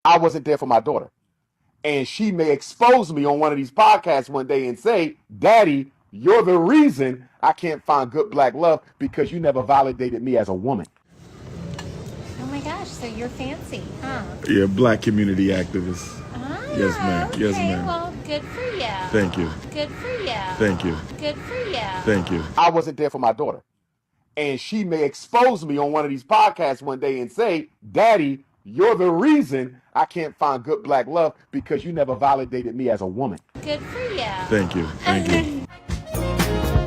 I wasn't there for my daughter. And she may expose me on one of these podcasts one day and say, Daddy, you're the reason I can't find good black love because you never validated me as a woman. Oh my gosh, so you're fancy, huh? Yeah, black community activist. Ah, Yes, ma'am. okay. Yes, ma'am. Well, good for you. Thank you. Good for you. Thank you. Good for you. Thank you. I wasn't there for my daughter. And she may expose me on one of these podcasts one day and say, Daddy, you're the reason I can't find good black love because you never validated me as a woman. Good for you. Thank you. Thank you.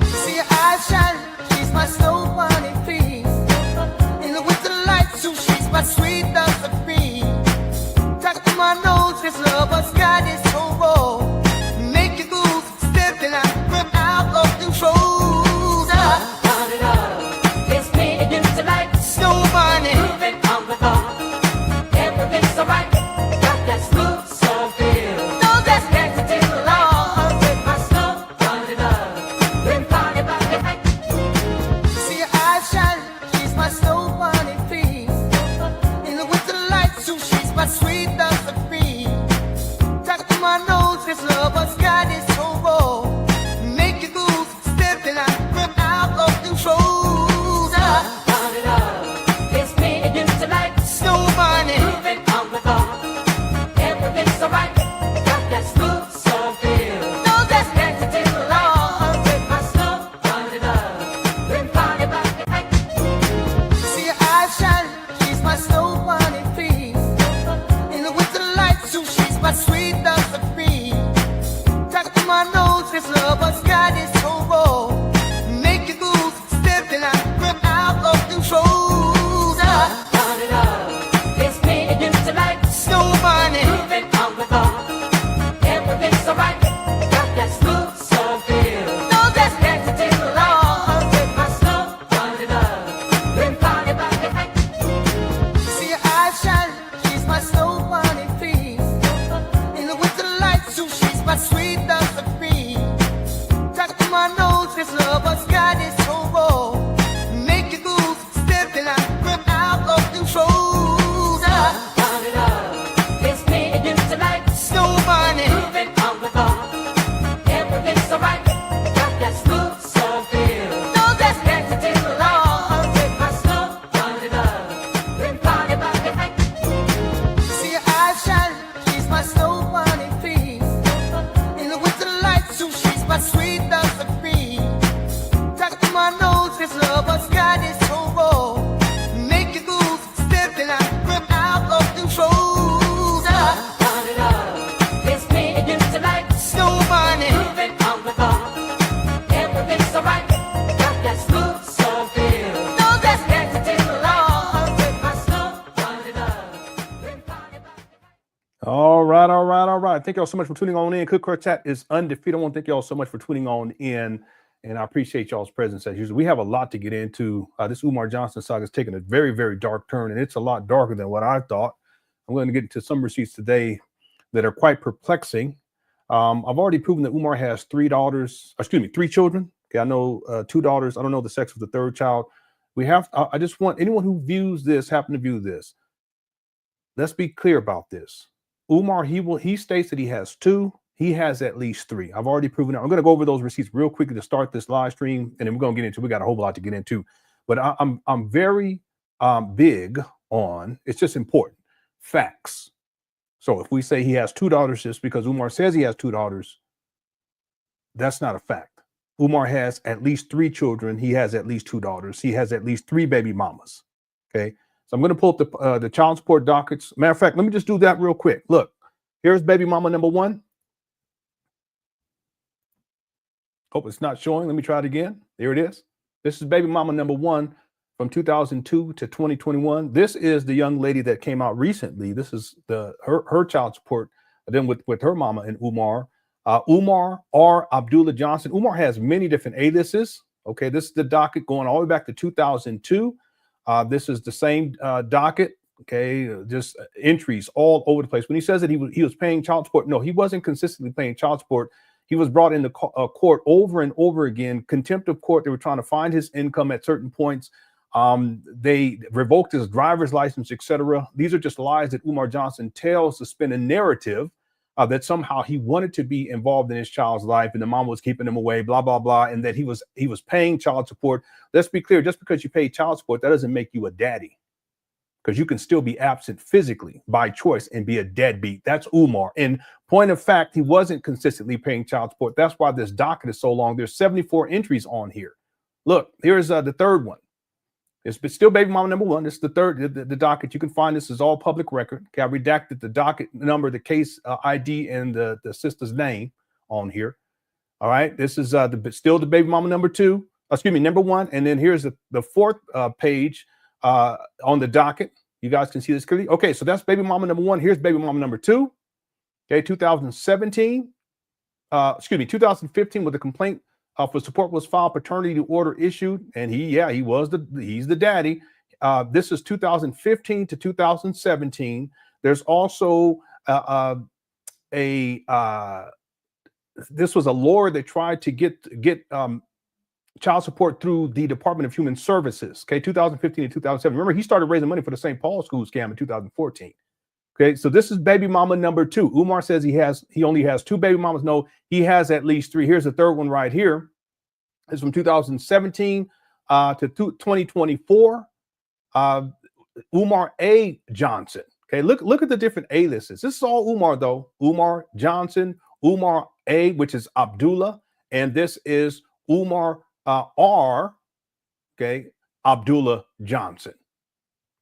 See her eyes shine, she's my snow bunny please. In the winter light, so she's my sweet dove of free. Talk to my nose, this love, but sky is so raw. Make you lose, stepping out of control. It's me and you tonight. Snow bunny, Moving on the bar. Everything's alright. Got that smooth soul feel. no, that's Connected to the light. With my snow bunny love. Been party by the night. see her eyes shine, she's my snow bunny please. In the winter light, so she's my sweet dove of free. Talk to my nose, this love, but sky is so raw. Make you lose, stepping out of control. Bunny love. It's me and you tonight. Snow bunny, Moving on the bar. Everything's alright. Got that smooth soul feel. no, that's Connected to the light. With my snow bunny love. Been party by the night. see her eyes shine, she's my snow bunny please. In the winter light, so she's my sweet dove of free. Talk to my nose, this love, but sky is so raw. Make you lose, stepping out of control. Bunny love. It's me and you tonight. Snow bunny, Moving on the bar. Everything's alright. Got that smooth soul feel. no, that's Connected to the light. With my snow bunny love. Been party by the night. see her eyes shine, she's my snow bunny please. In the winter light, so she's my sweet dove of free. Talk to my nose, this love, but sky is so raw. Make you lose, stepping out of control. Bunny love. It's me and you tonight. Snow bunny, Moving on the bar. Everything's alright. Got that smooth soul feel. no, that's Connected to the light. With my snow bunny love. Been party by the night. see her eyes shine, she's my snow bunny please. In the winter light, so she's my sweet dove of free. Talk to my nose, this love, but sky is so raw. Make you lose, stepping out of control. Bunny love. It's me and you tonight. Snow bunny, Moving on the bar. Everything's alright. Got that smooth soul feel. no, that's Connected to the light. With my snow bunny love. Been party by the night. All right, all right, all right. Thank y'all so much for tuning on in. Cook Chat is undefeated. I want to thank y'all so much for tuning on in, and I appreciate y'all's presence as usual. We have a lot to get into. This Umar Johnson saga is taking a very, very dark turn, and it's a lot darker than what I thought. I'm going to get into some receipts today that are quite perplexing. I've already proven that Umar has three children. Okay, I know 2 daughters. I don't know the sex of the third child. I just want anyone who happen to view this. Let's be clear about this. Umar, he states that he has 2. He has at least 3. I've already proven it. I'm going to go over those receipts real quickly to start this live stream, and then we're going to get into. We got a whole lot to get into, but I'm very big on. It's just important facts. So if we say he has 2 daughters just because Umar says he has 2 daughters, that's not a fact. Umar has at least 3 children. He has at least 2 daughters. He has at least 3 baby mamas. Okay. So I'm going to pull up the child support dockets. Matter of fact, let me just do that real quick. Look, here's baby mama number 1. Hope it's not showing. Let me try it again. There it is. This is baby mama number 1 from 2002 to 2021. This is the young lady that came out recently. This is her child support, then with her mama and Umar. Umar Abdullah Johnson. Umar has many different aliases. Okay, this is the docket going all the way back to 2002. This is the same docket. Okay, just entries all over the place. When he says that he was paying child support, no, he wasn't consistently paying child support. He was brought into court over and over again, contempt of court. They were trying to find his income at certain points. They revoked his driver's license, etc. These are just lies that Umar Johnson tells to spin a narrative that somehow he wanted to be involved in his child's life and the mom was keeping him away, blah, blah, blah, and that he was paying child support. Let's be clear, just because you pay child support, that doesn't make you a daddy, because you can still be absent physically by choice and be a deadbeat. That's Umar. And point of fact, he wasn't consistently paying child support. That's why this docket is so long. There's 74 entries on here. Look, here's the third one. It's still baby mama number one. This is the third, the docket. You can find this is all public record. Okay, I redacted the docket number, the case ID, and the sister's name on here. All right, this is still the baby mama number two. Excuse me, number one. And then here's the fourth page on the docket. You guys can see this clearly. Okay, so that's baby mama number one. Here's baby mama number two. Okay, 2017. 2015, with the complaint for support was filed, paternity order issued, and he's the daddy. This is 2015 to 2017. There's also this was a lawyer that tried to get child support through the Department of Human Services. Okay, 2015 to 2007. Remember, he started raising money for the St. Paul school scam in 2014. Okay, so this is baby mama number two. Umar says he only has two baby mamas. No, he has at least three. Here's the third one right here. It's from 2017 to 2024. Umar A. Johnson. Okay, look at the different A lists. This is all Umar though. Umar Johnson, Umar A, which is Abdullah, and this is Umar R. Okay, Abdullah Johnson.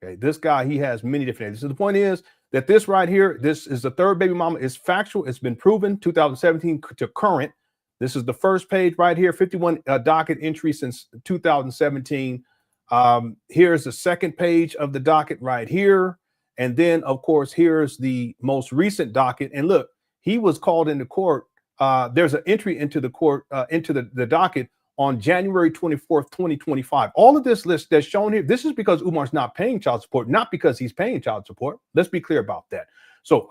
Okay, this guy, he has many different names. So the point is that this right here, this is the third baby mama, is factual. It's been proven 2017 to current. This is the first page right here, 51 docket entry since 2017. Here's the second page of the docket right here. And then, of course, here's the most recent docket. And look, he was called into court. There's an entry into the court, into the docket on January 24th, 2025. All of this list that's shown here, this is because Umar's not paying child support, not because he's paying child support. Let's be clear about that. So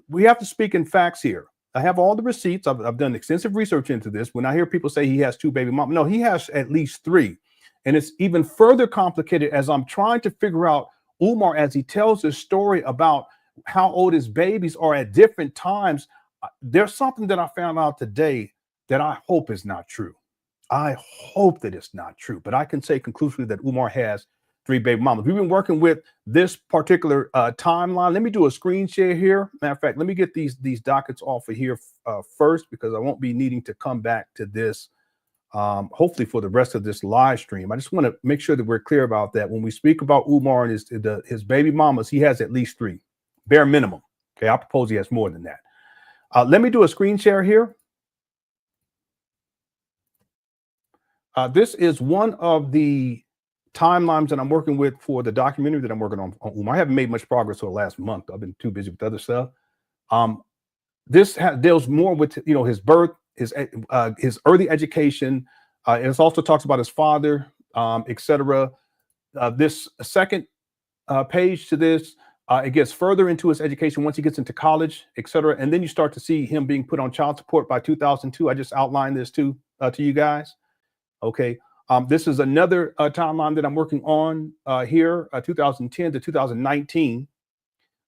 we have to speak in facts here. I have all the receipts. I've done extensive research into this. When I hear people say he has two baby mamas, no, he has at least three. And it's even further complicated as I'm trying to figure out Umar as he tells this story about how old his babies are at different times. There's something that I found out today that I hope is not true. I hope that it's not true, but I can say conclusively that Umar has three baby mamas. We've been working with this particular timeline. Let me do a screen share here. Matter of fact, let me get these dockets off of here first, because I won't be needing to come back to this hopefully for the rest of this live stream. I just want to make sure that we're clear about that. When we speak about Umar and his baby mamas, he has at least three, bare minimum. Okay, I propose he has more than that. Let me do a screen share here. This is one of the timelines that I'm working with for the documentary that I'm working on Umar. I haven't made much progress for the last month. I've been too busy with other stuff. This deals more with his birth, his early education. It also talks about his father, etc. This second page to this, it gets further into his education once he gets into college, etc. And then you start to see him being put on child support by 2002. I just outlined this to you guys. Okay. This is another timeline that I'm working on here, 2010 to 2019.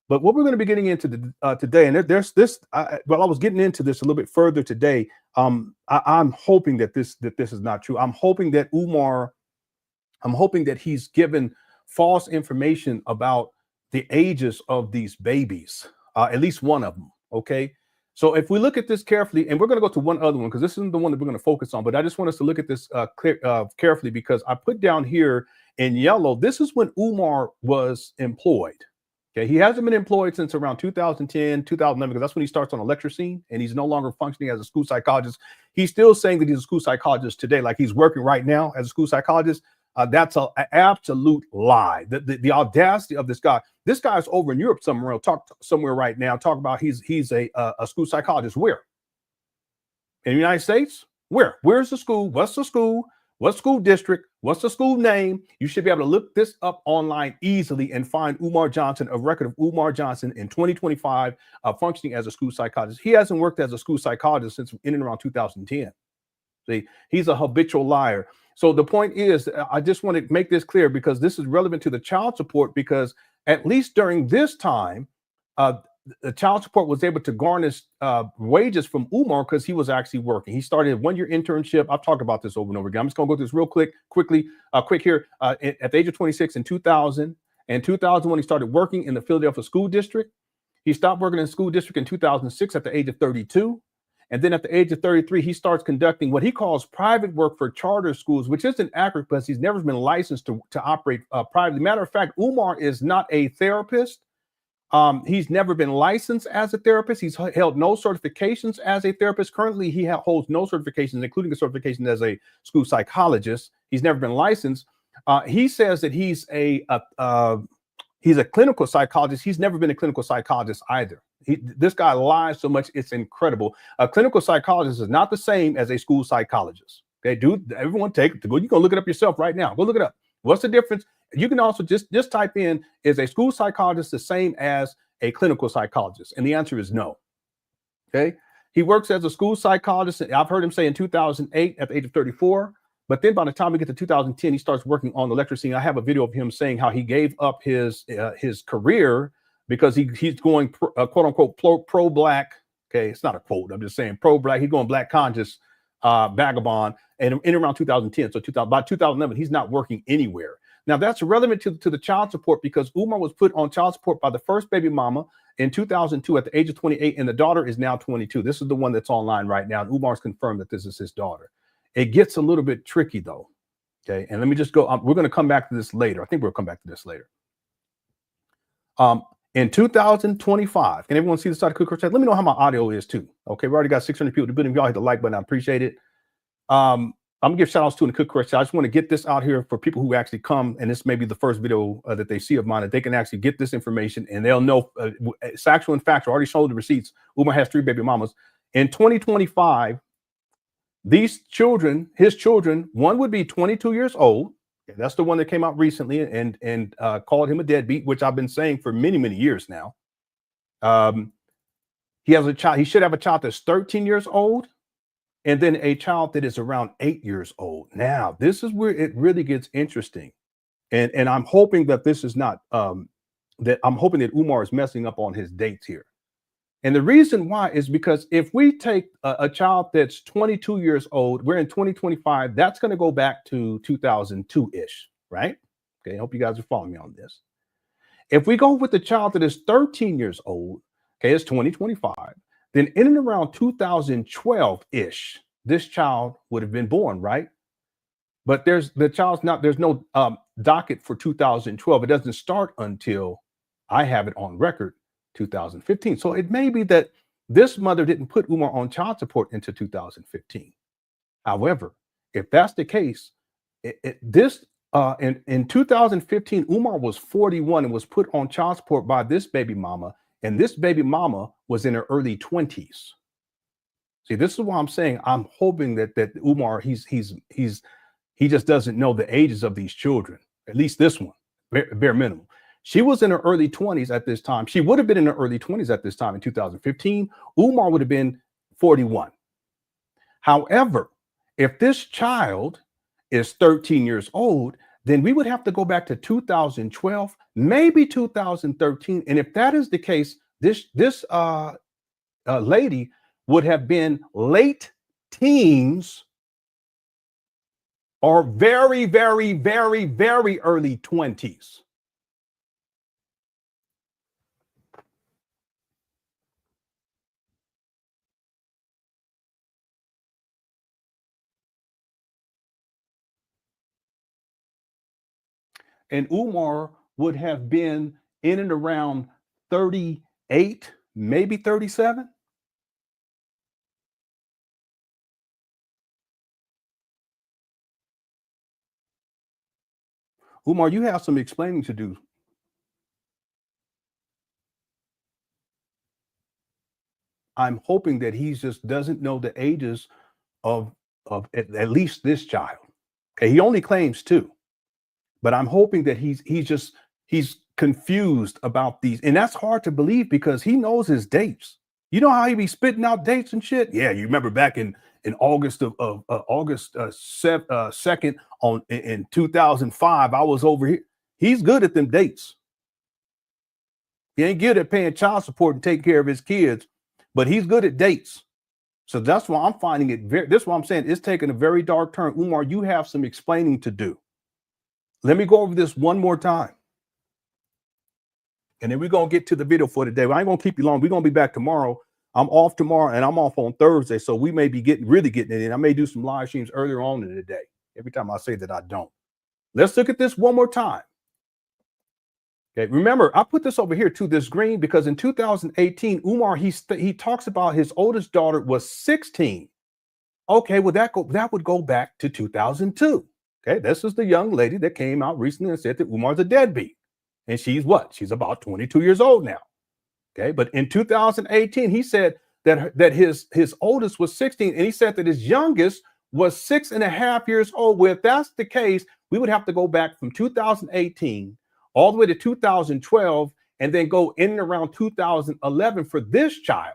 But what we're going to be getting into today, and there's this. Well, I was getting into this a little bit further today. I'm hoping that this is not true. I'm hoping that Umar, he's given false information about the ages of these babies, at least one of them. Okay. So if we look at this carefully, and we're going to go to one other one because this isn't the one that we're going to focus on, but I just want us to look at this carefully, because I put down here in yellow, this is when Umar was employed. Okay, he hasn't been employed since around 2010, 2011, because that's when he starts on a lecture scene, and he's no longer functioning as a school psychologist. He's still saying that he's a school psychologist today, like he's working right now as a school psychologist. That's an absolute lie. The audacity of this guy. This guy's over in Europe somewhere. Somewhere right now. Talk about he's a school psychologist. Where? In the United States? Where? Where's the school? What's the school? What school district? What's the school name? You should be able to look this up online easily and find Umar Johnson, a record of Umar Johnson in 2025, functioning as a school psychologist. He hasn't worked as a school psychologist since in and around 2010. See, he's a habitual liar. So the point is, I just want to make this clear because this is relevant to the child support, because at least during this time, the child support was able to garnish wages from Umar because he was actually working. He started a 1-year internship. I've talked about this over and over again. I'm just going to go through this real quick here. At the age of 26 in 2000, and 2001, he started working in the Philadelphia school district. He stopped working in the school district in 2006 at the age of 32. And then at the age of 33, he starts conducting what he calls private work for charter schools, which isn't accurate because he's never been licensed to operate privately. Matter of fact, Umar is not a therapist. He's never been licensed as a therapist. He's held no certifications as a therapist. Currently, he holds no certifications, including a certification as a school psychologist. He's never been licensed. He says that he's a clinical psychologist. He's never been a clinical psychologist either. This guy lies so much, it's incredible. A clinical psychologist is not the same as a school psychologist. Okay, dude, everyone take it. You can look it up yourself right now. Go look it up. What's the difference? You can also just type in, is a school psychologist the same as a clinical psychologist? And the answer is no. Okay. He works as a school psychologist. I've heard him say in 2008 at the age of 34. But then by the time we get to 2010, he starts working on the lecture scene. I have a video of him saying how he gave up his career because he's going quote unquote pro-black. Okay, it's not a quote. I'm just saying pro-black. He's going black conscious vagabond, and in around 2010. So by 2011, he's not working anywhere. Now that's relevant to the child support because Umar was put on child support by the first baby mama in 2002 at the age of 28, and the daughter is now 22. This is the one that's online right now. And Umar's confirmed that this is his daughter. It gets a little bit tricky though. Okay. And let me just go. We're going to come back to this later. I think we'll come back to this later. In 2025, can everyone see the side of Cook Chat? Let me know how my audio is too. Okay. We already got 600 people. If y'all hit the like button, I appreciate it. I'm gonna give shout outs to in the Cook Chat. I just want to get this out here for people who actually come. And this may be the first video that they see of mine, that they can actually get this information and they'll know it's actual and factual. I already showed the receipts. Umar has 3 baby mamas. In 2025, these children, his children, one would be 22 years old. That's the one that came out recently and called him a deadbeat, which I've been saying for many, many years now. He has a child. He should have a child that's 13 years old, and then a child that is around 8 years old. Now, this is where it really gets interesting, and I'm hoping that this is not I'm hoping that Umar is messing up on his dates here. And the reason why is because if we take a child that's 22 years old, we're in 2025, that's going to go back to 2002-ish, right? Okay, I hope you guys are following me on this. If we go with the child that is 13 years old, okay, it's 2025, then in and around 2012-ish, this child would have been born, right? But there's no docket for 2012. It doesn't start until I have it on record 2015. So it may be that this mother didn't put Umar on child support into 2015. However, if that's the case, in 2015, Umar was 41 and was put on child support by this baby mama, and this baby mama was in her early 20s. See, this is why I'm saying I'm hoping that Umar he just doesn't know the ages of these children. At least this one, bare minimum. She was in her early 20s at this time. She would have been in her early 20s at this time in 2015. Umar would have been 41. However, if this child is 13 years old, then we would have to go back to 2012, maybe 2013. And if that is the case, this lady would have been late teens or very, very, very, very early 20s. And Umar would have been in and around 38, maybe 37. Umar, you have some explaining to do. I'm hoping that he just doesn't know the ages of at least this child. Okay, he only claims 2. But I'm hoping that he's confused about these. And that's hard to believe because he knows his dates. You know how he be spitting out dates and shit? Yeah, you remember back in in August of August 2nd in 2005, I was over here. He's good at them dates. He ain't good at paying child support and taking care of his kids, but he's good at dates. So that's why I'm finding it this is what I'm saying. It's taking a very dark turn. Umar, you have some explaining to do. Let me go over this one more time. And then we're going to get to the video for today. I ain't going to keep you long. We're going to be back tomorrow. I'm off tomorrow and I'm off on Thursday. So we may be really getting it in. I may do some live streams earlier on in the day. Every time I say that, I don't. Let's look at this one more time. Okay, remember, I put this over here to this green because in 2018, Umar, he talks about his oldest daughter was 16. Okay, well, that would go back to 2002. Okay, this is the young lady that came out recently and said that Umar's a deadbeat. And she's what? She's about 22 years old now. Okay, but in 2018, he said that his oldest was 16, and he said that his youngest was 6.5 years old. Well, if that's the case, we would have to go back from 2018 all the way to 2012, and then go in and around 2011 for this child.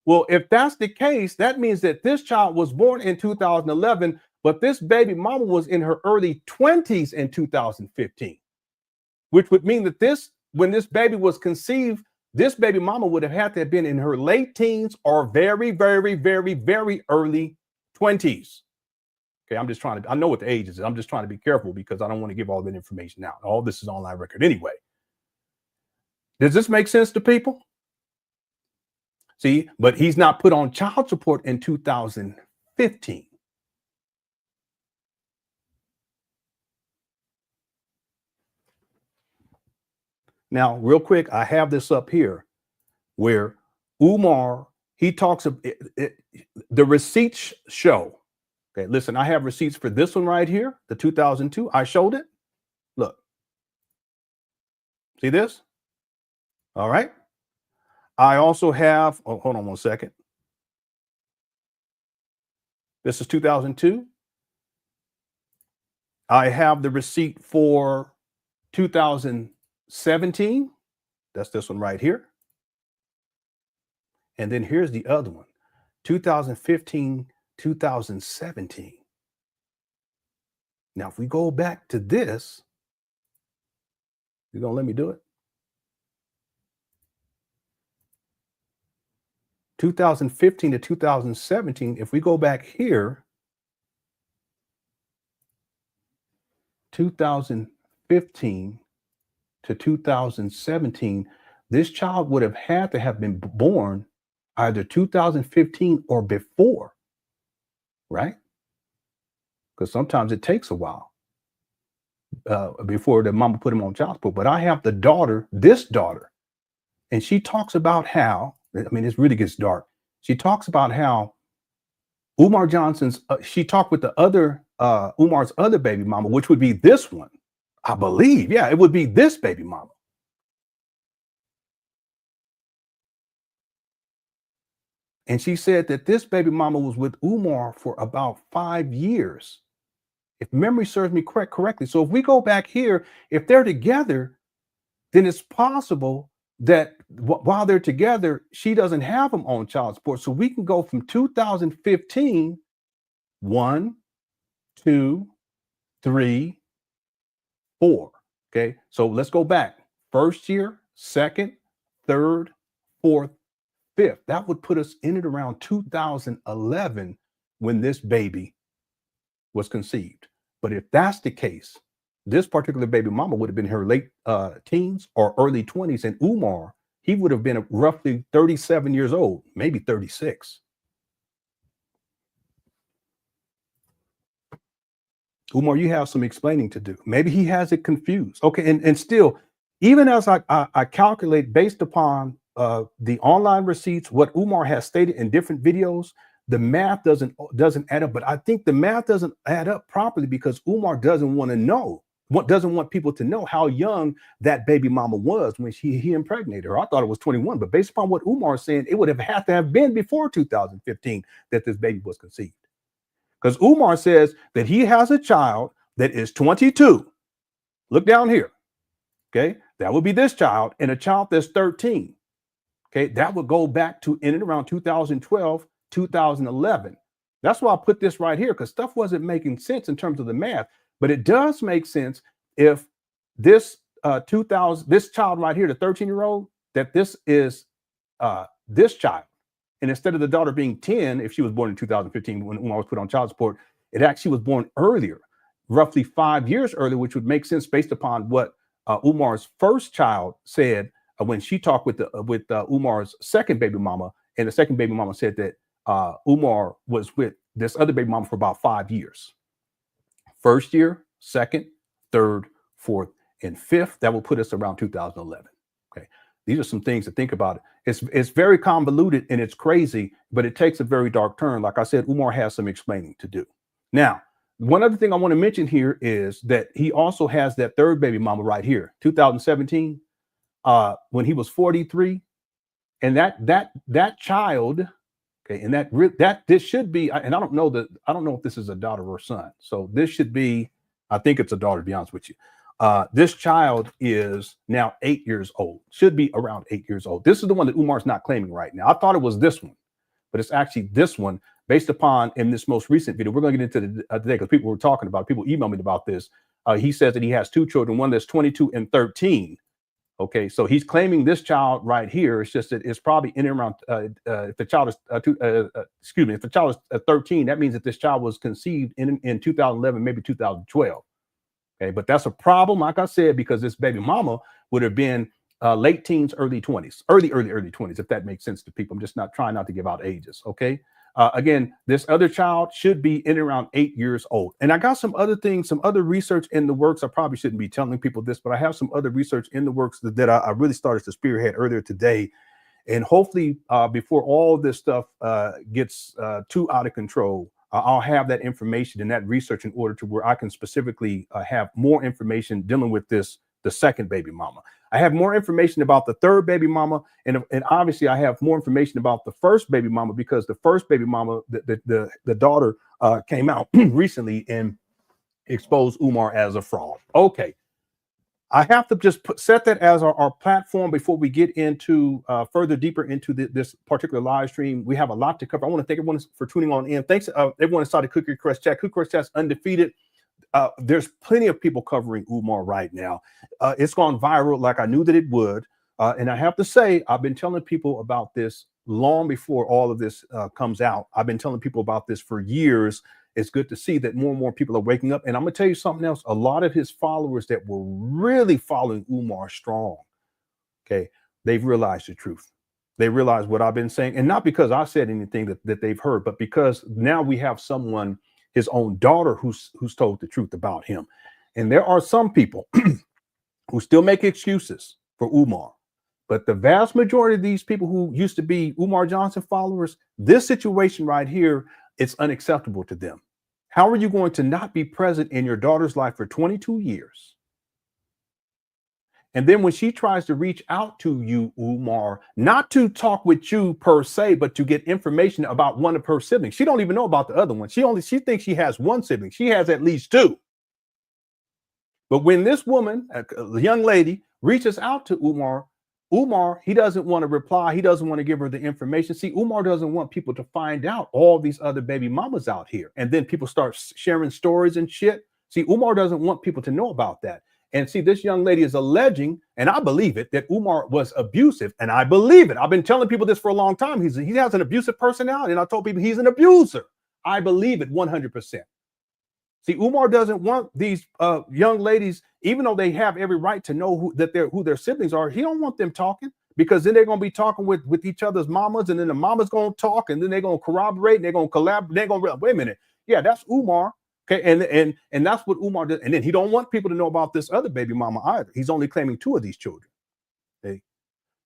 Well, if that's the case, that means that this child was born in 2011, but this baby mama was in her early 20s in 2015, which would mean that when this baby was conceived, this baby mama would have had to have been in her late teens or very, very, very, very early 20s. Okay, I know what the age is. I'm just trying to be careful because I don't want to give all that information out. All this is online record anyway. Does this make sense to people? See, but he's not put on child support in 2015. Now, real quick, I have this up here where Umar, he talks of the receipts show. Okay, listen, I have receipts for this one right here, the 2002. I showed it. Look. See this? All right. I also have, hold on one second. This is 2002. I have the receipt for 2017. That's this one right here. And then here's the other one, 2015, 2017. Now, if we go back to this, you're going to let me do it? 2015 to 2017, if we go back here, 2015 to 2017, this child would have had to have been born either 2015 or before, right? Because sometimes it takes a while before the mama put him on child support. But I have the daughter, this daughter, and she talks about how, I mean, it really gets dark. She talks about how Umar Johnson's, she talked with the other, Umar's other baby mama, which would be this one, I believe. Yeah, it would be this baby mama. And she said that this baby mama was with Umar for about 5 years, if memory serves me correctly. So if we go back here, if they're together, then it's possible that while they're together, she doesn't have him on child support. So we can go from 2015, 1, 2, 3, 4. Okay, so let's go back. First year, second, third, fourth, fifth. That would put us in and around 2011 when this baby was conceived. But if that's the case, this particular baby mama would have been in her late teens or early 20s, and Umar, he would have been roughly 37 years old, maybe 36. Umar, you have some explaining to do. Maybe he has it confused. Okay, and still, even as I calculate based upon the online receipts, what Umar has stated in different videos, the math doesn't add up. But I think the math doesn't add up properly because Umar doesn't want to know, doesn't want people to know how young that baby mama was when he impregnated her. I thought it was 21, but based upon what Umar is saying, it would have had to have been before 2015 that this baby was conceived. Because Umar says that he has a child that is 22. Look down here. Okay, that would be this child, and a child that's 13. Okay, that would go back to in and around 2012, 2011. That's why I put this right here, because stuff wasn't making sense in terms of the math. But it does make sense if this this child right here, the 13-year-old, that this is this child. And instead of the daughter being 10, if she was born in 2015 when Umar was put on child support, it actually was born earlier, roughly 5 years earlier, which would make sense based upon what Umar's first child said when she talked with Umar's second baby mama. And the second baby mama said that Umar was with this other baby mama for about 5 years. First year, second, third, fourth, and fifth. That will put us around 2011. Okay. These are some things to think about. It's very convoluted and it's crazy, but it takes a very dark turn. Like I said, Umar has some explaining to do. Now, one other thing I want to mention here is that he also has that third baby mama right here, 2017, when he was 43, and that child, okay, and that this should be, and I don't know if this is a daughter or son, so this should be, I think it's a daughter, to be honest with you. This child is now 8 years old, should be around 8 years old. This is the one that Umar's not claiming right now. I thought it was this one, but it's actually this one based upon in this most recent video. We're going to get into the today because people were talking about, people emailed me about this. He says that he has two children, one that's 22 and 13. Okay, so he's claiming this child right here. It's just that it's probably in and around, if the child is, if the child is 13, that means that this child was conceived in 2011, maybe 2012. Okay, but that's a problem, like I said, because this baby mama would have been late teens, early 20s, early 20s, if that makes sense to people. I'm just not trying not to give out ages. Okay. Again, this other child should be in and around 8 years old. And I got some other things, some other research in the works. I probably shouldn't be telling people this, but I have some other research in the works that I really started to spearhead earlier today. And hopefully before all this stuff gets too out of control, I'll have that information and that research in order to where I can specifically have more information dealing with the second baby mama. I have more information about the third baby mama, and obviously I have more information about the first baby mama, because the first baby mama, the daughter came out recently and exposed Umar as a fraud. Okay, I have to just set that as our platform before we get into further deeper into this particular live stream. We have a lot to cover. I want to thank everyone for tuning on in. Thanks everyone inside the Cookie Crush chat. Cookie Crush chat's undefeated. There's plenty of people covering Umar right now. It's gone viral like I knew that it would. And I have to say, I've been telling people about this long before all of this comes out. I've been telling people about this for years. It's good to see that more and more people are waking up. And I'm going to tell you something else. A lot of his followers that were really following Umar strong, okay, they've realized the truth. They realize what I've been saying. And not because I said anything that they've heard, but because now we have someone, his own daughter, who's told the truth about him. And there are some people who still make excuses for Umar. But the vast majority of these people who used to be Umar Johnson followers, this situation right here, it's unacceptable to them. How are you going to not be present in your daughter's life for 22 years? And then when she tries to reach out to you, Umar, not to talk with you per se, but to get information about one of her siblings. She don't even know about the other one. She thinks she has one sibling. She has at least two. But when this woman, a young lady, reaches out to Umar, he doesn't want to reply. He doesn't want to give her the information. See, Umar doesn't want people to find out all these other baby mamas out here. And then people start sharing stories and shit. See, Umar doesn't want people to know about that. And see, this young lady is alleging, and I believe it, that Umar was abusive. And I believe it. I've been telling people this for a long time. He has an abusive personality. And I told people he's an abuser. I believe it 100%. See, Umar doesn't want these young ladies, even though they have every right to know who their siblings are. He don't want them talking, because then they're going to be talking with each other's mamas, and then the mamas going to talk, and then they're going to corroborate, and they're going to collaborate. They're going to, wait a minute. Yeah, that's Umar. Okay, and that's what Umar does. And then he don't want people to know about this other baby mama either. He's only claiming two of these children. Okay?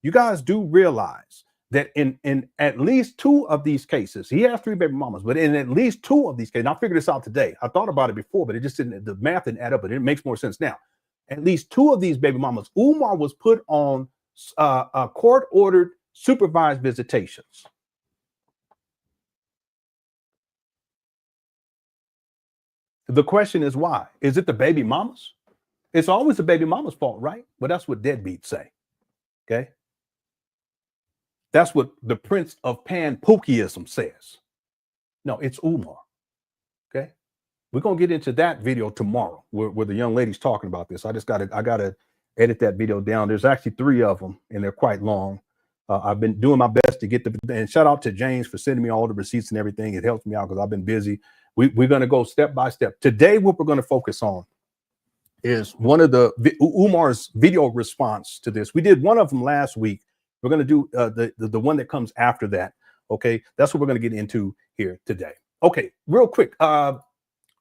You guys do realize that in at least two of these cases, he has three baby mamas, but in at least two of these cases, and I figured this out today. I thought about it before, but it just didn't, the math didn't add up, but it makes more sense now. At least two of these baby mamas, Umar was put on court-ordered supervised visitations. The question is why? Is it the baby mamas? It's always the baby mama's fault, right? But that's what deadbeats say, okay? That's what the Prince of Pan Africanism says. No, it's Umar. Okay. We're going to get into that video tomorrow where the young lady's talking about this. I got to edit that video down. There's actually 3 of them and they're quite long. I've been doing my best to get and shout out to James for sending me all the receipts and everything. It helps me out because I've been busy. We're going to go step by step. Today, what we're going to focus on is one of Umar's video response to this. We did one of them last week. We're going to do the one that comes after that. Okay, that's what we're going to get into here today. Okay, real quick. I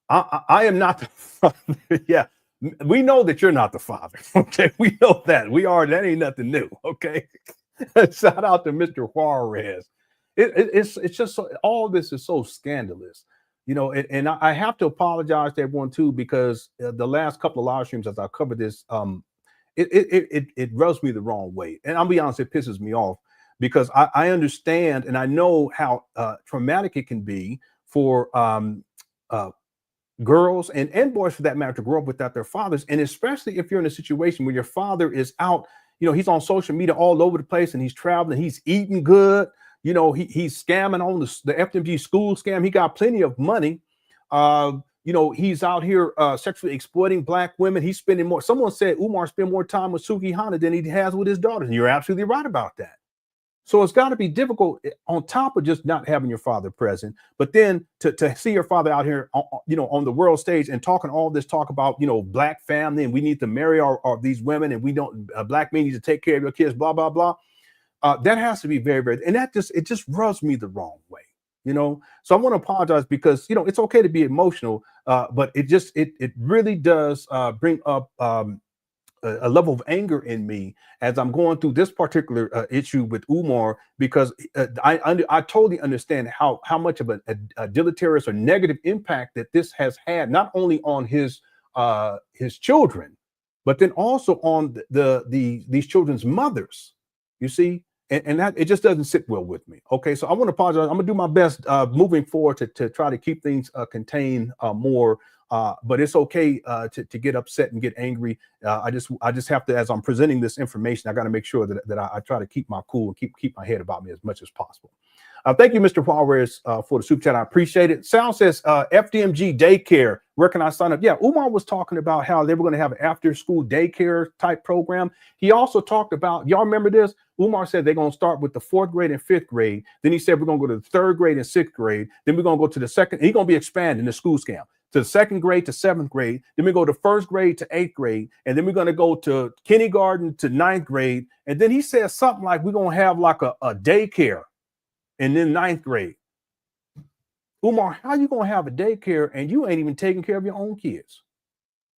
am not the father. Yeah, we know that you're not the father. Okay, we know that. That ain't nothing new. Okay, shout out to Mr. Juarez. It's just all this is so scandalous. And I have to apologize to everyone too, because the last couple of live streams as I covered this, it rubs me the wrong way. And I'll be honest, it pisses me off because I understand and I know how traumatic it can be for girls and boys for that matter to grow up without their fathers. And especially if you're in a situation where your father is out, he's on social media all over the place and he's traveling, he's eating good. He's scamming on the FDMG school scam. He got plenty of money. He's out here sexually exploiting Black women. He's spending more. Someone said Umar spent more time with Suki Hana than he has with his daughters. And you're absolutely right about that. So it's got to be difficult on top of just not having your father present, but then to see your father out here, on the world stage and talking all this talk about, Black family and we need to marry these women and we don't, Black men need to take care of your kids, blah, blah, blah. That has to be very, very, and it just rubs me the wrong way, So I want to apologize because, it's okay to be emotional, but it really does bring up a level of anger in me as I'm going through this particular issue with Umar, because I totally understand how much of a deleterious or negative impact that this has had, not only on his children, but then also on these children's mothers, you see. And that it just doesn't sit well with me. Okay, so I want to apologize. I'm gonna do my best moving forward to try to keep things contained more. But it's okay to get upset and get angry. I just have to, as I'm presenting this information, I got to make sure that I try to keep my cool and keep my head about me as much as possible. Thank you, Mr. Juarez, for the super chat. I appreciate it. Sal says, FDMG daycare, where can I sign up? Yeah, Umar was talking about how they were going to have an after-school daycare type program. He also talked about, y'all remember this? Umar said they're going to start with the 4th grade and 5th grade. Then he said we're going to go to the 3rd grade and 6th grade. Then we're going to go to the 2nd. He's going to be expanding the school scam to the 2nd grade to 7th grade. Then we go to 1st grade to 8th grade. And then we're going to go to kindergarten to 9th grade. And then he said something like we're going to have like a daycare. And then 9th grade. Umar, how you gonna have a daycare and you ain't even taking care of your own kids?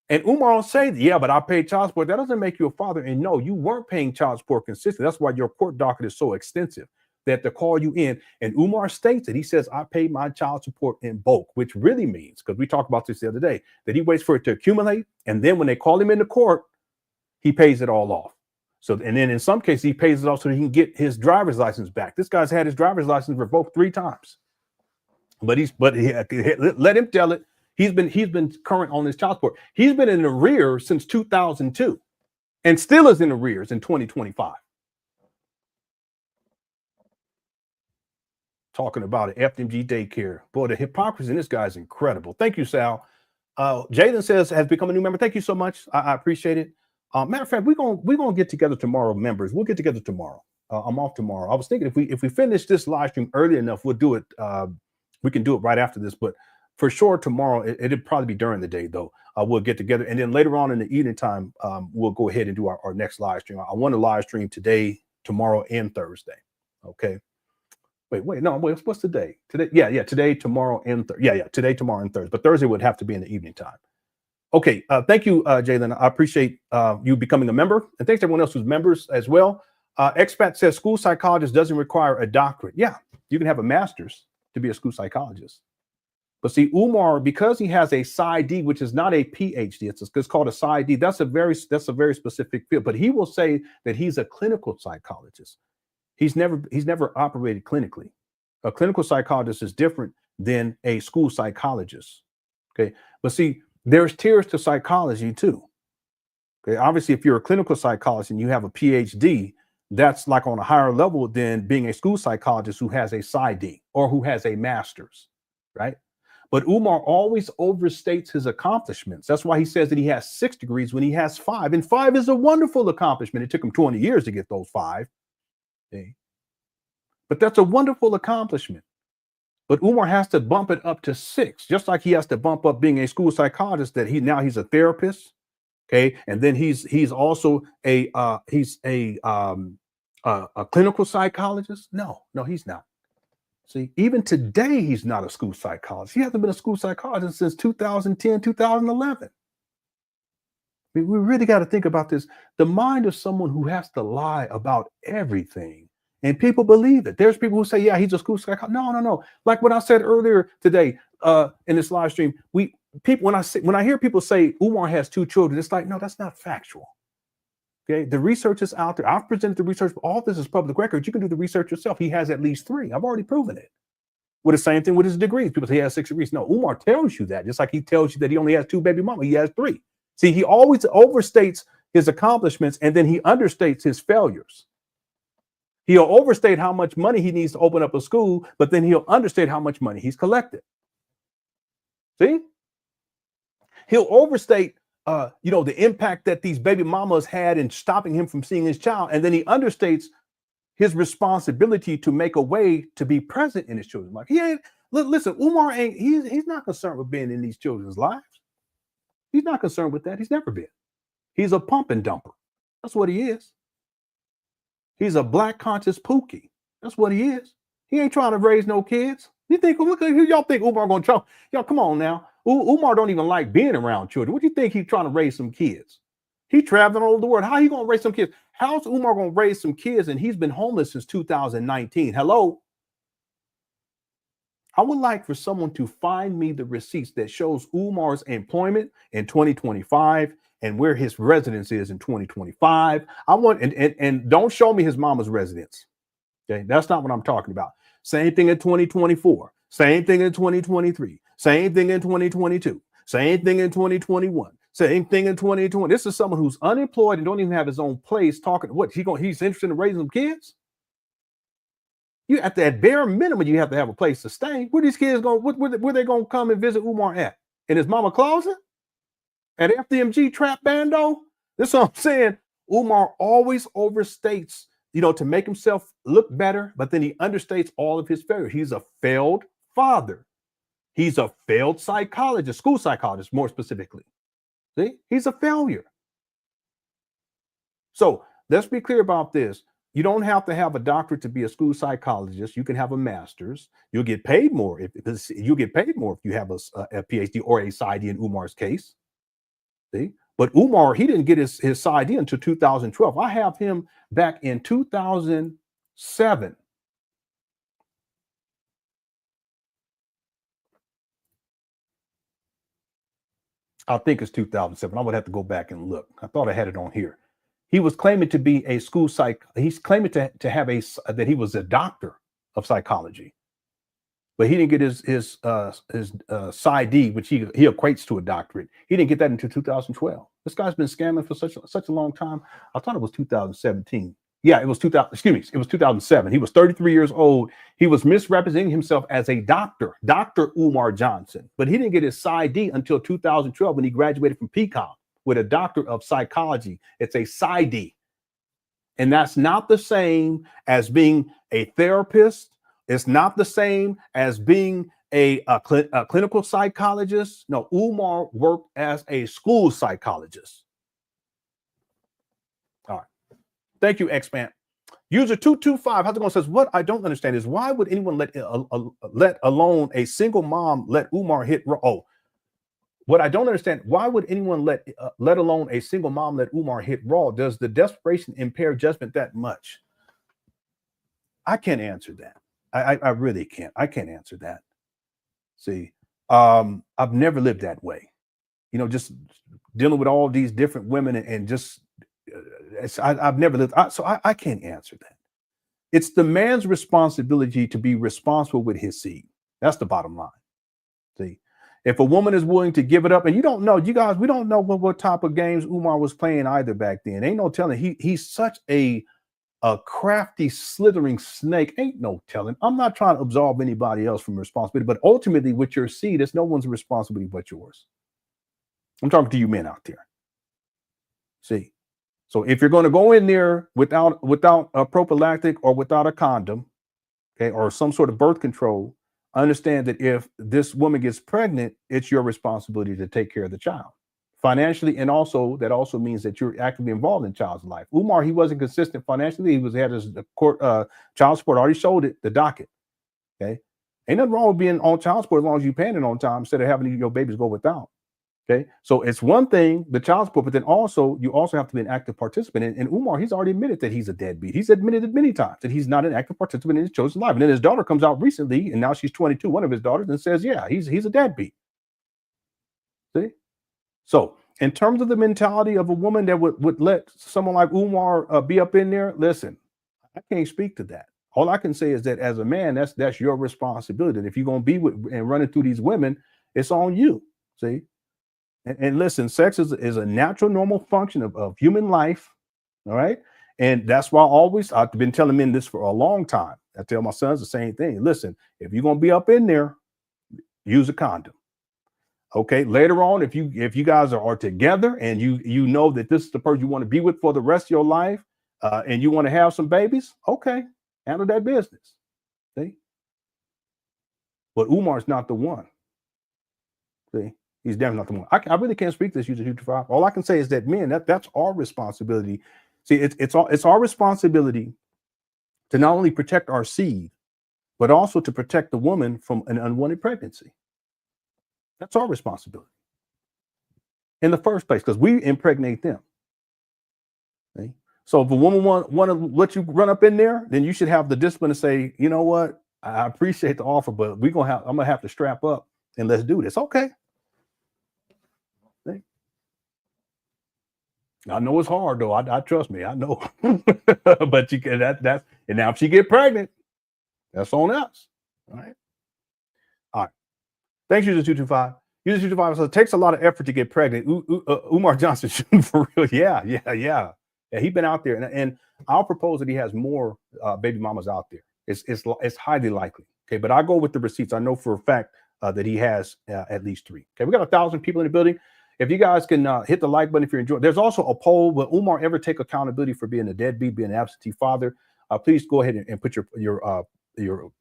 And Umar will say, yeah, but I paid child support. That doesn't make you a father. And no, you weren't paying child support consistently. That's why your court docket is so extensive. They have to call you in. And Umar states it. He says, I paid my child support in bulk, which really means, because we talked about this the other day, that he waits for it to accumulate. And then when they call him into court, he pays it all off. So, and then in some cases, he pays it off so he can get his driver's license back. This guy's had his driver's license revoked 3 times. But let him tell it. He's been current on his child support. He's been in arrears since 2002 and still is in arrears in 2025. Talking about an FDMG daycare. Boy, the hypocrisy in this guy is incredible. Thank you, Sal. Jalen says, has become a new member. Thank you so much. I appreciate it. Matter of fact, we're gonna get together tomorrow, members. We'll get together tomorrow. I'm off tomorrow. I was thinking if we finish this live stream early enough, we'll do it. We can do it right after this, but for sure tomorrow, it'll probably be during the day though. We'll get together, and then later on in the evening time, we'll go ahead and do our next live stream. I want to live stream today, tomorrow, and Thursday. Okay. What's today? Today, today, tomorrow, and today, tomorrow, and Thursday. But Thursday would have to be in the evening time. Okay, thank you, Jalen. I appreciate you becoming a member, and thanks to everyone else who's members as well. Expat says school psychologist doesn't require a doctorate. Yeah, you can have a master's to be a school psychologist. But see, Umar, because he has a PsyD, which is not a PhD, it's called a PsyD. That's a very specific field. But he will say that he's a clinical psychologist. He's never operated clinically. A clinical psychologist is different than a school psychologist. Okay, but see, there's tiers to psychology too. Okay, obviously, if you're a clinical psychologist and you have a PhD, that's like on a higher level than being a school psychologist who has a PsyD or who has a master's. right? But Umar always overstates his accomplishments. That's why he says that he has 6 degrees when he has 5. And 5 is a wonderful accomplishment. It took him 20 years to get those 5. Okay? But that's a wonderful accomplishment. But Umar has to bump it up to 6, just like he has to bump up being a school psychologist, that he's a therapist. Okay. And then he's also a clinical psychologist. No, he's not. See, even today, he's not a school psychologist. He hasn't been a school psychologist since 2010, 2011. I mean, we really got to think about this. The mind of someone who has to lie about everything, and people believe it. There's people who say, yeah, he's a school psychologist. No. Like what I said earlier today in this live stream, when I hear people say Umar has 2 children, it's like, no, that's not factual. Okay, the research is out there. I've presented the research. All this is public record. You can do the research yourself. He has at least 3. I've already proven it. With the same thing with his degrees. People say he has 6 degrees. No, Umar tells you that. Just like he tells you that he only has 2 baby mamas. He has 3. See, he always overstates his accomplishments and then he understates his failures. He'll overstate how much money he needs to open up a school, but then he'll understate how much money he's collected. See? He'll overstate the impact that these baby mamas had in stopping him from seeing his child. And then he understates his responsibility to make a way to be present in his children's life. Listen, Umar he's not concerned with being in these children's lives. He's not concerned with that. He's never been. He's a pump and dumper. That's what he is. He's a black conscious pookie. That's what he is. He ain't trying to raise no kids. You think, look at who y'all think Umar gonna try? Y'all, come on now. Umar don't even like being around children. What do you think he's trying to raise some kids? He traveling all over the world. How he gonna raise some kids? How's Umar gonna raise some kids? And he's been homeless since 2019. Hello. I would like for someone to find me the receipts that shows Umar's employment in 2025 and where his residence is in 2025. I want and don't show me his mama's residence. Okay, that's not what I'm talking about. Same thing in 2024. Same thing in 2023. Same thing in 2022. Same thing in 2021. Same thing in 2020. This is someone who's unemployed and don't even have his own place. Talking what he's interested in raising some kids. You at that bare minimum, you have to have a place to stay. Where these kids going? Where they going to come and visit Umar at? In his mama closet? At FDMG Trap Bando? This is what I'm saying. Umar always overstates, to make himself look better, but then he understates all of his failures. He's a failed father. He's a failed psychologist, school psychologist, more specifically. See, he's a failure. So let's be clear about this. You don't have to have a doctorate to be a school psychologist. You can have a master's. You'll get paid more if you have a PhD or a PsyD in Umar's case. See, but Umar, he didn't get his PsyD until 2012. I have him back in 2007. I think it's 2007. I would have to go back and look. I thought I had it on here. He was claiming to be a school he's claiming to have that he was a doctor of psychology, but he didn't get his PsyD, which he equates to a doctorate. He didn't get that until 2012. This guy's been scamming for such a long time. I thought it was 2017. Yeah, it was 2007. He was 33 years old. He was misrepresenting himself as a doctor, Dr. Umar Johnson, but he didn't get his PsyD until 2012 when he graduated from PCOM with a doctor of psychology. It's a PsyD. And that's not the same as being a therapist. It's not the same as being a clinical psychologist. No, Umar worked as a school psychologist. All right. Thank you, X-Man. User 225, how's it going? Says, what I don't understand is why would anyone let alone a single mom let Umar hit? What I don't understand, why would anyone let alone a single mom let Umar hit raw? Does the desperation impair judgment that much? I can't answer that. I really can't. I can't answer that. See, I've never lived that way. Just dealing with all these different women and just I've never lived. So I can't answer that. It's the man's responsibility to be responsible with his seed. That's the bottom line. See, if a woman is willing to give it up, and you don't know, you guys, we don't know what type of games Umar was playing either back then. Ain't no telling. He's such a a crafty, slithering snake. Ain't no telling. I'm not trying to absolve anybody else from responsibility, but ultimately with your seed, it's no one's responsibility but yours. I'm talking to you men out there. See, so if you're going to go in there without a prophylactic or without a condom, okay, or some sort of birth control, understand that if this woman gets pregnant, it's your responsibility to take care of the child financially, and also that also means that you're actively involved in the child's life. Umar, he wasn't consistent financially. He had his court child support already showed it, the docket. Okay, ain't nothing wrong with being on child support as long as you're paying it on time instead of having your babies go without. Okay, so it's one thing, the child support, but then also you also have to be an active participant. And Umar, he's already admitted that he's a deadbeat. He's admitted it many times that he's not an active participant in his chosen life. And then his daughter comes out recently, and now she's 22, one of his daughters, and says, yeah, he's a deadbeat. See? So in terms of the mentality of a woman that would let someone like Umar be up in there, listen, I can't speak to that. All I can say is that as a man, that's your responsibility. And if you're going to be with and running through these women, it's on you. See? And listen, sex is a natural, normal function of human life. All right. And that's why I've been telling men this for a long time. I tell my sons the same thing. Listen, if you're going to be up in there, use a condom. Okay. Later on, if you guys are together and you know that this is the person you want to be with for the rest of your life, and you want to have some babies, okay, handle that business. See? But Umar's not the one. See? He's definitely not the one. I really can't speak to this user 225. All I can say is that men, that's our responsibility. See, it's our responsibility to not only protect our seed, but also to protect the woman from an unwanted pregnancy. That's our responsibility in the first place, because we impregnate them. See? So if a woman want to let you run up in there, then you should have the discipline to say, you know what, I appreciate the offer, but I'm gonna have to strap up and let's do this. Okay. I know it's hard though. I trust me. I know, but you can. That's and now if she get pregnant, that's on us. All right. All right. Thanks, user 225. User 225 says it takes a lot of effort to get pregnant. Umar Johnson shooting for real. Yeah. He's been out there, and I'll propose that he has more baby mamas out there. It's highly likely. Okay, but I go with the receipts. I know for a fact that he has at least 3. Okay, we got 1,000 people in the building. If you guys can hit the like button if you're enjoying. There's also a poll. Will Umar ever take accountability for being a deadbeat, being an absentee father? Please go ahead and put your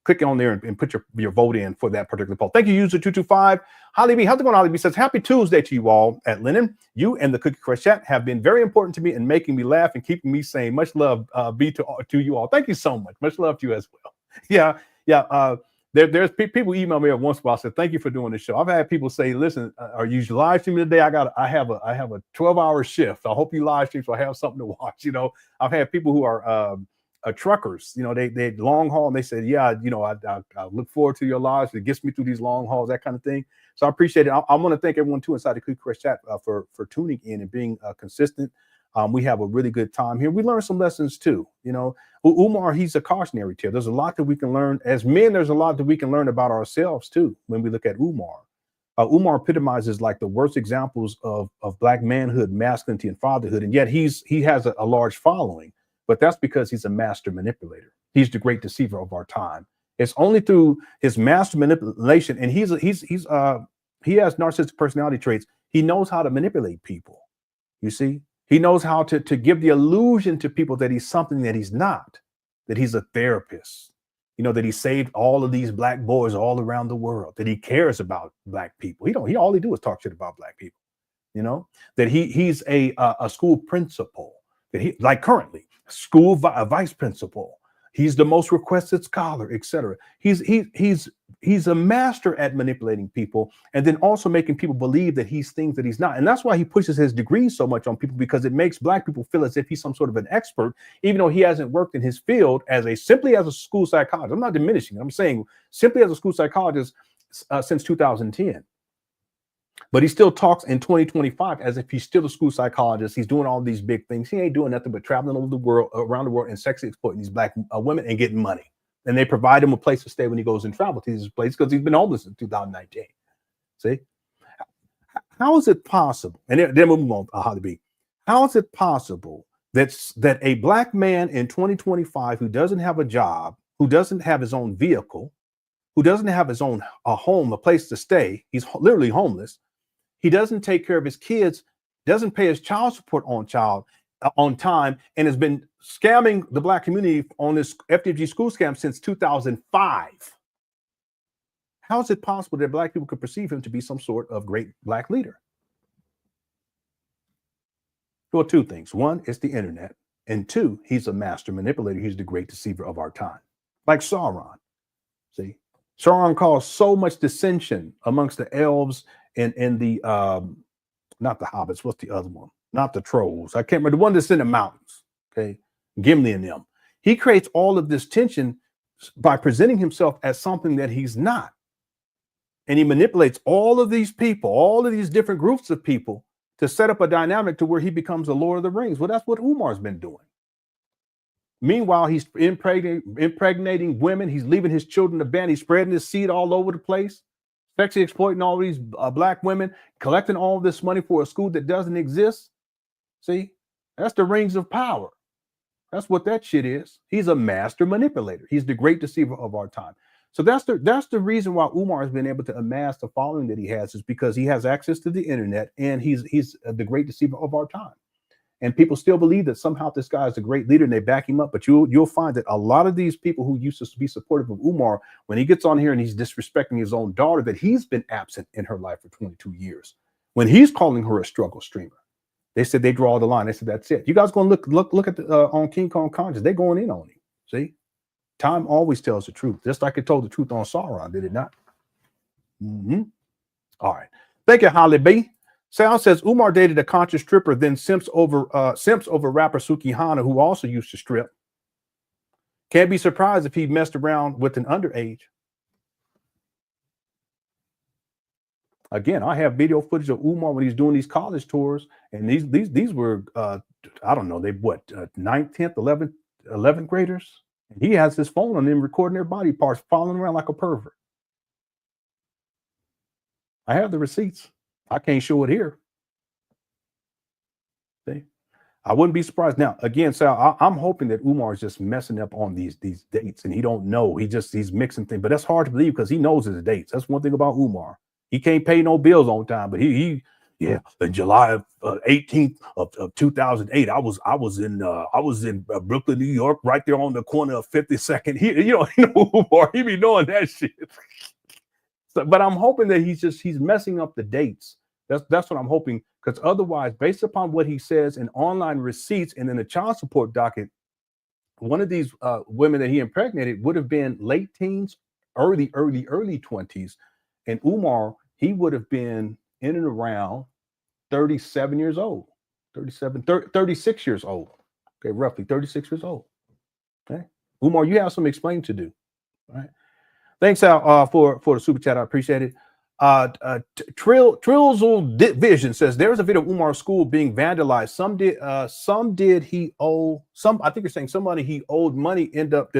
click on there and put your vote in for that particular poll. Thank you, user 225. Holly B, how's it going? Holly B says, happy Tuesday to you all at Lenon. You and the Cookie Crush Chat have been very important to me and making me laugh and keeping me sane. Much love be to you all. Thank you so much. Much love to you as well. Yeah. There's people email me once in a while, said, thank you for doing the show. I've had people say, listen, are you live streaming today? I have a 12-hour shift. I hope you live stream so I have something to watch. You know, I've had people who are truckers, you know, they long haul, and they said, yeah, you know, I look forward to your lives. It gets me through these long hauls, that kind of thing. So I appreciate it. I want to thank everyone too inside the Cookie Crush Chat for tuning in and being consistent. We have a really good time here. We learn some lessons too. You know, Umar, he's a cautionary tale. There's a lot that we can learn as men. There's a lot that we can learn about ourselves too when we look at Umar. Umar epitomizes like the worst examples of Black manhood, masculinity, and fatherhood, and yet he has a large following. But that's because he's a master manipulator. He's the great deceiver of our time. It's only through his master manipulation, and he has narcissistic personality traits. He knows how to manipulate people. You see, he knows how to give the illusion to people that he's something that he's not, that he's a therapist, you know, that he saved all of these Black boys all around the world, that he cares about Black people. He all he do is talk shit about Black people, you know, that he's a school principal, that he, like currently, school vice principal. He's the most requested scholar, etc. He's a master at manipulating people and then also making people believe that he's things that he's not. And that's why he pushes his degrees so much on people, because it makes Black people feel as if he's some sort of an expert, even though he hasn't worked in his field simply as a school psychologist. I'm not diminishing it. I'm saying simply as a school psychologist since 2010. But he still talks in 2025 as if he's still a school psychologist. He's doing all these big things. He ain't doing nothing but traveling over the world, around the world, and sexually exploiting these Black women and getting money. And they provide him a place to stay when he goes and travel to these places because he's been homeless since 2019. See? How is it possible? And then we'll move on, Holly B. How is it possible that a black man in 2025 who doesn't have a job, who doesn't have his own vehicle, who doesn't have his own home, a place to stay, he's literally homeless. He doesn't take care of his kids, doesn't pay his child support on time, and has been scamming the black community on this FDMG school scam since 2005. How is it possible that black people could perceive him to be some sort of great black leader? Well, two things. One, it's the internet. And two, he's a master manipulator. He's the great deceiver of our time. Like Sauron. See? Sauron caused so much dissension amongst the elves and the, not the hobbits, what's the other one? Not the trolls. I can't remember, the one that's in the mountains. Okay? Gimli and them. He creates all of this tension by presenting himself as something that he's not. And he manipulates all of these people, all of these different groups of people to set up a dynamic to where he becomes the Lord of the Rings. Well, that's what Umar's been doing. Meanwhile, he's impregnating women. He's leaving his children to band. He's spreading his seed all over the place, sexually exploiting all these black women, collecting all this money for a school that doesn't exist. See, that's the rings of power. That's what that shit is. He's a master manipulator. He's the great deceiver of our time. So that's the reason why Umar has been able to amass the following that he has, is because he has access to the internet, and he's the great deceiver of our time. And people still believe that somehow this guy is a great leader and they back him up. But you'll find that a lot of these people who used to be supportive of Umar, when he gets on here and he's disrespecting his own daughter, that he's been absent in her life for 22 years. When he's calling her a struggle streamer, they said they draw the line. They said, that's it. You guys going to look at the on King Kong Conscious. They're going in on him. See? Time always tells the truth, just like it told the truth on Sauron, did it not? All right. Thank you, Holly B. Sal says Umar dated a conscious stripper, then simps over rapper Sukihana, who also used to strip. Can't be surprised if he messed around with an underage. Again, I have video footage of Umar when he's doing these college tours, and these were I don't know, they what 9th, 10th, 11th graders. And he has his phone on them recording their body parts, following around like a pervert. I have the receipts. I can't show it here. See? I wouldn't be surprised. Now, again, Sal, I'm hoping that Umar is just messing up on these dates, and he don't know. He's mixing things, but that's hard to believe because he knows his dates. That's one thing about Umar. He can't pay no bills on time, but in July 18th of 2008, I was in Brooklyn, New York, right there on the corner of 52nd. Umar, he be knowing that shit. So, but I'm hoping that he's messing up the dates. That's what I'm hoping, because otherwise, based upon what he says in online receipts and in the child support docket, one of these women that he impregnated would have been late teens, early 20s, and Umar, he would have been in and around 37 years old, 36 years old. Okay, roughly 36 years old. Okay, Umar, you have some explaining to do. All right. Thanks, Al, for the super chat. I appreciate it. Trillsel Vision says there's a video of Umar's school being vandalized. Some did he owe some. I think you're saying someone he owed money end up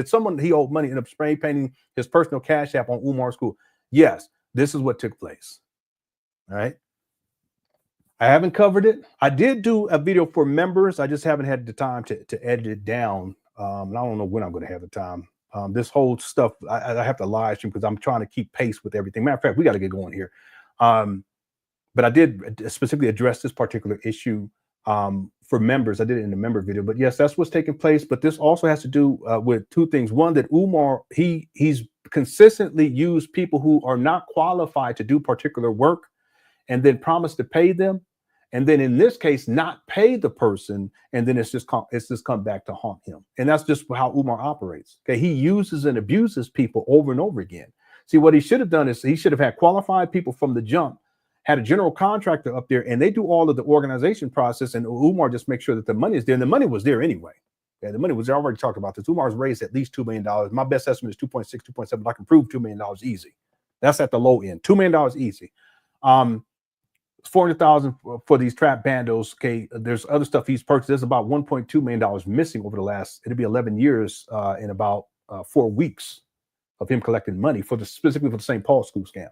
spray painting his personal cash app on Umar's school. Yes, this is what took place. All right. I haven't covered it. I did do a video for members. I just haven't had the time to edit it down. And I don't know when I'm going to have the time. This whole stuff, I have to live stream because I'm trying to keep pace with everything. Matter of fact, we got to get going here. But I did specifically address this particular issue for members. I did it in the member video. But yes, that's what's taking place. But this also has to do with two things. One, that Umar, he's consistently used people who are not qualified to do particular work and then promise to pay them. And then in this case, not pay the person, and then it's just come back to haunt him. And that's just how Umar operates. Okay, he uses and abuses people over and over again. See, what he should have done is he should have had qualified people from the jump, had a general contractor up there, and they do all of the organization process, and Umar just makes sure that the money is there. And the money was there anyway. Okay, the money was there. I already talked about this. Umar's raised at least $2 million. My best estimate is 2.6, 2.7. But I can prove $2 million easy. That's at the low end. $2 million easy. $400,000 for these trap bandos. Okay, there's other stuff he's purchased. There's about $1.2 million missing over the last, it'll be 11 years in about 4 weeks of him collecting money specifically for the St. Paul school scam.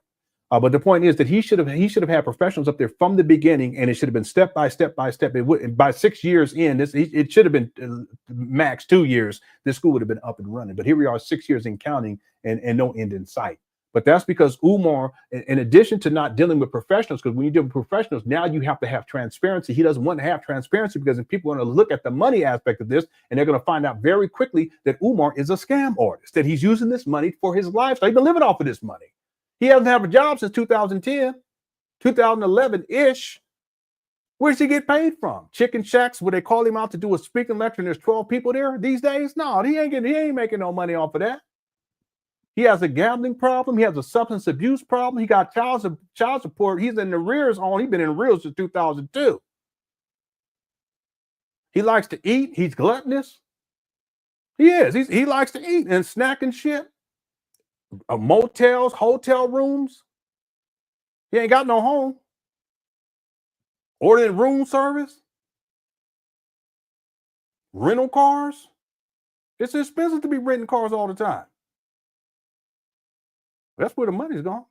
But the point is that he should have had professionals up there from the beginning, and it should have been step by step by step. It would, by 6 years in, it should have been max 2 years. This school would have been up and running. But here we are, 6 years in counting, and no end in sight. But that's because Umar, in addition to not dealing with professionals, because when you deal with professionals, now you have to have transparency. He doesn't want to have transparency because if people are going to look at the money aspect of this, and they're going to find out very quickly that Umar is a scam artist, that he's using this money for his lifestyle. He's been living off of this money. He hasn't had a job since 2010, 2011-ish. Where's he get paid from? Chicken shacks where they call him out to do a speaking lecture and there's 12 people there these days? No, he ain't making no money off of that. He has a gambling problem. He has a substance abuse problem. He got child support. He's in arrears on. He's been in arrears since 2002. He likes to eat. He's gluttonous. He is. He likes to eat and snack and shit. Motels, hotel rooms. He ain't got no home. Ordering room service. Rental cars. It's expensive to be renting cars all the time. That's where the money's gone.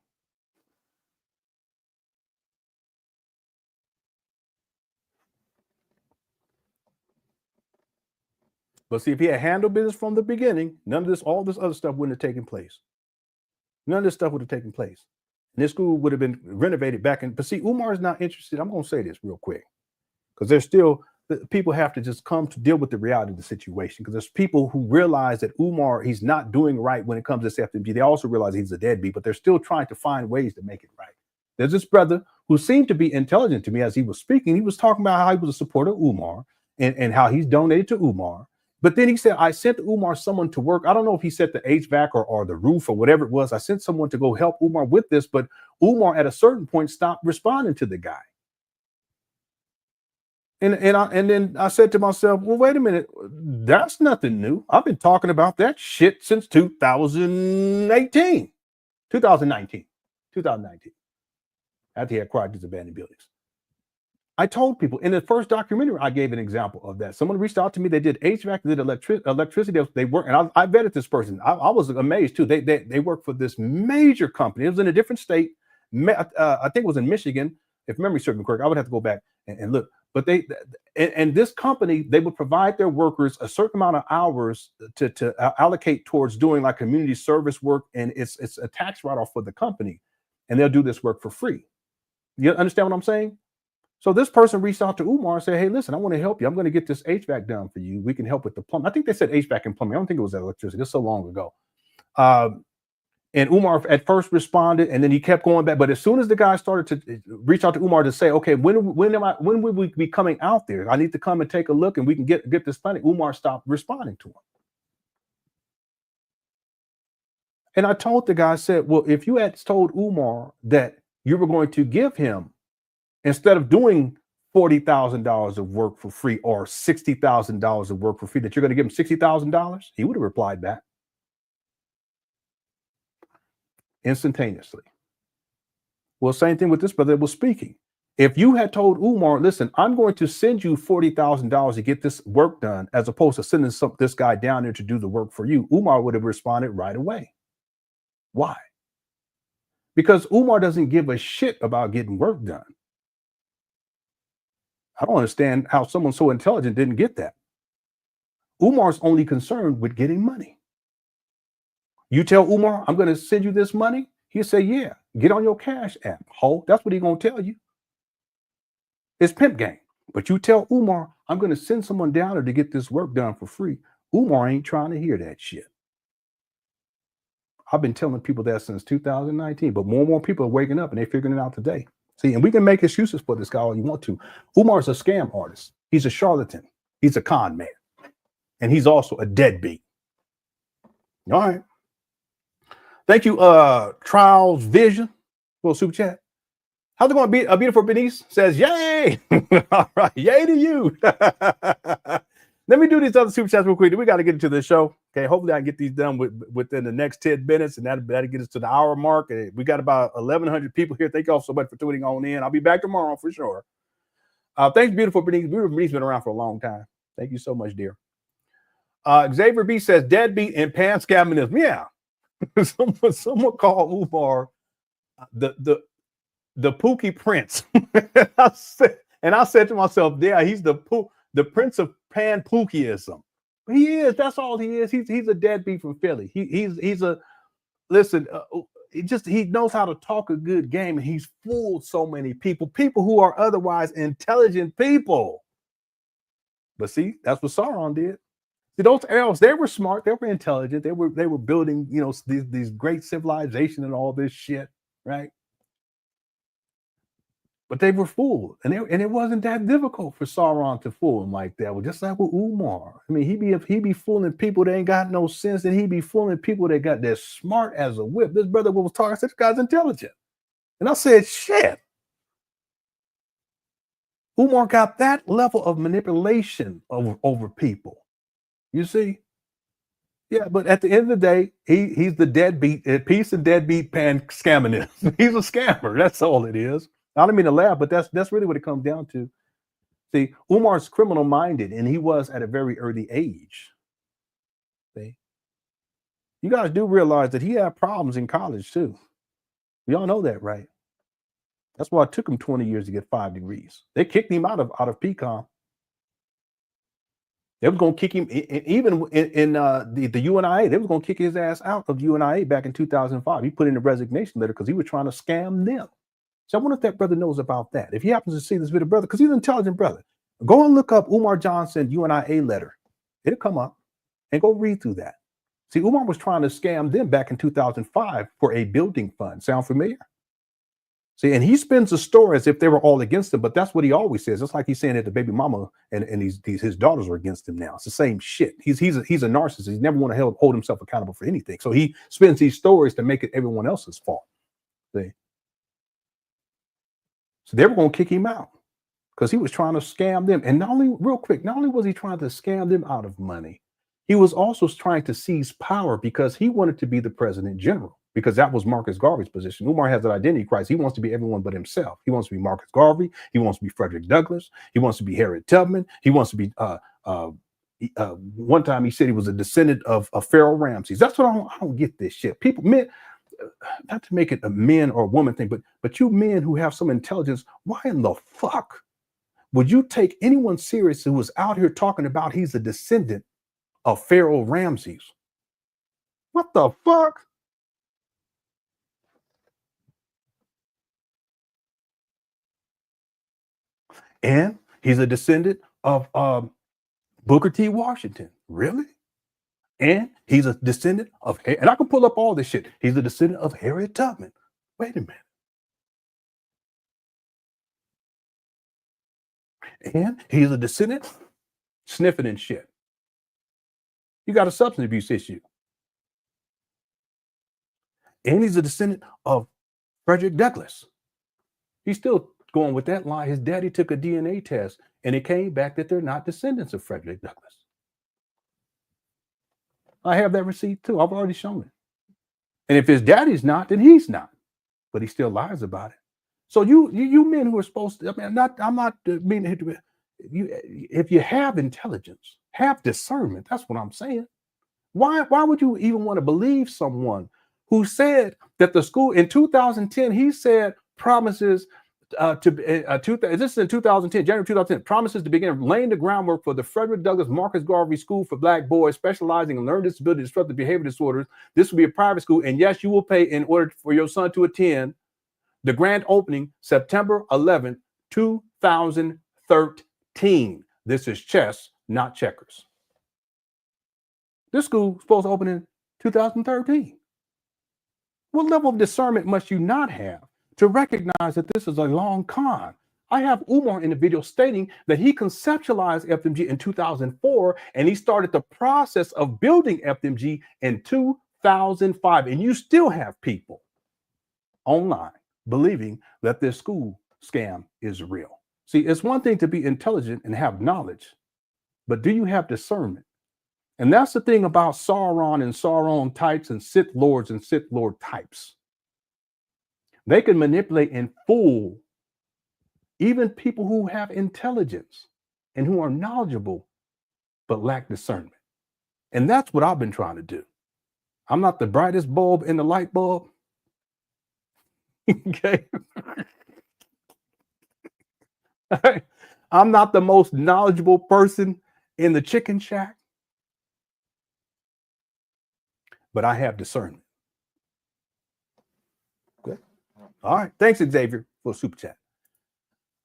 But see, if he had handled business from the beginning, none of this, all this other stuff wouldn't have taken place. None of this stuff would have taken place. And this school would have been renovated back in. But see, Umar is not interested. I'm going to say this real quick, because there's still, people have to just come to deal with the reality of the situation, because there's people who realize that Umar, he's not doing right when it comes to this FDMG. They also realize he's a deadbeat, but they're still trying to find ways to make it right. There's this brother who seemed to be intelligent to me as he was speaking. He was talking about how he was a supporter of Umar and how he's donated to Umar. But then he said, I sent Umar someone to work. I don't know if he set the HVAC or the roof or whatever it was. I sent someone to go help Umar with this, but Umar at a certain point stopped responding to the guy. And then I said to myself, well, wait a minute, that's nothing new. I've been talking about that shit since 2019. After he had acquired these abandoned buildings. I told people in the first documentary, I gave an example of that. Someone reached out to me. They did HVAC, they did electricity. They work, and I vetted this person. I was amazed too. They work for this major company. It was in a different state. I think it was in Michigan. If memory serves me correct, I would have to go back and look. But this company, they would provide their workers a certain amount of hours to allocate towards doing like community service work, and it's a tax write-off for the company, and they'll do this work for free. You understand what I'm saying? So this person reached out to Umar and said, hey, listen, I want to help you. I'm going to get this HVAC done for you. We can help with the plumbing. I think they said HVAC and plumbing. I don't think it was electricity. It's so long ago. And Umar at first responded, and then he kept going back. But as soon as the guy started to reach out to Umar to say, okay, when will we be coming out there? I need to come and take a look and we can get this funding. Umar stopped responding to him. And I told the guy, I said, well, if you had told Umar that you were going to give him, instead of doing $40,000 of work for free or $60,000 of work for free, that you're going to give him $60,000, he would have replied back instantaneously. Well, same thing with this brother that was speaking. If you had told Umar, listen, I'm going to send you $40,000 to get this work done, as opposed to sending this guy down there to do the work for you, Umar would have responded right away. Why? Because Umar doesn't give a shit about getting work done. I don't understand how someone so intelligent didn't get that. Umar's only concerned with getting money. You tell Umar, I'm going to send you this money. He'll say, yeah, get on your Cash App. Ho, that's what he's going to tell you. It's pimp game. But you tell Umar, I'm going to send someone down there to get this work done for free. Umar ain't trying to hear that shit. I've been telling people that since 2019, but more and more people are waking up and they're figuring it out today. See, and we can make excuses for this guy all you want to. Umar's a scam artist. He's a charlatan. He's a con man. And he's also a deadbeat. All right. Thank you, Trials Vision. Little super chat. How's it going to be? A beautiful Benice says, yay. All right. Yay to you. Let me do these other super chats real quick. We got to get into the show. Okay. Hopefully I can get these done within the next 10 minutes, and that'll get us to the hour mark. We got about 1,100 people here. Thank you all so much for tuning on in. I'll be back tomorrow for sure. Thanks, beautiful Bernice. Bernice's been around for a long time. Thank you so much, dear. Xavier B says, deadbeat and pan Africanism. Yeah. Someone called Umar the Pookie Prince. And I said to myself, yeah, he's the Prince of Pan Pookieism. He is. That's all he is. He's a deadbeat from Philly. He's a listen. He knows how to talk a good game, and he's fooled so many people who are otherwise intelligent people. But see, that's what Sauron did. See, those elves, they were smart, they were intelligent, they were building, you know, these great civilization and all this shit, right? But they were fooled, and it wasn't that difficult for Sauron to fool them like that. Well, just like with Umar. I mean, he be fooling people that ain't got no sense, and he be fooling people that got that smart as a whip. This brother was talking, I said, this guy's intelligent. And I said, shit. Umar got that level of manipulation over people. You see? Yeah, but at the end of the day, he's the deadbeat, piece of deadbeat Pan scamming. He's a scammer. That's all it is. I don't mean to laugh, but that's really what it comes down to. See, Umar's criminal minded, and he was at a very early age. See? You guys do realize that he had problems in college too. We all know that, right? That's why it took him 20 years to get 5 degrees. They kicked him out of PCOM. They was going to kick him, even in the UNIA, they was going to kick his ass out of UNIA back in 2005. He put in a resignation letter because he was trying to scam them. So I wonder if that brother knows about that. If he happens to see this video, brother, because he's an intelligent brother, go and look up Umar Johnson UNIA letter. It'll come up, and go read through that. See, Umar was trying to scam them back in 2005 for a building fund. Sound familiar? See, and he spins the story as if they were all against him, but that's what he always says. It's like he's saying that the baby mama and his daughters are against him now. It's the same shit. He's a narcissist. He's never want to hold himself accountable for anything. So he spins these stories to make it everyone else's fault. See? So they were going to kick him out because he was trying to scam them. And not only was he trying to scam them out of money, he was also trying to seize power because he wanted to be the president general. Because that was Marcus Garvey's position. Umar has an identity crisis. He wants to be everyone but himself. He wants to be Marcus Garvey. He wants to be Frederick Douglass. He wants to be Harriet Tubman. He wants to be, one time he said he was a descendant of Pharaoh Ramses. That's what I don't get this shit. People, men, not to make it a man or a woman thing, but you men who have some intelligence, why in the fuck would you take anyone serious who was out here talking about he's a descendant of Pharaoh Ramses? What the fuck? And he's a descendant of Booker T. Washington. Really? And he's a descendant of, and I can pull up all this shit. He's a descendant of Harriet Tubman. Wait a minute. And he's a descendant, sniffing and shit. You got a substance abuse issue. And he's a descendant of Frederick Douglass. He's still going with that lie. His daddy took a DNA test and it came back that they're not descendants of Frederick Douglass. I have that receipt too. I've already shown it. And if his daddy's not, then he's not. But he still lies about it. So you men who are supposed to, I'm not meaning if you have intelligence, have discernment. That's what I'm saying. Why would you even want to believe someone who said that the school in 2010, he said promises this is in 2010, January 2010, promises to begin laying the groundwork for the Frederick Douglass Marcus Garvey School for Black Boys, specializing in learning disability, disruptive behavior disorders. This will be a private school, and yes, you will pay in order for your son to attend. The grand opening, September 11th, 2013. This is chess, not checkers. This school is supposed to open in 2013. What level of discernment must you not have to recognize that this is a long con? I have Umar in the video stating that he conceptualized FDMG in 2004 and he started the process of building FDMG in 2005. And you still have people online believing that this school scam is real. See, it's one thing to be intelligent and have knowledge, but do you have discernment? And that's the thing about Sauron and Sauron types and Sith Lords and Sith Lord types. They can manipulate and fool even people who have intelligence and who are knowledgeable, but lack discernment. And that's what I've been trying to do. I'm not the brightest bulb in the light bulb, Okay. I'm not the most knowledgeable person in the chicken shack, but I have discernment. Good. All right. Thanks, Xavier, for super chat.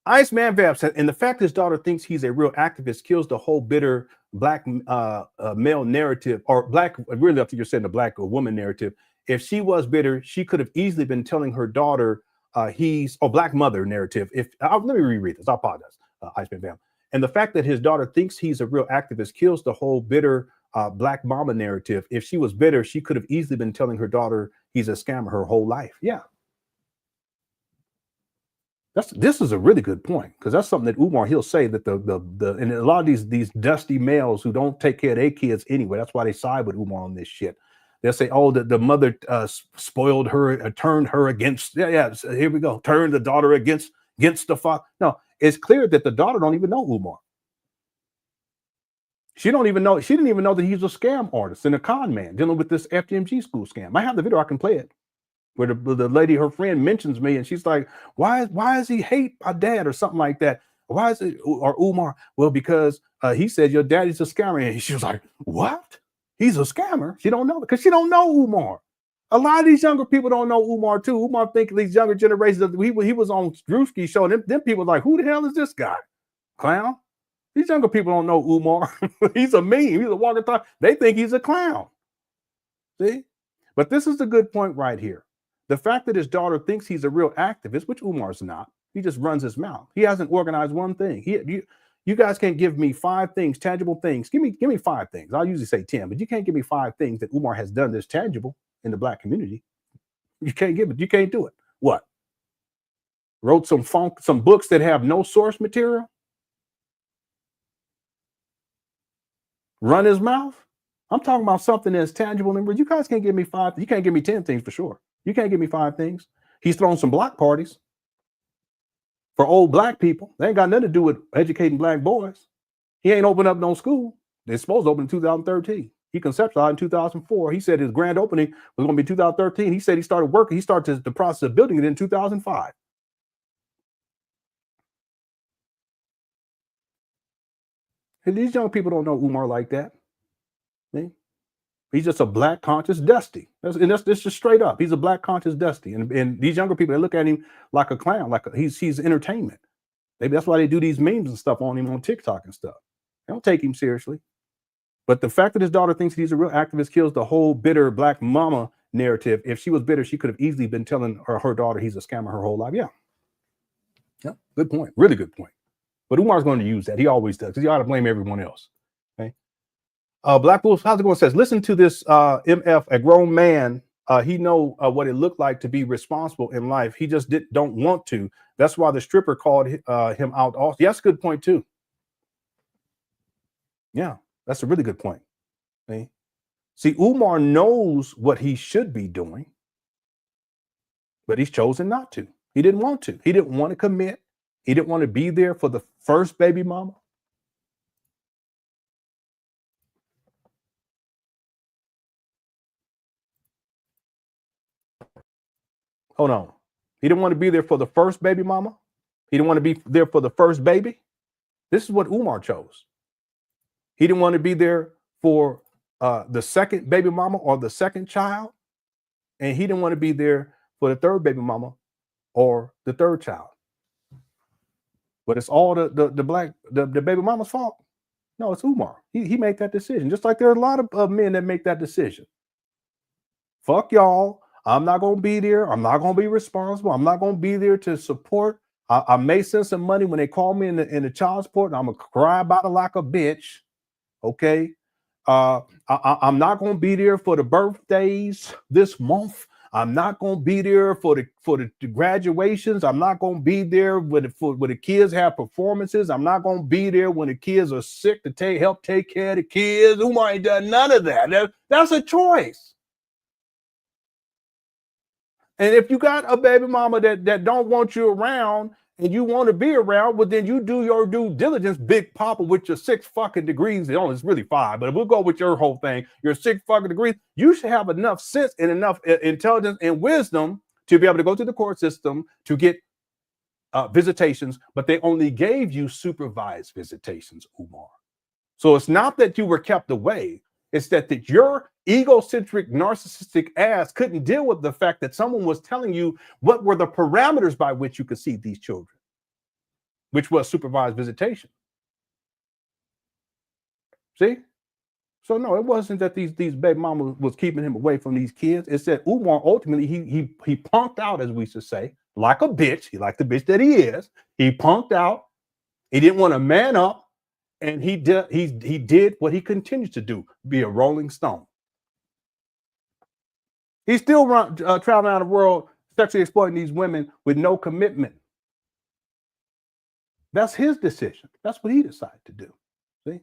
Iceman Vab said, and the fact his daughter thinks he's a real activist kills the whole bitter black male narrative, or black, really, I think you're saying the black woman narrative. If she was bitter, she could have easily been telling her daughter black mother narrative. Let me reread this. I apologize, Iceman Vab. And the fact that his daughter thinks he's a real activist kills the whole bitter black mama narrative. If she was bitter, she could have easily been telling her daughter he's a scammer her whole life. Yeah. This is a really good point, because that's something that Umar, he'll say that and a lot of these dusty males who don't take care of their kids anyway, that's why they side with Umar on this shit. They'll say, oh, the mother spoiled her, turned her against, so here we go, turned the daughter against the father. No, it's clear that the daughter don't even know Umar. She didn't even know that he's a scam artist and a con man dealing with this FDMG school scam. I have the video, I can play it, where the lady, her friend, mentions me, and she's like, why is he hate my dad or something like that? Why is it, or Umar? Well, because he said your daddy's a scammer. And she was like, what? He's a scammer? She don't know, because she don't know Umar. A lot of these younger people don't know Umar too. Umar think these younger generations, he was on Drewski's show, and them people like, who the hell is this guy? Clown? These younger people don't know Umar. He's a meme. He's a walking thought. They think he's a clown. See? But this is the good point right here. The fact that his daughter thinks he's a real activist, which Umar's not, he just runs his mouth. He hasn't organized one thing. You guys can't give me 5 things, tangible things. Give me 5 things. I'll usually say 10, but you can't give me 5 things that Umar has done that's tangible in the black community. You can't give it. You can't do it. What? Wrote some books that have no source material? Run his mouth? I'm talking about something that's tangible. And you guys can't give me 5. You can't give me 10 things for sure. You can't give me 5 things. He's thrown some block parties for old black people. They ain't got nothing to do with educating black boys. He ain't opened up no school. They're supposed to open in 2013. He conceptualized in 2004. He said his grand opening was going to be 2013. He said he started working. He started the process of building it in 2005. And these young people don't know Umar like that. See? He's just a black conscious Dusty. That's just straight up. He's a black conscious Dusty. And these younger people, they look at him like a clown, like he's entertainment. Maybe that's why they do these memes and stuff on him on TikTok and stuff. They don't take him seriously. But the fact that his daughter thinks he's a real activist kills the whole bitter black mama narrative. If she was bitter, she could have easily been telling her daughter he's a scammer her whole life. Yeah. Good point. Really good point. But Umar's going to use that. He always does, because he ought to blame everyone else. Okay. Black Wolf, how's it going? Says, listen to this MF, a grown man. He know what it looked like to be responsible in life. He just don't want to. That's why the stripper called him out. Also, yeah, that's a good point too. Yeah, that's a really good point. See, Umar knows what he should be doing, but he's chosen not to. He didn't want to. He didn't want to commit. He didn't want to be there for the first baby mama. Hold on. He didn't want to be there for the first baby mama. He didn't want to be there for the first baby. This is what Umar chose. He didn't want to be there for the second baby mama or the second child. And he didn't want to be there for the third baby mama or the third child. But it's all the baby mama's fault. No, it's Umar. He made that decision. Just like there are a lot of men that make that decision. Fuck y'all. I'm not going to be there. I'm not going to be responsible. I'm not going to be there to support. I may send some money when they call me in the child support, and I'm going to cry about it like a bitch. Okay. I'm not going to be there for the birthdays this month. I'm not going to be there for the graduations. I'm not going to be there when the kids have performances. I'm not going to be there when the kids are sick to help take care of the kids. Umar ain't done none of that. That's a choice. And if you got a baby mama that don't want you around and you want to be around, well, then you do your due diligence, Big Papa, with your 6 fucking degrees. It's really 5, but we'll go with your whole thing. Your 6 fucking degrees. You should have enough sense and enough intelligence and wisdom to be able to go to the court system to get visitations, but they only gave you supervised visitations, Umar. So it's not that you were kept away. It's that your egocentric, narcissistic ass couldn't deal with the fact that someone was telling you what were the parameters by which you could see these children, which was supervised visitation. See? So no, it wasn't that these baby mamas was keeping him away from these kids. It's that Umar ultimately he punked out, as we should say, like a bitch. He like the bitch that he is. He punked out. He didn't want to man up. And he did what he continues to do, be a rolling stone. He's still traveling around the world, sexually exploiting these women with no commitment. That's his decision. That's what he decided to do. See?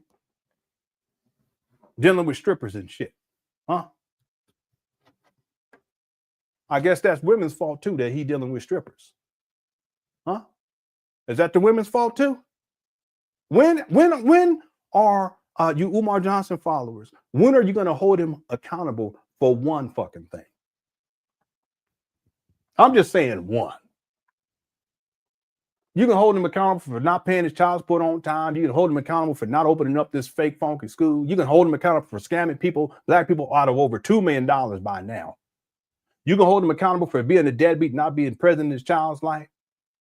Dealing with strippers and shit. Huh? I guess that's women's fault too, that he dealing with strippers. Huh? Is that the women's fault too? When are you Umar Johnson followers? When are you going to hold him accountable for one fucking thing? I'm just saying one. You can hold him accountable for not paying his child support on time. You can hold him accountable for not opening up this fake funky school. You can hold him accountable for scamming people, black people, out of over $2 million by now. You can hold him accountable for being a deadbeat, not being present in his child's life.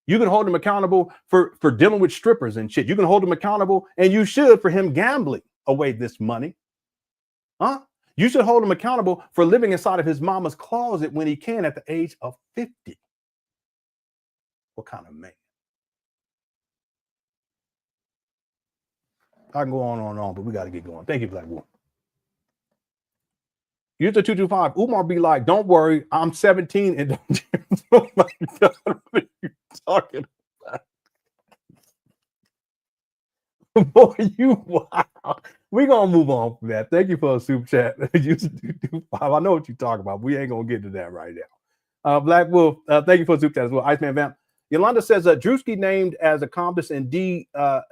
You can hold him accountable for dealing with strippers and shit. You can hold him accountable, and you should, for him gambling away this money. Huh? You should hold him accountable for living inside of his mama's closet when he can at the age of 50. What kind of man? I can go on and on, but we got to get going. Thank you, Black Wolf. Use the 225. Umar be like, don't worry, I'm 17 and don't. Oh my God, what are you talking about? Boy, you wow. We're gonna move on from that. Thank you for a super chat. Use the 225. I know what you're talking about. We ain't gonna get to that right now. Black Wolf, thank you for a super chat as well. Iceman Vamp. Yolanda says Drewski named as accomplice and D. I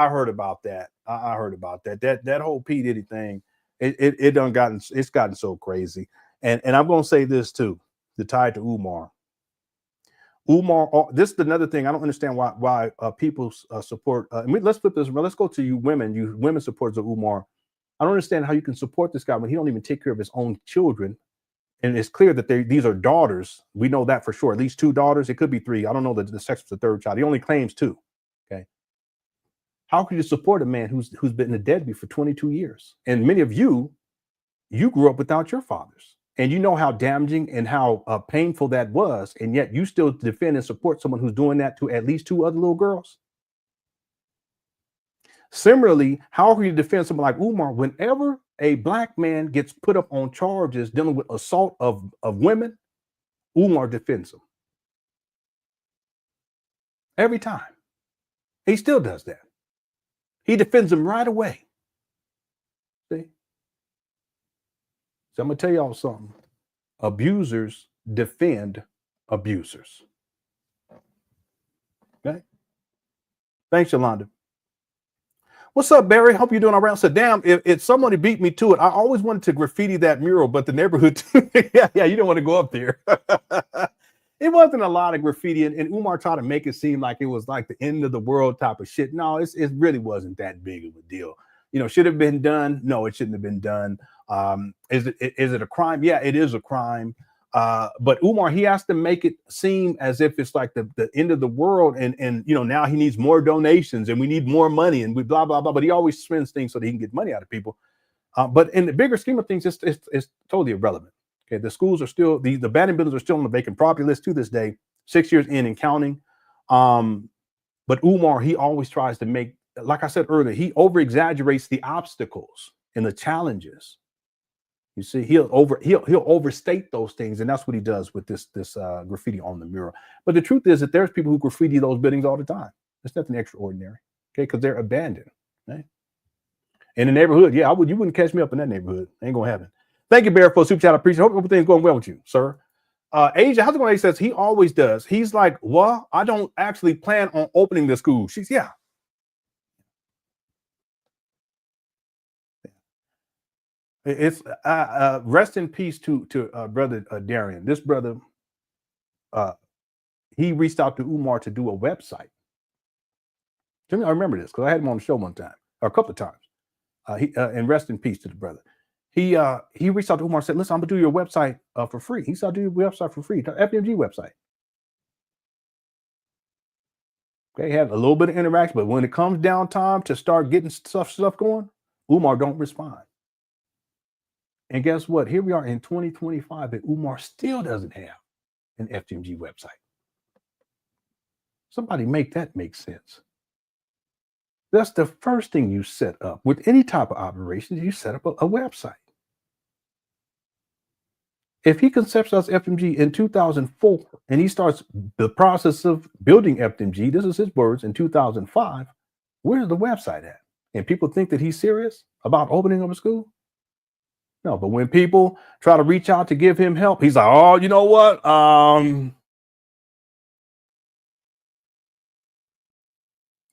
heard about that. I heard about that. That whole P. Diddy thing. It's gotten so crazy. And I'm gonna say this too, to tie it to Umar. This is another thing. I don't understand why people support. Let's flip this. Let's go to you women supporters of Umar. I don't understand how you can support this guy when he don't even take care of his own children. And it's clear that these are daughters. We know that for sure. At least 2 daughters. It could be 3. I don't know the sex of the 3rd child. He only claims 2. Okay. How could you support a man who's been a deadbeat for 22 years? And many of you grew up without your fathers. And you know how damaging and how painful that was. And yet you still defend and support someone who's doing that to at least 2 other little girls. Similarly, how can you defend someone like Umar whenever a black man gets put up on charges dealing with assault of women? Umar defends him. Every time. He still does that. He defends him right away. See? So I'm going to tell y'all something. Abusers defend abusers. Okay? Thanks, Yolanda. What's up, Barry? Hope you're doing all right. So, damn, if somebody beat me to it, I always wanted to graffiti that mural, but the neighborhood, yeah, you don't want to go up there. It wasn't a lot of graffiti, and Umar tried to make it seem like it was like the end of the world type of shit. No, it really wasn't that big of a deal. Should have been done? No, it shouldn't have been done. Is it a crime? Yeah, it is a crime. But Umar, he has to make it seem as if it's like the end of the world, and now he needs more donations and we need more money and we blah blah blah. But he always spends things so that he can get money out of people. But in the bigger scheme of things, it's totally irrelevant. Okay, the schools are still the abandoned buildings are still on the vacant property list to this day, 6 years in and counting. But Umar, he always tries to make, like I said earlier, he over exaggerates the obstacles and the challenges. You see, he'll overstate those things, and that's what he does with this graffiti on the mural. But the truth is that there's people who graffiti those buildings all the time. It's nothing extraordinary, okay? Because they're abandoned, right? In the neighborhood, yeah, you wouldn't catch me up in that neighborhood. Ain't gonna happen. Thank you, Bear, for super chat. I appreciate it. Hope everything's going well with you, sir. Asia, how's it going? He says he always does. He's like, well, I don't actually plan on opening the school. She's yeah. It's rest in peace to brother Darian. This brother, he reached out to Umar to do a website. I remember this because I had him on the show one time, or a couple of times. And rest in peace to the brother. He reached out to Umar and said, listen, I'm gonna do your website for free. He said, I'll do your website for free, the FDMG website. Okay, had a little bit of interaction, but when it comes down time to start getting stuff going, Umar don't respond. And guess what? Here we are in 2025, and Umar still doesn't have an FDMG website. Somebody make that make sense. That's the first thing you set up with any type of operation. You set up a website. If he conceptualized FDMG in 2004 and he starts the process of building FDMG, this is his words, in 2005, where's the website at? And people think that he's serious about opening up a school? No, but when people try to reach out to give him help, he's like, oh, you know what?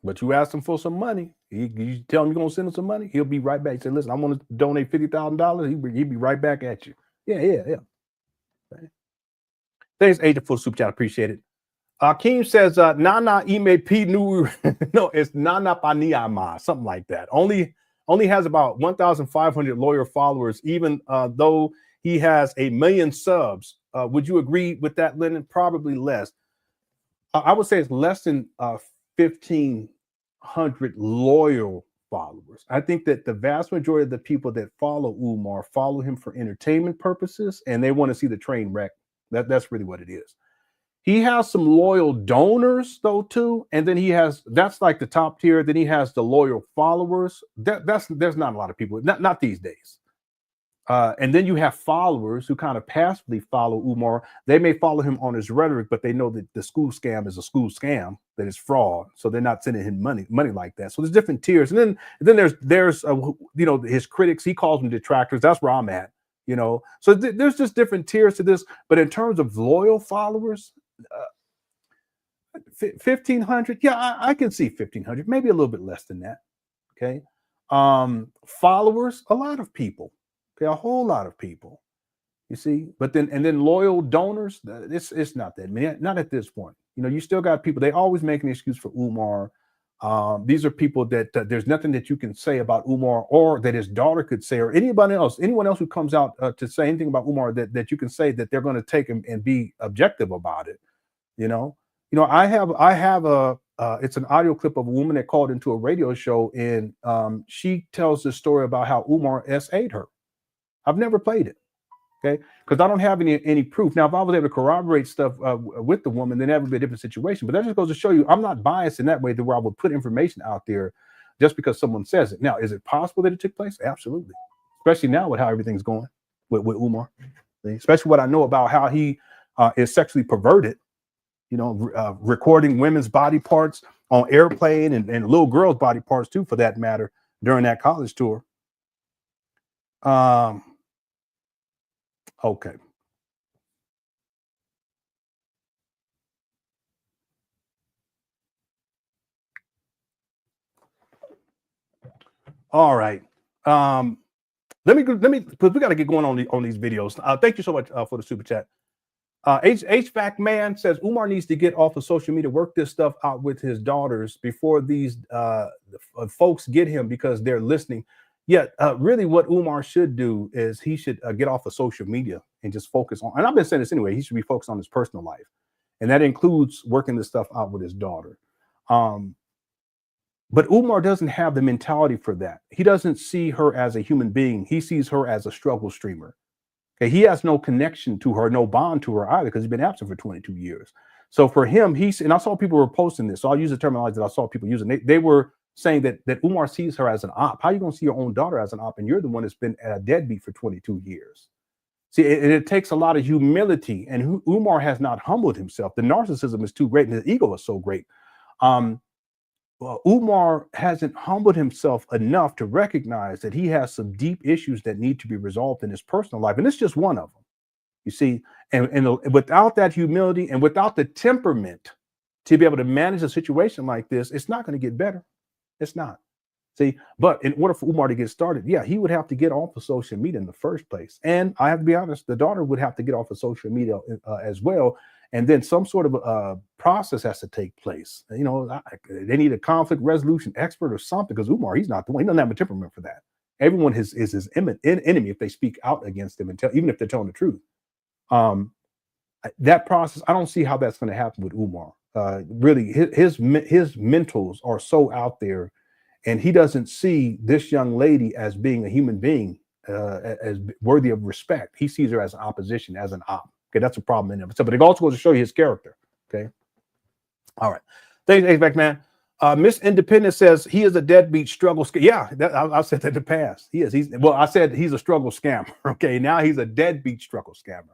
But you ask him for some money. You tell him you're going to send him some money. He'll be right back. He said, listen, I want to donate $50,000. He'll be right back at you. Yeah. Okay. Thanks, Agent, for the super chat. Appreciate it. Keem says, Nana ime P nu. No, it's Nana Paniama, something like that. Only has about 1,500 loyal followers, even though he has 1 million subs. Would you agree with that, Lenon? Probably less. I would say it's less than 1,500 loyal followers. I think that the vast majority of the people that follow Umar follow him for entertainment purposes, and they want to see the train wreck. That's really what it is. He has some loyal donors though too, and then he has, that's like the top tier. Then he has the loyal followers. There's not a lot of people, not these days. And then you have followers who kind of passively follow Umar. They may follow him on his rhetoric, but they know that the school scam is a school scam, that it's fraud. So they're not sending him money like that. So there's different tiers. And then there's his critics. He calls them detractors. That's where I'm at. So there's just different tiers to this. But in terms of loyal followers, 1,500. Yeah, I can see 1,500, maybe a little bit less than that. Okay. Followers, a lot of people. Okay, a whole lot of people, you see, but then loyal donors, it's not that many, not at this point. You still got people, they always make an excuse for Umar. These are people that there's nothing that you can say about Umar or that his daughter could say, or anyone else who comes out to say anything about Umar that you can say that they're going to take him and be objective about it. I have it's an audio clip of a woman that called into a radio show, and she tells the story about how Umar SA'd her. I've never played it, okay? Because I don't have any proof. Now, if I was able to corroborate stuff with the woman, then that would be a different situation. But that just goes to show you I'm not biased in that way, where I would put information out there just because someone says it. Now, is it possible that it took place? Absolutely. Especially now with how everything's going with Umar. Especially what I know about how he is sexually perverted, recording women's body parts on airplane and little girls' body parts too, for that matter, during that college tour. Okay. All right. Let me because we got to get going on these videos. Thank you so much for the super chat. HVAC man says Umar needs to get off of social media, work this stuff out with his daughters before these folks get him, because they're listening. Yeah, really what Umar should do is he should get off of social media and just focus on, and I've been saying this anyway, he should be focused on his personal life. And that includes working this stuff out with his daughter. But Umar doesn't have the mentality for that. He doesn't see her as a human being. He sees her as a struggle streamer. Okay, he has no connection to her, no bond to her either, because he's been absent for 22 years. So for him, and I saw people were posting this, so I'll use the terminology that I saw people using. They were saying that Umar sees her as an op. How are you going to see your own daughter as an op, and you're the one that's been a deadbeat for 22 years? See, it takes a lot of humility, and Umar has not humbled himself. The narcissism is too great, and his ego is so great. Umar hasn't humbled himself enough to recognize that he has some deep issues that need to be resolved in his personal life, and it's just one of them. You see, and without that humility and without the temperament to be able to manage a situation like this, it's not going to get better. It's not. See, but in order for Umar to get started, yeah, he would have to get off of social media in the first place. And I have to be honest, the daughter would have to get off of social media as well. and then some sort of process has to take place. You know, they need a conflict resolution expert or something, because Umar, he's not the one. He doesn't have a temperament for that. Everyone is his enemy if they speak out against him, and even if they're telling the truth. That process, I don't see how that's going to happen with Umar. Really, his mentals are so out there, and he doesn't see this young lady as being a human being, as worthy of respect. He sees her as an opposition, as an op. Okay, that's a problem in it. But it also goes to show you his character. Okay. All right. Thanks, H-Back man. Miss Independent says he is a deadbeat struggle. Yeah, I said that in the past. He is. I said he's a struggle scammer. Okay, now he's a deadbeat struggle scammer.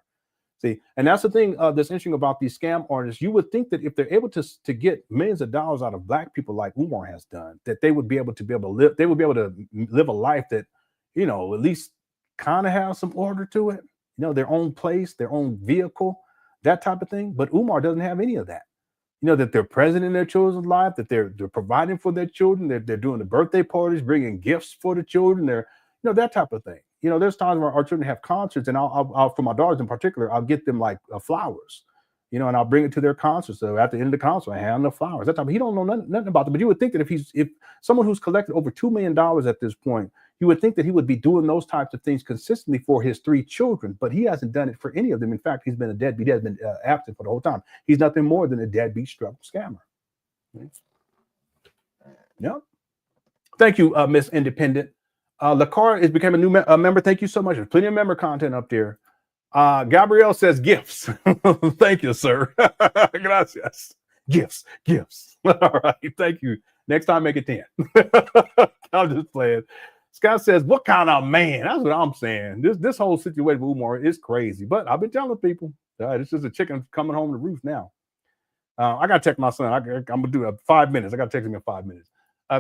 See, and that's the thing that's interesting about these scam artists. You would think that if they're able to get millions of dollars out of black people like Umar has done, that they would be able to live. They would be able to live a life that, you know, at least kind of have some order to it. You know, their own place, their own vehicle, that type of thing. But Umar doesn't have any of that. You know, that they're present in their children's life, that they're providing for their children, they're doing the birthday parties, bringing gifts for the children, they're, you know, that type of thing. You know, there's times where our children have concerts, and I'll for my daughters in particular, I'll get them like flowers, you know, and I'll bring it to their concert. So at the end of the concert, I hand them the flowers. That time, he don't know nothing about them. But you would think that if someone who's collected over $2 million at this point, you would think that he would be doing those types of things consistently for his 3 children, but he hasn't done it for any of them. In fact, he's been a deadbeat. He has been absent for the whole time. He's nothing more than a deadbeat struggle scammer. Yeah. Thank you, Miss Independent. Lacar is became a new member. Thank you so much. There's plenty of member content up there. Gabrielle says gifts. Thank you, sir. Gracias. Gifts. All right. Thank you. Next time, make it 10. I'm just playing. Scott says, what kind of man? That's what I'm saying. This whole situation with Umar is crazy. But I've been telling people, it's just a chicken coming home to roost now. I got to text my son. I'm going to do 5 minutes. I got to text him in 5 minutes.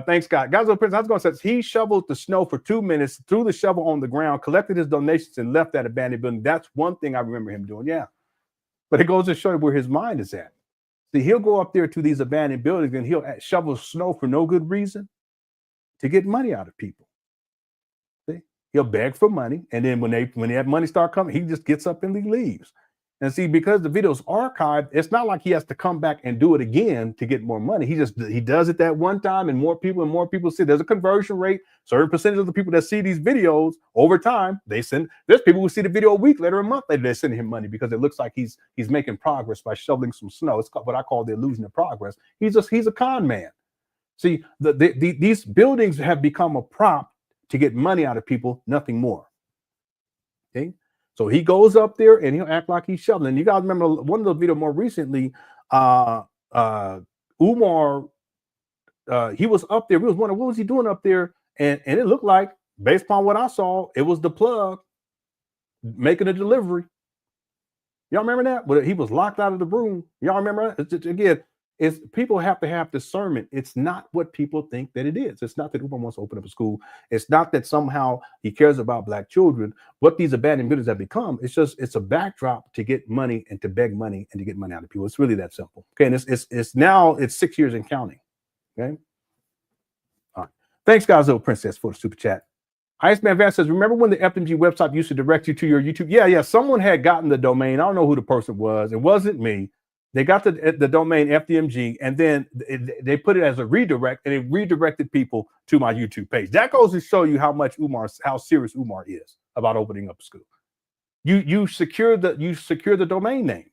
Thanks, Scott. Guys, I was going to say, he shoveled the snow for 2 minutes, threw the shovel on the ground, collected his donations, and left that abandoned building. That's one thing I remember him doing. Yeah. But it goes to show you where his mind is at. See, he'll go up there to these abandoned buildings and he'll shovel snow for no good reason to get money out of people. See? He'll beg for money. And then when that money start coming, he just gets up and he leaves. And see, because the video's archived, it's not like he has to come back and do it again to get more money. He does it that one time, and more people see. There's a conversion rate. Certain percentage of the people that see these videos over time, there's people who see the video a week later, a month later, they send him money because it looks like he's making progress by shoveling some snow. It's what I call the illusion of progress. He's a con man. See, these buildings have become a prop to get money out of people, nothing more. Okay. So he goes up there and he'll act like he's shoveling. You guys remember one of the videos more recently, Umar, he was up there. We was wondering, what was he doing up there? And it looked like, based upon what I saw, it was the plug making a delivery. Y'all remember that? But he was locked out of the room. Y'all remember that? Again, people have to have discernment. It's not what people think that it is. It's not that Umar wants to open up a school. It's not that somehow he cares about black children. What these abandoned buildings have become, it's a backdrop to get money and to beg money and to get money out of people. It's really that simple. Okay, and it's now 6 years and counting. Okay. All right. Thanks, guys, little princess, for the super chat. Iceman Van says, remember when the FDMG website used to direct you to your YouTube? Yeah. Someone had gotten the domain. I don't know who the person was. It wasn't me. They got the domain FDMG, and then they put it as a redirect, and it redirected people to my YouTube page. That goes to show you how serious Umar is about opening up a school. You secure the domain name,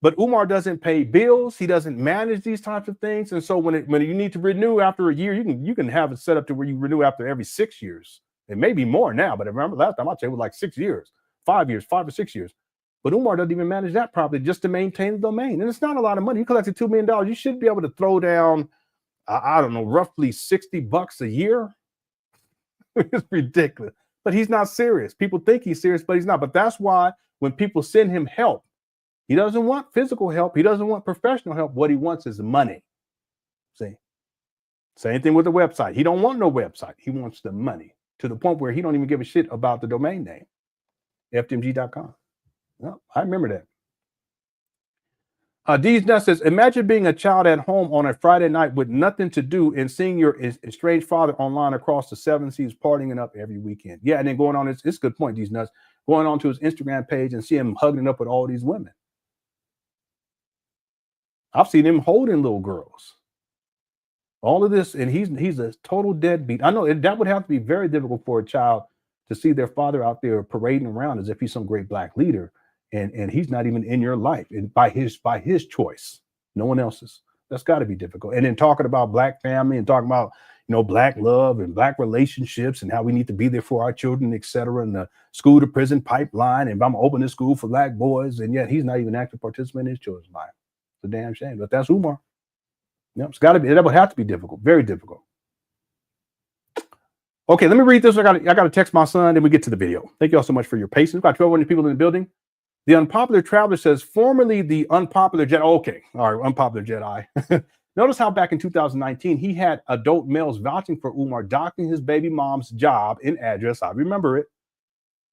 but Umar doesn't pay bills. He doesn't manage these types of things, and so when you need to renew after a year, you can have it set up to where you renew after every 6 years. It may be more now, but I remember last time I checked it was like 6 years, 5 or 6 years. But Umar doesn't even manage that properly just to maintain the domain. And it's not a lot of money. He collected $2 million. You should be able to throw down, I don't know, roughly $60 a year. It's ridiculous. But he's not serious. People think he's serious, but he's not. But that's why when people send him help, he doesn't want physical help. He doesn't want professional help. What he wants is money. See? Same thing with the website. He don't want no website. He wants the money to the point where he don't even give a shit about the domain name, FDMG.com. Well, I remember that. Dee's Nut says, imagine being a child at home on a Friday night with nothing to do and seeing your estranged father online across the 7 seas partying it up every weekend. Yeah, and then going on, it's a good point, Dee's Nuts, going on to his Instagram page and see him hugging up with all these women. I've seen him holding little girls. All of this, and he's a total deadbeat. I know that would have to be very difficult for a child to see their father out there parading around as if he's some great black leader, and he's not even in your life, and by his choice, no one else's. That's got to be difficult. And then talking about black family and talking about black love and black relationships and how we need to be there for our children, etc. And the school to prison pipeline, and I'm opening this school for black boys, and yet he's not even an active participant in his children's life. It's a damn shame, but that's Umar. It's got to be. That would have to be difficult, very difficult. Okay, let me read this. I got to text my son, then we get to the video. Thank you all so much for your patience. We've got 1,200 people in the building. The Unpopular Traveler says, formerly the Unpopular Jedi. Okay, all right, Unpopular Jedi. Notice how back in 2019, he had adult males vouching for Umar docking his baby mom's job and address. I remember it.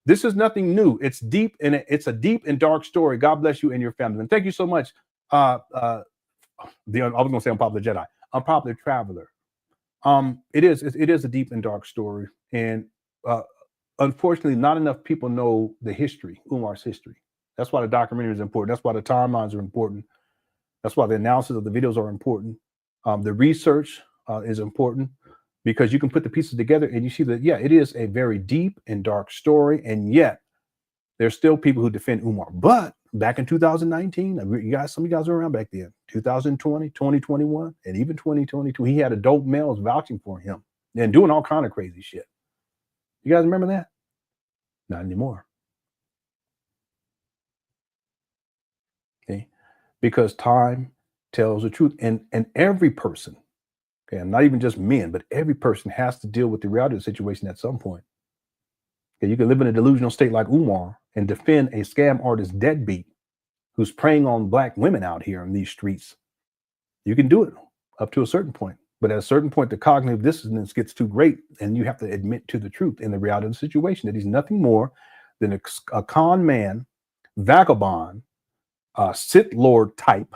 This is nothing new. It's deep, and it's a deep and dark story. God bless you and your family. And thank you so much. I was going to say Unpopular Jedi, Unpopular Traveler. It is a deep and dark story, and unfortunately, not enough people know the history, Umar's history. That's why the documentary is important. That's why the timelines are important. That's why the analysis of the videos are important. The research is important, because you can put the pieces together and you see that, yeah, it is a very deep and dark story, and yet there's still people who defend Umar. But back in 2019, some of you guys were around back then, 2020, 2021, and even 2022, he had adult males vouching for him and doing all kind of crazy shit. You guys remember that? Not anymore. Okay, because time tells the truth, and every person, okay, and not even just men, but every person has to deal with the reality of the situation at some point. Okay, you can live in a delusional state like Umar and defend a scam artist deadbeat who's preying on black women out here in these streets. You can do it up to a certain point, but at a certain point, the cognitive dissonance gets too great, and you have to admit to the truth and the reality of the situation, that he's nothing more than a con man, vagabond, Sith Lord type,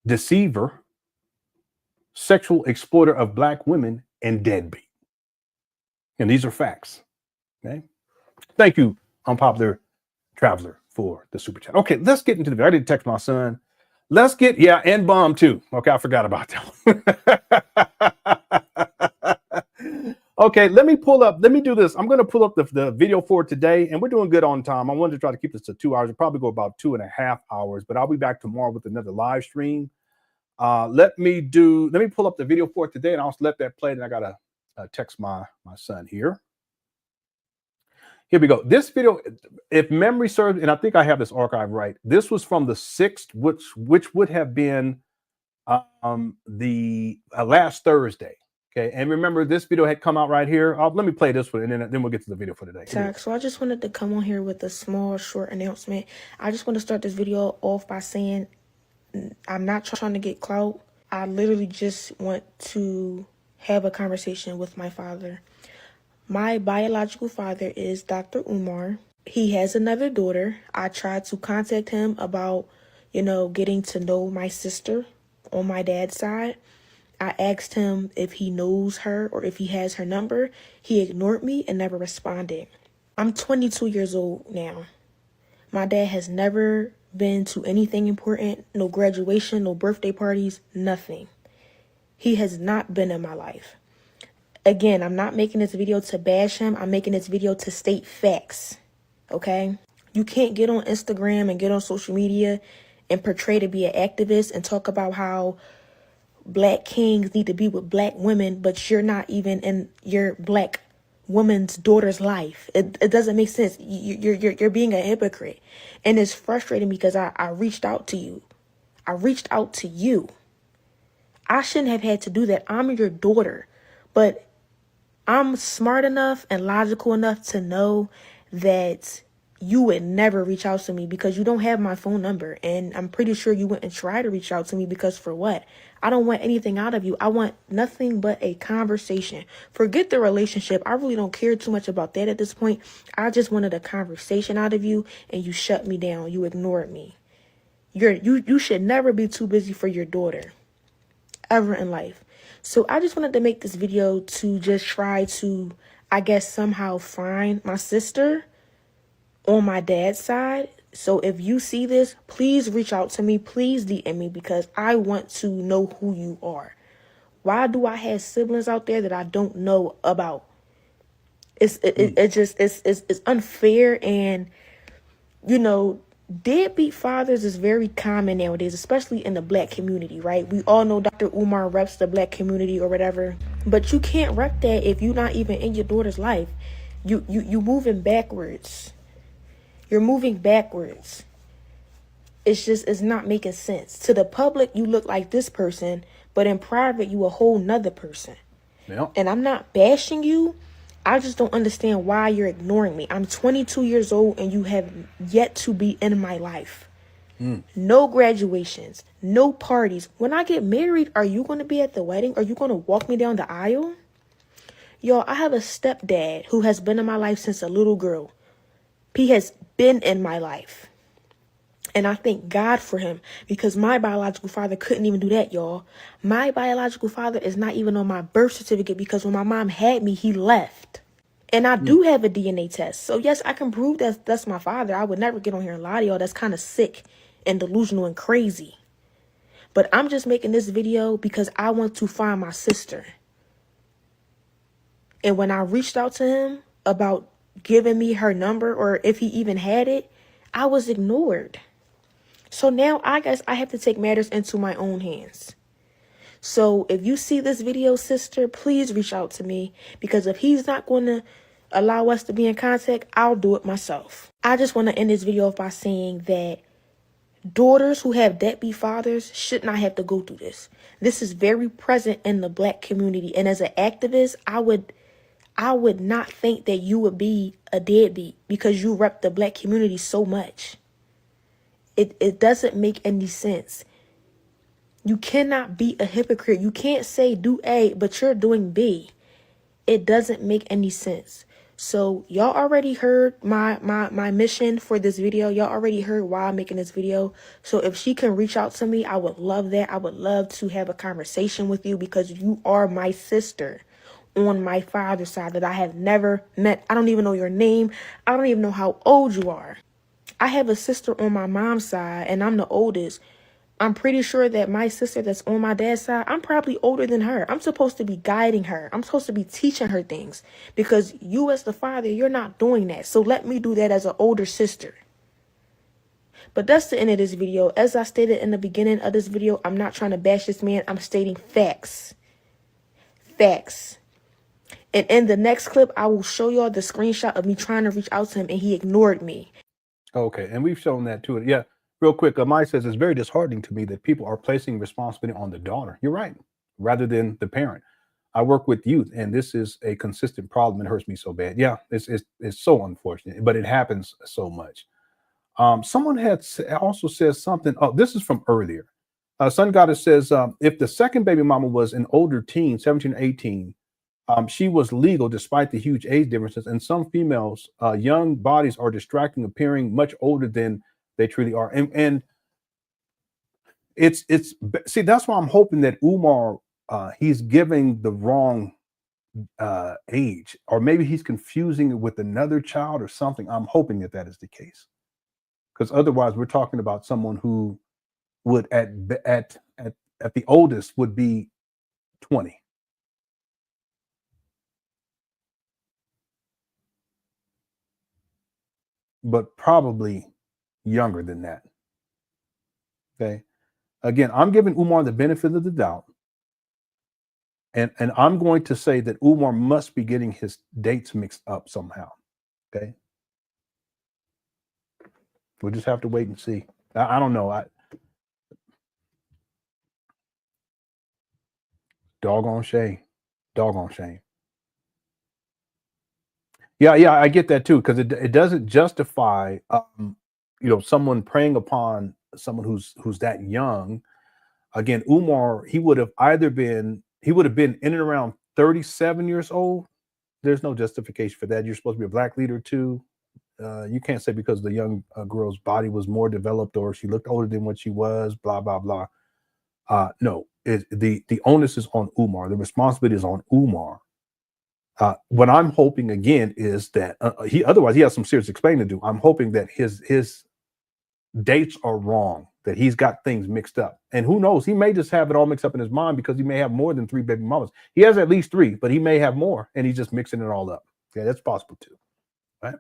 deceiver, sexual exploiter of black women, and deadbeat. And these are facts. Okay. Thank you, Unpopular Traveler, for the super chat. Okay, let's get into the video. I did text my son. Let's get, and bomb too. Okay, I forgot about that. Okay, let me do this. I'm going to pull up the video for today, and we're doing good on time. I wanted to try to keep this to 2 hours. We'll probably go about 2.5 hours, but I'll be back tomorrow with another live stream. Let me pull up the video for today, and I'll let that play. And I got to text my son here. Here we go. This video, if memory serves, and I think I have this archive right, this was from the 6th, which would have been the last Thursday. Okay, and remember, this video had come out right here. Let me play this one, and then we'll get to the video for today. Zach, so I just wanted to come on here with a small, short announcement. I just want to start this video off by saying I'm not trying to get clout. I literally just want to have a conversation with my father. My biological father is Dr. Umar. He has another daughter. I tried to contact him about, getting to know my sister on my dad's side. I asked him if he knows her or if he has her number. He ignored me and never responded. I'm 22 years old now. My dad has never been to anything important, no graduation, no birthday parties, nothing. He has not been in my life. Again, I'm not making this video to bash him. I'm making this video to state facts, okay? You can't get on Instagram and get on social media and portray to be an activist and talk about how black kings need to be with black women, but you're not even in your black woman's daughter's life. It doesn't make sense. You're being a hypocrite. And it's frustrating because I reached out to you. I shouldn't have had to do that. I'm your daughter. But I'm smart enough and logical enough to know that you would never reach out to me because you don't have my phone number. And I'm pretty sure you wouldn't try to reach out to me because for what? I don't want anything out of you. I want nothing but a conversation. Forget the relationship. I really don't care too much about that at this point. I just wanted a conversation out of you, and you shut me down. You ignored me. You should never be too busy for your daughter ever in life. So I just wanted to make this video to just try to, I guess, somehow find my sister on my dad's side So if you see this, please reach out to me. Please DM me because I want to know who you are. Why do I have siblings out there that I don't know about? It's unfair, and you know, deadbeat fathers is very common nowadays, especially in the black community, right? We all know Dr. Umar reps the black community or whatever, but you can't rep that if you're not even in your daughter's life. You moving backwards. You're moving backwards. It's not making sense. To the public, you look like this person, but in private, you a whole nother person. Yeah. And I'm not bashing you. I just don't understand why you're ignoring me. I'm 22 years old and you have yet to be in my life. No graduations, no parties. When I get married, are you going to be at the wedding? Are you going to walk me down the aisle? Y'all, I have a stepdad who has been in my life since a little girl. He has been in my life. And I thank God for him because my biological father couldn't even do that, y'all. My biological father is not even on my birth certificate because when my mom had me, he left. And I do have a DNA test. So yes, I can prove that that's my father. I would never get on here and lie to y'all. That's kind of sick and delusional and crazy. But I'm just making this video because I want to find my sister. And when I reached out to him about giving me her number or if he even had it, I was ignored. So now I guess I have to take matters into my own hands. So if you see this video, sister, please reach out to me because if he's not going to allow us to be in contact, I'll do it myself. I just want to end this video off by saying that daughters who have deadbeat fathers should not have to go through this. This is very present in the black community. And as an activist, I would not think that you would be a deadbeat because you rep the black community so much. It doesn't make any sense. You cannot be a hypocrite. You can't say do A, but you're doing B. It doesn't make any sense. So y'all already heard my mission for this video. Y'all already heard why I'm making this video. So if she can reach out to me, I would love that. I would love to have a conversation with you because you are my sister on my father's side that I have never met. I don't even know your name. I don't even know how old you are. I have a sister on my mom's side and I'm the oldest. I'm pretty sure that my sister that's on my dad's side, I'm probably older than her. I'm supposed to be guiding her. I'm supposed to be teaching her things because you as the father, you're not doing that. So let me do that as an older sister. But that's the end of this video. As I stated in the beginning of this video, I'm not trying to bash this man. I'm stating facts. Facts. And in the next clip, I will show y'all the screenshot of me trying to reach out to him and he ignored me. Okay, and we've shown that too. Yeah, real quick, Amai says it's very disheartening to me that people are placing responsibility on the daughter. You're right, rather than the parent. I work with youth, and this is a consistent problem. It hurts me so bad. Yeah, it's so unfortunate, but it happens so much. Someone had also says something. Oh, this is from earlier. Sun Goddess says if the second baby mama was an older teen, 17 or 18. She was legal despite the huge age differences, and some females, young bodies are distracting, appearing much older than they truly are. And it's see, that's why I'm hoping that Umar he's giving the wrong age, or maybe he's confusing it with another child or something. I'm hoping that that is the case, because otherwise we're talking about someone who would at the oldest would be 20. But probably younger than that. Okay. Again, I'm giving Umar the benefit of the doubt. And I'm going to say that Umar must be getting his dates mixed up somehow. Okay. We'll just have to wait and see. I don't know. Doggone shame. Doggone shame. Yeah, I get that too, because it doesn't justify someone preying upon someone who's that young. Again, Umar, he would have been in and around 37 years old. There's no justification for that. You're supposed to be a black leader too. You can't say because the young girl's body was more developed or she looked older than what she was, blah, blah, blah. No, the onus is on Umar. The responsibility is on Umar. What I'm hoping again is that otherwise he has some serious explaining to do. I'm hoping that his dates are wrong, that he's got things mixed up. And who knows, he may just have it all mixed up in his mind because he may have more than 3 baby mamas. He has at least 3, but he may have more and he's just mixing it all up. Yeah, that's possible too, right?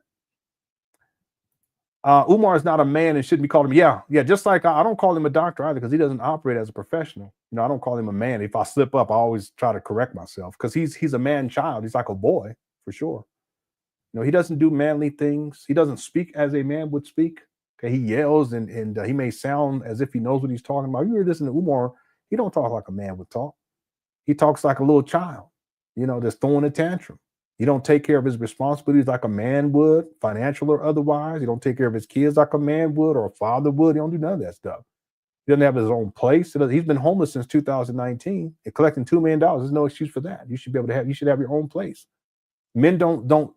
Umar is not a man and shouldn't be called him. Yeah, just like I don't call him a doctor either because he doesn't operate as a professional. You know, I don't call him a man. If I slip up, I always try to correct myself because he's a man child. He's like a boy for sure. You know, he doesn't do manly things. He doesn't speak as a man would speak. Okay, he yells and he may sound as if he knows what he's talking about. You hear this in the Umar, he don't talk like a man would talk. He talks like a little child, you know, just throwing a tantrum. He don't take care of his responsibilities like a man would, financial or otherwise. He don't take care of his kids like a man would or a father would. He don't do none of that stuff. He doesn't have his own place. He's been homeless since 2019 and collecting $2 million. There's no excuse for that. You should be able to have. You should have your own place. Men don't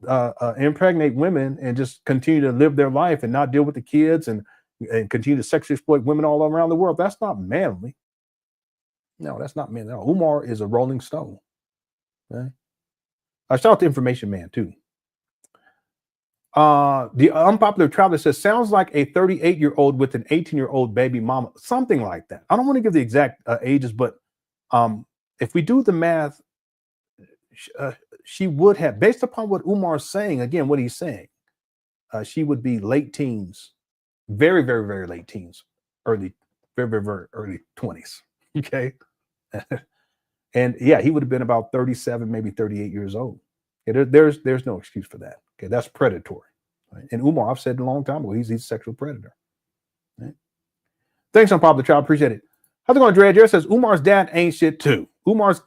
impregnate women and just continue to live their life and not deal with the kids and continue to sexually exploit women all around the world. That's not manly. No, that's not manly. No, Umar is a rolling stone. Okay? I shout out to Information Man too. The unpopular traveler says, sounds like a 38-year-old with an 18-year-old baby mama, something like that. I don't want to give the exact ages, but if we do the math, she would have, based upon what Umar's saying, again, what he's saying, she would be late teens, very, very, very late teens, very, very early 20s. Okay. And yeah, he would have been about 37, maybe 38 years old. Okay, there's no excuse for that. Okay, that's predatory. Right? And Umar, I've said a long time ago, he's a sexual predator. Right? Thanks, Unpopular Child. Appreciate it. How's it going, Dre? Jared says Umar's dad ain't shit too. Umar's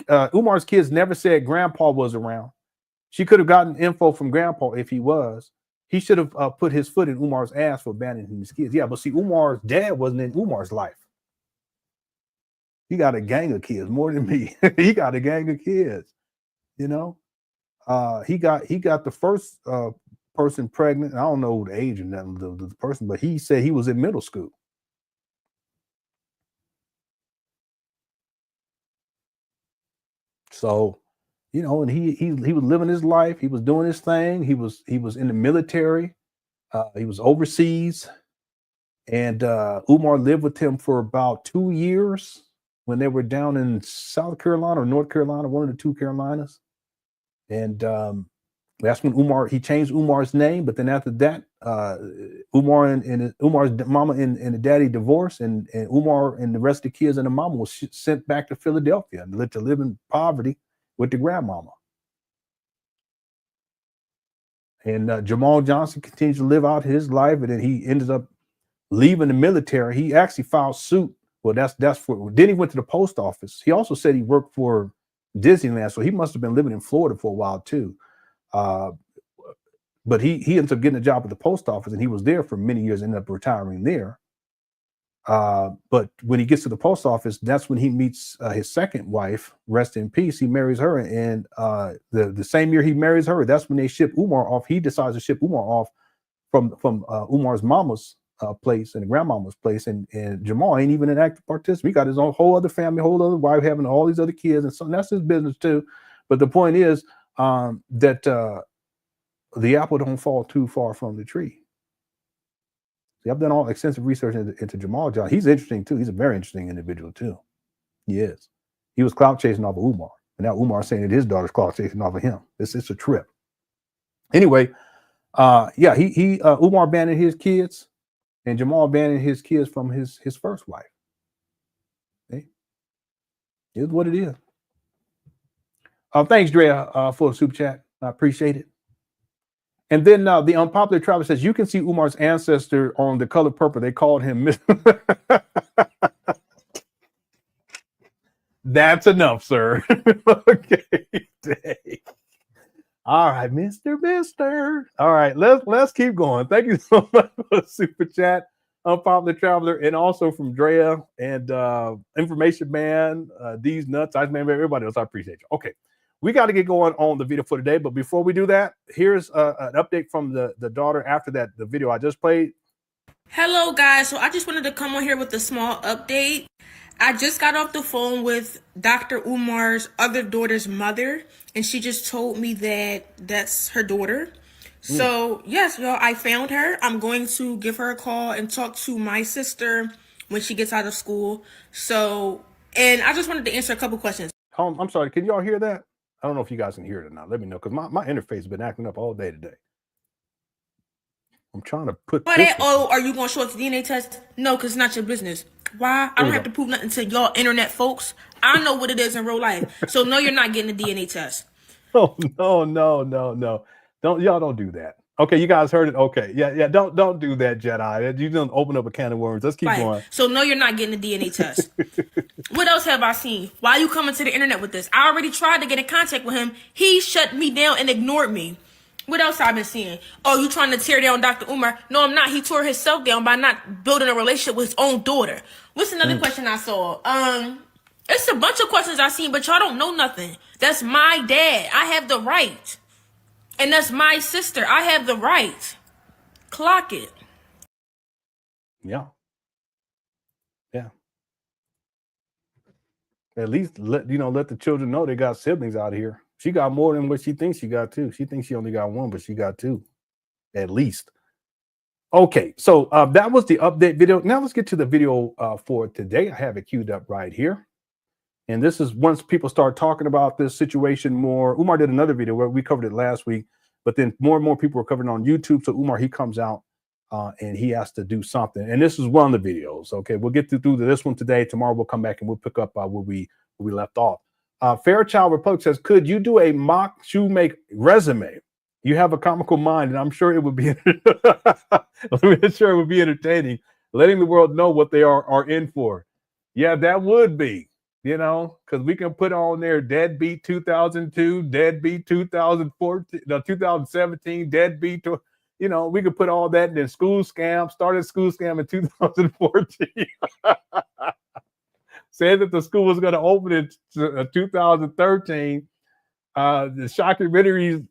kids never said grandpa was around. She could have gotten info from grandpa if he was. He should have put his foot in Umar's ass for abandoning his kids. Yeah, but see, Umar's dad wasn't in Umar's life. He got a gang of kids, more than me. He got a gang of kids, you know. He got the first person pregnant. I don't know the age of the person, but he said he was in middle school. So, you know, and he was living his life. He was doing his thing. He was in the military. He was overseas, and Umar lived with him for about 2 years when they were down in South Carolina or North Carolina, one of the 2 Carolinas. And that's when he changed Umar's name. But then after that, Umar and Umar's mama and the daddy divorced, and Umar and the rest of the kids and the mama was sent back to Philadelphia and to live in poverty with the grandmama. And Jamal Johnson continues to live out his life, and then he ended up leaving the military. He actually filed suit. Well, that's for. Then he went to the post office. He also said he worked for Disneyland, so he must have been living in Florida for a while too. But he ends up getting a job at the post office, and he was there for many years. Ended up retiring there. But when he gets to the post office, that's when he meets his second wife. Rest in peace. He marries her, and the same year he marries her, that's when they ship Umar off. He decides to ship Umar off from Umar's mama's place and the grandmama's place, and Jamal ain't even an active participant. He got his own whole other family, whole other wife, having all these other kids, and so that's his business too. But the point is that the apple don't fall too far from the tree. See, I've done all extensive research into Jamal Johnson. He's interesting too. He's a very interesting individual too. He is. He was clout chasing off of Umar, and now Umar's saying that his daughter's clout chasing off of him. It's a trip. Anyway, Umar abandoned his kids. And Jamal abandoned his kids from his first wife. Okay? It's what it is. Thanks, Drea, for the super chat. I appreciate it. And then the unpopular traveler says, you can see Umar's ancestor on The Color Purple. They called him That's enough, sir. Okay. Dang. All right, Mister. All right, let's keep going. Thank you so much for the super chat, Unpopular Traveler, and also from Drea and Information Man, These Nuts, Iceman, everybody else. I appreciate you. Okay, we got to get going on the video for today, but before we do that, here's an update from the daughter after the video I just played. Hello, guys. So I just wanted to come on here with a small update. I just got off the phone with Dr. Umar's other daughter's mother, and she just told me that that's her daughter. So yes, y'all, I found her. I'm going to give her a call and talk to my sister when she gets out of school. So, and I just wanted to answer a couple questions. I'm sorry, can y'all hear that? I don't know if you guys can hear it or not. Let me know, because my interface has been acting up all day today. I'm trying to put this. Oh, are you going to show us the DNA test? No, because it's not your business. Why? I don't have to prove nothing to y'all internet folks. I know what it is in real life. So no, you're not getting a DNA test. Oh, no. Don't do that. Okay, you guys heard it. Okay. Yeah. Don't do that, Jedi. You don't open up a can of worms. Let's keep going. So no, you're not getting a DNA test. What else have I seen? Why are you coming to the internet with this? I already tried to get in contact with him. He shut me down and ignored me. What else I've been seeing? Oh, you trying to tear down Dr. Umar? No, I'm not. He tore himself down by not building a relationship with his own daughter. What's another question I saw? It's a bunch of questions I seen, but y'all don't know nothing. That's my dad. I have the right. And that's my sister. I have the right. Clock it. Yeah. At least let the children know they got siblings out here. She got more than what she thinks she got too. She thinks she only got one, but she got two, at least. Okay, so that was the update video. Now let's get to the video for today. I have it queued up right here. And this is once people start talking about this situation more. Umar did another video where we covered it last week, but then more and more people are covering it on YouTube. So Umar, he comes out and he has to do something. And this is one of the videos. Okay, we'll get through this one today. Tomorrow we'll come back and we'll pick up where we left off. Fairchild Republic says, could you do a mock Shoemake resume? You have a comical mind, and I'm sure it would be entertaining, letting the world know what they are in for. Yeah, that would be, because we can put on there Deadbeat 2002, Deadbeat 2014, 2017, Deadbeat, we could put all that in the school scam, started school scam in 2014. Said that the school was going to open in 2013. The documentary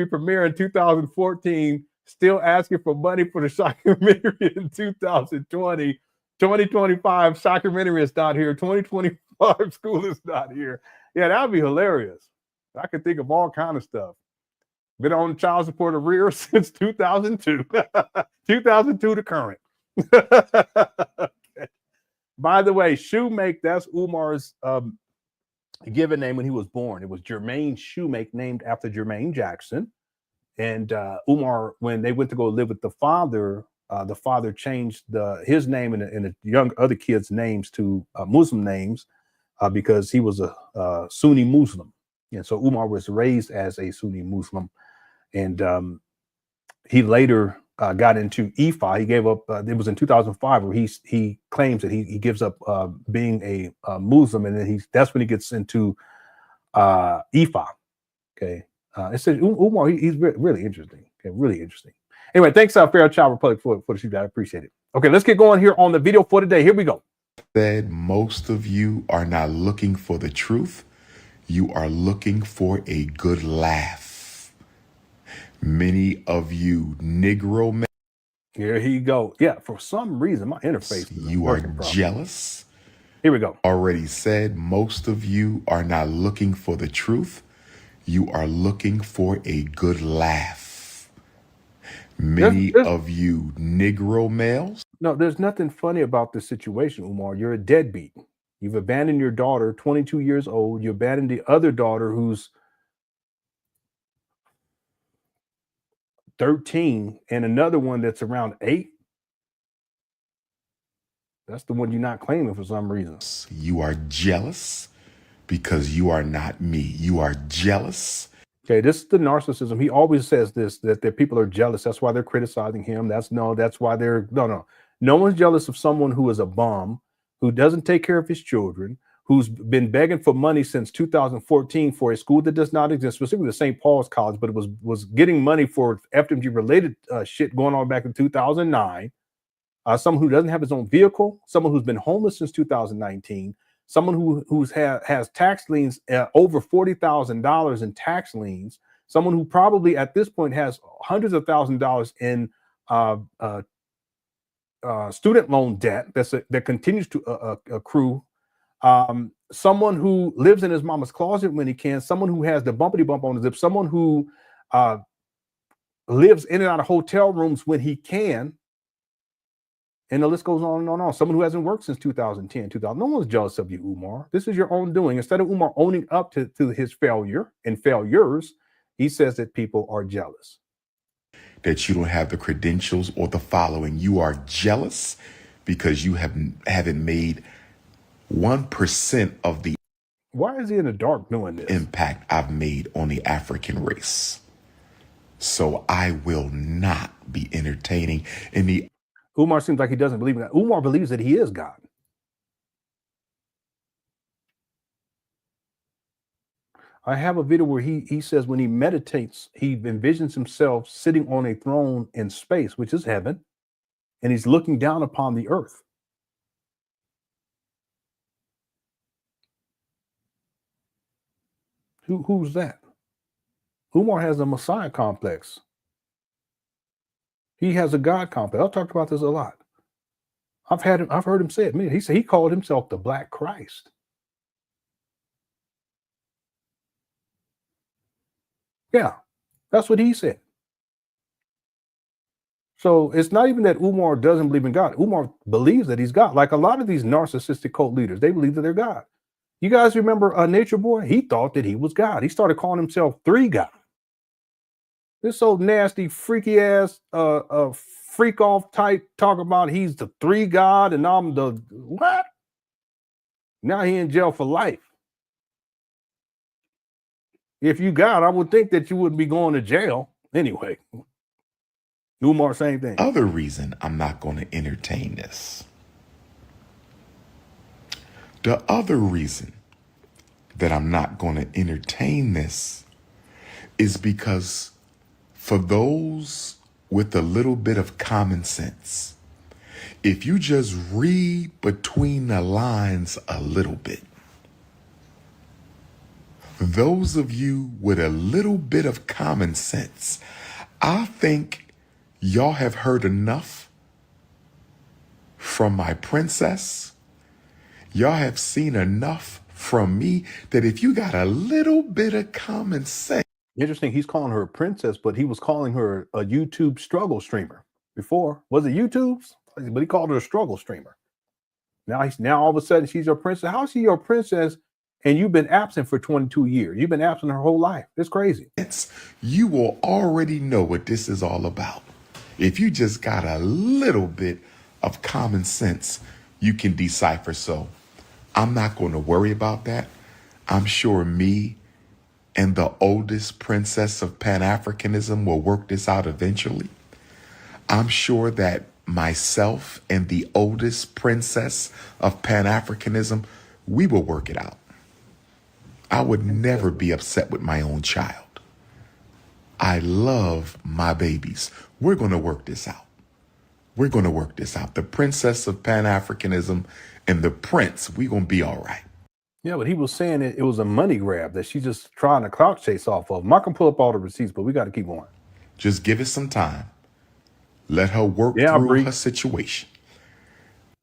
premiere in 2014, still asking for money for the documentary in 2020. 2025 documentary is not here. 2025 school is not here. Yeah, that would be hilarious. I could think of all kind of stuff. Been on child support arrears since 2002. 2002 to current. By the way, Shoemake, that's Umar's given name when he was born. It was Jermaine Shoemake, named after Jermaine Jackson. And Umar, when they went to go live with the father changed his name and the young other kids' names to Muslim names because he was a Sunni Muslim. And so Umar was raised as a Sunni Muslim. And he later got into Ifa. He gave up. It was in 2005 where he claims that he gives up being a Muslim, and then that's when he gets into Ifa. Okay, it says Umar. He's really interesting. Okay, really interesting. Anyway, thanks Fairchild Republic for the shoot. I appreciate it. Okay, let's get going here on the video for today. Here we go. Said most of you are not looking for the truth. You are looking for a good laugh. Many of you Negro men. Here he go. Yeah, for some reason, my interface. You are jealous. Here we go. Already said, most of you are not looking for the truth. You are looking for a good laugh. Many of you Negro males. No, there's nothing funny about this situation, Umar. You're a deadbeat. You've abandoned your daughter, 22 years old. You abandoned the other daughter who's 13 and another one that's around 8. That's the one you're not claiming for some reason. You are jealous because you are not me. You are jealous. Okay, this is the narcissism. He always says this, that people are jealous. That's why they're criticizing him. That's why they're no one's jealous of someone who is a bum, who doesn't take care of his children, who's been begging for money since 2014 for a school that does not exist, specifically the St. Paul's College, but it was getting money for FDMG related shit going on back in 2009. Someone who doesn't have his own vehicle, someone who's been homeless since 2019, someone who has tax liens over $40,000 in tax liens, someone who probably at this point has hundreds of thousands of dollars in student loan debt that continues to accrue. Someone who lives in his mama's closet when he can, someone who has the bumpity bump on his lip, someone who lives in and out of hotel rooms when he can. And the list goes on and on and on. Someone who hasn't worked since 2010, 2000. No one's jealous of you, Umar. This is your own doing. Instead of Umar owning up to his failure and failures, he says that people are jealous. That you don't have the credentials or the following. You are jealous because you haven't made 1% of the Why is he in the dark doing this? impact I've made on the African race. So I will not be entertaining any. Umar seems like he doesn't believe in that. Umar believes that he is God. I have a video where he says when he meditates, he envisions himself sitting on a throne in space, which is heaven, and he's looking down upon the earth. Who's that? Umar has a Messiah complex. He has a God complex. I've talked about this a lot. I've heard him say it. He said he called himself the Black Christ. Yeah, that's what he said. So it's not even that Umar doesn't believe in God. Umar believes that he's God. Like a lot of these narcissistic cult leaders, they believe that they're God. You guys remember Nature Boy? He thought that he was God. He started calling himself 3 God. This so nasty, freaky ass, freak off type talking about he's the 3 God and I'm the what? Now he in jail for life. If you God, I would think that you wouldn't be going to jail anyway. Umar, same thing. Other reason I'm not going to entertain this. The other reason that I'm not going to entertain this is because for those with a little bit of common sense, if you just read between the lines a little bit, those of you with a little bit of common sense, I think y'all have heard enough from my princess. Y'all have seen enough from me that if you got a little bit of common sense. Interesting, he's calling her a princess, but he was calling her a YouTube struggle streamer before. Was it YouTube? But he called her a struggle streamer. Now all of a sudden she's your princess. How is she your princess? And you've been absent for 22 years. You've been absent her whole life. It's crazy. You will already know what this is all about. If you just got a little bit of common sense, you can decipher. So I'm not going to worry about that. I'm sure me and the oldest princess of Pan Africanism will work this out eventually. I'm sure that myself and the oldest princess of Pan Africanism, we will work it out. I would never be upset with my own child. I love my babies. We're going to work this out. We're going to work this out. The princess of Pan Africanism and the prince, we're going to be all right. Yeah, but he was saying it was a money grab that she's just trying to clout chase off of. I can pull up all the receipts, but we got to keep going. Just give it some time. Let her work through her situation.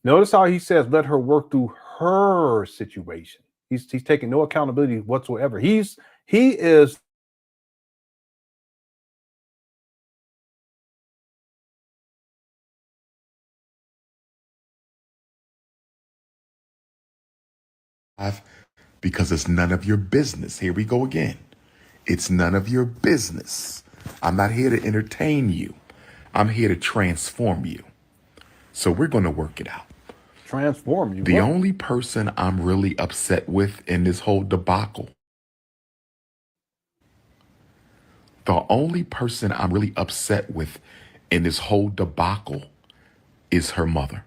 Notice how he says, let her work through her situation. He's taking no accountability whatsoever. He is because it's none of your business. Here we go again. It's none of your business. I'm not here to entertain you. I'm here to transform you. So we're going to work it out. Transform you. The only person I'm really upset with in this whole debacle, is her mother.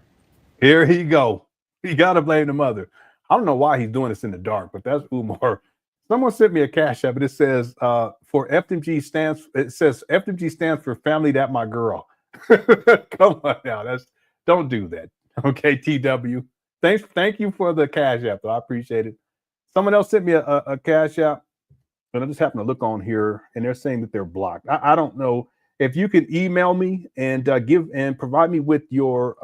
Here he go. You got to blame the mother. I don't know why he's doing this in the dark, but that's Umar. Someone sent me a cash app, but it says FDMG stands for family that my girl. Come on now. Don't do that. Okay, TW. Thank you for the cash app. I appreciate it. Someone else sent me a cash app, and I just happen to look on here, and they're saying that they're blocked. I don't know if you can email me and provide me with your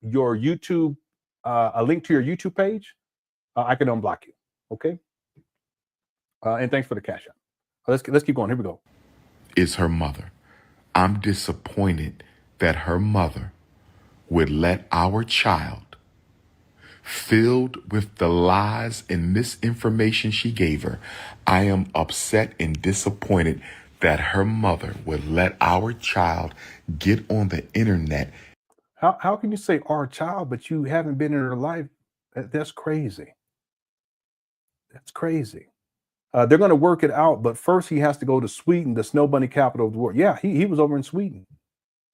YouTube a link to your YouTube page. I can unblock you. Okay. And thanks for the cash app. Let's keep going. Here we go. Is her mother. I'm disappointed that her mother would let our child, filled with the lies and misinformation she gave her, I am upset and disappointed that her mother would let our child get on the internet. How can you say our child, but you haven't been in her life? That's crazy. That's crazy. They're going to work it out, but first he has to go to Sweden, the snow bunny capital of the world. Yeah, he was over in Sweden.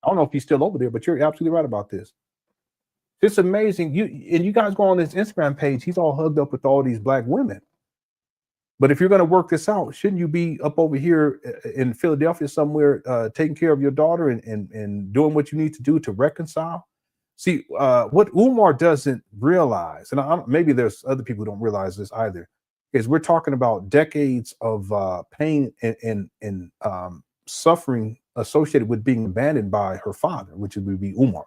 I don't know if he's still over there, but you're absolutely right about this. It's amazing. You guys go on his Instagram page, he's all hugged up with all these black women. But if you're going to work this out, shouldn't you be up over here in Philadelphia somewhere, taking care of your daughter and doing what you need to do to reconcile? See, what Umar doesn't realize, and maybe there's other people who don't realize this either, is we're talking about decades of pain and suffering associated with being abandoned by her father, which would be Umar.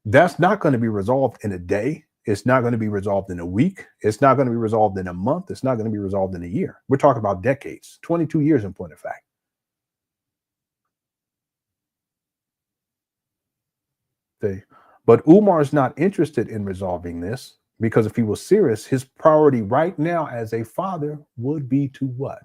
That's not going to be resolved in a day. It's not going to be resolved in a week. It's not going to be resolved in a month. It's not going to be resolved in a year. We're talking about decades, 22 years in point of fact. But Umar is not interested in resolving this, because if he was serious, his priority right now as a father would be to what?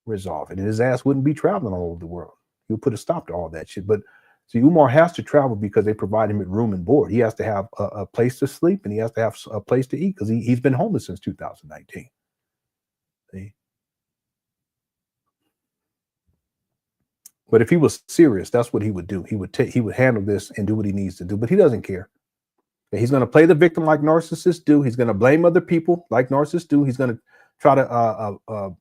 Resolve it. And his ass wouldn't be traveling all over the world. He'll put a stop to all that shit. But see, Umar has to travel because they provide him with room and board. He has to have a place to sleep, and he has to have a place to eat, because he's been homeless since 2019. See? But if he was serious, that's what he would do. He would handle this and do what he needs to do, but he doesn't care. He's going to play the victim like narcissists do. He's going to blame other people like narcissists do. He's going to try to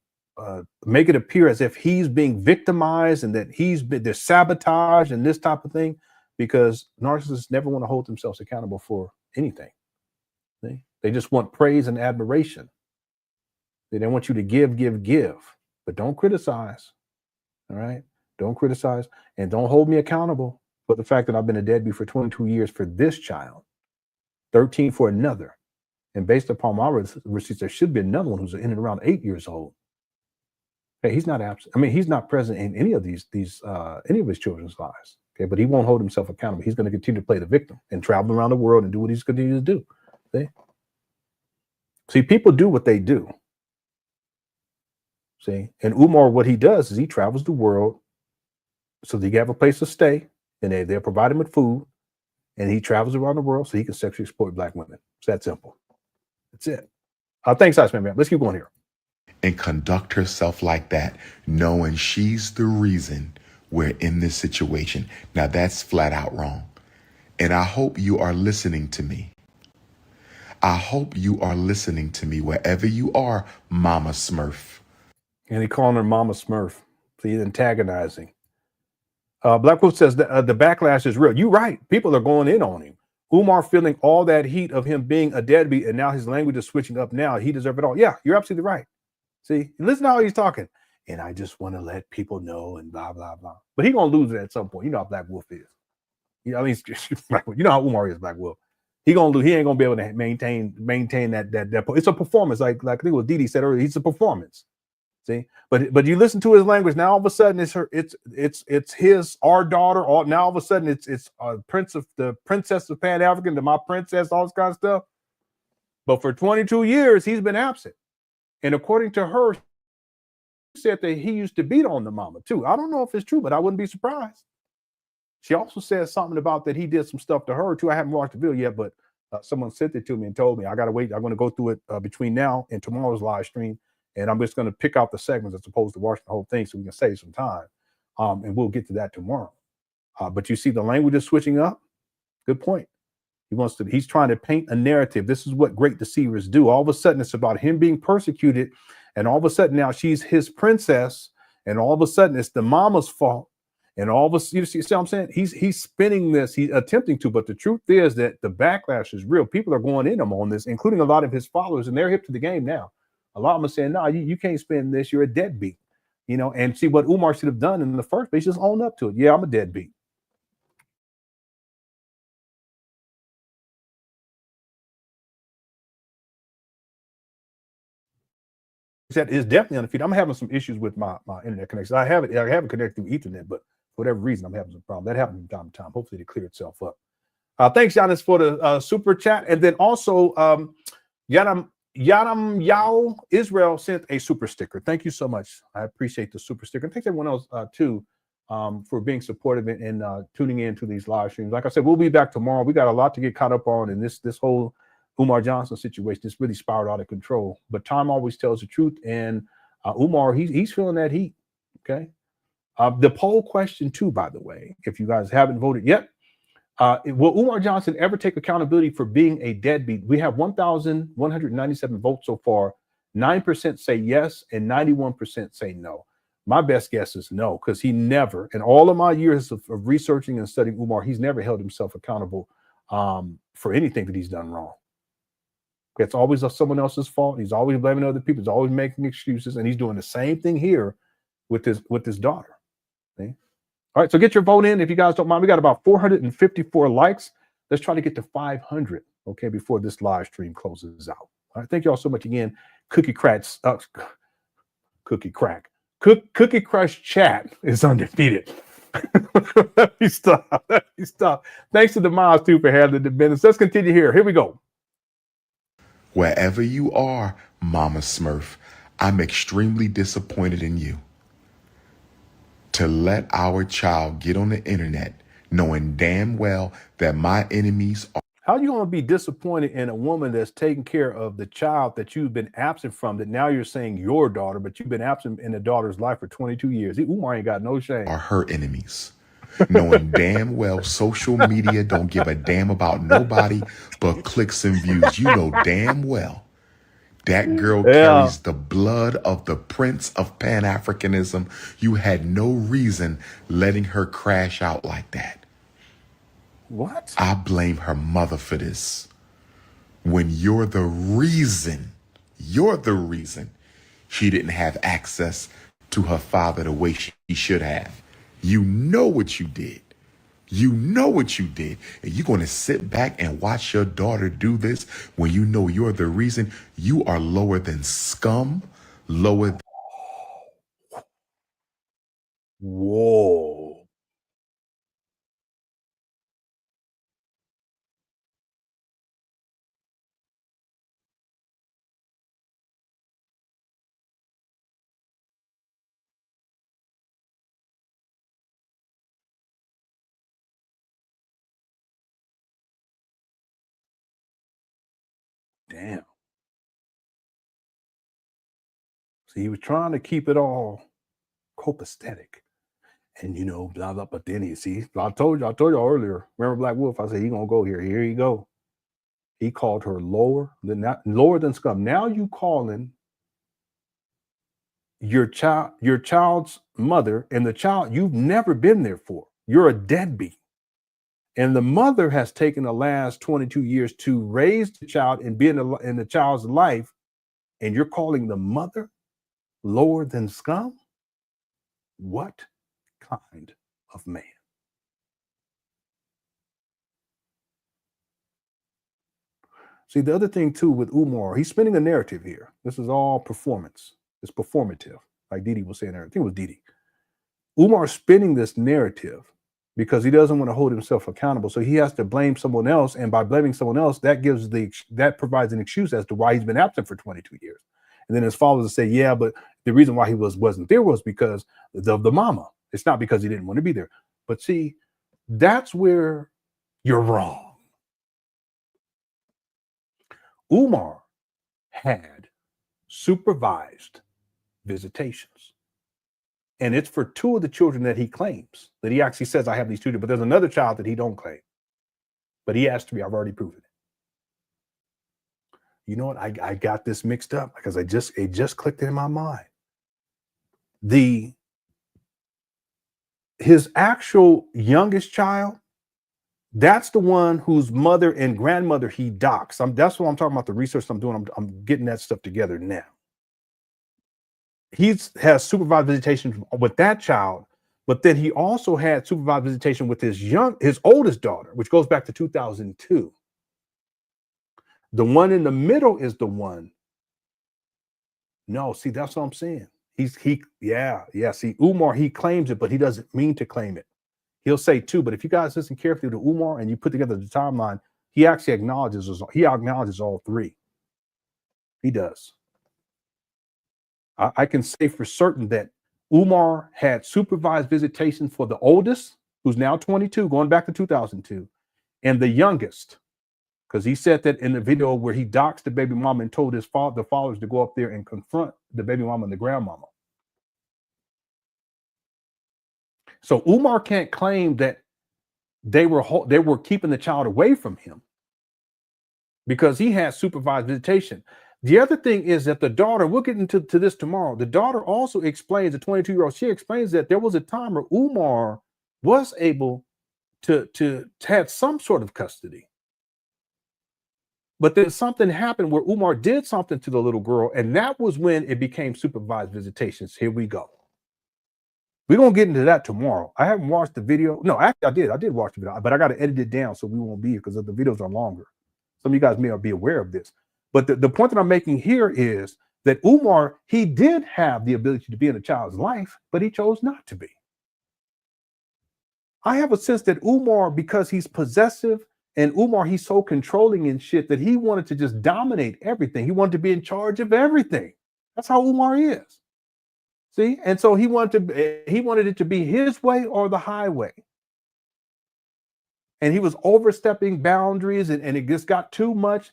make it appear as if he's being victimized and that there's sabotage and this type of thing, because narcissists never want to hold themselves accountable for anything. See? They just want praise and admiration. They don't want you to give, but don't criticize. All right? Don't criticize, and don't hold me accountable for the fact that I've been a deadbeat for 22 years for this child, 13 for another. And based upon my receipts, there should be another one who's in and around 8 years old. Hey, he's not absent. I mean, he's not present in any of any of his children's lives. Okay, but he won't hold himself accountable. He's going to continue to play the victim and travel around the world and do what he's continuing to do. See, people do what they do. See, and Umar, what he does is he travels the world so that he can have a place to stay, and they'll provide him with food, and he travels around the world so he can sexually exploit black women. It's that simple. That's it. Thanks, Iceman. Let's keep going here. And conduct herself like that, knowing she's the reason we're in this situation. Now that's flat out wrong. And I hope you are listening to me. I hope you are listening to me wherever you are, Mama Smurf. And he calling her Mama Smurf. So he's antagonizing. Black Wolf says the backlash is real. You're right. People are going in on him. Umar feeling all that heat of him being a deadbeat, and now his language is switching up now. He deserves it all. Yeah, you're absolutely right. See, listen to how he's talking. And I just want to let people know and blah, blah, blah. But he's going to lose it at some point. You know how Black Wolf is. You know, I mean, you know how Umar is, Black Wolf. He gonna lose. He ain't gonna be able to maintain that. It's a performance, like I think what Didi said earlier. It's a performance. See, but you listen to his language now. All of a sudden, it's our daughter. Now all of a sudden, it's the princess of Pan African, to my princess, all this kind of stuff. But for 22 years, he's been absent. And according to her, she said that he used to beat on the mama too. I don't know if it's true, but I wouldn't be surprised. She also said something about that he did some stuff to her too. I haven't watched the video yet, but someone sent it to me and told me I gotta wait. I'm gonna go through it between now and tomorrow's live stream, and I'm just gonna pick out the segments as opposed to watching the whole thing, so we can save some time. And we'll get to that tomorrow. But you see, the language is switching up. Good point. He's trying to paint a narrative. This is what great deceivers do. All of a sudden, it's about him being persecuted, and all of a sudden now she's his princess, and all of a sudden it's the mama's fault. And all of a sudden, you see what I'm saying? He's spinning this. He's attempting to, but the truth is that the backlash is real. People are going in on this, including a lot of his followers, and they're hip to the game now. A lot of them are saying, "No, you can't spin this. You're a deadbeat." You know, and see what Umar should have done in the first place, just own up to it. Yeah, I'm a deadbeat. That is definitely undefeated. I'm having some issues with my internet connection. I have it connected through Ethernet, but For whatever reason, I'm having some problem. That happens from time to time. Hopefully, it clear itself up. Thanks, Giannis, for the super chat. And then also, Yanam Yao Israel sent a super sticker. Thank you so much. I appreciate the super sticker. And thanks everyone else too for being supportive and tuning in to these live streams. Like I said, we'll be back tomorrow. We got a lot to get caught up on, and this whole Umar Johnson situation is really spiraled out of control. But time always tells the truth, and Umar, he's feeling that heat. Okay. The poll question too, by the way, if you guys haven't voted yet. Will Umar Johnson ever take accountability for being a deadbeat? We have 1,197 votes so far. 9% say yes, and 91% say no. My best guess is no, because he never, in all of my years of researching and studying Umar, he's never held himself accountable for anything that he's done wrong. It's always someone else's fault. He's always blaming other people. He's always making excuses, and he's doing the same thing here with his daughter. Okay? All right, so get your vote in if you guys don't mind. We got about 454 likes. Let's try to get to 500, okay, before this live stream closes out. All right, thank you all so much again. Cookie Crush chat is undefeated. Let me stop. Thanks to the moms too for handling the business. Let's continue here. Here we go. Wherever you are, Mama Smurf, I'm extremely disappointed in you. To let our child get on the internet knowing damn well that my enemies are. How are you going to be disappointed in a woman that's taking care of the child that you've been absent from, that now you're saying your daughter, but you've been absent in the daughter's life for 22 years? Umar ain't got no shame. Are her enemies. Knowing damn well social media don't give a damn about nobody but clicks and views. You know damn well that girl carries the blood of the prince of Pan Africanism. You had no reason letting her crash out like that. What? I blame her mother for this. When you're the reason she didn't have access to her father the way she should have. You know what you did. You know what you did. And you're going to sit back and watch your daughter do this when you know you're the reason. You are lower than scum, lower than... Whoa. Damn. See, he was trying to keep it all copacetic. And, blah, blah. But then I told you earlier, remember Black Wolf? I said, he going to go here. Here you go. He called her lower than scum. Now you calling your child's mother and the child you've never been there for. You're a deadbeat. And the mother has taken the last 22 years to raise the child and be in the child's life, and you're calling the mother lower than scum? What kind of man? See, the other thing too with Umar, he's spinning a narrative here. This is all performance. It's performative, like Didi was saying there. I think it was Didi. Umar's spinning this narrative because he doesn't want to hold himself accountable. So he has to blame someone else. And by blaming someone else, that provides an excuse as to why he's been absent for 22 years. And then his followers say, yeah, but the reason why he wasn't there was because of the mama. It's not because he didn't want to be there. But see, that's where you're wrong. Umar had supervised visitations. And it's for two of the children that he claims, that he actually says, I have these two, but there's another child that he don't claim. But he has 3. I've already proven it. You know what? I got this mixed up because it just clicked in my mind. His actual youngest child, that's the one whose mother and grandmother he doxed. That's what I'm talking about, the research I'm doing. I'm getting that stuff together now. He has supervised visitation with that child, but then he also had supervised visitation with his oldest daughter, which goes back to 2002. The one in the middle is the one. No, see, that's what I'm saying. See, Umar, he claims it, but he doesn't mean to claim it. He'll say two, but if you guys listen carefully to Umar and you put together the timeline, he actually acknowledges all three. He does. I can say for certain that Umar had supervised visitation for the oldest, who's now 22, going back to 2002, and the youngest, because he said that in the video where he doxed the baby mama and told the fathers to go up there and confront the baby mama and the grandmama. So Umar can't claim that they were keeping the child away from him because he had supervised visitation. The other thing is that the daughter, we'll get into this tomorrow. The daughter also explains, the 22-year-old, she explains that there was a time where Umar was able to have some sort of custody. But then something happened where Umar did something to the little girl, and that was when it became supervised visitations. Here we go. We're going to get into that tomorrow. I haven't watched the video. No, actually, I did watch the video, but I got to edit it down so we won't be here because the videos are longer. Some of you guys may not be aware of this. But the point that I'm making here is that Umar, he did have the ability to be in a child's life, but he chose not to be. I have a sense that Umar, because he's possessive, and Umar, he's so controlling and shit that he wanted to just dominate everything. He wanted to be in charge of everything. That's how Umar is. See? And so he wanted it to be his way or the highway. And he was overstepping boundaries, and it just got too much.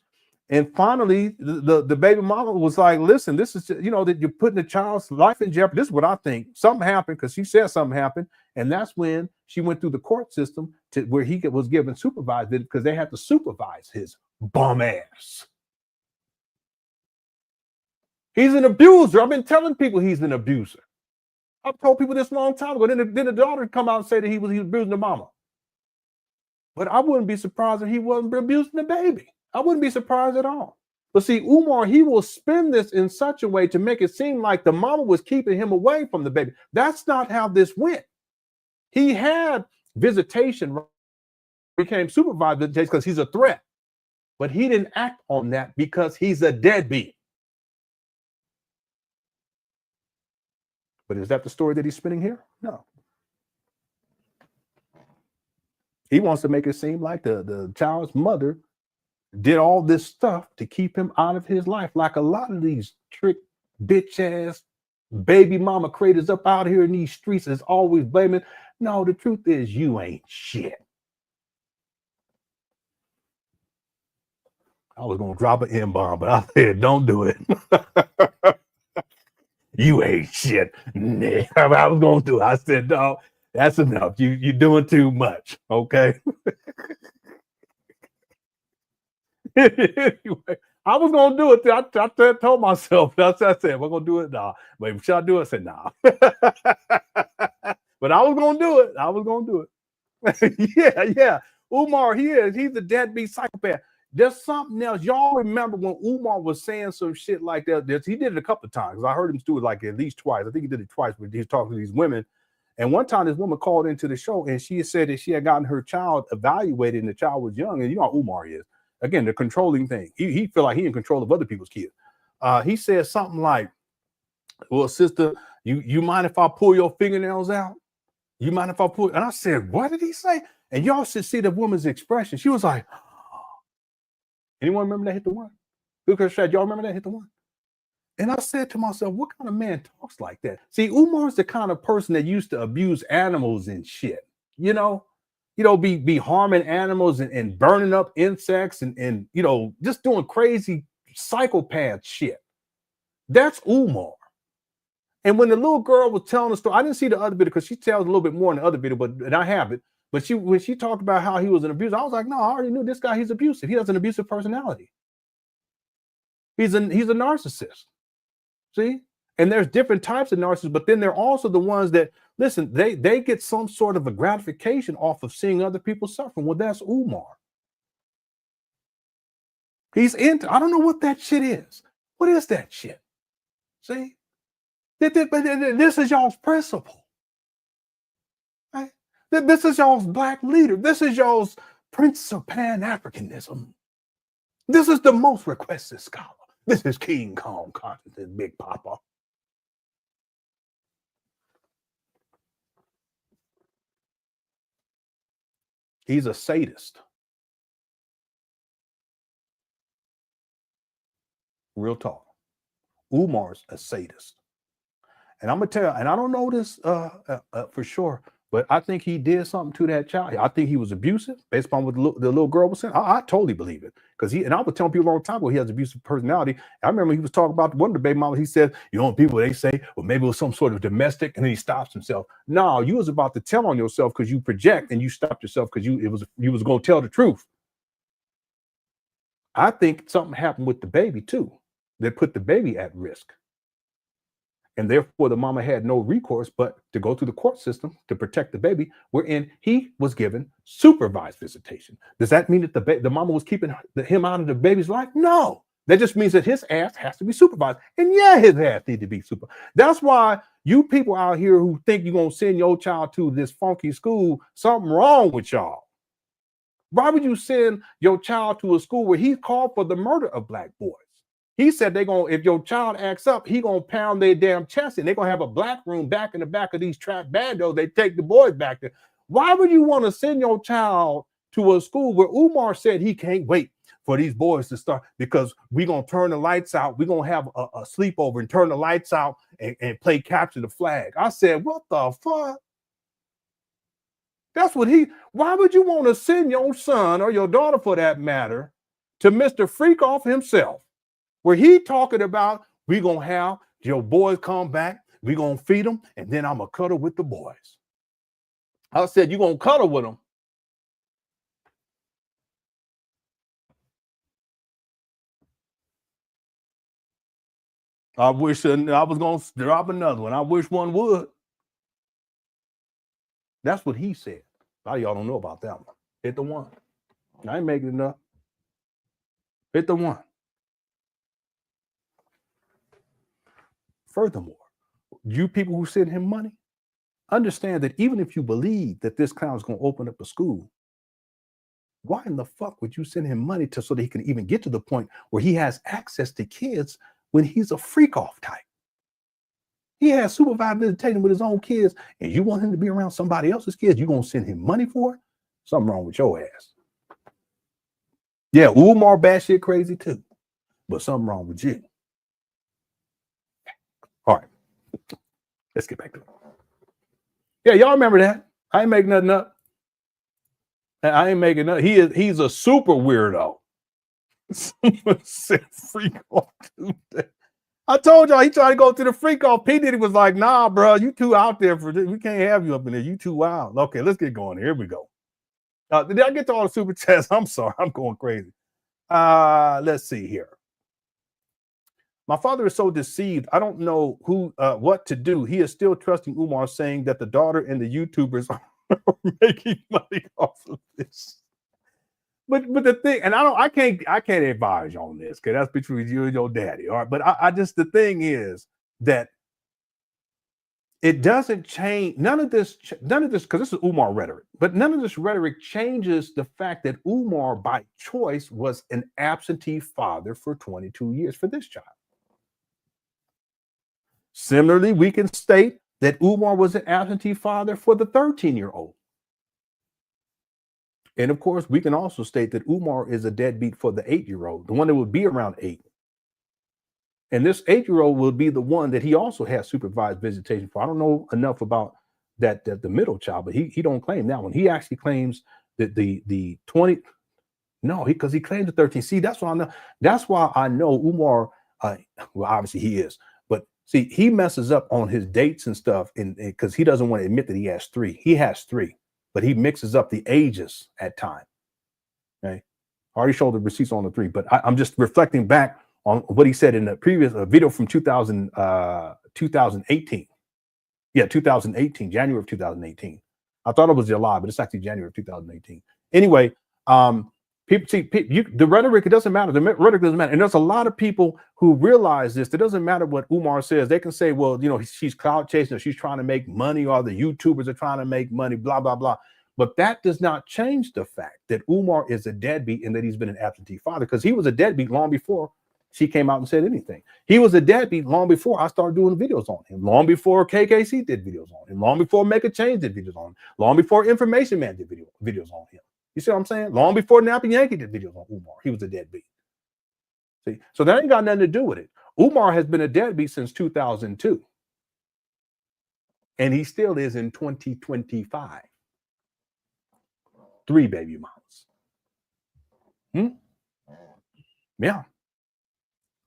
And finally, the baby mama was like, listen, this is, that you're putting the child's life in jeopardy. This is what I think. Something happened because she said something happened. And that's when she went through the court system to where he was given supervised because they had to supervise his bum ass. He's an abuser. I've been telling people he's an abuser. I've told people this a long time ago. Then the daughter come out and say that he was abusing the mama. But I wouldn't be surprised if he wasn't abusing the baby. I wouldn't be surprised at all. But see, Umar, he will spin this in such a way to make it seem like the mama was keeping him away from the baby. That's not how this went. He had visitation, became supervised visitation because he's a threat. But he didn't act on that because he's a deadbeat. But is that the story that he's spinning here? No. He wants to make it seem like the child's mother did all this stuff to keep him out of his life, like a lot of these trick bitch ass baby mama creators up out here in these streets is always blaming. No, the truth is you ain't shit. I was gonna drop an M-bomb, but I said don't do it. You ain't shit. Nah, I was gonna do it. I said, no, that's enough. You're doing too much, okay? Anyway, I was gonna do it. I told myself, I said, we're gonna do it. Nah, but should I do it? I said, nah. But I was gonna do it. I was gonna do it. Yeah. Umar, he's a deadbeat psychopath. There's something else. Y'all remember when Umar was saying some shit like that? He did it a couple of times. I heard him do it like at least twice. I think he did it twice when he was talking to these women. And one time this woman called into the show and she said that she had gotten her child evaluated and the child was young. And you know how Umar is. Again, the controlling thing. He feel like he in control of other people's kids. He said something like, well, sister, you mind if I pull your fingernails out? You mind if I pull? And I said, what did he say? And y'all should see the woman's expression. She was like, anyone remember that hit the one? Y'all remember that hit the one? And I said to myself, what kind of man talks like that? See, Umar's the kind of person that used to abuse animals and shit, be harming animals and burning up insects and just doing crazy psychopath shit. That's Umar. And when the little girl was telling the story, I didn't see the other video because she tells a little bit more in the other video, and I have it. But when she talked about how he was an abuser, I was like, no, I already knew this guy, he's abusive. He has an abusive personality. He's a narcissist. See? And there's different types of narcissists, but then there are also the ones that, listen, they get some sort of a gratification off of seeing other people suffering. Well, that's Umar. He's into, I don't know what that shit is. What is that shit? See? This is y'all's principle. Right? This is y'all's black leader. This is y'all's Prince of Pan Africanism. This is the most requested scholar. This is King Kong consciousness, Big Papa. He's a sadist. Real talk. Umar's a sadist. And I'm gonna tell you, and I don't know this for sure, but I think he did something to that child. I think he was abusive based upon what the little girl was saying. I totally believe it, because and I was telling people all the time ago he has abusive personality. I remember he was talking about one of the baby mamas. He said, you know, people, they say, well, maybe it was some sort of domestic, and then he stops himself. No, you was about to tell on yourself because you project, and you stopped yourself because you was going to tell the truth. I think something happened with the baby too that put the baby at risk. And therefore, the mama had no recourse but to go through the court system to protect the baby, wherein he was given supervised visitation. Does that mean that the mama was keeping him out of the baby's life? No. That just means that his ass has to be supervised. And yeah, his ass needs to be supervised. That's why you people out here who think you're going to send your child to this funky school, something wrong with y'all. Why would you send your child to a school where he called for the murder of black boys? He said if your child acts up, he gonna pound their damn chest, and they're gonna have a black room back in the back of these trap bandos. They take the boys back there. Why would you want to send your child to a school where Umar said he can't wait for these boys to start, because we're gonna turn the lights out, we're gonna have a sleepover and turn the lights out and play capture the flag? I said, what the fuck? That's what why would you want to send your son, or your daughter for that matter, to Mr. Freakoff himself, where he talking about, we gonna have your boys come back, we gonna feed them, and then I'm gonna cuddle with the boys? I said, you gonna cuddle with them? I wish I was gonna drop another one. I wish one would. That's what he said. A lot of y'all don't know about that one. Hit the one. I ain't making it up. Hit the one. Furthermore, you people who send him money, understand that even if you believe that this clown is going to open up a school, why in the fuck would you send him money so that he can even get to the point where he has access to kids when he's a freak off type? He has supervised visitation with his own kids, and you want him to be around somebody else's kids, you're going to send him money for it? Something wrong with your ass. Yeah, Umar batshit crazy too, but something wrong with you. All right, let's get back to it. Yeah, y'all remember that? I ain't making nothing up. I ain't making nothing. He's a super weirdo. Someone said freak off Tuesday. I told y'all he tried to go to the freak off. P. Diddy was like, nah, bro, you too out there for this. We can't have you up in there. You too wild. Okay, let's get going. Here we go. Did I get to all the super chats? I'm sorry, I'm going crazy. Let's see here. My father is so deceived. I don't know what to do. He is still trusting Umar, saying that the daughter and the YouTubers are making money off of this. But the thing, and I can't advise you on this, because that's between you and your daddy. All right. But I just, the thing is that it doesn't change. None of this, because this is Umar rhetoric, but none of this rhetoric changes the fact that Umar, by choice, was an absentee father for 22 years for this child. Similarly, we can state that Umar was an absentee father for the 13-year-old. And of course, we can also state that Umar is a deadbeat for the 8-year-old, the one that would be around 8. And this 8-year-old will be the one that he also has supervised visitation for. I don't know enough about that the middle child, but he don't claim that one. He actually claims that the 20. No, because he claims the 13. See, that's why I know. That's why I know Umar. Well, obviously he is. See, he messes up on his dates and stuff, and because he doesn't want to admit that he has 3. He has 3, but he mixes up the ages at time. Okay, I already showed the receipts on the 3, but I'm just reflecting back on what he said in the previous video from 2018. Yeah, 2018, January of 2018. I thought it was July, but it's actually January of 2018. Anyway, the rhetoric, it doesn't matter. The rhetoric doesn't matter. And there's a lot of people who realize this. It doesn't matter what Umar says. They can say, well, you know, she's clout chasing, or she's trying to make money, or the YouTubers are trying to make money, blah, blah, blah. But that does not change the fact that Umar is a deadbeat and that he's been an absentee father, because he was a deadbeat long before she came out and said anything. He was a deadbeat long before I started doing videos on him, long before KKC did videos on him, long before Make a Change did videos on him, long before Information Man did videos on him. You see what I'm saying? Long before Nappy Yankee did videos on Umar, he was a deadbeat. See, so that ain't got nothing to do with it. Umar has been a deadbeat since 2002. And he still is in 2025. 3 baby mamas. Yeah.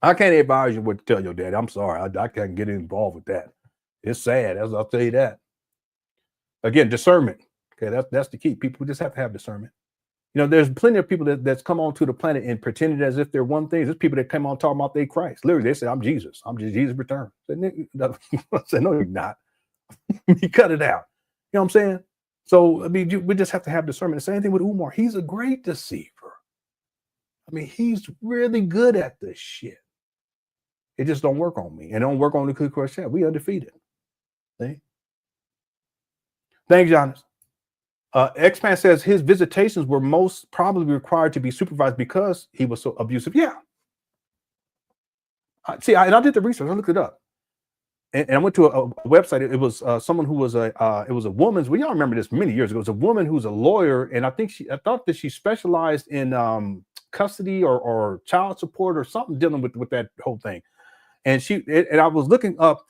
I can't advise you what to tell your dad. I'm sorry. I can't get involved with that. It's sad. I'll tell you that. Again, discernment. Okay, that's the key. People just have to have discernment. You know, there's plenty of people that's come onto the planet and pretended as if they're one thing. There's people that come on talking about they Christ. Literally, they say, I'm Jesus. I'm just Jesus returned. I said, no, you're not. You cut it out. You know what I'm saying? So, I mean, we just have to have discernment. The same thing with Umar. He's a great deceiver. I mean, he's really good at this shit. It just don't work on me. And don't work on the Cook Chat. We undefeated. See? Thanks, Giannis. X-Man says his visitations were most probably required to be supervised because he was so abusive. Yeah. See, I did the research. I looked it up. And I went to a website. It was someone who was it was a woman's, well, y'all remember this many years ago. It was a woman who's a lawyer. And I thought that she specialized in custody or child support or something dealing with that whole thing. And I was looking up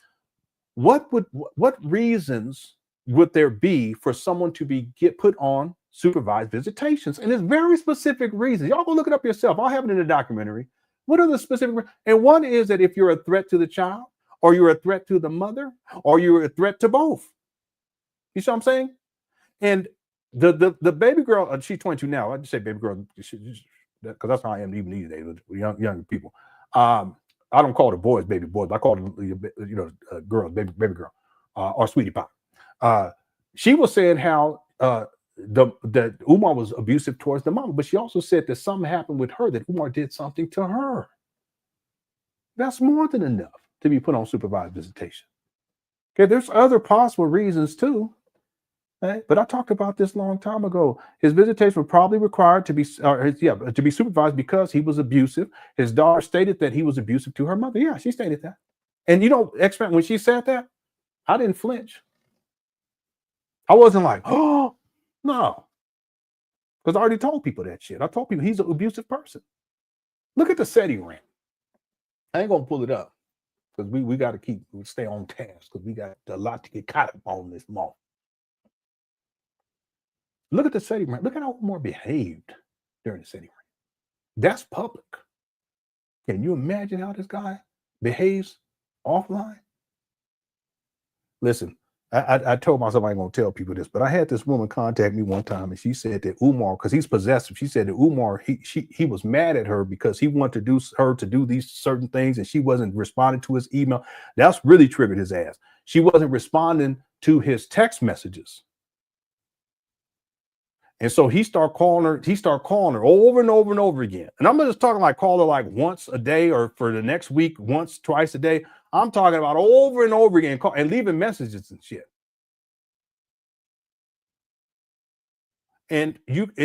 what reasons would there be for someone to get put on supervised visitations? And there's very specific reasons. Y'all go look it up yourself. I'll have it in the documentary. What are the specific? And one is that if you're a threat to the child, or you're a threat to the mother, or you're a threat to both. You see what I'm saying? And the baby girl, she's 22 now. I just say baby girl because that's how I am even these days with young people. I don't call the boys baby boys. I call them girls baby girl or sweetie pie. She was saying how that Umar was abusive towards the mama, but she also said that something happened with her, that Umar did something to her. That's more than enough to be put on supervised visitation. Okay, there's other possible reasons too. Right? But I talked about this a long time ago. His visitation was probably required to be supervised because he was abusive. His daughter stated that he was abusive to her mother. Yeah, she stated that. And when she said that, I didn't flinch. I wasn't like, oh, no. Because I already told people that shit. I told people he's an abusive person. Look at the SETI rant. I ain't going to pull it up because we got to stay on task because we got a lot to get caught up on this month. Look at the SETI rant. Look at how Umar behaved during the SETI rant. That's public. Can you imagine how this guy behaves offline? Listen, I told myself I ain't gonna tell people this, but I had this woman contact me one time, and she said that Umar, because he's possessive, she said that Umar, he was mad at her because he wanted her to do these certain things, and she wasn't responding to his email. That's really triggered his ass. She wasn't responding to his text messages. And so he started calling her over and over and over again. And I'm not just talking like call her like once a day or for the next week, once, twice a day. I'm talking about over and over again and leaving messages and shit. And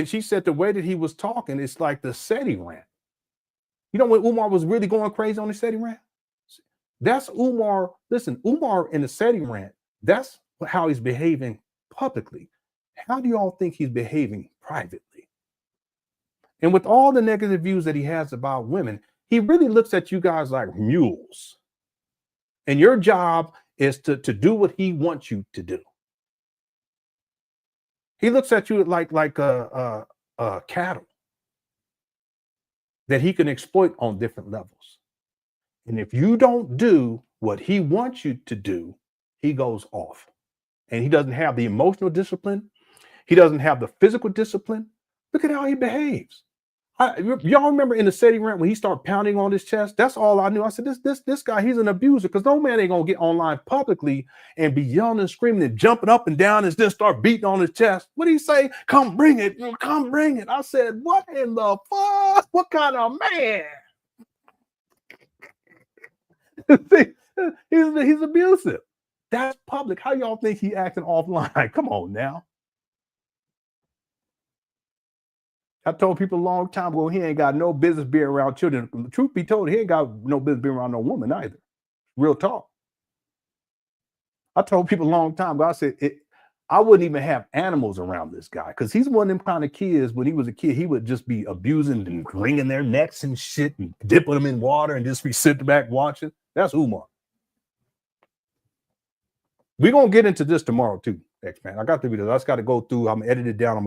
she said the way that he was talking, it's like the SETI rant. You know when Umar was really going crazy on the SETI rant? That's Umar. Listen, Umar in the SETI rant, that's how he's behaving publicly. How do y'all think he's behaving privately? And with all the negative views that he has about women, he really looks at you guys like mules. And your job is to do what he wants you to do. He looks at you like cattle that he can exploit on different levels. And if you don't do what he wants you to do, he goes off. And he doesn't have the emotional discipline. He doesn't have the physical discipline. Look at how he behaves. Y'all remember in the SETI rant when he started pounding on his chest? That's all I knew. I said, this guy, he's an abuser, because no man ain't gonna get online publicly and be yelling and screaming and jumping up and down and just start beating on his chest. What did he say? Come bring it, come bring it. I said, what in the fuck? What kind of man? He's abusive. That's public. How y'all think he acting offline? Come on now. I told people a long time ago he ain't got no business being around children. Truth be told, he ain't got no business being around no woman either. Real talk. I told people a long time ago, I said, I wouldn't even have animals around this guy because he's one of them kind of kids. When he was a kid, he would just be abusing and wringing their necks and shit and dipping them in water and just be sitting back watching. That's Umar. We're gonna get into this tomorrow too, X-Man. I got the videos. I just got to go through. I'm edited down.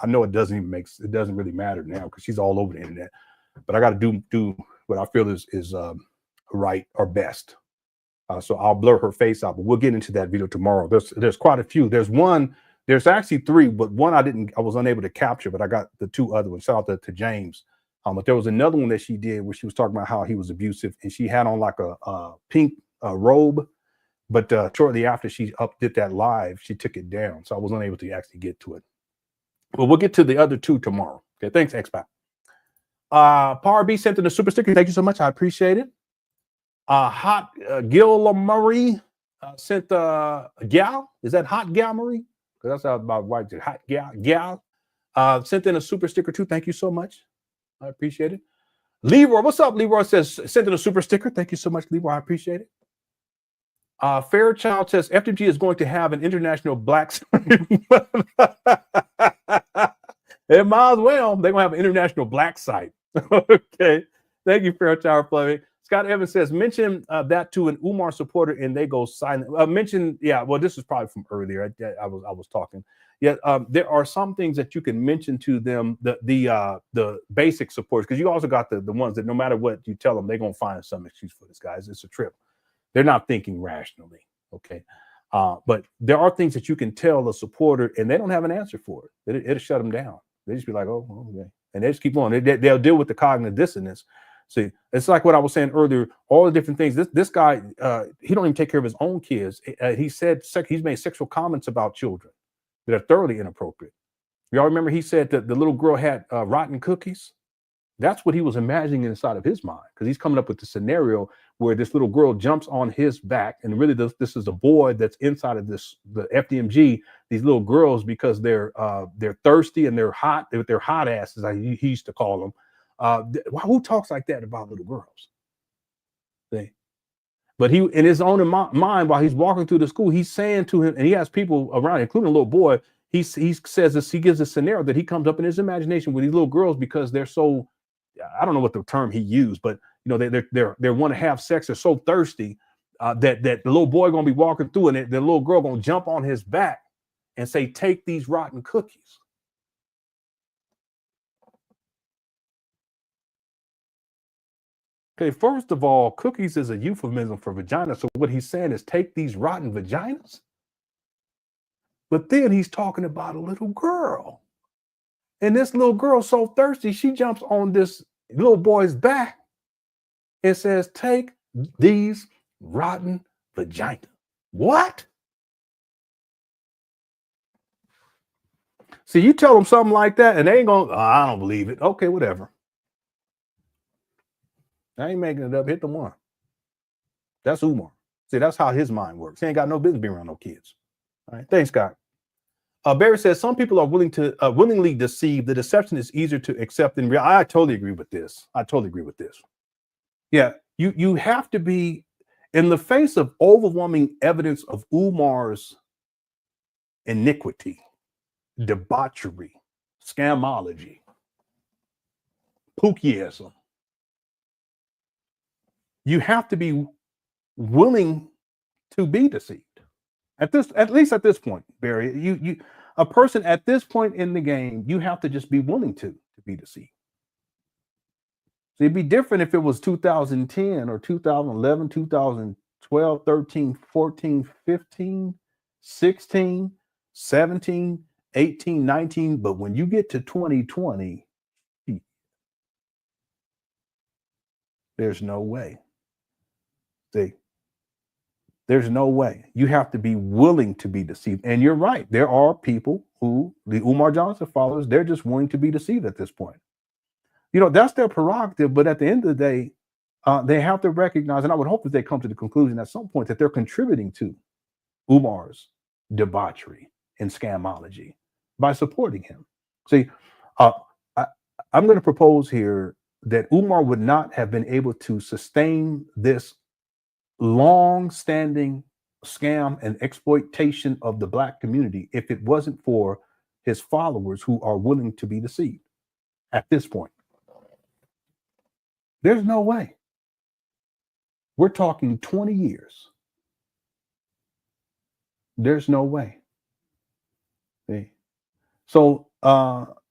I know it doesn't really matter now because she's all over the internet. But I got to do what I feel is right or best. So I'll blur her face out, but we'll get into that video tomorrow. There's quite a few. There's actually three, but one I was unable to capture, but I got the two other ones. Shout out to James. But there was another one that she did where she was talking about how he was abusive, and she had on like a pink robe. But shortly after she did that live, she took it down. So I was unable to actually get to it. But we'll get to the other two tomorrow. Okay, thanks, X-Pac. Power B sent in a super sticker. Thank you so much. I appreciate it. Hot Gil Murray sent Gal. Is that Hot Gal Marie? Because that's how about right. Hot Gal. Sent in a super sticker too. Thank you so much. I appreciate it. Leroy, what's up? Leroy says sent in a super sticker. Thank you so much, Leroy. I appreciate it. Fairchild says FDMG is going to have an international black. It might as well. They're gonna have an international black site. Okay. Thank you, Fairchild Fleming. Scott Evans says, mention that to an Umar supporter and they go silent. This is probably from earlier. I was talking. Yeah, there are some things that you can mention to them, the basic supporters, because you also got the ones that no matter what you tell them, they're gonna find some excuse for this, guys. It's a trip. They're not thinking rationally. Okay. But there are things that you can tell a supporter and they don't have an answer for it. It'll shut them down. They just be like, oh, okay. And they just keep on. They'll deal with the cognitive dissonance. See, it's like what I was saying earlier, all the different things. This guy, he don't even take care of his own kids. He said he's made sexual comments about children that are thoroughly inappropriate. Y'all remember he said that the little girl had rotten cookies? That's what he was imagining inside of his mind, because he's coming up with the scenario where this little girl jumps on his back, and really this is a boy that's inside of the FDMG. These little girls, because they're thirsty and they're hot, they're hot asses, he used to call them. Who talks like that about little girls? See? But he, in his own mind, while he's walking through the school, he's saying to him, and he has people around, including a little boy. He says this. He gives a scenario that he comes up in his imagination with these little girls because they're so. I don't know what the term he used, but you know they want to have sex. They're so thirsty that the little boy gonna be walking through, and the little girl gonna jump on his back and say, "Take these rotten cookies." Okay, first of all, cookies is a euphemism for vagina. So what he's saying is, take these rotten vaginas. But then he's talking about a little girl, and this little girl so thirsty, she jumps on this little boy's back and says, take these rotten vagina. What? See, you tell them something like that and they ain't gonna, I don't believe it. Okay, whatever. I ain't making it up. Hit the one. That's Umar. See, that's how his mind works. He ain't got no business being around no kids. All right, thanks, Scott. Barry says some people are willing to willingly deceive. The deception is easier to accept than real. I totally agree with this. Yeah, you have to be, in the face of overwhelming evidence of Umar's iniquity, debauchery, scamology, pookieism. You have to be willing to be deceived. At least at this point, Barry, a person at this point in the game, you have to just be willing to be deceived. So it'd be different if it was 2010 or 2011, 2012, 13, 14, 15, 16, 17, 18, 19. But when you get to 2020, there's no way. See? There's no way. You have to be willing to be deceived. And you're right. There are people who, the Umar Johnson followers, they're just willing to be deceived at this point. You know, that's their prerogative. But at the end of the day, they have to recognize, and I would hope that they come to the conclusion at some point that they're contributing to Umar's debauchery and scamology by supporting him. See, I'm going to propose here that Umar would not have been able to sustain this long-standing scam and exploitation of the Black community if it wasn't for his followers who are willing to be deceived at this point. There's no way. We're talking 20 years. There's no way. See? So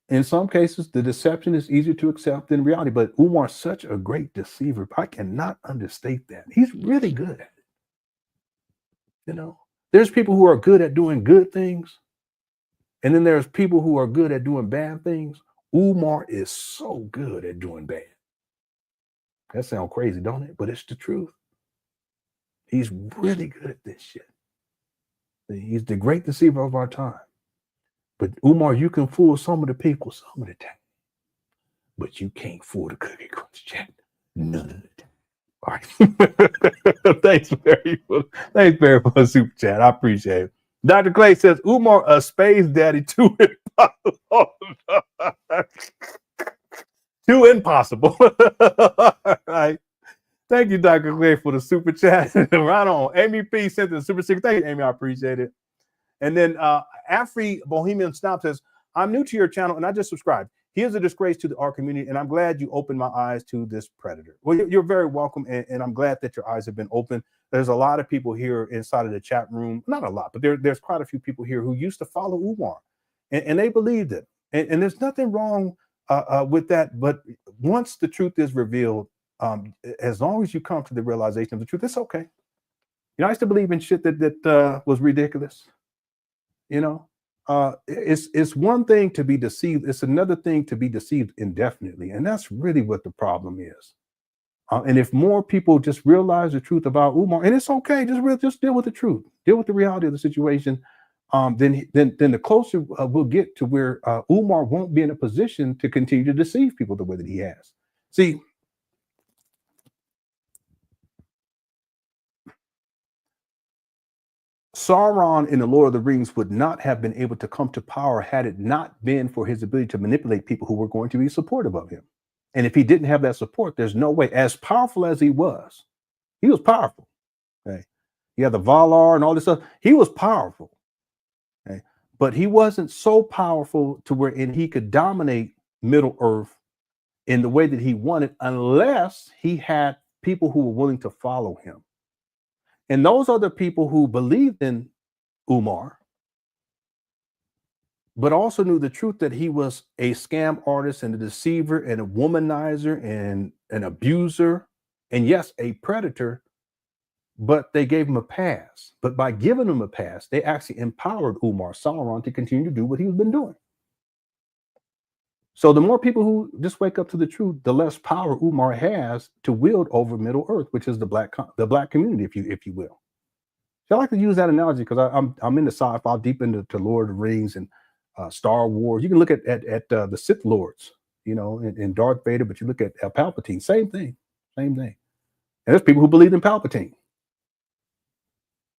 in some cases, the deception is easier to accept than reality. But Umar's such a great deceiver. I cannot understate that. He's really good at it. You know, there's people who are good at doing good things. And then there's people who are good at doing bad things. Umar is so good at doing bad. That sounds crazy, don't it? But it's the truth. He's really good at this shit. He's the great deceiver of our time. But Umar, you can fool some of the people some of the time. But you can't fool the Cookie Crunch chat none of the time. All right. Thanks, Barry, for the super chat. I appreciate it. Dr. Clay says, Umar, a space daddy, too impossible. Too impossible. All right. Thank you, Dr. Clay, for the super chat. Right on. Amy P sent the super secret. Thank you, Amy. I appreciate it. And then Afri Bohemian Snob says, I'm new to your channel and I just subscribed. He is a disgrace to our community, and I'm glad you opened my eyes to this predator. Well, you're very welcome, and I'm glad that your eyes have been open. There's a lot of people here inside of the chat room, not a lot, but there's quite a few people here who used to follow Umar, and they believed it. And there's nothing wrong with that. But once the truth is revealed, as long as you come to the realization of the truth, it's okay. You know, I used to believe in shit that was ridiculous. You know, it's one thing to be deceived. It's another thing to be deceived indefinitely. And that's really what the problem is. And if more people just realize the truth about Umar, and it's okay, just deal with the truth, deal with the reality of the situation, then the closer we'll get to where Umar won't be in a position to continue to deceive people the way that he has. See, Sauron in the Lord of the Rings would not have been able to come to power had it not been for his ability to manipulate people who were going to be supportive of him. And if he didn't have that support, there's no way. As powerful as he was powerful. Okay, he had the Valar and all this stuff. He was powerful. Okay, but he wasn't so powerful to where he could dominate Middle Earth in the way that he wanted, unless he had people who were willing to follow him. And those are the people who believed in Umar, but also knew the truth that he was a scam artist and a deceiver and a womanizer and an abuser, and yes, a predator, but they gave him a pass. But by giving him a pass, they actually empowered Umar Sauron to continue to do what he's been doing. So the more people who just wake up to the truth, the less power Umar has to wield over Middle Earth, which is the black community, if you will. So I like to use that analogy because I'm into sci-fi, deep into Lord of the Rings and Star Wars. You can look at the Sith Lords, you know, and Darth Vader, but you look at Palpatine, same thing. And there's people who believe in Palpatine.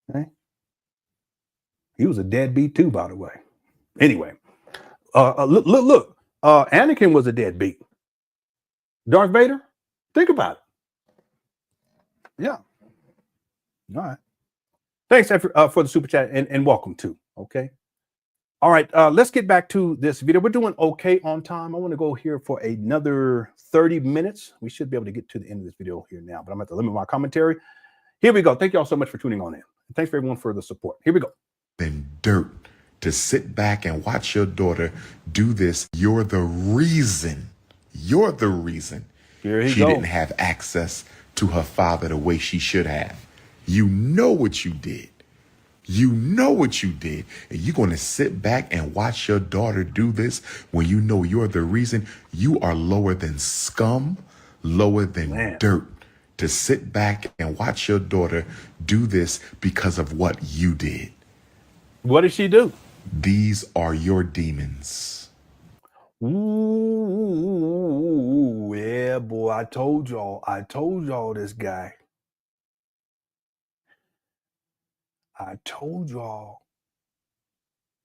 Okay? He was a deadbeat too, by the way. Anyway, look. Anakin was a deadbeat. Darth Vader, think about it. Yeah. All right. Thanks for the super chat and welcome too. Okay. All right. Let's get back to this video. We're doing okay on time. I want to go here for another 30 minutes. We should be able to get to the end of this video here now, but I'm going to limit my commentary. Here we go. Thank you all so much for tuning on in. And thanks for everyone for the support. Here we go. Than dirt to sit back and watch your daughter do this. You're the reason. Here she didn't have access to her father the way she should have. You know what you did. And you're going to sit back and watch your daughter do this when you know you're the reason. You are lower than scum, lower than dirt. To sit back and watch your daughter do this because of what you did. What did she do? These are your demons. Ooh, yeah, boy. I told y'all this guy. I told y'all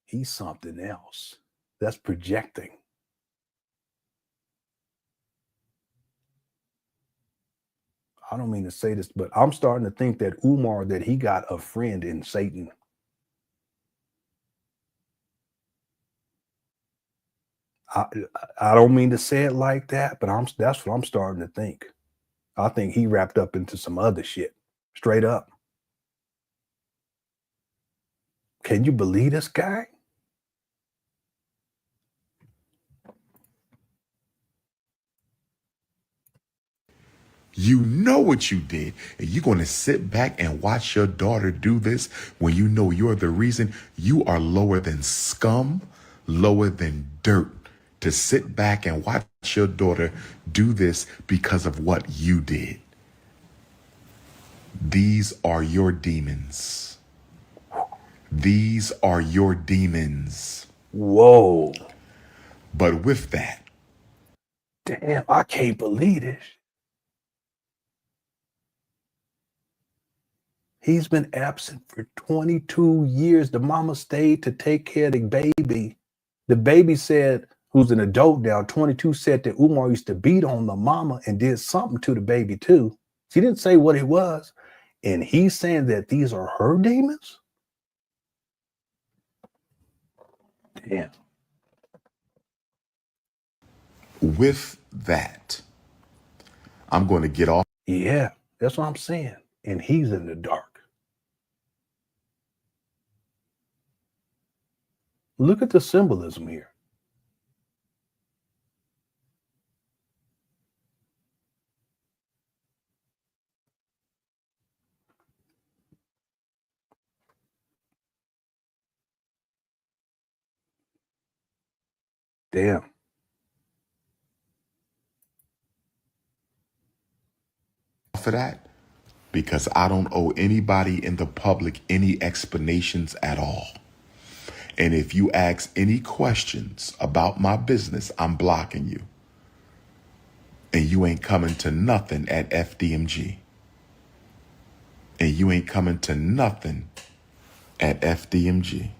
he's something else. That's projecting. I don't mean to say this, but I'm starting to think that Umar, that he got a friend in Satan. I don't mean to say it like that, but that's what I'm starting to think. I think he wrapped up into some other shit, straight up. Can you believe this guy? You know what you did, and you're going to sit back and watch your daughter do this when you know you're the reason. You are lower than scum, lower than dirt, to sit back and watch your daughter do this because of what you did. These are your demons. These are your demons. Whoa. But with that, damn, I can't believe this. He's been absent for 22 years. The mama stayed to take care of the baby. The baby said, who's an adult now, 22, said that Umar used to beat on the mama and did something to the baby too. She didn't say what it was. And he's saying that these are her demons? Damn. with that, I'm going to get off. Yeah, that's what I'm saying. And he's in the dark. Look at the symbolism here. Damn. For that, because I don't owe anybody in the public any explanations at all. And if you ask any questions about my business, I'm blocking you. And you ain't coming to nothing at FDMG. And you ain't coming to nothing at FDMG.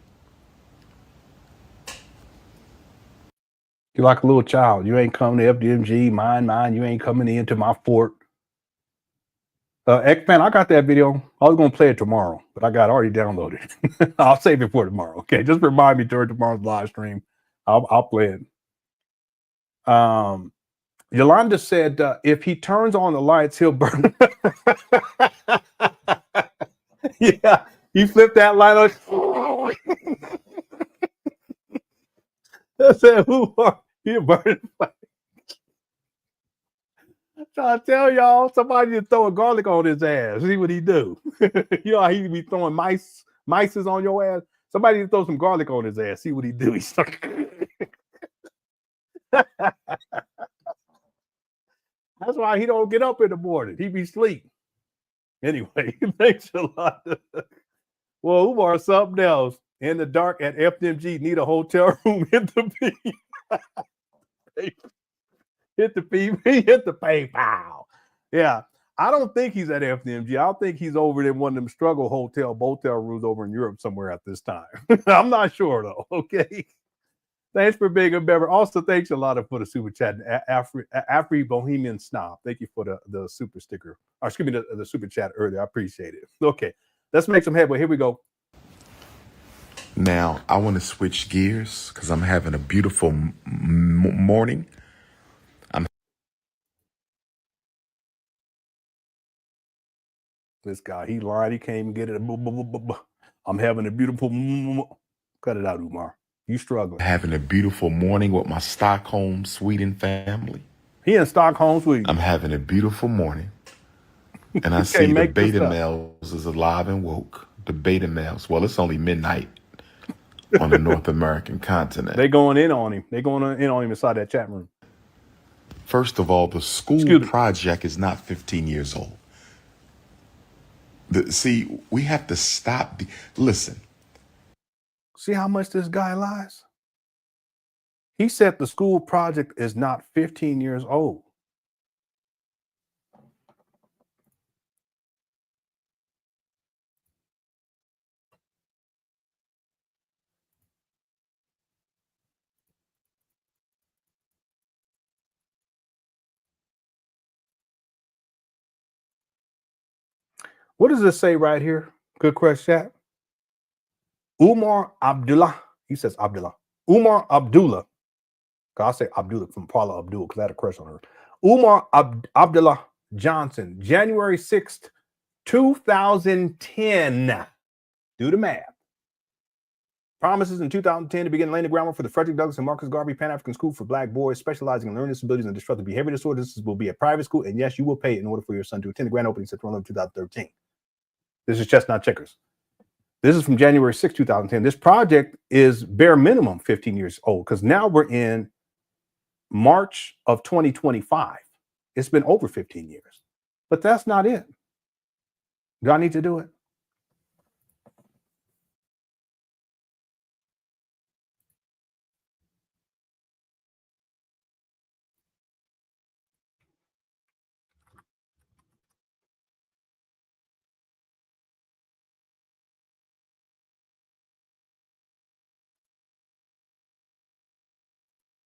You're like a little child. You ain't coming to FDMG, mine. You ain't coming into my fort. X-Man, I got that video. I was going to play it tomorrow, but I got already downloaded. I'll save it for tomorrow. Okay, just remind me during tomorrow's live stream. I'll play it. Yolanda said, if he turns on the lights, he'll burn. Yeah, he flipped that light on. I said, he'll burn. Trying to tell y'all, somebody just throw a garlic on his ass. See what he do. You know how he be throwing mices on your ass? Somebody just throw some garlic on his ass. See what he do. He's That's why he don't get up in the morning. He be asleep. Anyway, thanks a lot. Well, Umar, something else. In the dark at FDMG, need a hotel room. Hit the P. Hit the P. Hit the PayPal. Yeah. I don't think he's at FDMG. I think he's over in one of them struggle motel rooms over in Europe somewhere at this time. I'm not sure though. Okay. Thanks for being a member. Also, thanks a lot for the super chat. Afri Bohemian Snob. Thank you for the super sticker. Or excuse me, the super chat earlier. I appreciate it. Okay. Let's make some headway. Here we go. Now, I want to switch gears because I'm having a beautiful morning. This guy, he lied. He can't even get it. I'm having a beautiful. Cut it out, Umar. You struggling. Having a beautiful morning with my Stockholm, Sweden family. He in Stockholm, Sweden. I'm having a beautiful morning. And I see the beta males is alive and woke. The beta males. Well, it's only midnight on the North American continent. They going in on him. They going in on him inside that chat room. First of all, the school project is not 15 years old. See, we have to stop. Listen. See how much this guy lies? He said the school project is not 15 years old. What does this say right here? Good question, chat. Umar Abdullah. He says Abdullah. Umar Abdullah. I'll say Abdullah from Paula Abdul because I had a crush on her. Umar Abdullah Johnson, January 6th, 2010. Do the math. Promises in 2010 to begin laying the groundwork for the Frederick Douglass and Marcus Garvey Pan African School for Black boys specializing in learning disabilities and destructive behavior disorders. This will be a private school, and yes, you will pay in order for your son to attend the grand opening September 11, 2013. This is Chestnut Checkers. This is from January 6, 2010. This project is bare minimum 15 years old because now we're in March of 2025. It's been over 15 years, but that's not it. Do I need to do it?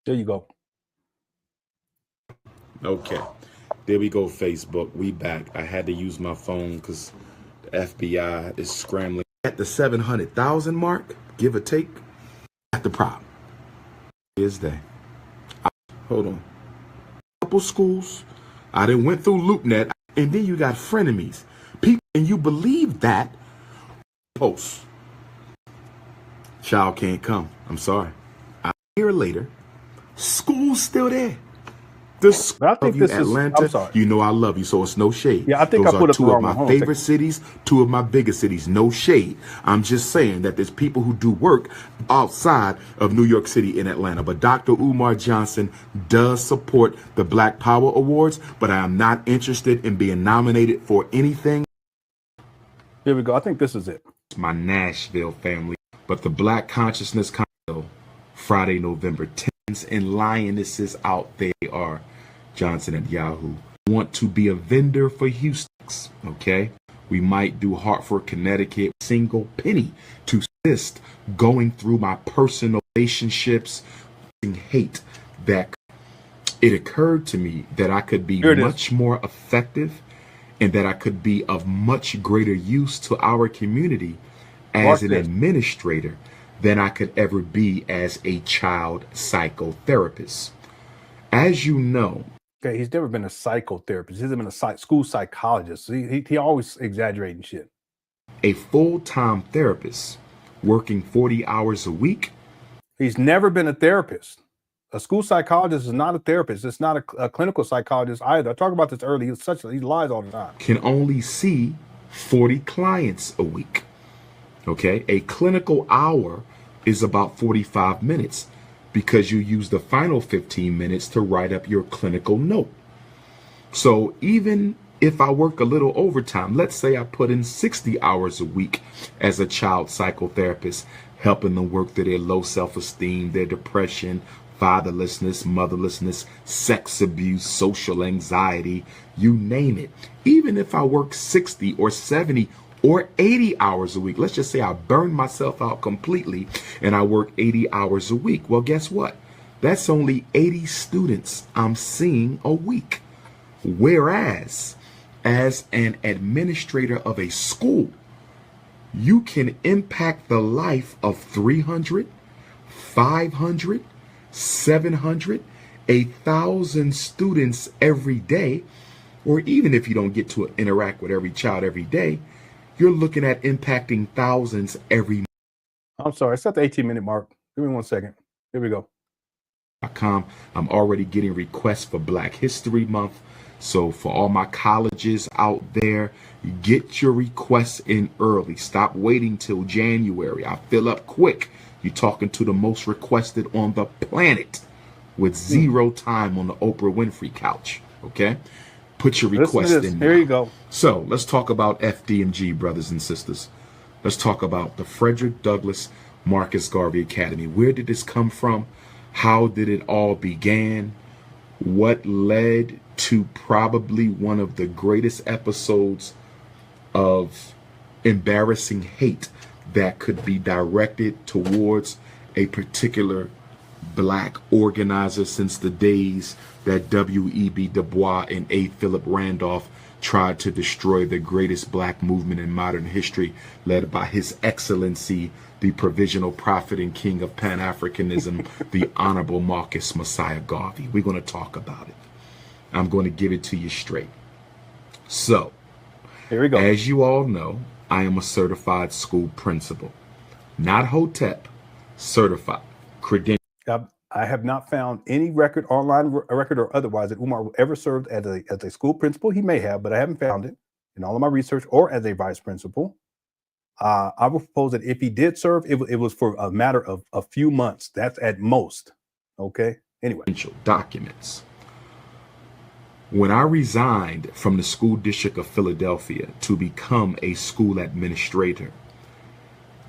There you go. Okay. There we go, Facebook. We back. I had to use my phone because the FBI is scrambling. At the 700,000 mark, give or take, at the problem. Is that? Hold on. Couple schools. I done went through LoopNet, and then you got frenemies. People, and you believe that post. Child can't come. I'm sorry. A year later, school's still there. The school I think of you, this Atlanta, I'm sorry. you know I love you, so it's no shade. Yeah, I think Those I put are up the two of wrong my one. Hold on a favorite cities, two of my biggest cities. No shade. I'm just saying that there's people who do work outside of New York City and Atlanta. But Dr. Umar Johnson does support the Black Power Awards, but I am not interested in being nominated for anything. Here we go. I think this is it. My Nashville family, but the Black Consciousness Council, Friday, November 10th, and lionesses out there are Johnson at Yahoo. Want to be a vendor for Houston, okay? We might do Hartford, Connecticut, single penny to assist going through my personal relationships and hate that it occurred to me that I could be much more effective and that I could be of much greater use to our community as an administrator than I could ever be as a child psychotherapist. As you know, okay, he's never been a psychotherapist. He's been a school psychologist. He always exaggerating shit. A full-time therapist working 40 hours a week. He's never been a therapist. A school psychologist is not a therapist. It's not a clinical psychologist either. I talked about this earlier. He lies all the time. Can only see 40 clients a week. Okay, a clinical hour is about 45 minutes because you use the final 15 minutes to write up your clinical note. So even if I work a little overtime, let's say I put in 60 hours a week as a child psychotherapist, helping them work through their low self-esteem, their depression, fatherlessness, motherlessness, sex abuse, social anxiety, you name it. Even if I work 60 or 70 or 80 hours a week, let's just say I burn myself out completely and I work 80 hours a week. Well, guess what? That's only 80 students I'm seeing a week. Whereas, as an administrator of a school, you can impact the life of 300, 500, 700, 1,000 students every day, or even if you don't get to interact with every child every day, you're looking at impacting thousands every month. I'm sorry, it's at the 18-minute mark. Give me 1 second. Here we go. I'm already getting requests for Black History Month. So for all my colleges out there, get your requests in early. Stop waiting till January. I fill up quick. You're talking to the most requested on the planet with zero time on the Oprah Winfrey couch. Okay? Put your request in. There you go. So let's talk about FDMG, brothers and sisters. Let's talk about the Frederick Douglass Marcus Garvey Academy. Where did this come from? How did it all begin? What led to probably one of the greatest episodes of embarrassing hate that could be directed towards a particular Black organizer since the days that W.E.B. Du Bois and A. Philip Randolph tried to destroy the greatest black movement in modern history, led by His Excellency, the provisional prophet and king of Pan Africanism, the Honorable Marcus Messiah Garvey. We're going to talk about it. I'm going to give it to you straight. So, here we go. As you all know, I am a certified school principal, not Hotep, certified, credentialed. I have not found any record, online record or otherwise, that Umar ever served as a school principal. He may have, but I haven't found it in all of my research, or as a vice principal. I would propose that if he did serve, it was for a matter of a few months. That's at most. Okay. Anyway. Documents. When I resigned from the school district of Philadelphia to become a school administrator,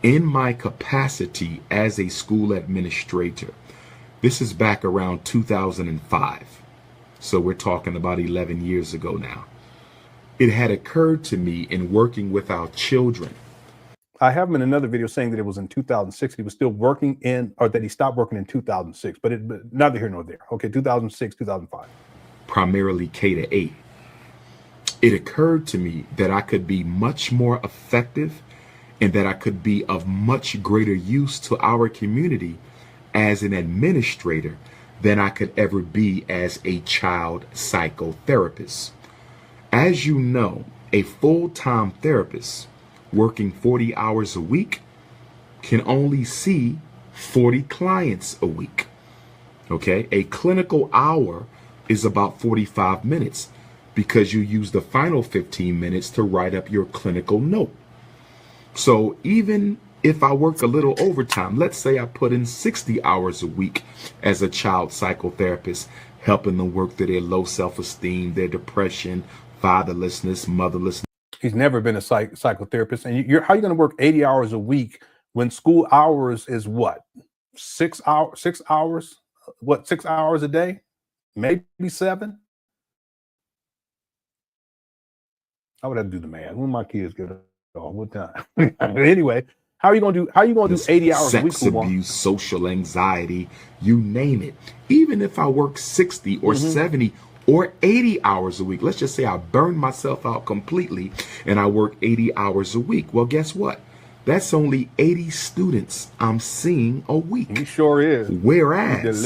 in my capacity as a school administrator, this is back around 2005. So we're talking about 11 years ago now. It had occurred to me in working with our children. I have him in another video saying that it was in 2006. He was still working in, or that he stopped working in 2006, but neither here nor there. Okay, 2006, 2005. Primarily K-8. It occurred to me that I could be much more effective and that I could be of much greater use to our community as an administrator than I could ever be as a child psychotherapist. As you know, a full-time therapist working 40 hours a week can only see 40 clients a week. Okay, a clinical hour is about 45 minutes because you use the final 15 minutes to write up your clinical note. So even if I work a little overtime, let's say I put in 60 hours a week as a child psychotherapist, helping them work through their low self-esteem, their depression, fatherlessness, motherlessness. He's never been a psychotherapist. And how are you going to work 80 hours a week when school hours is what? 6 hours? What, 6 hours a day? Maybe 7? I would have to do the math. When my kids get off, what time? Anyway, how are you going to do 80 hours a week? Sex abuse, social anxiety, you name it. Even if I work 60 or 70 or 80 hours a week, let's just say I burn myself out completely and I work 80 hours a week. Well, guess what? That's only 80 students I'm seeing a week. He sure is. Whereas,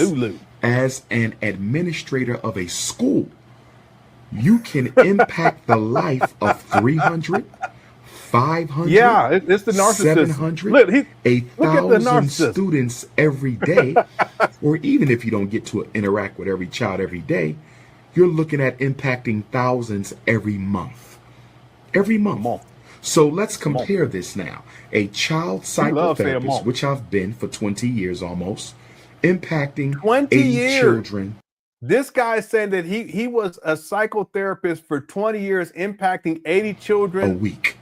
as an administrator of a school, you can impact the life of 300, 500, yeah, it's the narcissist. 700, look 1,000 students every day. Or even if you don't get to interact with every child every day, you're looking at impacting thousands every month. Every month. So let's compare this now. A child psychotherapist, which I've been for 20 years almost, impacting 20 80 children. This guy is saying that he was a psychotherapist for 20 years, impacting 80 children a week.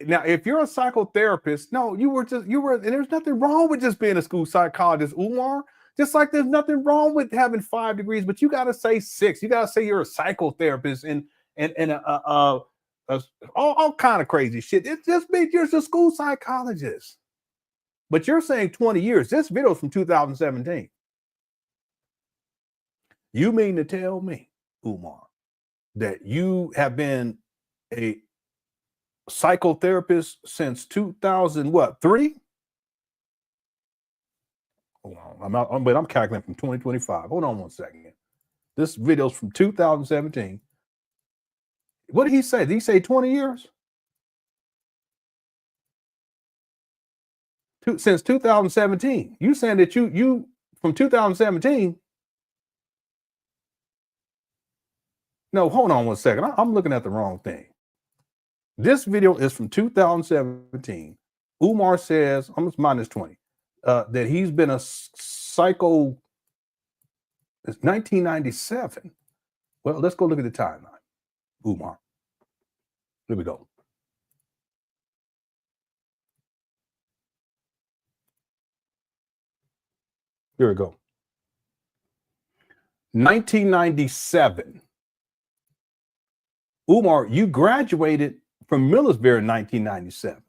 Now, if you're a psychotherapist, no, and there's nothing wrong with just being a school psychologist, Umar. Just like there's nothing wrong with having 5 degrees, but you got to say 6. You got to say you're a psychotherapist and all kind of crazy shit. It just means you're a school psychologist. But you're saying 20 years. This video is from 2017. You mean to tell me, Umar, that you have been a psychotherapist since 2003? Hold on, but I'm calculating from 2025. Hold on one second. This video's from 2017. What did he say? Did he say 20 years? Since 2017. You saying that you from 2017? No, hold on one second. I'm looking at the wrong thing. This video is from 2017. Umar says, almost minus 20, that he's been a psycho. It's 1997. Well, let's go look at the timeline. Umar. Here we go. Here we go. 1997. Umar, you graduated from Millersville in 1997.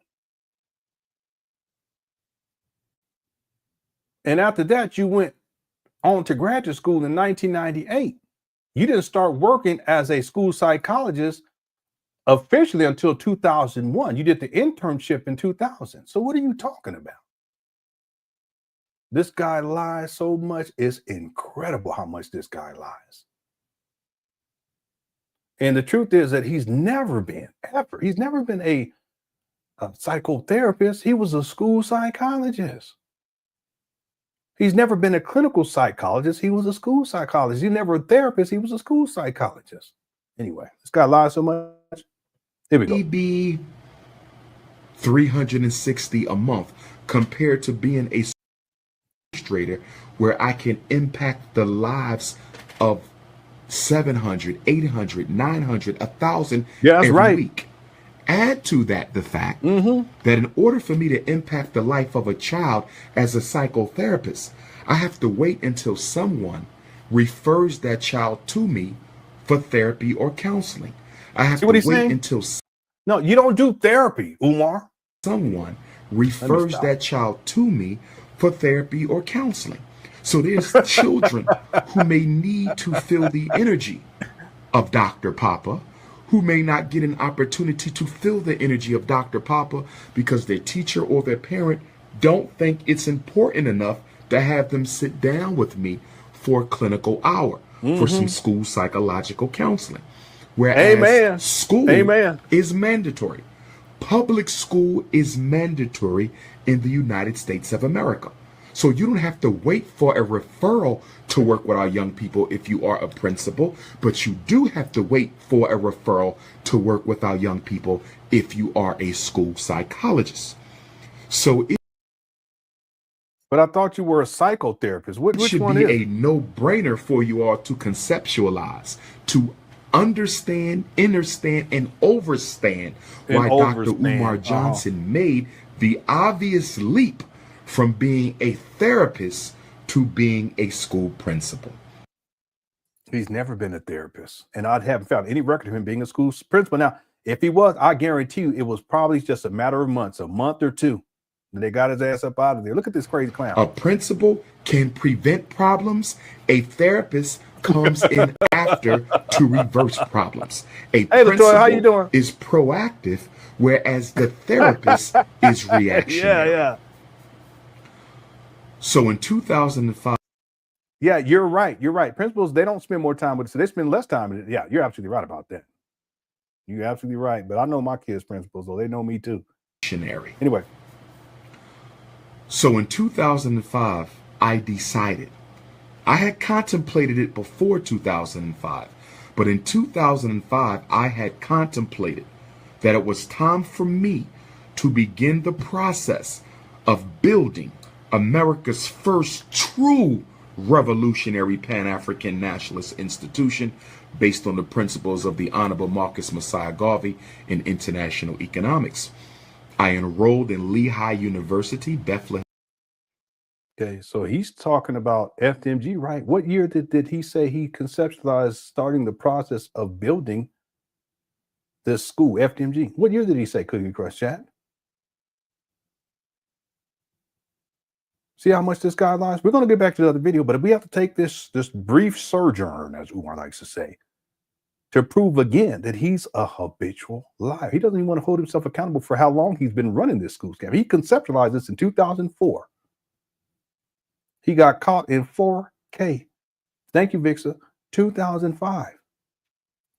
And after that, you went on to graduate school in 1998. You didn't start working as a school psychologist officially until 2001. You did the internship in 2000. So what are you talking about? This guy lies so much. It's incredible how much this guy lies. And the truth is that he's never been a psychotherapist. He was a school psychologist. He's never been a clinical psychologist. He was a school psychologist. He's never a therapist. He was a school psychologist. Anyway, this guy lies so much. Here we go. Maybe $360 a month compared to being a administrator where I can impact the lives of 700, 800, 900, 1,000 every week. Add to that the fact that in order for me to impact the life of a child as a psychotherapist, I have to wait until someone refers that child to me for therapy or counseling. I have to wait until no, you don't do therapy, Umar. Someone refers that child to me for therapy or counseling. So there's children who may need to feel the energy of Dr. Papa, who may not get an opportunity to feel the energy of Dr. Papa because their teacher or their parent don't think it's important enough to have them sit down with me for a clinical hour for some school psychological counseling. Whereas school is mandatory. Public school is mandatory in the United States of America. So you don't have to wait for a referral to work with our young people if you are a principal, but you do have to wait for a referral to work with our young people if you are a school psychologist. So but I thought you were a psychotherapist. Which should one be is a no-brainer for you all to conceptualize, to understand, understand, and overstand why Dr. Umar Johnson made the obvious leap from being a therapist to being a school principal. He's never been a therapist, and I haven't found any record of him being a school principal. Now, if he was, I guarantee you it was probably just a matter of months, a month or two, and they got his ass up out of there. Look at this crazy clown. A principal can prevent problems. A therapist comes in after to reverse problems. A principal how you doing? is proactive, whereas the therapist is reactionary. Yeah. So in 2005. Yeah, you're right. You're right. Principals, they don't spend more time with it, so they spend less time with it. Yeah, you're absolutely right about that. You're absolutely right. But I know my kids' principals, though. They know me too. Anyway. So in 2005, I decided. I had contemplated it before 2005. But in 2005, I had contemplated that it was time for me to begin the process of building America's first true revolutionary Pan-African nationalist institution based on the principles of the Honorable Marcus Messiah Garvey in international economics. I enrolled in Lehigh University, Bethlehem. Okay, so he's talking about FDMG, right? What year did he say he conceptualized starting the process of building this school, FDMG? What year did he say, Cookie Crush Chat? See how much this guy lies? We're going to get back to the other video, but we have to take this brief sojourn, as Umar likes to say, to prove again that he's a habitual liar. He doesn't even want to hold himself accountable for how long he's been running this school scam. He conceptualized this in 2004. He got caught in 4K. Thank you, Vixa. 2005.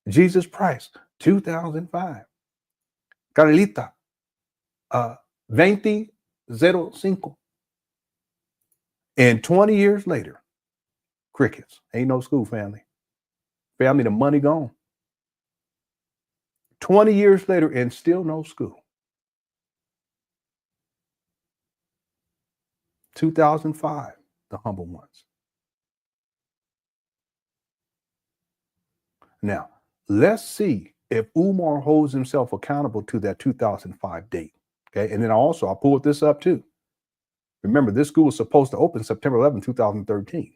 Jesus Price, 2005. Carlita, 2005. And 20 years later, crickets. Ain't no school, family. Family, the money gone. 20 years later and still no school. 2005, the humble ones. Now, let's see if Umar holds himself accountable to that 2005 date. Okay, and then I pulled this up too. Remember, this school was supposed to open September 11, 2013,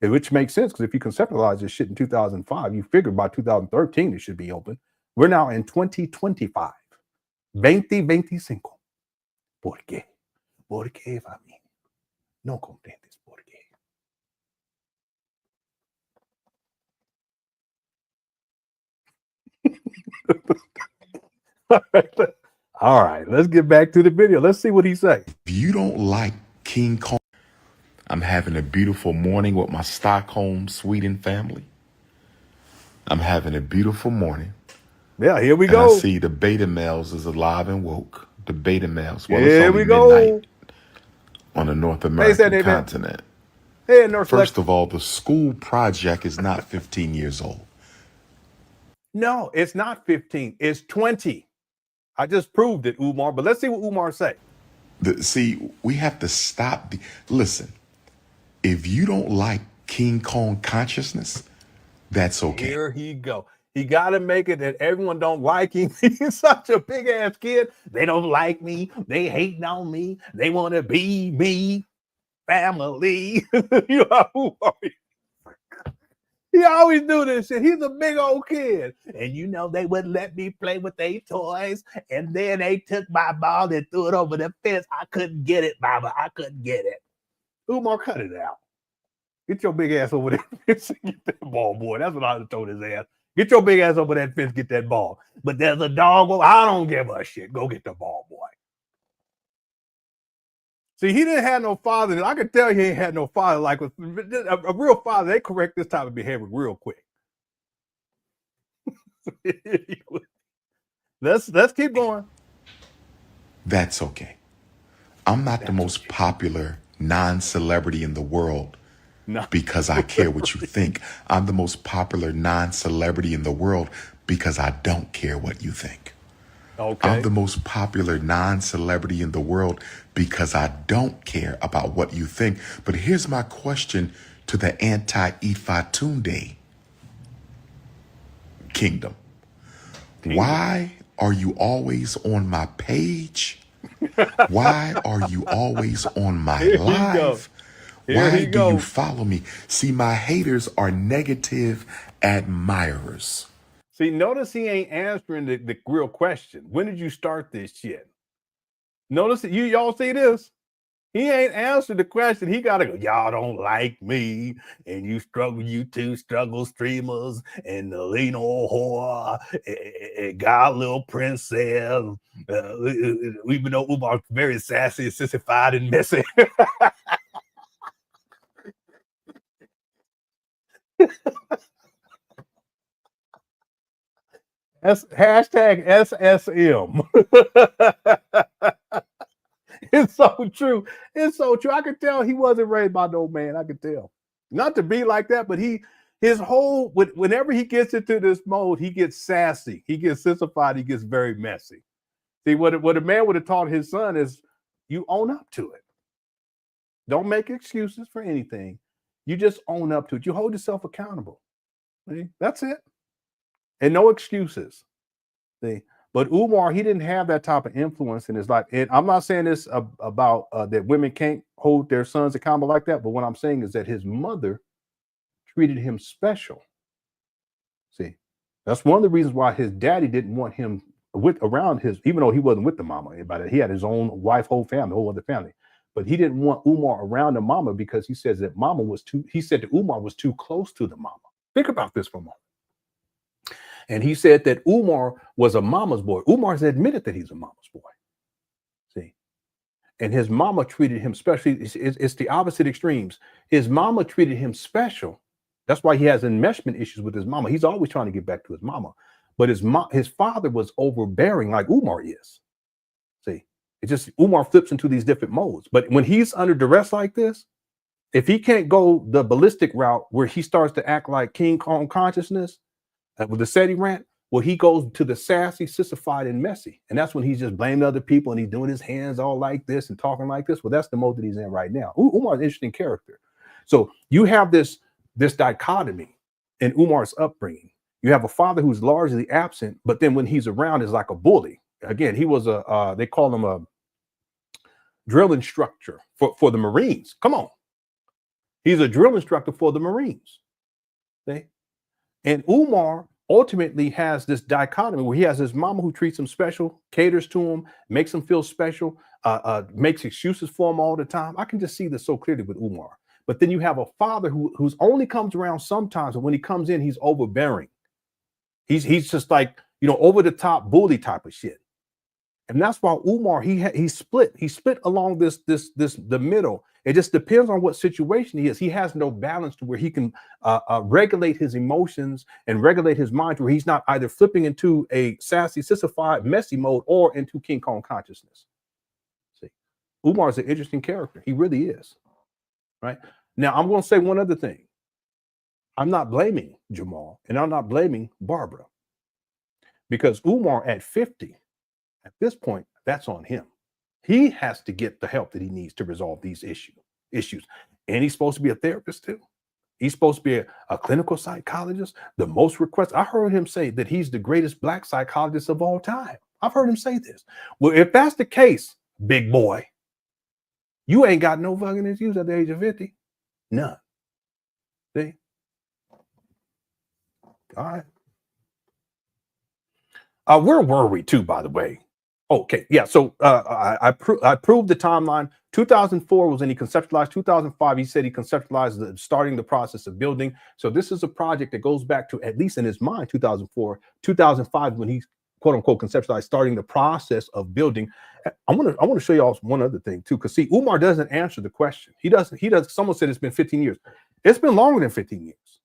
which makes sense because if you conceptualize this shit in 2005, you figure by 2013 it should be open. We're now in 2025. 2025. ¿Por qué? ¿Por qué, familia? No comprende. All right, let's get back to the video. Let's see what he say. If you don't like King Kong, I'm having a beautiful morning with my Stockholm, Sweden family. I'm having a beautiful morning. Yeah, here we And go. I see the beta males is alive and woke. The beta males. Well, Here it's we only go. midnight on the North American continent. Hey, North First of all, the school project is not 15 years old. No, it's not 15. It's 20. I just proved it, Umar. But let's see what Umar say. See, we have to stop. Listen, if you don't like King Kong consciousness, that's okay. Here he go. He got to make it that everyone don't like him. He's such a big ass kid. They don't like me. They hating on me. They want to be me. Family. You know who are you? He always do this shit. He's a big old kid. And you know, they wouldn't let me play with their toys. And then they took my ball and threw it over the fence. I couldn't get it, mama. I couldn't get it. Umar, cut it out. Get your big ass over there. Get that ball, boy. That's what I would have told his ass. Get your big ass over that fence, get that ball. But there's a dog. I don't give a shit. Go get the ball, boy. See, he didn't have no father. I could tell he ain't had no father. Like a real father, they correct this type of behavior real quick. Let's keep going. That's okay. I'm not the most popular non-celebrity in the world because I care what you think. I'm the most popular non-celebrity in the world because I don't care what you think. Okay. I'm the most popular non-celebrity in the world because I don't care about what you think. But here's my question to the anti-Ifatunde kingdom. Why are you always on my page? Why are you always on my live? Why do you follow me? See, my haters are negative admirers. See, notice he ain't answering the real question. When did you start this shit? Notice y'all see this? He ain't answered the question. He gotta go, y'all don't like me, and you two struggle streamers, and the LenonHonor, and God little princess. Even though Umar's very sassy, sissified, and messy. Hashtag SSM. It's so true. It's so true. I could tell he wasn't raised by no man. I could tell. Not to be like that, but whenever he gets into this mode, he gets sassy. He gets sissified. He gets very messy. See, what a man would have taught his son is you own up to it. Don't make excuses for anything. You just own up to it. You hold yourself accountable. See? That's it. And no excuses. See? But Umar, he didn't have that type of influence in his life. And I'm not saying this about that women can't hold their sons accountable like that. But what I'm saying is that his mother treated him special. See, that's one of the reasons why his daddy didn't want him even though he wasn't with the mama. He had his own wife, whole other family. But he didn't want Umar around the mama because he says that he said that Umar was too close to the mama. Think about this for a moment. And he said that Umar was a mama's boy. Umar's admitted that he's a mama's boy. See? And his mama treated him special. It's the opposite extremes. His mama treated him special. That's why he has enmeshment issues with his mama. He's always trying to get back to his mama. But his father was overbearing like Umar is. See? It's just Umar flips into these different modes. But when he's under duress like this, if he can't go the ballistic route where he starts to act like King Kong consciousness, with the SETI rant, well, he goes to the sassy, sissified, and messy. And that's when he's just blaming other people and he's doing his hands all like this and talking like this. Well, that's the mode that he's in right now. Umar's an interesting character. So you have this dichotomy in Umar's upbringing. You have a father who's largely absent, but then when he's around is like a bully. Again, he was they call him a drill instructor for the Marines. Come on. He's a drill instructor for the Marines. See? And Umar ultimately has this dichotomy where he has his mama who treats him special, caters to him, makes him feel special, makes excuses for him all the time. I can just see this so clearly with Umar. But then you have a father who's only comes around sometimes, and when he comes in, he's overbearing. He's just like, over the top bully type of shit. And that's why Umar, he split along the middle. It just depends on what situation he is. He has no balance to where he can regulate his emotions and regulate his mind, where he's not either flipping into a sassy, sissified, messy mode or into King Kong consciousness. See, Umar is an interesting character. He really is. Right now, I'm going to say one other thing. I'm not blaming Jamal and I'm not blaming Barbara, because Umar at 50, at this point, that's on him. He has to get the help that he needs to resolve these issues. And he's supposed to be a therapist too. He's supposed to be a clinical psychologist. The most requests, I heard him say that he's the greatest Black psychologist of all time. I've heard him say this. Well, if that's the case, big boy, you ain't got no fucking excuse at the age of 50. None. See? All right. Where were we too, by the way? Okay, yeah. So I proved the timeline. 2004 was when he conceptualized. 2005, he said he conceptualized starting the process of building. So this is a project that goes back to, at least in his mind, 2004, 2005, when he quote unquote conceptualized starting the process of building. I want to show y'all one other thing too, because see, Umar doesn't answer the question. He does. Someone said it's been 15 years. It's been longer than 15 years.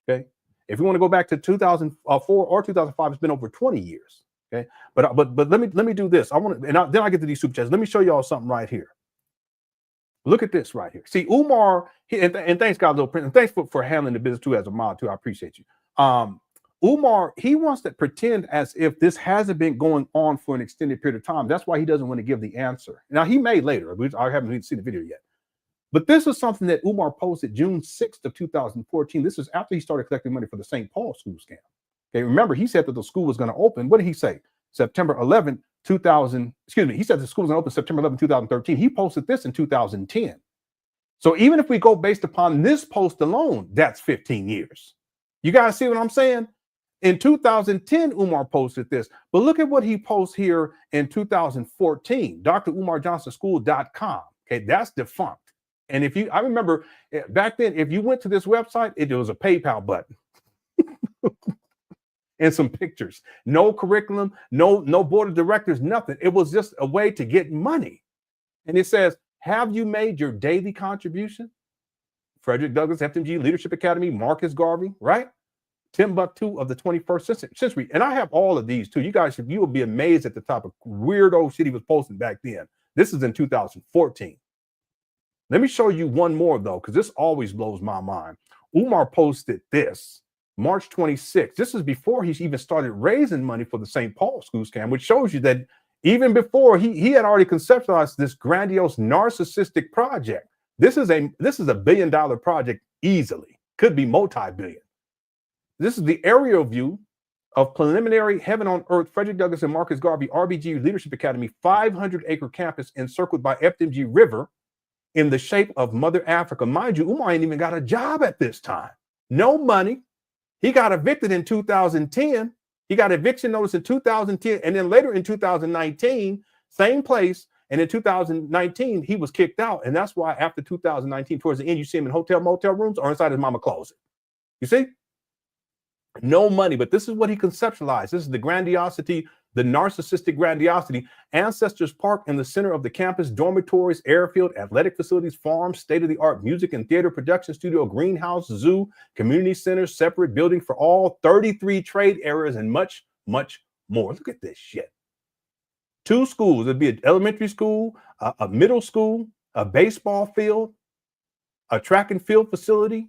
Okay. If you want to go back to 2004 or 2005, it's been over 20 years. Okay, but let me do this. Then I get to these super chats. Let me show y'all something right here. Look at this right here. See, Umar, and thanks God, little prince, and thanks for handling the business too as a mod too. I appreciate you. Umar, he wants to pretend as if this hasn't been going on for an extended period of time. That's why he doesn't want to give the answer. Now he may later. I haven't even seen the video yet. But this is something that Umar posted June 6th of 2014. This is after he started collecting money for the St. Paul school scam. Okay, remember, he said that the school was going to open. What did he say? September 11th, 2000. Excuse me. He said the school was going to open September 11th, 2013. He posted this in 2010. So even if we go based upon this post alone, that's 15 years. You guys see what I'm saying? In 2010, Umar posted this. But look at what he posts here in 2014. DrUmarJohnsonSchool.com. Okay, that's defunct. And I remember back then, if you went to this website, it was a PayPal button and some pictures. No curriculum, no board of directors, nothing. It was just a way to get money. And it says, have you made your daily contribution? Frederick Douglass, FDMG Leadership Academy, Marcus Garvey, right? Timbuktu of the 21st century. And I have all of these too. You guys, you will be amazed at the type of weirdo shit he was posting back then. This is in 2014. Let me show you one more, though, because this always blows my mind. Umar posted this March 26th. This is before he even started raising money for the St. Paul school scam, which shows you that even before he had already conceptualized this grandiose narcissistic project. This is a $1 billion project easily. Could be multi-billion. This is the aerial view of preliminary heaven on earth Frederick Douglass and Marcus Garvey RBG Leadership Academy 500-acre campus encircled by FDMG River, in the shape of Mother Africa. Mind you, Umar ain't even got a job at this time. No money. He got evicted in 2010. He got eviction notice in 2010. And then later in 2019, same place. And in 2019, he was kicked out. And that's why after 2019, towards the end, you see him in hotel, motel rooms or inside his mama closet. You see? No money. But this is what he conceptualized. This is the grandiosity, the narcissistic grandiosity. Ancestors Park in the center of the campus, dormitories, airfield, athletic facilities, farms, state-of-the-art music and theater production studio, greenhouse, zoo, community center, separate building for all 33 trade areas, and much, much more. Look at this shit. 2 schools. It'd be an elementary school, a middle school, a baseball field, a track and field facility,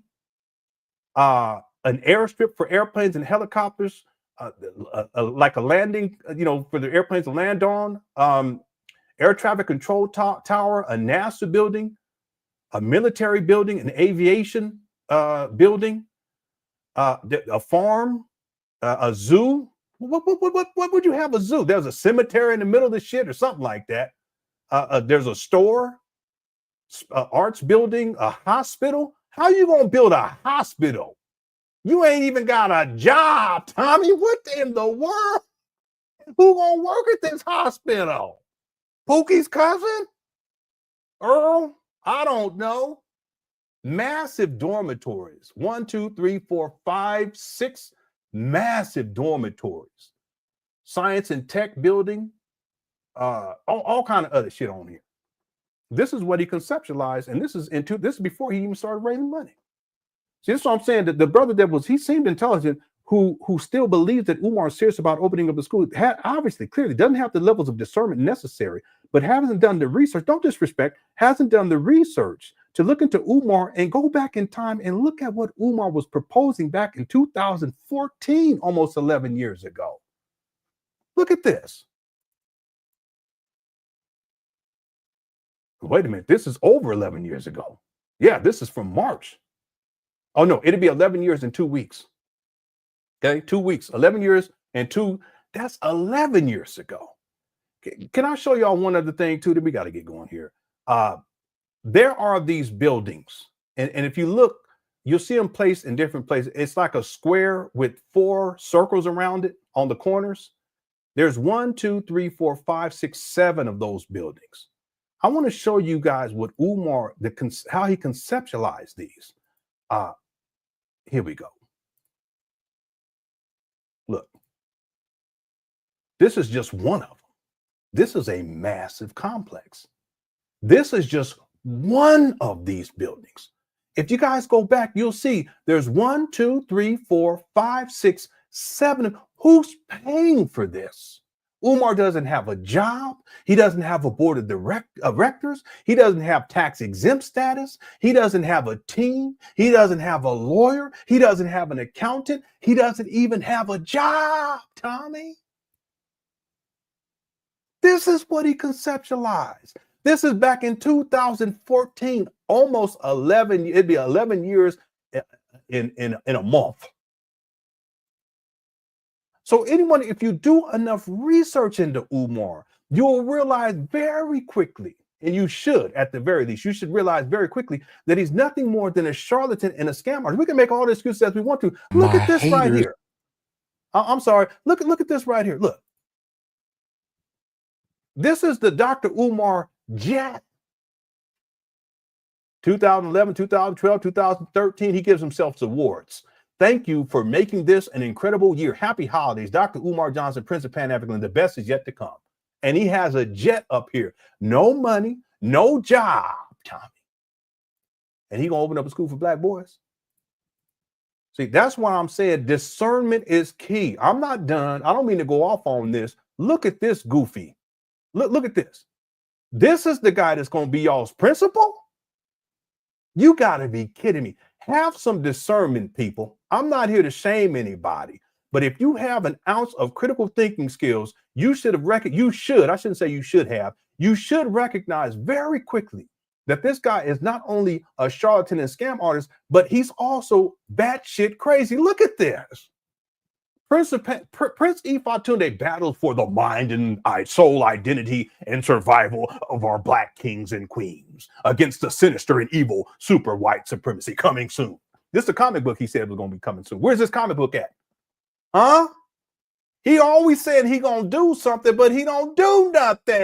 an airstrip for airplanes and helicopters, like a landing, for the airplanes to land on, air traffic control tower, a NASA building, a military building, an aviation building, a farm, a zoo. What would you have a zoo? There's a cemetery in the middle of the shit or something like that. There's a store, arts building, a hospital. How you gonna build a hospital? You ain't even got a job, Tommy. What in the world? Who gonna work at this hospital? Pookie's cousin? Earl? I don't know. Massive dormitories. 1, 2, 3, 4, 5, 6 massive dormitories. Science and tech building. all kind of other shit on here. This is what he conceptualized, and this is before he even started raising money. See, that's what I'm saying. That the brother that he seemed intelligent, who still believes that Umar is serious about opening up a school, obviously, clearly doesn't have the levels of discernment necessary, but hasn't done the research. Don't disrespect, hasn't done the research to look into Umar and go back in time and look at what Umar was proposing back in 2014, almost 11 years ago. Look at this. Wait a minute, this is over 11 years ago. Yeah, this is from March. Oh no, it'll be 11 years and 2 weeks. Okay, 2 weeks, 11 years and 2, that's 11 years ago. Can I show y'all one other thing too that we got to get going here? There are these buildings, and if you look, you'll see them placed in different places. It's like a square with 4 circles around it on the corners. There's 1, 2, 3, 4, 5, 6, 7 of those buildings. I want to show you guys what Umar, how he conceptualized these. Here we go. Look, this is just one of them. This is a massive complex. This is just one of these buildings. If you guys go back, you'll see there's 1, 2, 3, 4, 5, 6, 7. Who's paying for this? Umar doesn't have a job. He doesn't have a board of directors. He doesn't have tax exempt status. He doesn't have a team. He doesn't have a lawyer. He doesn't have an accountant. He doesn't even have a job, Tommy. This is what he conceptualized. This is back in 2014, almost 11. It'd be 11 years in a month. So anyone, if you do enough research into Umar, you'll realize very quickly, and you should, at the very least, you should realize very quickly that he's nothing more than a charlatan and a scam artist. We can make all the excuses as we want to. Look at this right here. I'm sorry. Look at this right here. Look. This is the Dr. Umar jet. 2011, 2012, 2013, he gives himself awards. Thank you for making this an incredible year. Happy holidays, Dr. Umar Johnson, Prince of Pan Africanism. The best is yet to come. And he has a jet up here. No money, no job, Tommy. And he gonna open up a school for black boys. See, that's why I'm saying discernment is key. I'm not done. I don't mean to go off on this. Look at this goofy. Look at this. This is the guy that's going to be y'all's principal? You got to be kidding me. Have some discernment, people. I'm not here to shame anybody, but if you have an ounce of critical thinking skills, you should have I shouldn't say you should have, you should recognize very quickly that this guy is not only a charlatan and scam artist, but he's also batshit crazy. Look at this. Prince Ifatunde battled for the mind and soul identity and survival of our black kings and queens against the sinister and evil super white supremacy coming soon. This is a comic book he said was going to be coming soon. Where's this comic book at? Huh? He always said he going to do something, but he don't do nothing.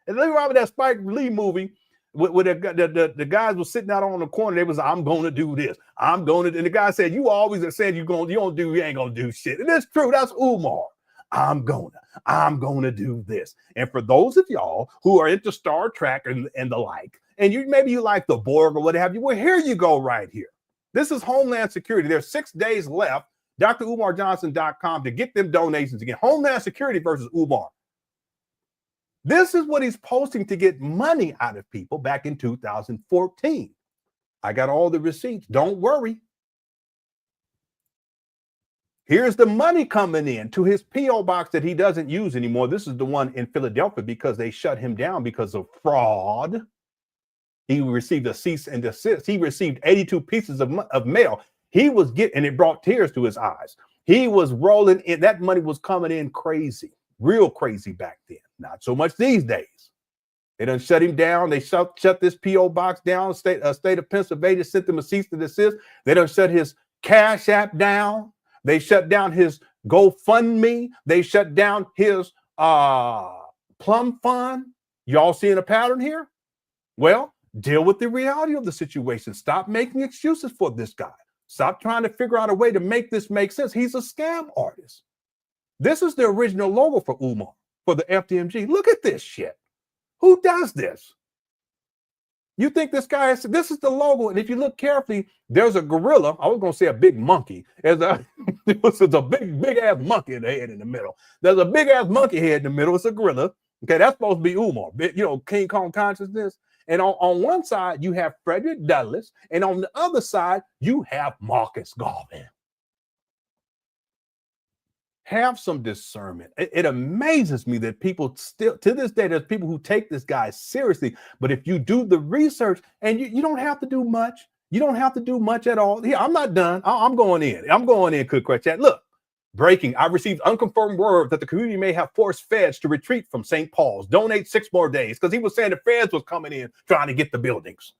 And let me remember that Spike Lee movie where the guys were sitting out on the corner. They was, I'm going to do this. I'm going to, and the guy said, you always have said you ain't going to do shit. And it's true. That's Umar. I'm going to do this. And for those of y'all who are into Star Trek and the like, and maybe you like the Borg or what have you, well, here you go right here. This is Homeland Security. There's 6 days left. DrUmarJohnson.com to get them donations again. Homeland Security versus Umar. This is what he's posting to get money out of people back in 2014. I got all the receipts. Don't worry. Here's the money coming in to his P.O. box that he doesn't use anymore. This is the one in Philadelphia because they shut him down because of fraud. He received a cease and desist. He received 82 pieces of mail. He was and it brought tears to his eyes. He was rolling in. That money was coming in crazy, real crazy back then. Not so much these days. They done shut him down. They shut this P.O. box down. State of Pennsylvania sent them a cease and desist. They done shut his Cash App down. They shut down his GoFundMe. They shut down his Plum Fund. Y'all seeing a pattern here? Well, deal with the reality of the situation. Stop making excuses for this guy. Stop trying to figure out a way to make this make sense. He's a scam artist. This is the original logo for Umar, for the FDMG. Look at this shit. Who does this? You think this guy is, this is the logo. And if you look carefully, there's a gorilla. I was going to say a big monkey. There's a big ass monkey in the head in the middle. There's a big ass monkey head in the middle. It's a gorilla. Okay, that's supposed to be Umar, you know, King Kong consciousness. And on one side, you have Frederick Douglass. And on the other side, you have Marcus Garvey. Have some discernment. It amazes me that people still, to this day, there's people who take this guy seriously. But if you do the research, and you don't have to do much, you don't have to do much at all. Yeah, I'm not done. I'm going in. I'm going in, Cook Chat. Look, breaking. I received unconfirmed word that the community may have forced feds to retreat from St. Paul's. Donate 6 more days, because he was saying the feds was coming in trying to get the buildings.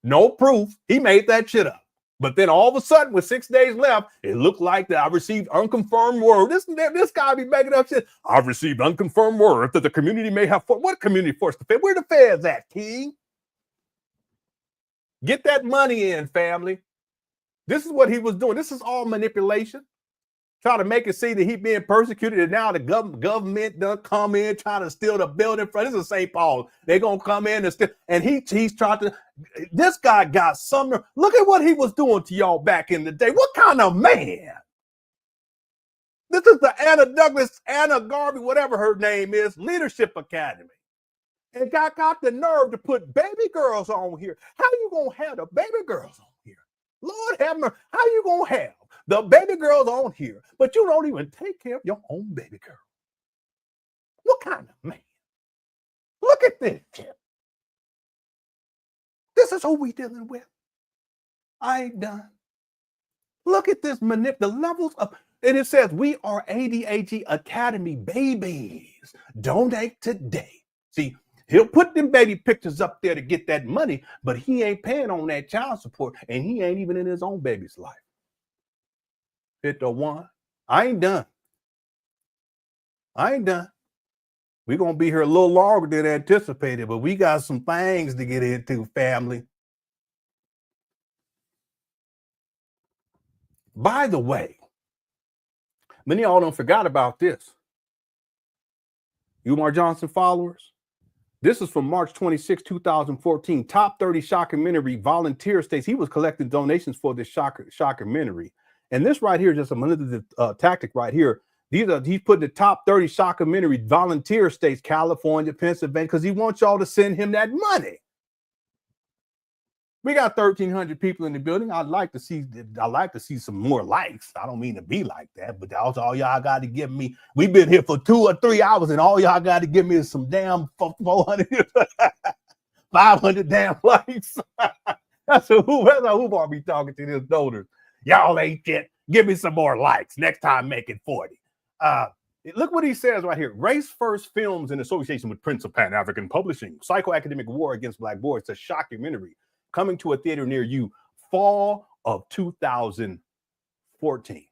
No proof. He made that shit up. But then all of a sudden, with 6 days left, it looked like that I received unconfirmed word. This guy be making up shit. I've received unconfirmed word that the community may have what community forced the feds? Where the feds at, King? Get that money in, family. This is what he was doing. This is all manipulation. Trying to make it seem that he's being persecuted, and now the government done come in trying to steal the building. This is St. Paul. They're gonna come in and steal, and he's trying to. This guy got some. Look at what he was doing to y'all back in the day. What kind of man? This is the Anna Douglas, Anna Garvey, whatever her name is, Leadership Academy, and got the nerve to put baby girls on here. How you gonna have the baby girls on here? Lord have mercy. How you gonna have the baby girls on here, but you don't even take care of your own baby girl? What kind of man? Look at this shit. This is who we dealing with. I ain't done. Look at this the levels of, and it says we are ADAG Academy babies. Donate today. See, he'll put them baby pictures up there to get that money, but he ain't paying on that child support, and he ain't even in his own baby's life. Hit the one. I ain't done. I ain't done. We're going to be here a little longer than anticipated, but we got some things to get into, family. By the way, many of y'all don't forgot about this. Umar Johnson followers, this is from March 26, 2014. Top 30 shockumentary volunteer states. He was collecting donations for this shockumentary. And this right here is just a manipulative tactic right here. He's putting the top 30 shockumentary volunteer states, California, Pennsylvania, because he wants y'all to send him that money. We got 1,300 people in the building. I'd like to see some more likes. I don't mean to be like that, but that's all y'all got to give me. We've been here for 2 or 3 hours, and all y'all got to give me is some damn 400, 500 damn likes. That's who I'll be talking to this donors. Y'all ain't shit. Give me some more likes. Next time, make it 40. Look what he says right here. Race First Films in association with Prince of Pan African Publishing. Psychoacademic War Against Black Boys. It's a shockumentary coming to a theater near you fall of 2014.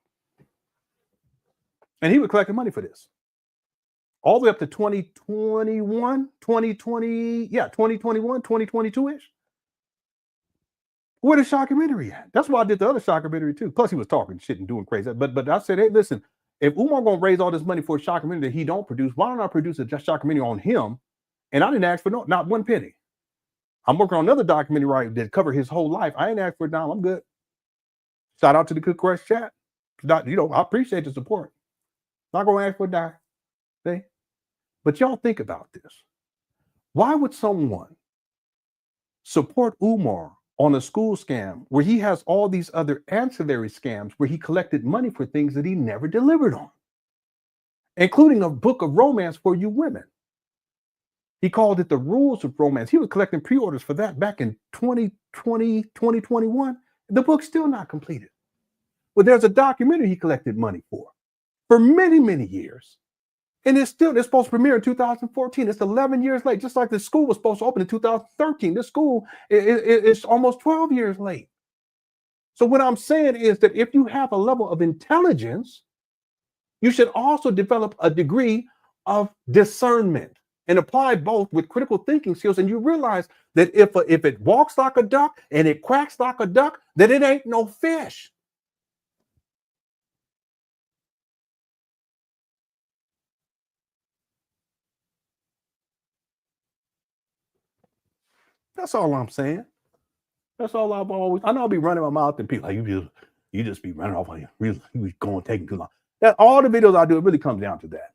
And he was collecting money for this. All the way up to 2021, 2022-ish. Where the shockumentary at? That's why I did the other shockumentary too. Plus, he was talking shit and doing crazy. But I said, hey, listen, if Umar gonna raise all this money for a shockumentary that he don't produce, why don't I produce a shockumentary on him? And I didn't ask for not one penny. I'm working on another documentary right that cover his whole life. I ain't asked for a dime. I'm good. Shout out to the Cook Crush chat. I appreciate the support. Not gonna ask for a dime. See? But y'all think about this. Why would someone support Umar on a school scam where he has all these other ancillary scams where he collected money for things that he never delivered on, including a book of romance for you women? He called it The Rules of Romance. He was collecting pre-orders for that back in 2020, 2021. The book's still not completed. But there's a documentary he collected money for many, many years. And it's supposed to premiere in 2014. It's 11 years late, just like the school was supposed to open in 2013. This school is almost 12 years late. So what I'm saying is that if you have a level of intelligence, you should also develop a degree of discernment and apply both with critical thinking skills. And you realize that if it walks like a duck and it quacks like a duck, then it ain't no fish. That's all I'm saying. That's all I've always. I know I'll be running my mouth and people like you just be running off on you. Really, you be going taking too long. That all the videos I do, it really comes down to that.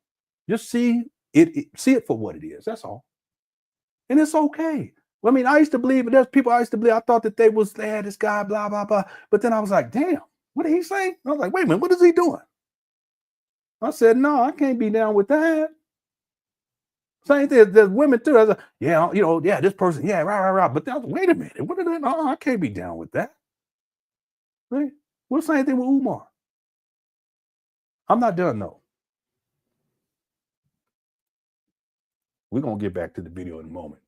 Just see it for what it is. That's all. And it's okay. I mean, I used to believe, there's people I used to believe, I thought that they had this guy, blah, blah, blah. But then I was like, damn, what did he say? I was like, wait a minute, what is he doing? I said, no, I can't be down with that. Same thing, there's women too. I was like, yeah, yeah, this person, yeah, rah. But then I was, wait a minute, what did no, I can't be down with that. Right? Well, the same thing with Umar. I'm not done though. We're going to get back to the video in a moment.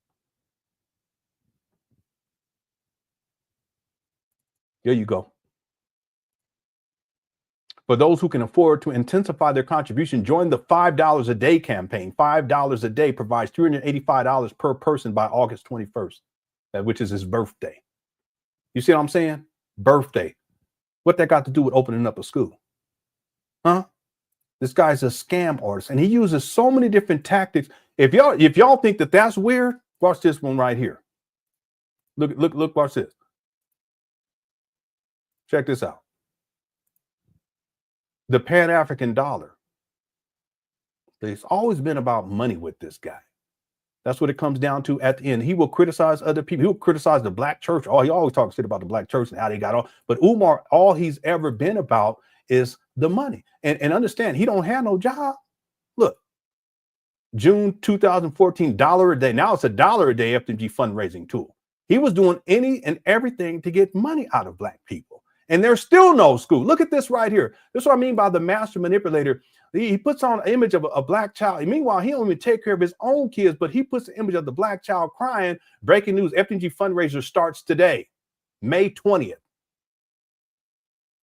There you go. For those who can afford to intensify their contribution, join the $5 a day campaign. $5 a day provides $385 per person by August 21st, which is his birthday. You see what I'm saying? Birthday. What that got to do with opening up a school? Huh? This guy's a scam artist, and he uses so many different tactics. If y'all think that that's weird, watch this one right here. Look, watch this. Check this out. The Pan African dollar. It's always been about money with this guy. That's what it comes down to at the end. He will criticize other people. He will criticize the black church. Oh, he always talks shit about the black church and how they got off. But Umar, all he's ever been about is the money. And understand, he don't have no job. Look, June 2014, $1 a day. Now it's $1 a day FDMG fundraising tool. He was doing any and everything to get money out of black people. And there's still no school. Look at this right here. This is what I mean by the master manipulator. He puts on an image of a black child. And meanwhile, he don't even take care of his own kids, but he puts the image of the black child crying. Breaking news, FDMG fundraiser starts today, May 20th.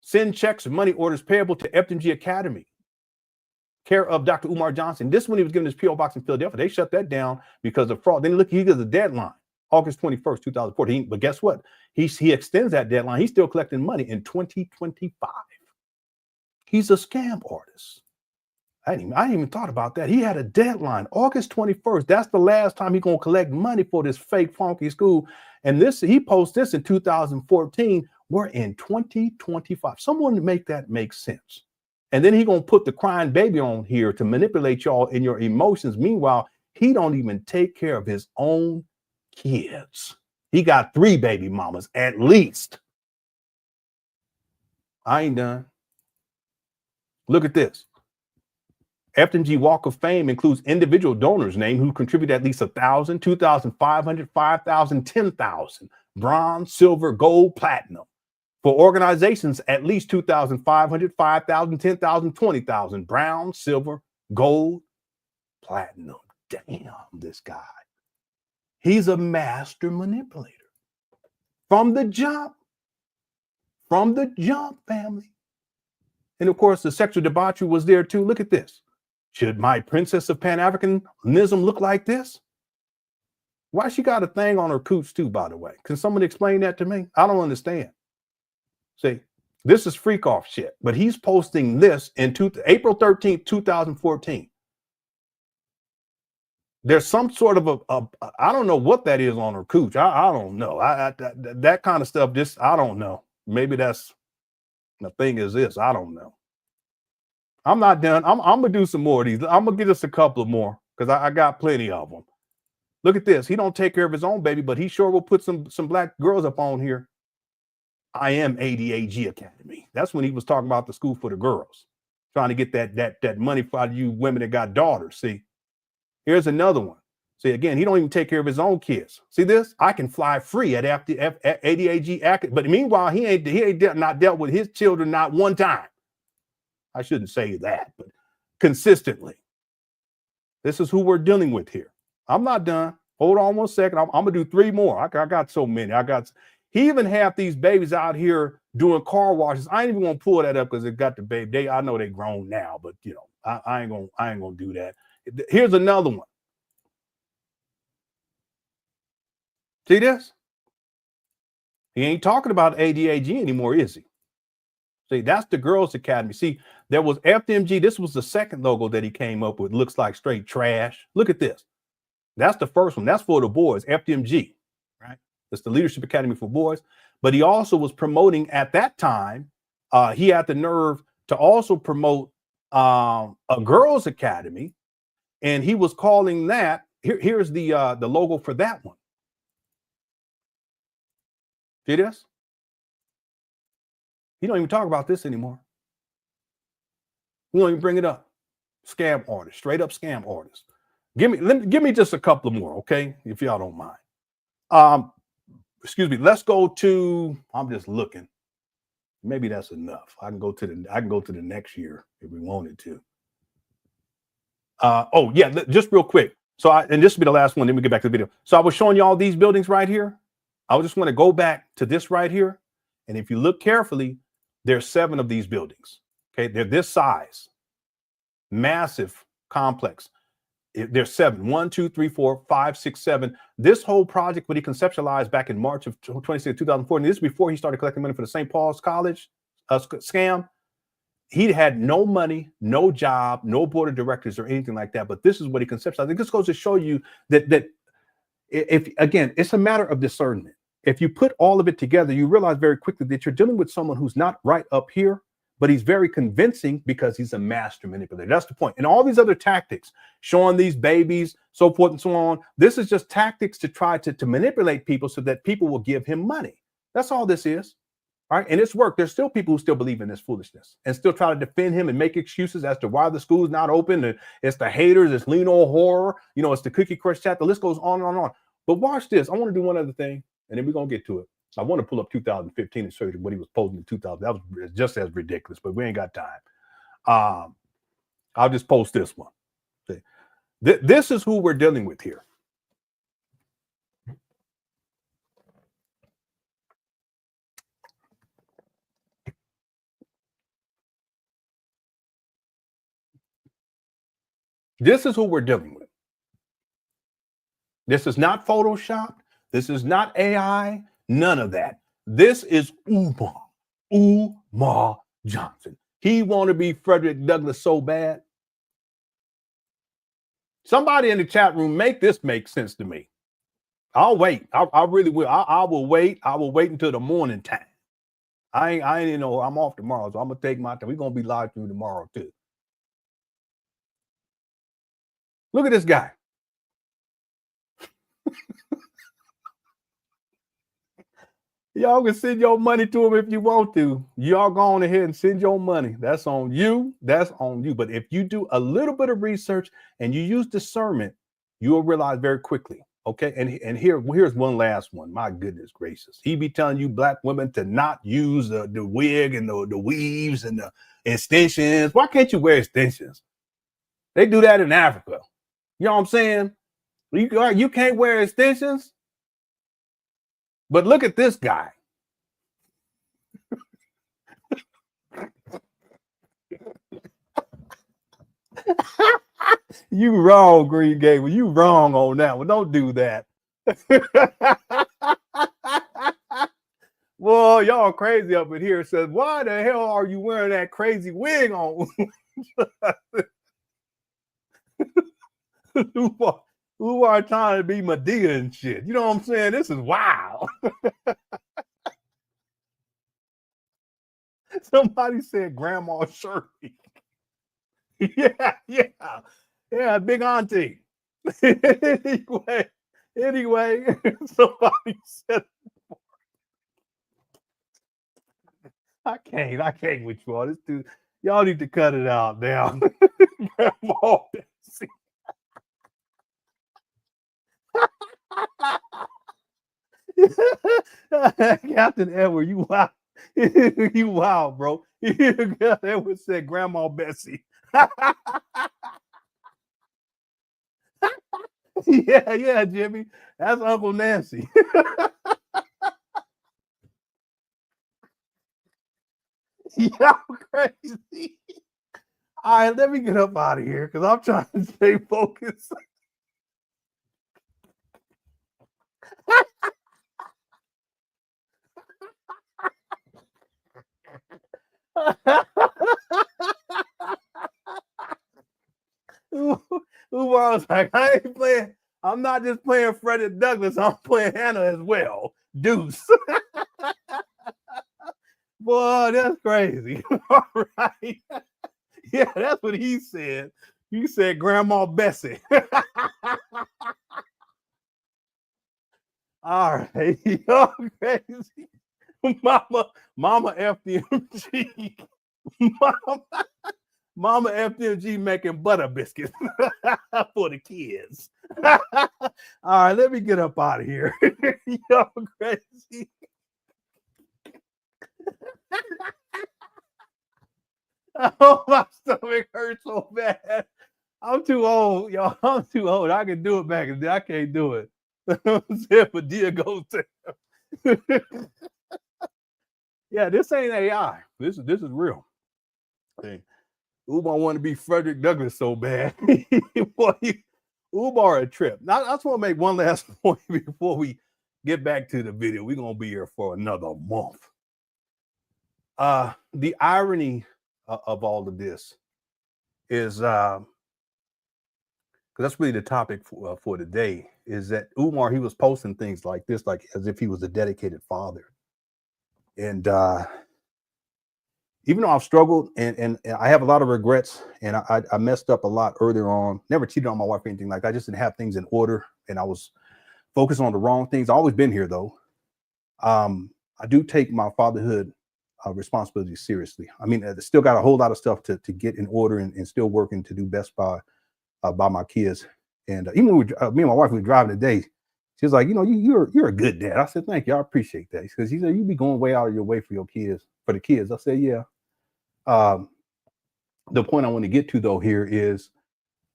Send checks and money orders payable to FDMG Academy, care of Dr. Umar Johnson. This one he was given his P.O. box in Philadelphia. They shut that down because of fraud. Then look, he gives a deadline, August 21st, 2014. But guess what? He extends that deadline. He's still collecting money in 2025. He's a scam artist. I didn't even thought about that. He had a deadline, August 21st. That's the last time he's going to collect money for this fake funky school. And he posted this in 2014. We're in 2025. Someone make that make sense. And then he's going to put the crying baby on here to manipulate y'all in your emotions. Meanwhile, he don't even take care of his own kids. He got 3 baby mamas at least. I ain't done. Look at this. FDMG Walk of Fame includes individual donors named who contribute at least 1,000, 2,500, 5,000, 10,000, bronze, silver, gold, platinum. For organizations, at least 2,500, 5,000, 10,000, 20,000, brown, silver, gold, platinum. Damn, this guy. He's a master manipulator. From the jump, family. And of course, the sexual debauchery was there too. Look at this. Should my princess of Pan Africanism look like this? Why she got a thing on her cooch too, by the way? Can someone explain that to me? I don't understand. See, this is freak off shit, but he's posting this in April 13th, 2014. There's some sort of I don't know what that is on her cooch. I don't know. That kind of stuff, I don't know. Maybe that's the thing is this. I don't know. I'm not done. I'm going to do some more of these. I'm going to get us a couple more because I got plenty of them. Look at this. He don't take care of his own baby, but he sure will put some black girls up on here. I am a.k.a. Academy. That's when he was talking about the school for the girls, trying to get that money for you women that got daughters. See, here's another one. See, again, he don't even take care of his own kids. See this? I can fly free at FDMG Academy. But meanwhile, he ain't not dealt with his children not one time. I shouldn't say that, but consistently. This is who we're dealing with here. I'm not done. Hold on one second. I'm going to do 3 more. I got so many. He even have these babies out here doing car washes. I ain't even going to pull that up because it got the baby. I know they grown now, but you know, I ain't going to do that. Here's another one. See this? He ain't talking about ADAG anymore, is he? See, that's the Girls Academy. See, there was FDMG. This was the second logo that he came up with. Looks like straight trash. Look at this. That's the first one. That's for the boys, FDMG, right? It's the Leadership Academy for Boys. But he also was promoting at that time. He had the nerve to also promote a girls' academy, and he was calling that. Here's the logo for that one. See this? He don't even talk about this anymore. We don't even bring it up. Scam artist, straight up scam artist. Give me just a couple more, okay? If y'all don't mind. Excuse me. Let's go to. I'm just looking. Maybe that's enough. I can go to the next year if we wanted to. Oh yeah, just real quick. So and this will be the last one. Then we get back to the video. So I was showing you all these buildings right here. I just want to go back to this right here, and if you look carefully, there's 7 of these buildings. Okay, they're this size, massive complex. There's 7. 1, 2, 3, 4, 5, 6, 7. This whole project, what he conceptualized back in March of 2014, this is before he started collecting money for the St. Paul's College scam. He had no money, no job, no board of directors or anything like that. But this is what he conceptualized. I think this goes to show you that if again, it's a matter of discernment. If you put all of it together, you realize very quickly that you're dealing with someone who's not right up here, but he's very convincing because he's a master manipulator. That's the point. And all these other tactics, showing these babies, so forth and so on, this is just tactics to try to manipulate people so that people will give him money. That's all this is. All right. And it's worked. There's still people who still believe in this foolishness and still try to defend him and make excuses as to why the school's not open. And it's the haters, it's LenonHonor, it's the Cookie Crush chat. The list goes on and on and on. But watch this. I want to do one other thing, and then we're going to get to it. I want to pull up 2015 and show you what he was posting in 2000. That was just as ridiculous, but we ain't got time. I'll just post this one. See, this is who we're dealing with here. This is who we're dealing with. This is not Photoshop. This is not AI. None of that. This is Umar Johnson. He want to be Frederick Douglass so bad. Somebody in the chat room, make this make sense to me. I'll wait. I really will. I will wait. I will wait until the morning time. I ain't I'm off tomorrow, so I'm gonna take my time. We're gonna be live through tomorrow too. Look at this guy. Y'all can send your money to him if you want to. Y'all go on ahead and send your money. That's on you. That's on you. But if you do a little bit of research and you use discernment, you will realize very quickly. Okay. And here's one last one. My goodness gracious. He be telling you black women to not use the wig and the weaves and the extensions. Why can't you wear extensions? They do that in Africa. You know what I'm saying? You can't wear extensions. But look at this guy. You wrong, Green Gable. You wrong on that one. Don't do that. Well, y'all crazy up in here. It says, why the hell are you wearing that crazy wig on? Who are trying to be Medea and shit? You know what I'm saying? This is wild. Somebody said Grandma Shirley. Yeah, big auntie. anyway, somebody said, I can't with you all. This dude, y'all need to cut it out now. Grandma Betsy. Captain Edward, you wild. You wild, bro. Edward said Grandma Bessie. yeah, Jimmy. That's Uncle Nancy. Y'all crazy. All right, let me get up out of here because I'm trying to stay focused. Who was like, I ain't playing. I'm not just playing Frederick Douglass. I'm playing Hannah as well. deuce. Boy, that's crazy. All right. Yeah, that's what he said. He said Grandma Bessie. All right. Y'all crazy. Mama FDMG. Mama FDMG making butter biscuits for the kids. All right, let me get up out of here. Y'all crazy. Oh, my stomach hurts so bad. I'm too old, y'all. I'm too old. I can do it back in the day. I can't do it. But Diego said, yeah, this ain't AI. This is real. Hey, Umar want to be Frederick Douglass so bad. Umar a trip. Now, I just want to make one last point before we get back to the video. We're gonna be here for another month. The irony of all of this is, because that's really the topic for today, is that Umar, he was posting things like this, like as if he was a dedicated father. And even though I've struggled and I have a lot of regrets, and I messed up a lot earlier on, never cheated on my wife or anything like that. I just didn't have things in order, and I was focused on the wrong things. I've always been here though. I do take my fatherhood responsibility seriously. I mean, I still got a whole lot of stuff to get in order and still working to do best by my kids. And even when me and my wife were driving today, she was like, you know, you're a good dad. I said, thank you. I appreciate that. Because she said, you be going way out of your way for your kids, for the kids. I said, yeah. The point I want to get to though here is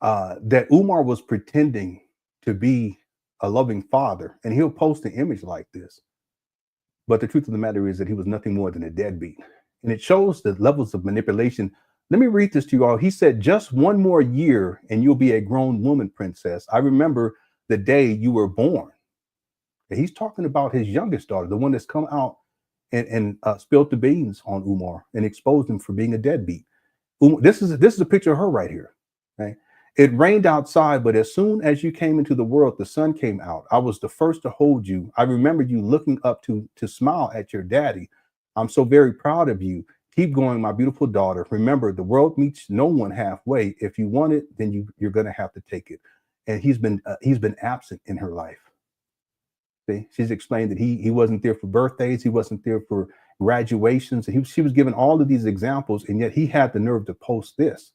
that Umar was pretending to be a loving father, and he'll post an image like this. But the truth of the matter is that he was nothing more than a deadbeat. And it shows the levels of manipulation. Let me read this to you all. He said, just one more year and you'll be a grown woman, princess. I remember the day you were born. And he's talking about his youngest daughter, the one that's come out and spilled the beans on Umar and exposed him for being a deadbeat. This is a picture of her right here. Okay? It rained outside, but as soon as you came into the world, the sun came out. I was the first to hold you. I remember you looking up to smile at your daddy. I'm so very proud of you. Keep going, my beautiful daughter. Remember, the world meets no one halfway. If you want it, then you're going to have to take it. And he's been absent in her life. See, she's explained that he wasn't there for birthdays. He wasn't there for graduations. She was given all of these examples, and yet he had the nerve to post this.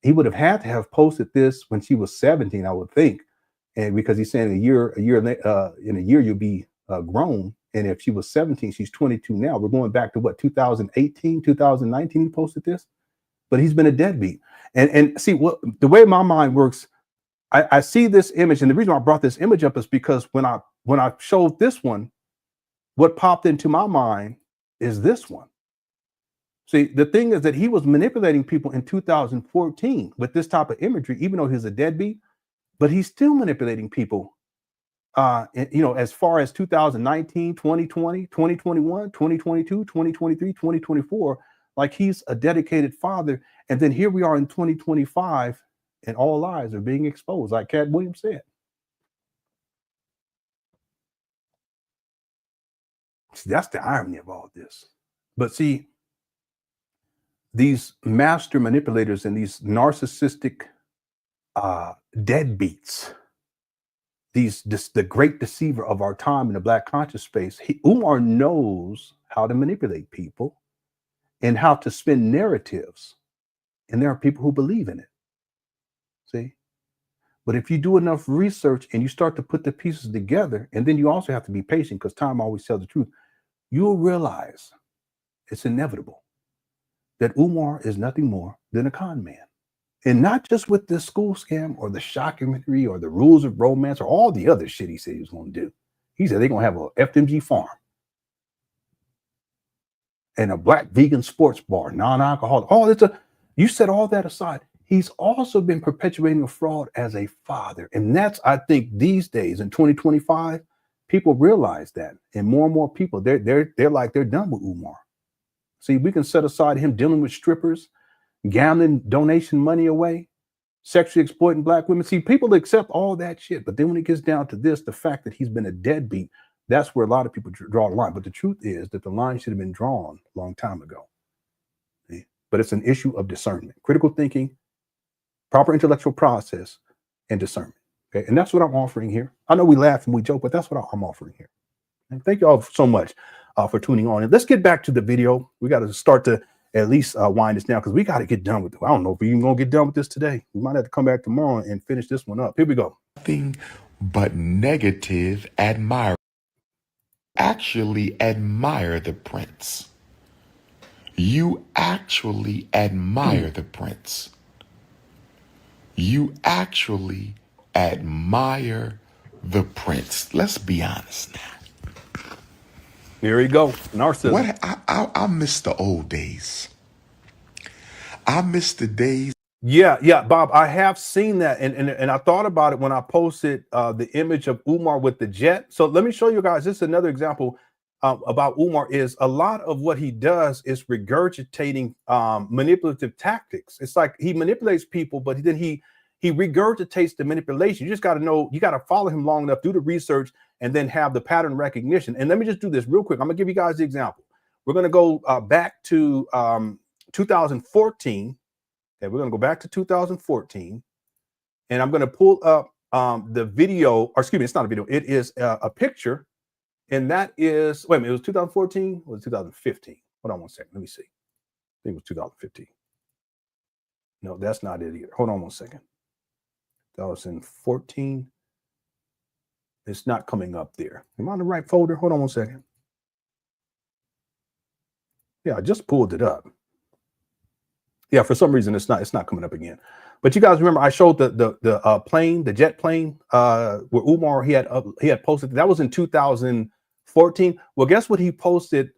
He would have had to have posted this when she was 17, I would think, and because he's saying in a year you'll be grown. And if she was 17, she's 22 now. We're going back to what, 2018, 2019. He posted this, but he's been a deadbeat. And see what the way my mind works. I see this image, and the reason why I brought this image up is because when I showed this one, what popped into my mind is this one. See, the thing is that he was manipulating people in 2014 with this type of imagery, even though he's a deadbeat, but he's still manipulating people, as far as 2019, 2020, 2021, 2022, 2023, 2024, like he's a dedicated father. And then here we are in 2025, and all lies are being exposed, like Cat Williams said. See, that's the irony of all this. But see, these master manipulators and these narcissistic deadbeats, the great deceiver of our time in the Black conscious space, Umar knows how to manipulate people and how to spin narratives. And there are people who believe in it. See? But if you do enough research and you start to put the pieces together, and then you also have to be patient because time always tells the truth, you'll realize it's inevitable that Umar is nothing more than a con man. And not just with this school scam or the shockumentary or the rules of romance or all the other shit he said he was going to do. He said they're going to have a FDMG farm and a Black vegan sports bar, non-alcoholic. You set all that aside. He's also been perpetuating a fraud as a father. And that's, I think, these days in 2025, people realize that. And more people, they're like, they're done with Umar. See, we can set aside him dealing with strippers, gambling donation money away, sexually exploiting Black women. See, people accept all that shit. But then when it gets down to this, the fact that he's been a deadbeat, That's where a lot of people draw the line. But the truth is that the line should have been drawn a long time ago. See? But it's an issue of discernment, critical thinking, proper intellectual process, and discernment. Okay, and that's what I'm offering here. I know we laugh and we joke, but that's what I'm offering here. And thank you all so much for tuning on. And let's get back to the video. We got to start to at least wind this down because we got to get done with it. I don't know if we're even going to get done with this today. We might have to come back tomorrow and finish this one up. Here we go. Nothing but negative admire. Actually admire the prince. You actually admire the prince. You actually admire the prince. Let's be honest now. Here we go. Narcissism. What I miss the old days. I miss the days. Yeah, Bob, I have seen that, and I thought about it when I posted the image of Umar with the jet. So let me show you guys. This is another example about Umar. Is a lot of what he does is regurgitating manipulative tactics. It's like he manipulates people, but then he regurgitates the manipulation. You just got to know, you got to follow him long enough, do the research, and then have the pattern recognition. And let me just do this real quick. I'm gonna give you guys the example. We're gonna go back to 2014. Okay, we're going to go back to 2014, and I'm going to pull up the video, or excuse me, it's not a video. It is a picture, and that is, wait a minute, it was 2014 or was it 2015? Hold on one second. Let me see. I think it was 2015. No, that's not it either. Hold on one second. 2014. It's not coming up there. Am I in the right folder? Hold on one second. Yeah, I just pulled it up. Yeah, for some reason it's not coming up again. But you guys remember I showed the plane, the jet plane, where Umar he had posted. That was in 2014. Well, guess what he posted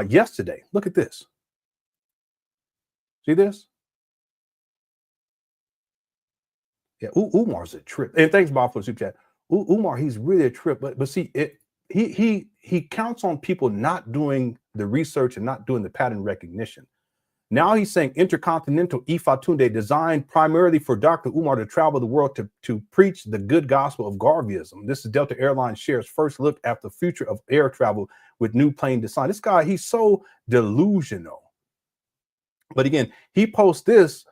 yesterday? Look at this. See this? Yeah, Umar's a trip. And thanks, Bob, for the super chat. Umar, he's really a trip. But see, he counts on people not doing the research and not doing the pattern recognition. Now he's saying intercontinental Ifatunde designed primarily for Dr. Umar to travel the world to preach the good gospel of Garveyism. This is Delta Airlines shares first look at the future of air travel with new plane design. This guy, he's so delusional. But again, he posted this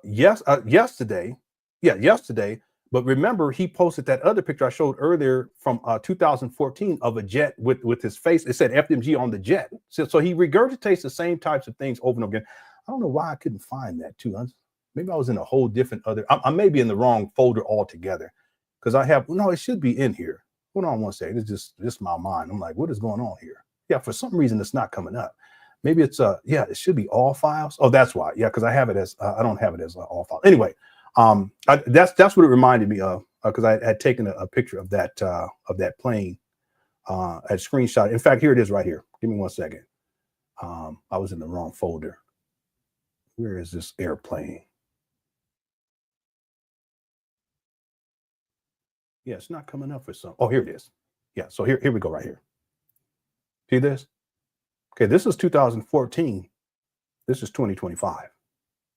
yesterday. Yeah, yesterday. But remember, he posted that other picture I showed earlier from 2014 of a jet with his face. It said FDMG on the jet. So he regurgitates the same types of things over and over again. I don't know why I couldn't find that too. Maybe I was in a whole different other. I may be in the wrong folder altogether because I have. No, it should be in here. Hold on one second. It's just my mind. I'm like, what is going on here? Yeah, for some reason it's not coming up. Maybe it's yeah, it should be all files. Oh, that's why. Yeah, because I have it as I don't have it as all files. Anyway. That's what it reminded me of because I had taken a picture of that plane, a screenshot. In fact, here it is right here. Give me 1 second. I was in the wrong folder. Where is this airplane? Yeah, it's not coming up for some. Oh, here it is. Yeah, so here we go right here. See this? Okay, this is 2014. This is 2025.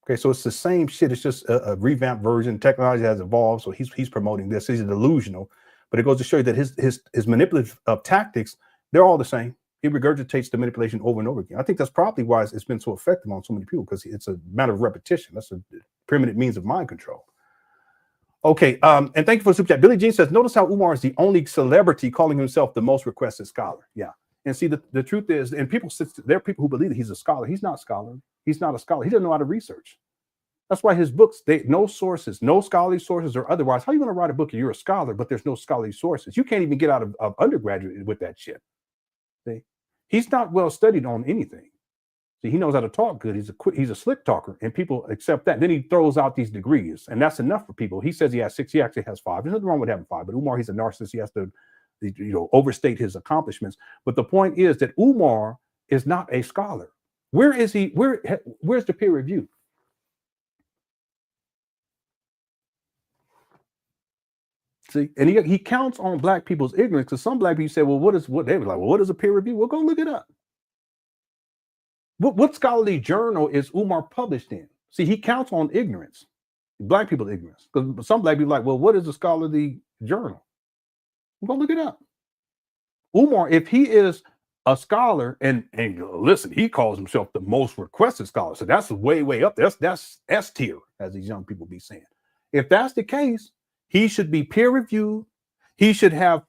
Okay, so it's the same shit. It's just a revamped version. Technology has evolved, so he's promoting this. He's delusional, but it goes to show you that his manipulative tactics, they're all the same. He regurgitates the manipulation over and over again. I think that's probably why it's been so effective on so many people because it's a matter of repetition. That's a primitive means of mind control. Okay, and thank you for the super chat. Billie Jean says, notice how Umar is the only celebrity calling himself the most requested scholar. Yeah, and see the truth is, and there are people who believe that he's a scholar. He's not a scholar. He's not a scholar. He doesn't know how to research. That's why his books, no sources, no scholarly sources or otherwise. How are you going to write a book if you're a scholar, but there's no scholarly sources? You can't even get out of undergraduate with that shit. See? He's not well studied on anything. See, he knows how to talk good. He's a slick talker, and people accept that. Then he throws out these degrees, and that's enough for people. He says he has 6. He actually has 5. There's nothing wrong with having 5, but Umar, he's a narcissist. He has to, overstate his accomplishments. But the point is that Umar is not a scholar. Where is he? Where's the peer review? See, and he counts on black people's ignorance because some black people say, well, they were like, well, what is a peer review? Well, go look it up. What scholarly journal is Umar published in? See, he counts on ignorance, black people's ignorance. Because some black people are like, well, what is a scholarly journal? Go look it up. Umar, if he is a scholar, and listen, he calls himself the most requested scholar, so that's way up there. That's S tier, as these young people be saying. If that's the case, he should be peer reviewed. He should have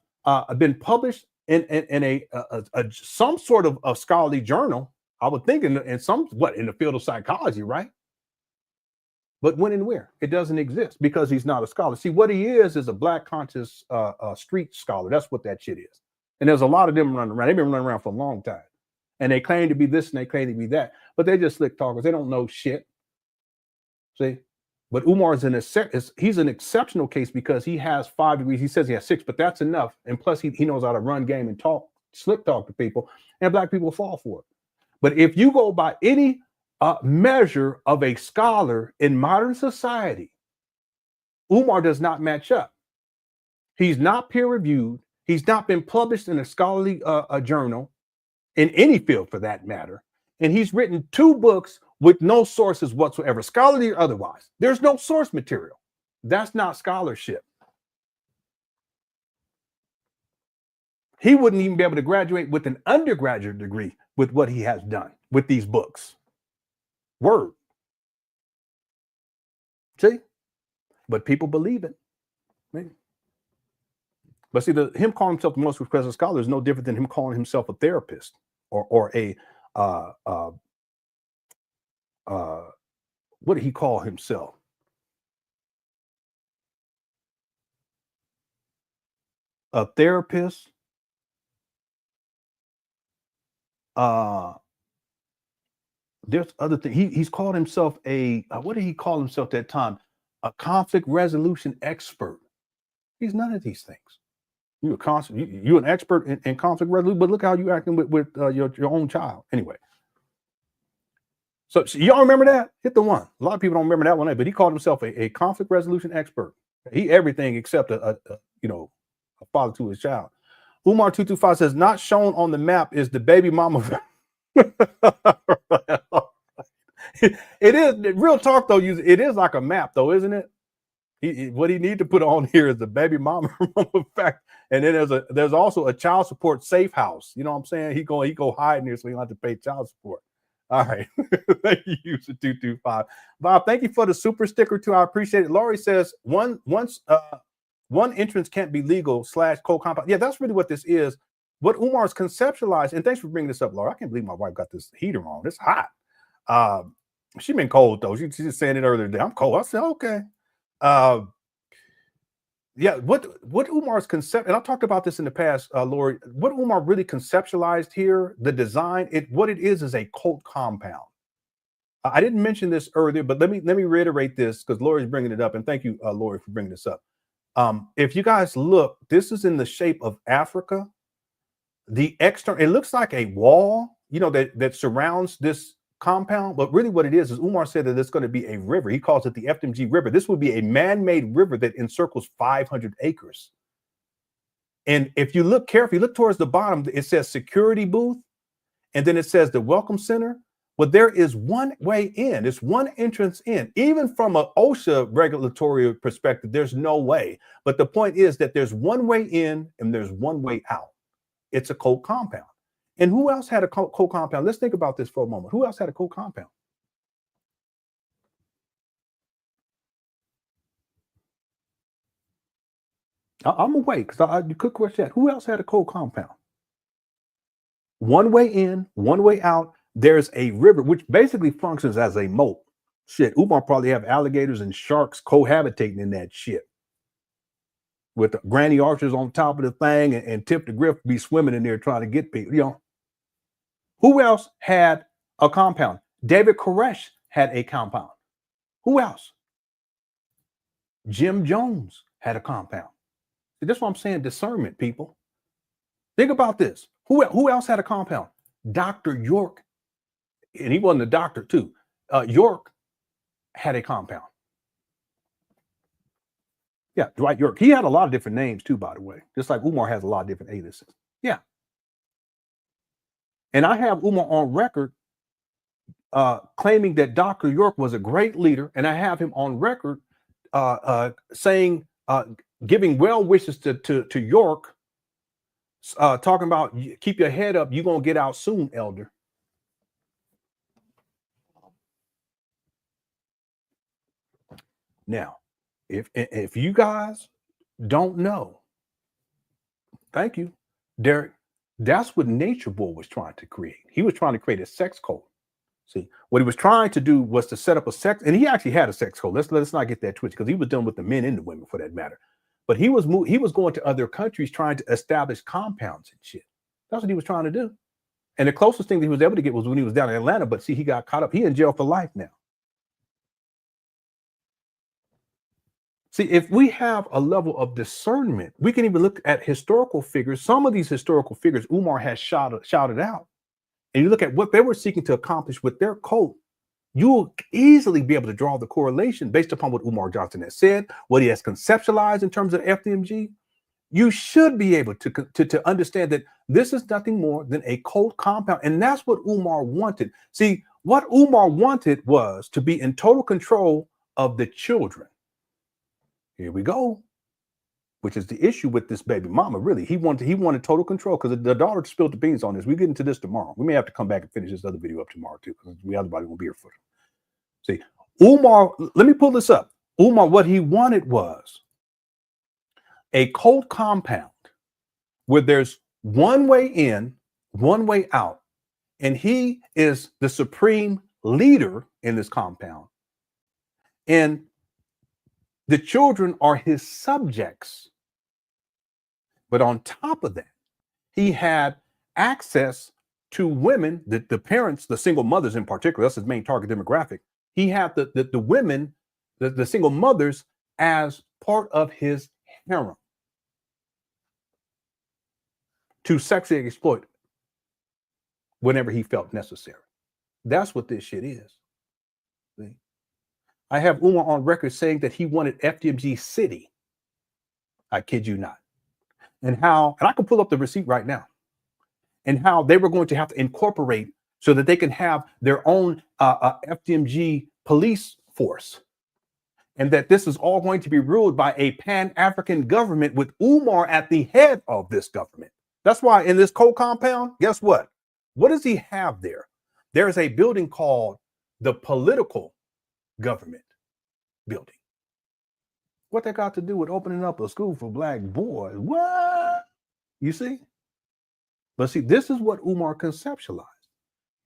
been published in a some sort of a scholarly journal. I would think in some in the field of psychology, right? But when and where? It doesn't exist because he's not a scholar. See, what he is a black conscious street scholar. That's what that shit is. And there's a lot of them running around. They've been running around for a long time. And they claim to be this and they claim to be that. But they're just slick talkers. They don't know shit. See? But Umar he's an exceptional case because he has 5 degrees. He says he has 6, but that's enough. And plus, he knows how to run game and slick talk to people. And black people fall for it. But if you go by any measure of a scholar in modern society, Umar does not match up. He's not peer reviewed. He's not been published in a scholarly journal in any field for that matter. And he's written 2 books with no sources whatsoever, scholarly or otherwise. There's no source material. That's not scholarship. He wouldn't even be able to graduate with an undergraduate degree with what he has done with these books. Word. See? But people believe it. Maybe. But see, him calling himself the most requested scholar is no different than him calling himself a therapist or a what did he call himself? A therapist. There's other things. He's called himself what did he call himself that time? A conflict resolution expert. He's none of these things. You're an expert in conflict resolution, but look how you acting with your own child. Anyway. So y'all remember that? Hit the one. A lot of people don't remember that one, but he called himself a conflict resolution expert. He everything except a father to his child. Umar 225 says, not shown on the map is the baby mama. It is real talk though. It is like a map though, isn't it? What he need to put on here is the baby mama fact, and then there's also a child support safe house. You know what I'm saying? He go hide in there so he don't have to pay child support. All right, thank you, user 225. Bob, thank you for the super sticker too. I appreciate it. Laurie says one entrance can't be legal / co-compound. Yeah, that's really what this is. What Umar's conceptualized, and thanks for bringing this up, Laura. I can't believe my wife got this heater on. It's hot. She been cold though. She's just saying it earlier today. I'm cold. I said okay. Yeah, what Umar's concept, and I've talked about this in the past, Lori, what Umar really conceptualized here, the design, what it is a cult compound. I didn't mention this earlier, but let me reiterate this because Lori's bringing it up, and thank you, Lori, for bringing this up. If you guys look, this is in the shape of Africa. The external, it looks like a wall, that surrounds this compound, but really what it is Umar said that it's going to be a river. He calls it the FDMG River. This would be a man-made river that encircles 500 acres. And if you look carefully, look towards the bottom, it says security booth, and then it says the welcome center. But there is one way in. There's one entrance in. Even from an OSHA regulatory perspective, there's no way. But the point is that there's one way in and there's one way out. It's a cult compound. And who else had a co-compound? Let's think about this for a moment. Who else had a co-compound? I'm gonna wait because you could question that. Who else had a co-compound? One way in, one way out. There's a river which basically functions as a moat. Shit, Umar probably have alligators and sharks cohabitating in that shit. With the granny archers on top of the thing and Tip the Griff be swimming in there trying to get people, Who else had a compound? David Koresh had a compound. Who else? Jim Jones had a compound. See, that's what I'm saying, discernment, people. Think about this. Who else had a compound? Dr. York, and he wasn't a doctor too. York had a compound. Yeah, Dwight York. He had a lot of different names too, by the way. Just like Umar has a lot of different aliases. Yeah. And I have Umar on record claiming that Dr. York was a great leader, and I have him on record saying, giving well wishes to York, talking about keep your head up, you're gonna get out soon, elder. Now, if you guys don't know, thank you, Derek. That's what Nature Boy was trying to create. He was trying to create a sex code. See, what he was trying to do was to set up a sex, and he actually had a sex code. Let's not get that twisted, because he was dealing with the men and the women for that matter. But he was going to other countries trying to establish compounds and shit. That's what he was trying to do. And the closest thing that he was able to get was when he was down in Atlanta. But see, he got caught up. He in jail for life now. See, if we have a level of discernment, we can even look at historical figures. Some of these historical figures Umar has shouted out, and you look at what they were seeking to accomplish with their cult, you'll easily be able to draw the correlation based upon what Umar Johnson has said, what he has conceptualized in terms of FDMG. You should be able to understand that this is nothing more than a cult compound, and that's what Umar wanted. See, what Umar wanted was to be in total control of the children. Here we go, which is the issue with this baby mama. Really, he wanted total control, because the daughter spilled the beans on this. We get into this tomorrow. We may have to come back and finish this other video up tomorrow too, because everybody won't be here for it. See, Umar, let me pull this up. Umar, what he wanted was a cult compound where there's one way in, one way out, and he is the supreme leader in this compound, and the children are his subjects. But on top of that, he had access to women, the parents, the single mothers in particular. That's his main target demographic. He had the women, the single mothers, as part of his harem to sexually exploit whenever he felt necessary. That's what this shit is. See? I have Umar on record saying that he wanted FDMG City. I kid you not. And I can pull up the receipt right now, and how they were going to have to incorporate so that they can have their own FDMG police force, and that this is all going to be ruled by a Pan African government with Umar at the head of this government. That's why in this cult compound, guess what? What does he have there? There's a building called the Political Government Building. What that got to do with opening up a school for black boys? What? You see? But see, this is what Umar conceptualized.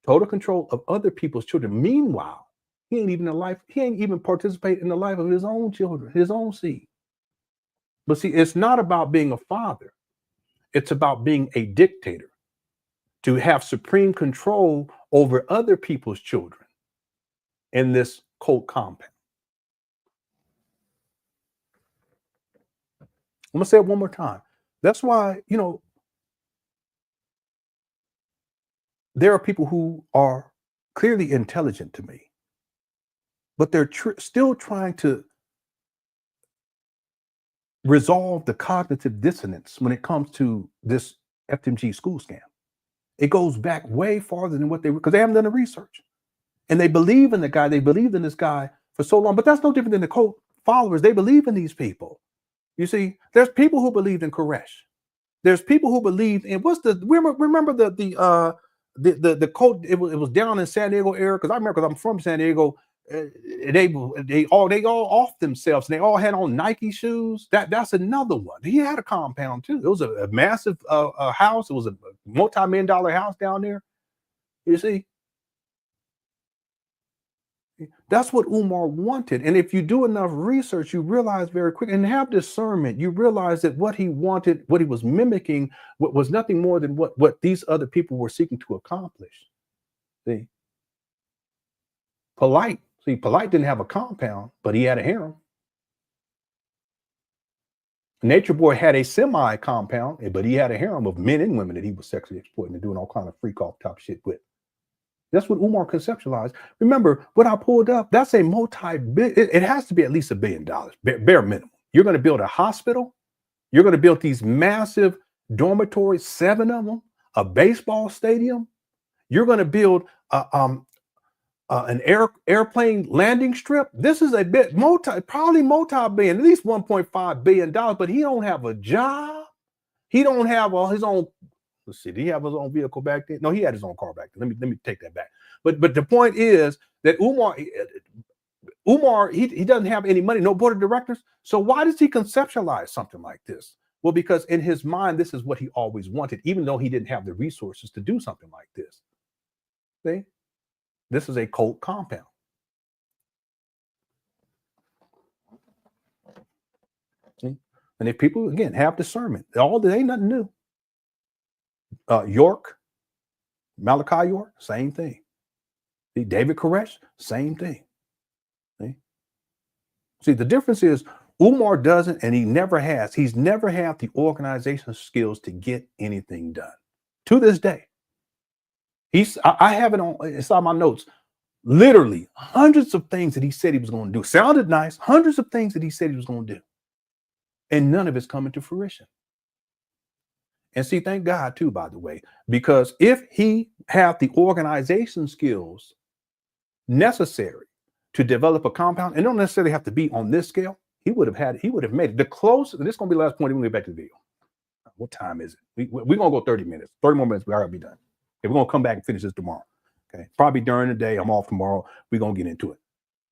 Total control of other people's children. Meanwhile, he ain't even participate in the life of his own children, his own seed. But see, it's not about being a father. It's about being a dictator, to have supreme control over other people's children in this cult compound. I'm going to say it one more time. That's why, there are people who are clearly intelligent to me, but they're still trying to resolve the cognitive dissonance when it comes to this FDMG school scam. It goes back way farther than what because they haven't done the research. And they believe in the guy. They believed in this guy for so long, but that's no different than the cult followers. They believe in these people. You see, there's people who believed in Koresh. There's people who believed in remember the cult. It was down in San Diego area, because I remember, because I'm from San Diego. They all off themselves, and they all had on Nike shoes. That's another one. He had a compound too. It was a massive house. It was a multi-million-dollar house down there. You see, that's what Umar wanted. And if you do enough research, you realize very quick, and have discernment, you realize that what he wanted, what he was mimicking, what was nothing more than what these other people were seeking to accomplish. See, Polite didn't have a compound, but he had a harem. Nature Boy had a semi-compound, but he had a harem of men and women that he was sexually exploiting and doing all kind of freak-off top shit with. That's what Umar conceptualized. Remember, what I pulled up, that's a it has to be at least $1 billion, bare minimum. You're going to build a hospital. You're going to build these massive dormitories, 7 of them, a baseball stadium. You're going to build an airplane landing strip. This is a bit probably multi-billion, at least $1.5 billion, but he don't have a job. He don't have all his own. Let's see, did he have his own vehicle back then? No, he had his own car back then. Let me take that back. But the point is that Umar, he doesn't have any money, no board of directors. So why does he conceptualize something like this? Well, because in his mind, this is what he always wanted, even though he didn't have the resources to do something like this. See, this is a cult compound. See? And if people, again, have discernment, there ain't nothing new. York, Malachi York, same thing. See, David Koresh, same thing. See, the difference is Umar doesn't, and he never has. He's never had the organizational skills to get anything done. To this day, I have it on inside my notes. Literally, hundreds of things that he said he was going to do. Sounded nice. Hundreds of things that he said he was going to do, and none of it's coming to fruition. And see, thank God too, by the way, because if he had the organization skills necessary to develop a compound, and don't necessarily have to be on this scale, he would have made it. The close, this is going to be the last point. We're going to get back to the video. What time is it? We're going to go 30 minutes. 30 more minutes, we are going to be done. Okay, we're going to come back and finish this tomorrow. Okay, probably during the day. I'm off tomorrow. We're going to get into it.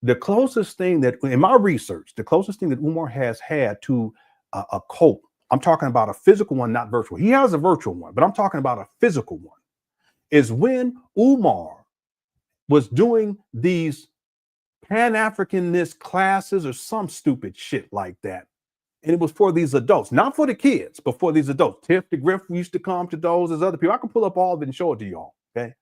The closest thing that, in my research, the closest thing that Umar has had to a cult, I'm talking about a physical one, not virtual. He has a virtual one, but I'm talking about a physical one, is when Umar was doing these Pan Africanist classes or some stupid shit like that. And it was for these adults, not for the kids, but for these adults. Tiff the Griff used to come to those as other people. I can pull up all of it and show it to y'all. Okay.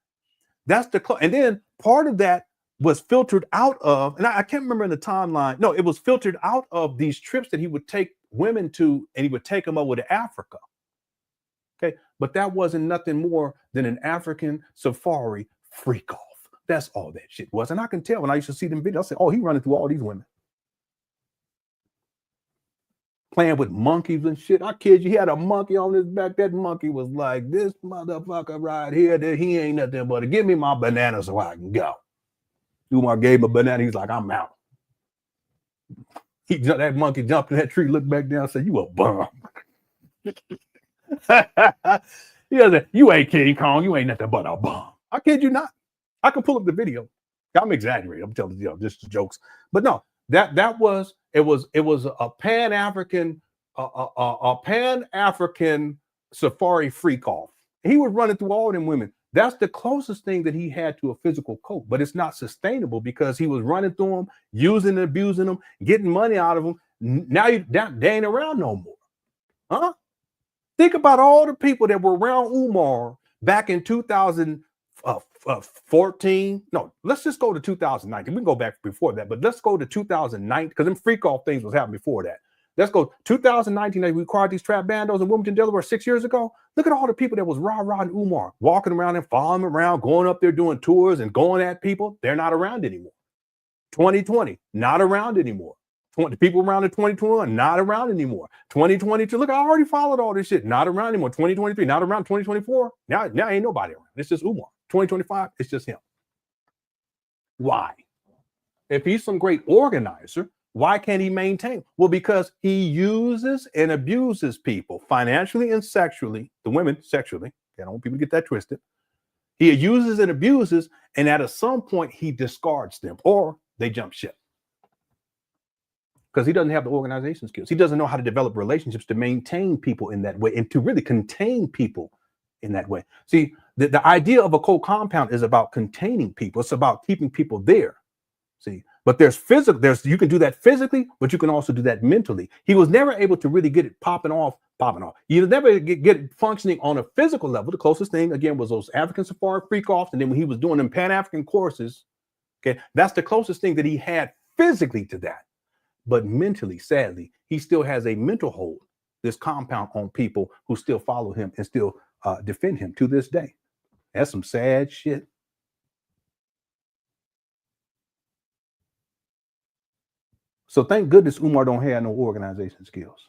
That's and then part of that was filtered out of, and I can't remember in the timeline. No, it was filtered out of these trips that he would take women to, and he would take them over to Africa. Okay. But that wasn't nothing more than an African safari freak off. That's all that shit was. And I can tell when I used to see them videos, I said, oh, he running through all these women. Playing with monkeys and shit. I kid you, he had a monkey on his back. That monkey was like, this motherfucker right here, that he ain't nothing but give me my banana so I can go. Umar gave him a banana. He's like, I'm out. That monkey jumped in that tree, looked back down, and said, you a bum. He said, you ain't King Kong. You ain't nothing but a bum. I kid you not. I can pull up the video. I'm exaggerating. I'm telling you, just jokes. But no, it was a Pan-African, a Pan-African safari freak off. He was running through all them women. That's the closest thing that he had to a physical cult, but it's not sustainable because he was running through them, using and abusing them, getting money out of them. Now they ain't around no more. Huh? Think about all the people that were around Umar back in 2014. No, let's just go to 2019. We can go back before that, but let's go to 2009 because them freak off things was happening before that. Let's go 2019. They required these trap bandos in Wilmington, Delaware 6 years ago. Look at all the people that was rah-rah and Umar walking around and following around, going up there doing tours and going at people. They're not around anymore. 2020, not around anymore. People around in 2021, not around anymore. 2022, look, I already followed all this shit. Not around anymore. 2023, not around. 2024, now ain't nobody around. It's just Umar. 2025, it's just him. Why? If he's some great organizer, why can't he maintain? Well, because he uses and abuses people financially and sexually, the women sexually. I don't want people to get that twisted. He uses and abuses, and at some point he discards them or they jump ship. Because he doesn't have the organization skills. He doesn't know how to develop relationships to maintain people in that way and to really contain people in that way. See, the idea of a cult compound is about containing people. It's about keeping people there. See, but you can do that physically, but you can also do that mentally. He was never able to really get it popping off. You never get it functioning on a physical level. The closest thing, again, was those African safari freak offs. And then when he was doing them Pan-African courses, okay, that's the closest thing that he had physically to that. But mentally, sadly, he still has a mental hold, this compound on people who still follow him and still defend him to this day. That's some sad shit. So thank goodness Umar don't have no organization skills.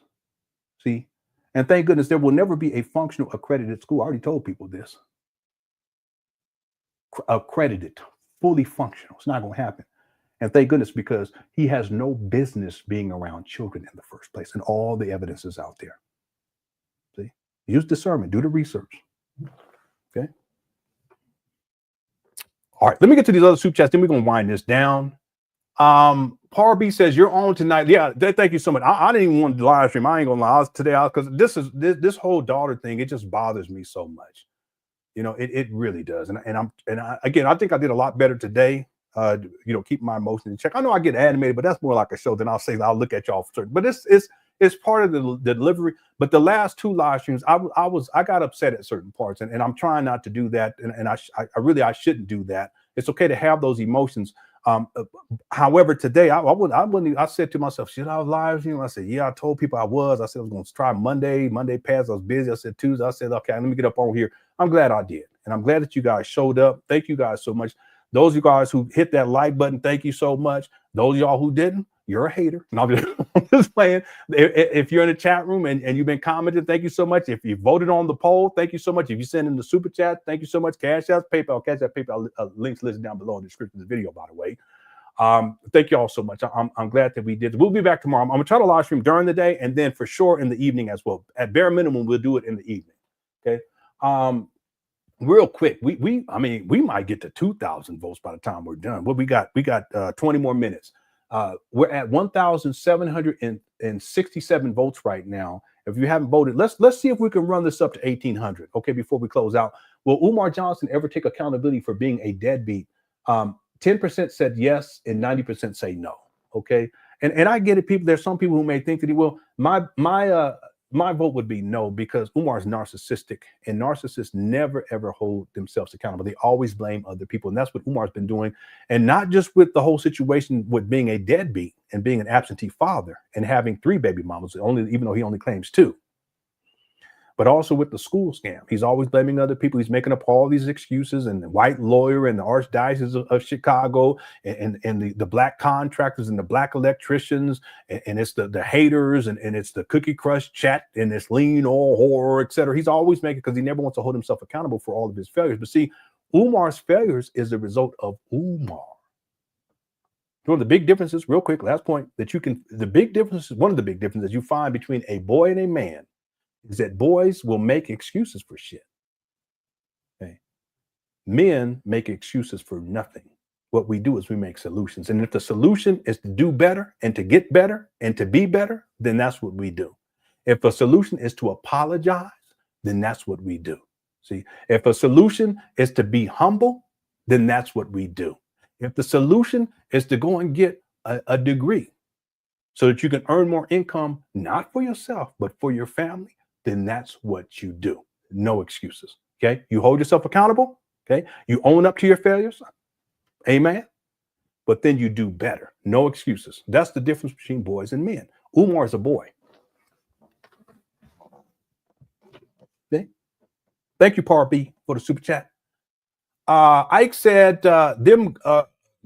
See? And thank goodness there will never be a functional accredited school. I already told people this. Accredited, fully functional. It's not going to happen. And thank goodness, because he has no business being around children in the first place. And all the evidence is out there. See? Use discernment. Do the research. Okay. All right. Let me get to these other super chats. Then we're gonna wind this down. Par B says you're on tonight. Yeah, thank you so much. I didn't even want to live stream. I ain't gonna lie today because this whole daughter thing. It just bothers me so much. You know, it really does. And again, I think I did a lot better today. You know, keep my emotions in check. I know I get animated, but that's more like a show than I'll say I'll look at y'all for certain. But it's part of the delivery. But the last two live streams, I got upset at certain parts, and I'm trying not to do that. And I shouldn't do that. It's okay to have those emotions. However, today I said to myself, should I live stream? I said, yeah, I told people I was. I said I was going to try Monday passed. I was busy. I said Tuesday. I said, okay, let me get up on here. I'm glad I did. And I'm glad that you guys showed up. Thank you guys so much. Those of you guys who hit that like button, thank you so much. Those of y'all who didn't, you're a hater. And I'm just playing. If you're in the chat room and you've been commenting, thank you so much. If you voted on the poll, thank you so much. If you send in the super chat, thank you so much. CashApp, PayPal, links listed down below in the description of the video, by the way. Thank you all so much. I'm glad that we did. We'll be back tomorrow. I'm gonna try to live stream during the day and then for sure in the evening as well. At bare minimum, we'll do it in the evening. Okay. Real quick, we might get to 2,000 votes by the time we're done. What we got 20 more minutes. We're at 1,767 votes right now. If you haven't voted, let's see if we can run this up to 1,800. Okay, before we close out, will Umar Johnson ever take accountability for being a deadbeat? 10% said yes, and 90% say no. Okay, and I get it. There's some people who may think that he will. My vote would be no, because Umar is narcissistic, and narcissists never ever hold themselves accountable. They always blame other people, and that's what Umar's been doing. And not just with the whole situation with being a deadbeat and being an absentee father and having 3 baby mamas, even though he only claims 2. But also with the school scam. He's always blaming other people. He's making up all these excuses, and the white lawyer and the Archdiocese of Chicago and the black contractors and the black electricians, and it's the haters, and it's the cookie crush chat, and it's lean or horror, etc. He's always making, because he never wants to hold himself accountable for all of his failures. But see, Umar's failures is the result of Umar. One of the big differences, real quick, last point, one of the big differences you find between a boy and a man is that boys will make excuses for shit. Okay. Men make excuses for nothing. What we do is we make solutions. And if the solution is to do better and to get better and to be better, then that's what we do. If a solution is to apologize, then that's what we do. See, if a solution is to be humble, then that's what we do. If the solution is to go and get a degree so that you can earn more income, not for yourself, but for your family, then that's what you do. No excuses. Okay. You hold yourself accountable. Okay. You own up to your failures. Amen. But then you do better. No excuses. That's the difference between boys and men. Umar is a boy. Okay. Thank you, Par B, for the super chat. Ike said, them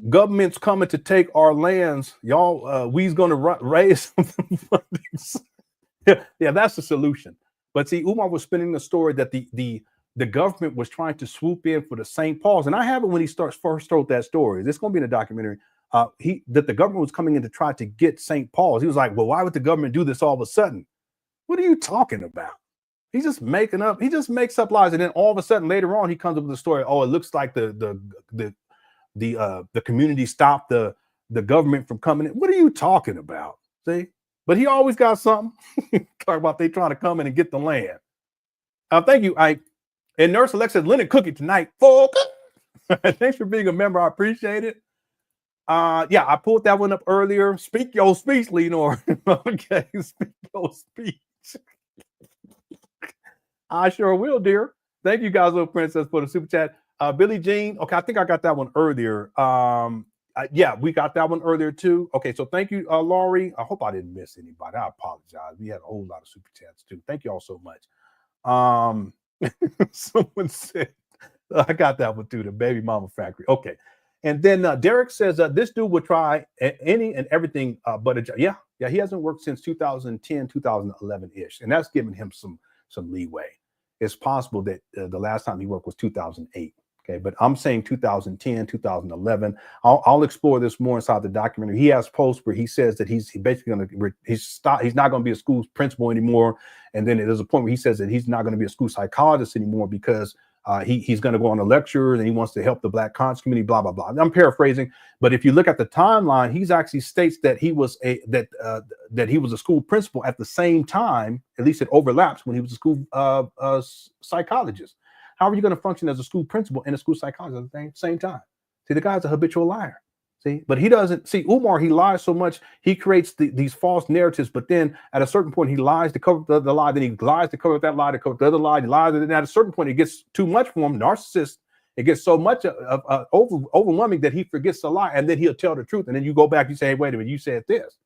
government's coming to take our lands. Y'all, we's going to raise some funding. Yeah, that's the solution. But see, Umar was spinning the story that the government was trying to swoop in for the St. Paul's. And I have it when he first told that story. This is going to be in the documentary. That the government was coming in to try to get St. Paul's. He was like, well, why would the government do this all of a sudden? What are you talking about? He's just making up. He just makes up lies. And then all of a sudden later on, he comes up with a story. Oh, it looks like the community stopped the government from coming in. What are you talking about? See? But he always got something. Talk about they trying to come in and get the land. Thank you, Ike. And Nurse Alexa says, Lenon cookie tonight, folks. Thanks for being a member. I appreciate it. Yeah, I pulled that one up earlier. Speak your speech, Lenon. Okay, speak your speech. I sure will, dear. Thank you guys, little princess, for the super chat. Billie Jean. Okay, I think I got that one earlier. Yeah, we got that one earlier too. Okay, so thank you, Laurie. I hope I didn't miss anybody. I apologize. We had a whole lot of super chats too. Thank you all so much. Someone said, I got that one too, the baby mama factory. Okay. And then Derek says, this dude would try any and everything but a job. Yeah, he hasn't worked since 2010, 2011-ish. And that's giving him some leeway. It's possible that the last time he worked was 2008. Okay, but I'm saying 2010, 2011. I'll explore this more inside the documentary. He has posts where he says that he's basically going to he's not going to be a school principal anymore, and then there's a point where he says that he's not going to be a school psychologist anymore because he's going to go on a lecture and he wants to help the Black conscious community. Blah blah blah. I'm paraphrasing, but if you look at the timeline, he's actually states that he was that he was a school principal at the same time. At least it overlaps when he was a school psychologist. How are you going to function as a school principal and a school psychologist at the same time? See, the guy's a habitual liar. See, but he doesn't see Umar. He lies so much. He creates these false narratives. But then at a certain point, he lies to cover the lie. Then he lies to cover that lie, to cover the other lie. He lies. And then at a certain point, it gets too much for him. Narcissist. It gets so much overwhelming that he forgets the lie. And then he'll tell the truth. And then you go back. You say, hey, wait a minute. You said this.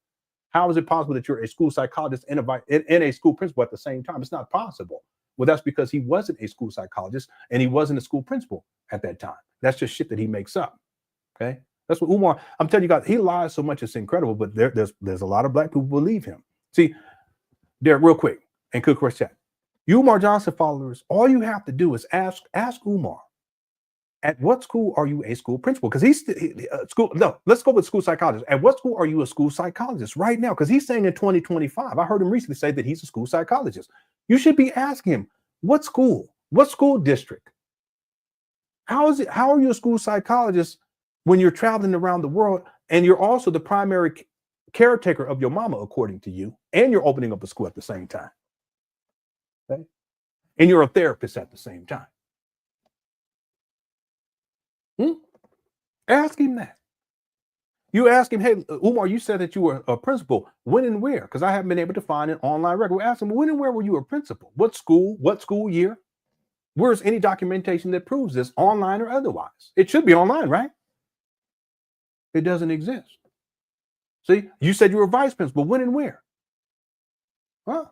How is it possible that you're a school psychologist and a school principal at the same time? It's not possible. Well, that's because he wasn't a school psychologist and he wasn't a school principal at that time. That's just shit that he makes up. Okay, that's what Umar. I'm telling you guys, he lies so much it's incredible. But there's a lot of Black people who believe him. See, Derek, real quick, and Cook Crush Chat. You Umar Johnson followers, all you have to do is ask Umar, at what school are you a school principal? Because he's school. No, let's go with school psychologist. At what school are you a school psychologist right now? Because he's saying in 2025. I heard him recently say that he's a school psychologist. You should be asking him, what school district? How are you a school psychologist when you're traveling around the world and you're also the primary caretaker of your mama, according to you, and you're opening up a school at the same time? Okay? And you're a therapist at the same time. Ask him that. You ask him, hey, Umar, you said that you were a principal. When and where? Because I haven't been able to find an online record. Ask him, when and where were you a principal? What school? What school year? Where's any documentation that proves this, online or otherwise? It should be online, right? It doesn't exist. See, you said you were vice principal. When and where? Huh?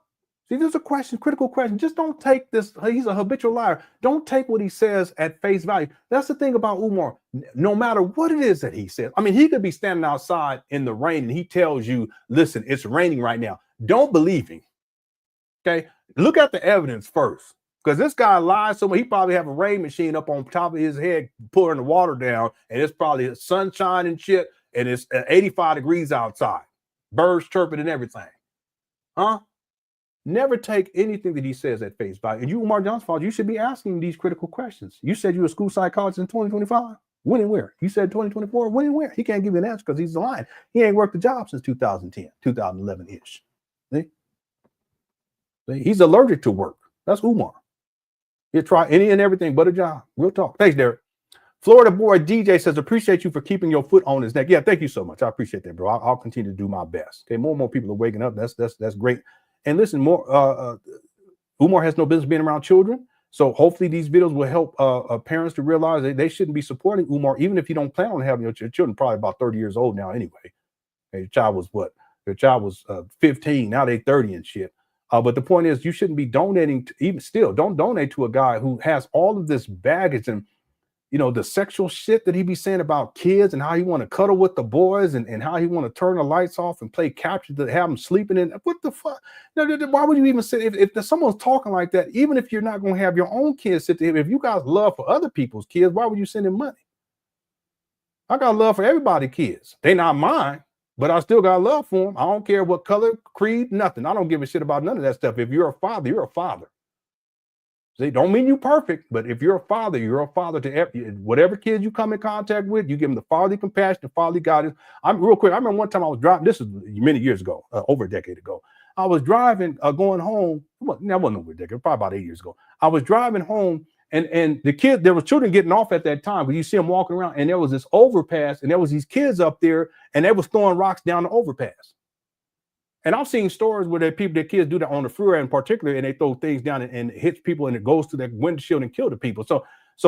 See, there's a question, critical question. Just don't take this. He's a habitual liar. Don't take what he says at face value. That's the thing about Umar. No matter what it is that he says, I mean, he could be standing outside in the rain and he tells you, listen, it's raining right now. Don't believe him. Okay. Look at the evidence first. Because this guy lies so much, he probably have a rain machine up on top of his head, pouring the water down, and it's probably sunshine and shit, and it's 85 degrees outside. Birds chirping and everything. Huh? Never take anything that he says at face value. And you, Umar Johnson, you should be asking these critical questions. You said you were a school psychologist in 2025. When and where? You said 2024. When and where? He can't give you an answer because he's lying. He ain't worked the job since 2010, 2011-ish. See? He's allergic to work. That's Umar. He'll try any and everything but a job. Real talk. Thanks, Derek. Florida boy DJ says, appreciate you for keeping your foot on his neck. Yeah, thank you so much. I appreciate that, bro. I'll continue to do my best. Okay, more and more people are waking up. That's great. And listen, Umar has no business being around children. So hopefully these videos will help parents to realize that they shouldn't be supporting Umar, even if you don't plan on having your children. Probably about 30 years old now anyway. Okay, your child was what? Your child was 15. Now they 30 and shit. But the point is, you shouldn't be donating to, even still, don't donate to a guy who has all of this baggage and, you know, the sexual shit that he be saying about kids and how he want to cuddle with the boys and how he want to turn the lights off and play capture to have them sleeping in. What the fuck? Why would you even say, if someone's talking like that, even if you're not going to have your own kids sit there, if you got love for other people's kids, why would you send him money? I got love for everybody's kids. They not mine, but I still got love for them. I don't care what color, creed, nothing. I don't give a shit about none of that stuff. If you're a father, you're a father. See, don't mean you perfect, but if you're a father to whatever kids you come in contact with. You give them the fatherly compassion, the fatherly guidance. I'm real quick. I remember one time I was driving. This is many years ago, over a decade ago. I was driving, going home. Well, that wasn't over a decade, probably about 8 years ago. I was driving home, and the kids, there was children getting off at that time. But you see them walking around, and there was this overpass, and there was these kids up there, and they was throwing rocks down the overpass. And I've seen stories where their kids do that on the freeway in particular, and they throw things down and it hits people and it goes to their windshield and kill the people. So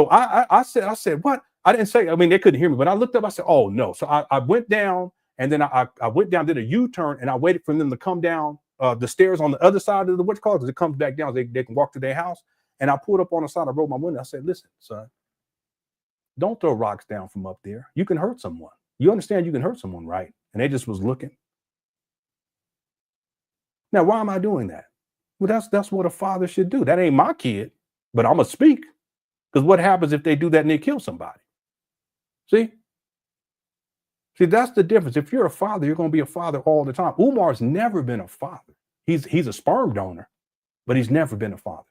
I said, what? I didn't say, I mean, they couldn't hear me, but I looked up, I said, oh no. So I went down, and then I went down, did a U-turn, and I waited for them to come down the stairs on the other side of the what's called, because it comes back down, they can walk to their house. And I pulled up on the side, I rolled my window. I said, listen, son, don't throw rocks down from up there. You can hurt someone. You understand you can hurt someone, right? And they just was looking. Now, why am I doing that? Well, that's what a father should do. That ain't my kid, but I'm going to speak Because what happens if they do that and they kill somebody? See, that's the difference. If you're a father, you're going to be a father all the time. Umar's never been a father. He's a sperm donor, but he's never been a father.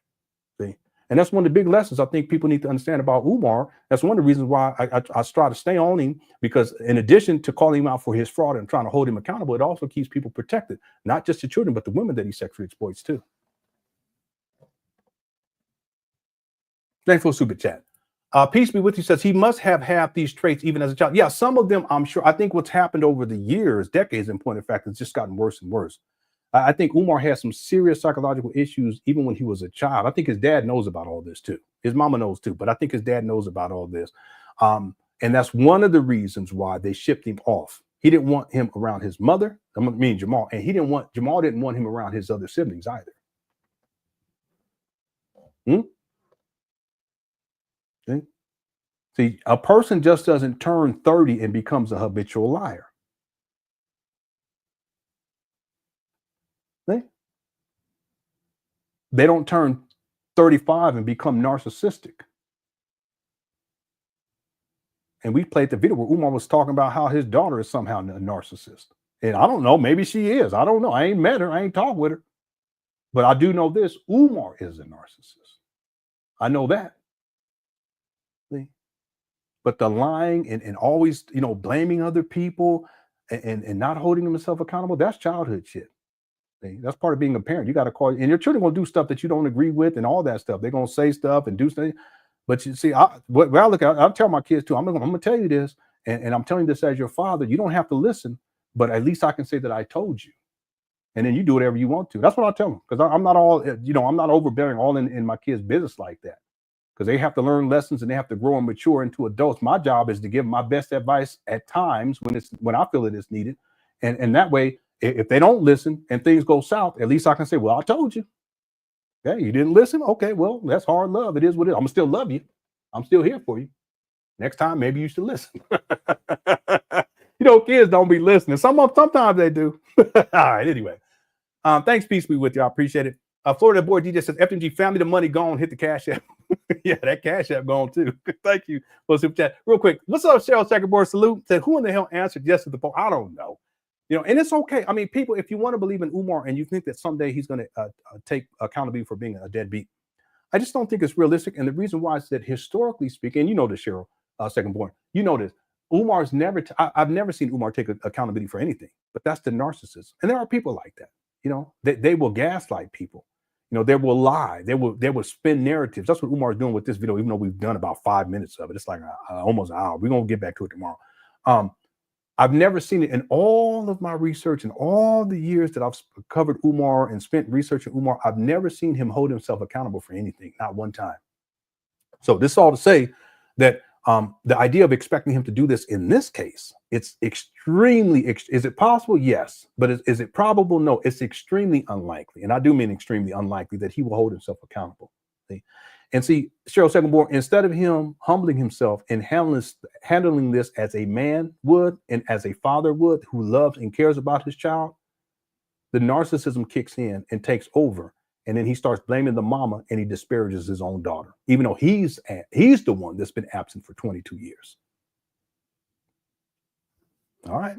See, and that's one of the big lessons I think people need to understand about Umar. That's one of the reasons why I try to stay on him, because in addition to calling him out for his fraud and trying to hold him accountable, it also keeps people protected, not just the children, but the women that he sexually exploits too. Thanks for super chat. Peace be with you says he must have had these traits even as a child. Yeah, some of them, I'm sure. I think what's happened over the years, decades in point of fact, it's just gotten worse and worse. I think Umar had some serious psychological issues even when he was a child. I think his dad knows about all this too. His mama knows too, but I think his dad knows about all this. And that's one of the reasons why they shipped him off. He didn't want him around his mother, I mean Jamal, and Jamal didn't want him around his other siblings either. See, a person just doesn't turn 30 and becomes a habitual liar. See? They don't turn 35 and become narcissistic. And we played the video where Umar was talking about how his daughter is somehow a narcissist. And I don't know, maybe she is. I don't know. I ain't met her. I ain't talked with her. But I do know this. Umar is a narcissist. I know that. See? But the lying and always, blaming other people and not holding himself accountable, that's childhood shit. See? That's part of being a parent. You got to call, and your children going to do stuff that you don't agree with and all that stuff. They're going to say stuff and do stuff. But you see, I'll tell my kids too, I'm going to tell you this, and I'm telling you this as your father. You don't have to listen, but at least I can say that I told you. And then you do whatever you want to. That's what I tell them, because I'm not all, I'm not overbearing all in my kids' business like that. Because they have to learn lessons and they have to grow and mature into adults. My job is to give my best advice at times when I feel it is needed. And that way, if they don't listen and things go south, at least I can say, well, I told you. Yeah, you didn't listen? Okay, well, that's hard love. It is what it is. I'm going to still love you. I'm still here for you. Next time, maybe you should listen. Kids don't be listening. Sometimes they do. All right, anyway. Thanks, peace be with you. I appreciate it. Florida boy DJ says, FDMG family, the money gone, hit the cash app. Yeah, that cash app gone too. Thank you for super chat. Real quick, what's up, Cheryl Secondboard? Salute. Said, who in the hell answered yes to the phone? I don't know. And it's okay. I mean, people, if you want to believe in Umar and you think that someday he's going to take accountability for being a deadbeat, I just don't think it's realistic. And the reason why is that historically speaking, and this, Cheryl, Secondborn, this, Umar's I've never seen Umar take accountability for anything, but that's the narcissist. And there are people like that. They will gaslight people. They will lie. They will spin narratives. That's what Umar is doing with this video, even though we've done about 5 minutes of it. It's like almost an hour. We're going to get back to it tomorrow. I've never seen it in all of my research and all the years that I've covered Umar and spent researching Umar. I've never seen him hold himself accountable for anything, not one time. So this is all to say that the idea of expecting him to do this in this case, it's extremely, is it possible? Yes. But is it probable? No, it's extremely unlikely. And I do mean extremely unlikely that he will hold himself accountable. See? And see, Cheryl Secondborn, instead of him humbling himself and handling this as a man would and as a father would who loves and cares about his child, the narcissism kicks in and takes over. And then he starts blaming the mama and he disparages his own daughter, even though he's the one that's been absent for 22 years. All right.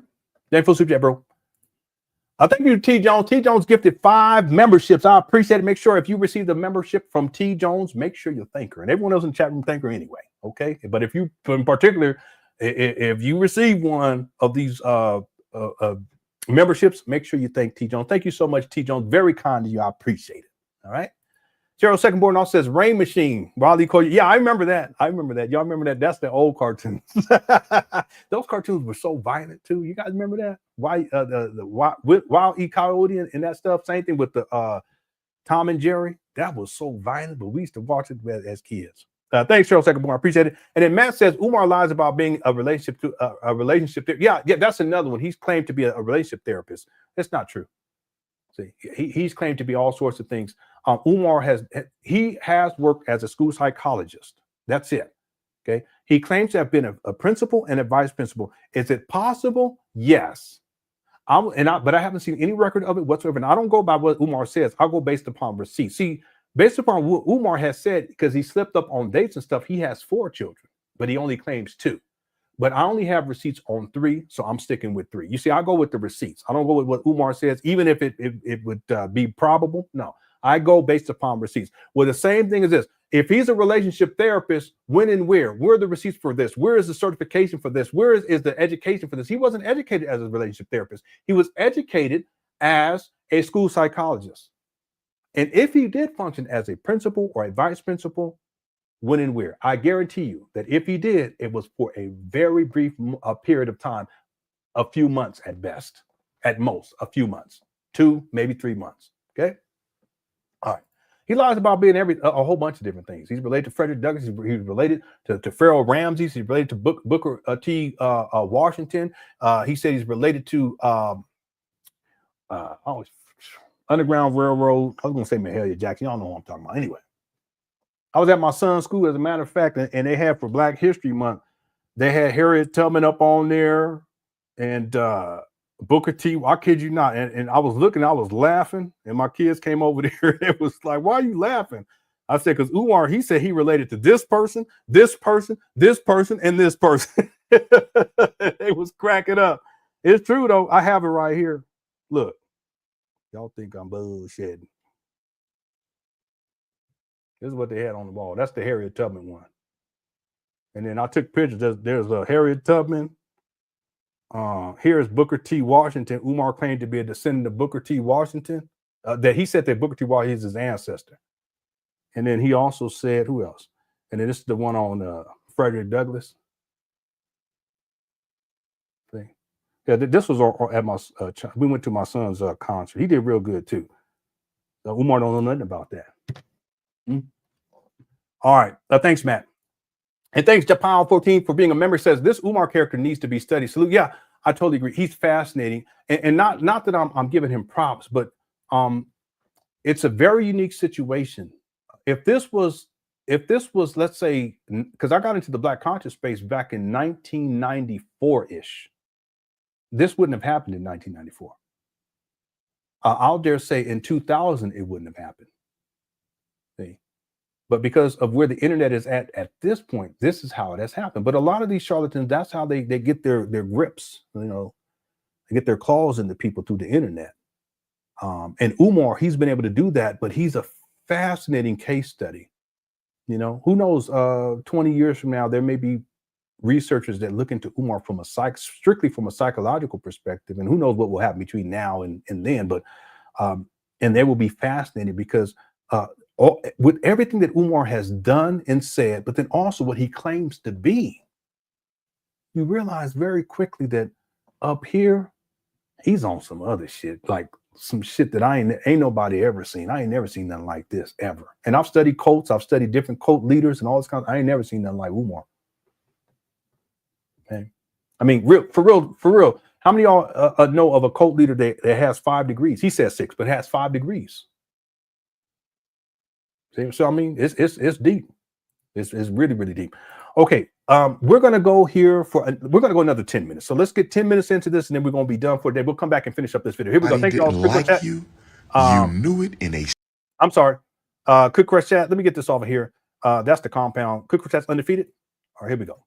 Thanks for the super chat, bro. Thank you to T. Jones. T. Jones gifted 5 memberships. I appreciate it. Make sure if you receive the membership from T. Jones, make sure you thank her. And everyone else in the chat room, thank her anyway. Okay. But if you, in particular, if you receive one of these memberships, make sure you thank T. Jones. Thank you so much, T. Jones. Very kind to you. I appreciate it. All right. Cheryl Secondborn also says Rain Machine. Wally Collier. Yeah, I remember that. Y'all remember that? That's the old cartoons. Those cartoons were so violent too. You guys remember that? Why the Wild E. Coyote and that stuff? Same thing with the Tom and Jerry. That was so violent, but we used to watch it as kids. Thanks, Cheryl Secondborn. I appreciate it. And then Matt says Umar lies about being a relationship yeah, that's another one. He's claimed to be a relationship therapist. That's not true. See, he's claimed to be all sorts of things. Umar has worked as a school psychologist. That's it. Okay. He claims to have been a principal and a vice principal. Is it possible? Yes. But I haven't seen any record of it whatsoever. And I don't go by what Umar says. I'll go based upon receipts. See, based upon what Umar has said, because he slipped up on dates and stuff, he has 4 children, but he only claims 2. But I only have receipts on 3, so I'm sticking with 3. You see, I go with the receipts. I don't go with what Umar says, even if it would be probable. No, I go based upon receipts. Well, the same thing is this. If he's a relationship therapist, when and where? Where are the receipts for this? Where is the certification for this? Where is the education for this? He wasn't educated as a relationship therapist. He was educated as a school psychologist. And if he did function as a principal or a vice principal, when and where? I guarantee you that if he did, it was for a very brief period of time, a few months at best, at most, a few months, 2, maybe 3 months. Okay. All right. He lies about being a whole bunch of different things. He's related to Frederick Douglass. He's related to Pharaoh Ramses. He's related to Booker T. Washington. He said he's related to Underground Railroad. I was going to say Mahalia Jackson. Y'all know what I'm talking about. Anyway. I was at my son's school, as a matter of fact, and they had for Black History Month, they had Harriet Tubman up on there and Booker T. I kid you not. And I was looking, I was laughing, and my kids came over there. It was like, why are you laughing? I said, because Umar, he said he related to this person, this person, this person, and this person. They was cracking up. It's true, though. I have it right here. Look, y'all think I'm bullshitting. This is what they had on the wall. That's the Harriet Tubman one. And then I took pictures. There's a Harriet Tubman. Here's Booker T. Washington. Umar claimed to be a descendant of Booker T. Washington. That he said that Booker T. Washington is his ancestor. And then he also said, who else? And then this is the one on Frederick Douglass. See? Yeah, this was at my. We went to my son's concert. He did real good too. Umar don't know nothing about that. All right. Thanks, Matt. And thanks, Japan 14 for being a member. Says this Umar character needs to be studied. Salute. Yeah, I totally agree. He's fascinating. And not that I'm giving him props, but it's a very unique situation. If this was, let's say, because I got into the Black conscious space back in 1994-ish. This wouldn't have happened in 1994. I'll dare say in 2000, it wouldn't have happened. See? But because of where the internet is at this point, this is how it has happened. But a lot of these charlatans, that's how they get their grips, they get their claws into people through the internet. And Umar, he's been able to do that, but he's a fascinating case study. Who knows, 20 years from now, there may be researchers that look into Umar from strictly from a psychological perspective. And who knows what will happen between now and then, but and they will be fascinated because with everything that Umar has done and said, but then also what he claims to be, you realize very quickly that up here, he's on some other shit, like some shit that ain't nobody ever seen. I ain't never seen nothing like this ever. And I've studied cults. I've studied different cult leaders and all this kind of, I ain't never seen nothing like Umar. Okay. I mean, for real. How many of y'all know of a cult leader that has 5 degrees? He says 6, but has 5 degrees. See, so I mean, it's deep. It's really, really deep. Okay, we're gonna go here we're gonna go another 10 minutes. So let's get 10 minutes into this, and then we're gonna be done for the day. We'll come back and finish up this video. Here we go. Thank you all. Like you knew it in a. I'm sorry. Quick Crush Chat. Let me get this over here. That's the compound. Quick Crush Chat's undefeated. All right, here we go.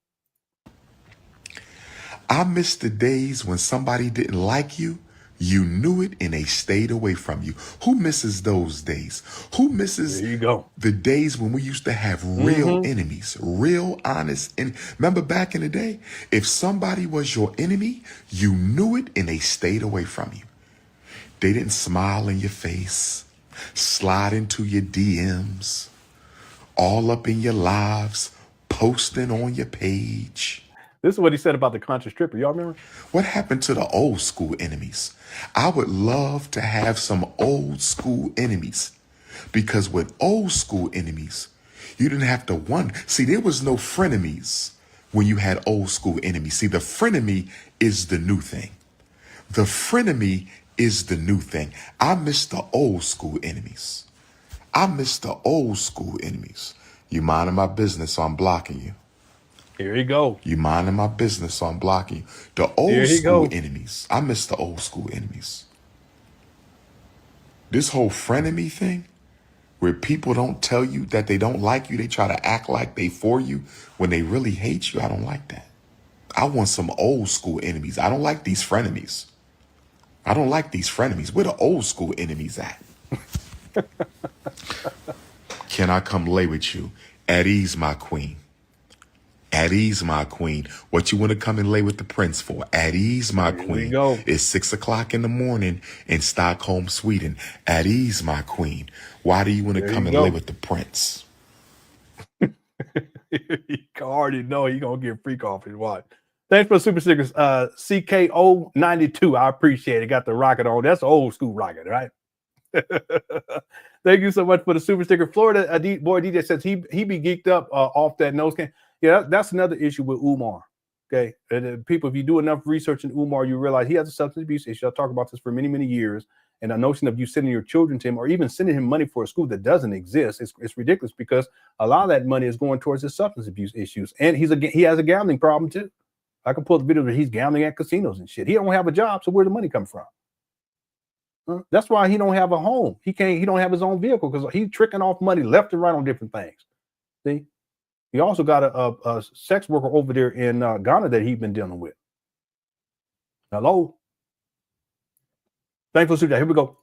I miss the days when somebody didn't like you. You knew it and they stayed away from you. Who misses those days? Who misses the days when we used to have real enemies, real honest? And remember back in the day, if somebody was your enemy, you knew it and they stayed away from you. They didn't smile in your face, slide into your DMs, all up in your lives, posting on your page. This is what he said about the conscious stripper. Y'all remember? What happened to the old school enemies? I would love to have some old school enemies, because with old school enemies, you didn't have to wonder. See, there was no frenemies when you had old school enemies. See, the frenemy is the new thing. The frenemy is the new thing. I miss the old school enemies. I miss the old school enemies. You minding my business, so I'm blocking you. Here you go. You minding my business, so I'm blocking you. The old school enemies. I miss the old school enemies. This whole frenemy thing, where people don't tell you that they don't like you. They try to act like they for you when they really hate you. I don't like that. I want some old school enemies. I don't like these frenemies. I don't like these frenemies. Where the old school enemies at? Can I come lay with you? At ease, my queen. At ease, my queen. What you want to come and lay with the prince for? At ease, my queen. It's 6 o'clock in the morning in Stockholm, Sweden. At ease, my queen. Why do you want to come and lay with the prince? You already know you're going to get freak off his watch. Thanks for the super stickers. CKO92. I appreciate it. Got the rocket on. That's old school rocket, right? Thank you so much for the super sticker. Florida boy DJ says he be geeked up off that nose can. Yeah, that's another issue with Umar. Okay, and people, if you do enough research in Umar, you realize he has a substance abuse issue. I talk about this for many, many years. And the notion of you sending your children to him or even sending him money for a school that doesn't exist, it's ridiculous, because a lot of that money is going towards his substance abuse issues. And he has a gambling problem too. I can pull the video where he's gambling at casinos and shit. He don't have a job, so where the money come from? That's why he don't have a home. He don't have his own vehicle, because he's tricking off money left and right on different things. See, he also got a sex worker over there in Ghana that he's been dealing with. Hello. Thankful to that. Here we go.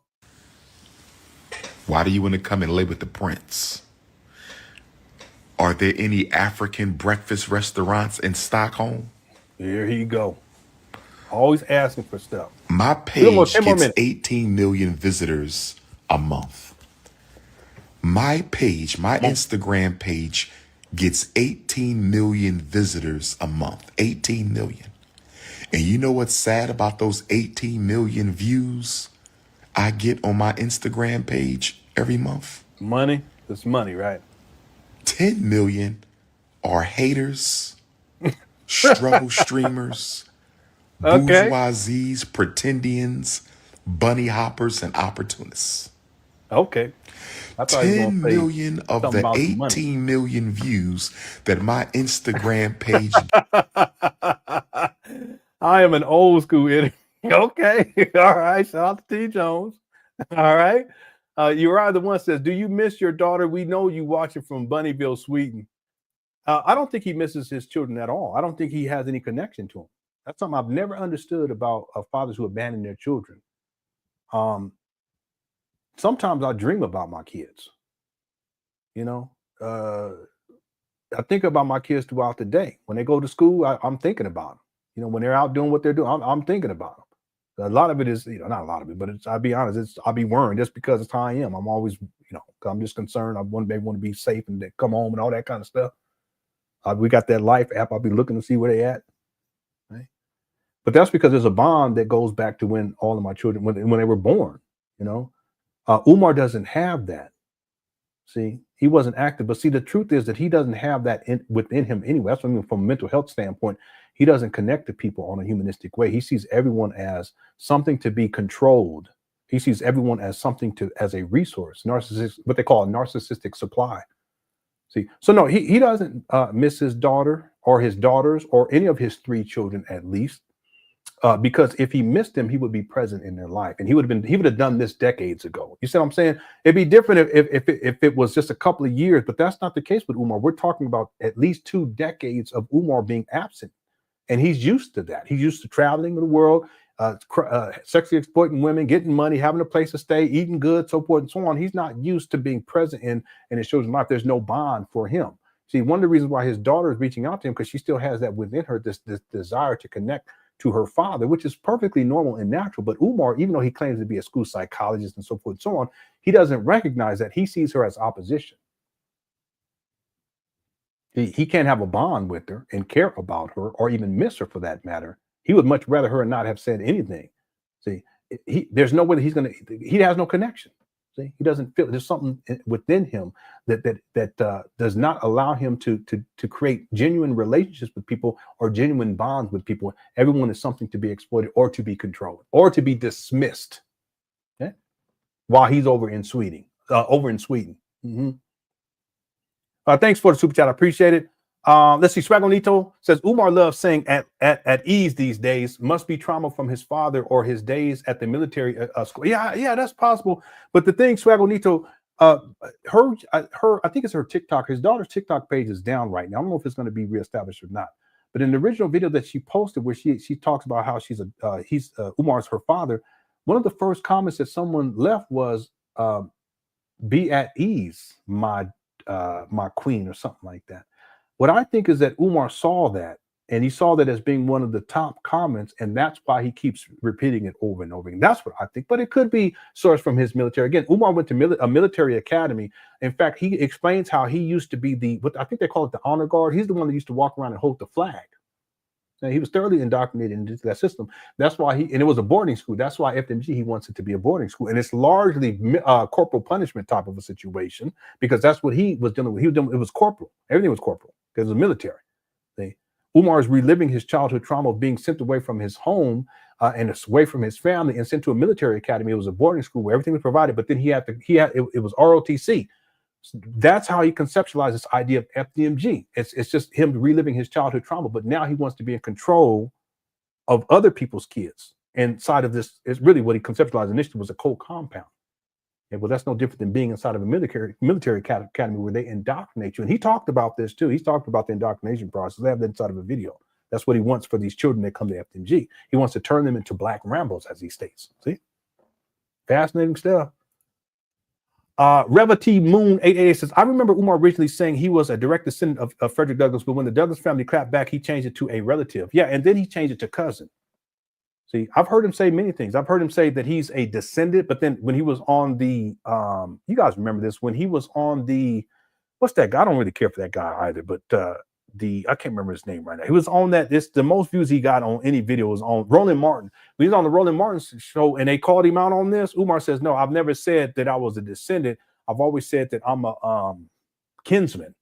Why do you want to come and lay with the prince? Are there any African breakfast restaurants in Stockholm? Here he go. Always asking for stuff. My page gets 18 million visitors a month. My page, my Instagram page, gets 18 million visitors a month. 18 million. And you know what's sad about those 18 million views I get on my Instagram page every month? Money. It's money, right? 10 million are haters, struggle streamers, bourgeoisies, pretendians, bunny hoppers, and opportunists. Okay. 10 million of the 18 million views that my Instagram page. I am an old school idiot. Okay. All right. Shout out to T. Jones. All right. Uriah the one says, do you miss your daughter? We know you watch it from Bunnyville, Sweden. I don't think he misses his children at all. I don't think he has any connection to them. That's something I've never understood about fathers who abandon their children. Sometimes I dream about my kids. You know, I think about my kids throughout the day. When they go to school, I'm thinking about them. You know, when they're out doing what they're doing, I'm thinking about them. A lot of it is, you know, not a lot of it, but I'll be honest, I'll be worrying just because it's how I am. I'm always, you know, I'm just concerned. I want to be safe and come home and all that kind of stuff. We got that Life app. I'll be looking to see where they at. Right? But that's because there's a bond that goes back to when all of my children, when they were born, you know. Umar doesn't have that. See, he wasn't active. But see, the truth is that he doesn't have that within him anyway. That's what I mean from a mental health standpoint. He doesn't connect to people on a humanistic way. He sees everyone as something to be controlled. He sees everyone as something as a resource, narcissistic, what they call a narcissistic supply. See, so no, he doesn't miss his daughter or his daughters or any of his 3 children at least, because if he missed them, he would be present in their life, and he would have done this decades ago. You see what I'm saying? It'd be different if it was just a couple of years, but that's not the case with Umar. We're talking about at least 2 decades of Umar being absent. And he's used to that. He's used to traveling the world, sexually exploiting women, getting money, having a place to stay, eating good, so forth and so on. He's not used to being present in his children's life. There's no bond for him. See, one of the reasons why his daughter is reaching out to him, because she still has that within her, this desire to connect to her father, which is perfectly normal and natural. But Umar, even though he claims to be a school psychologist and so forth and so on, he doesn't recognize that. He sees her as opposition. He can't have a bond with her and care about her or even miss her for that matter. He would much rather her not have said anything. See, there's no way that he has no connection. See, he doesn't feel, there's something within him that does not allow him to create genuine relationships with people or genuine bonds with people. Everyone is something to be exploited or to be controlled or to be dismissed. Okay? While he's over in Sweden. Mm-hmm. Thanks for the super chat. I appreciate it. Let's see. Swagonito says Umar loves saying at ease these days. Must be trauma from his father or his days at the military school. Yeah, that's possible. But the thing, Swagonito, I think it's her TikTok. His daughter's TikTok page is down right now. I don't know if it's going to be reestablished or not. But in the original video that she posted, where she talks about how Umar's her father, one of the first comments that someone left was, "Be at ease, my queen," or something like that. What I think is that Umar saw that, and he saw that as being one of the top comments, and that's why he keeps repeating it over and over again. That's what I think. But it could be sourced from his military. Again, Umar went to a military academy. In fact, he explains how he used to be what I think they call it the honor guard. He's the one that used to walk around and hold the flag. And he was thoroughly indoctrinated into that system. That's why and it was a boarding school. That's why FDMG, he wants it to be a boarding school. And it's largely corporal punishment type of a situation, because that's what he was dealing with. It was corporal. Everything was corporal because it was military. Umar is reliving his childhood trauma of being sent away from his home and away from his family and sent to a military academy. It was a boarding school where everything was provided, but then it was ROTC. That's how he conceptualized this idea of FDMG. It's just him reliving his childhood trauma, but now he wants to be in control of other people's kids. Inside of this, is really what he conceptualized initially was a cold compound. And well, that's no different than being inside of a military academy where they indoctrinate you. And he talked about this too. He's talked about the indoctrination process. They have that inside of a video. That's what he wants for these children that come to FDMG. He wants to turn them into black Rambos, as he states. See? Fascinating stuff. Revity Moon 888 says, I remember Umar originally saying he was a direct descendant of Frederick Douglass, but when the Douglass family clapped back, he changed it to a relative. Yeah, and then he changed it to cousin. See, I've heard him say many things. I've heard him say that he's a descendant, but then when he was on the, you guys remember this, when he was on the, what's that guy? I don't really care for that guy either, but I can't remember his name right now. He was on that. The most views he got on any video was on Roland Martin. When he was on the Roland Martin show and they called him out on this, Umar says, no, I've never said that I was a descendant. I've always said that I'm a kinsman.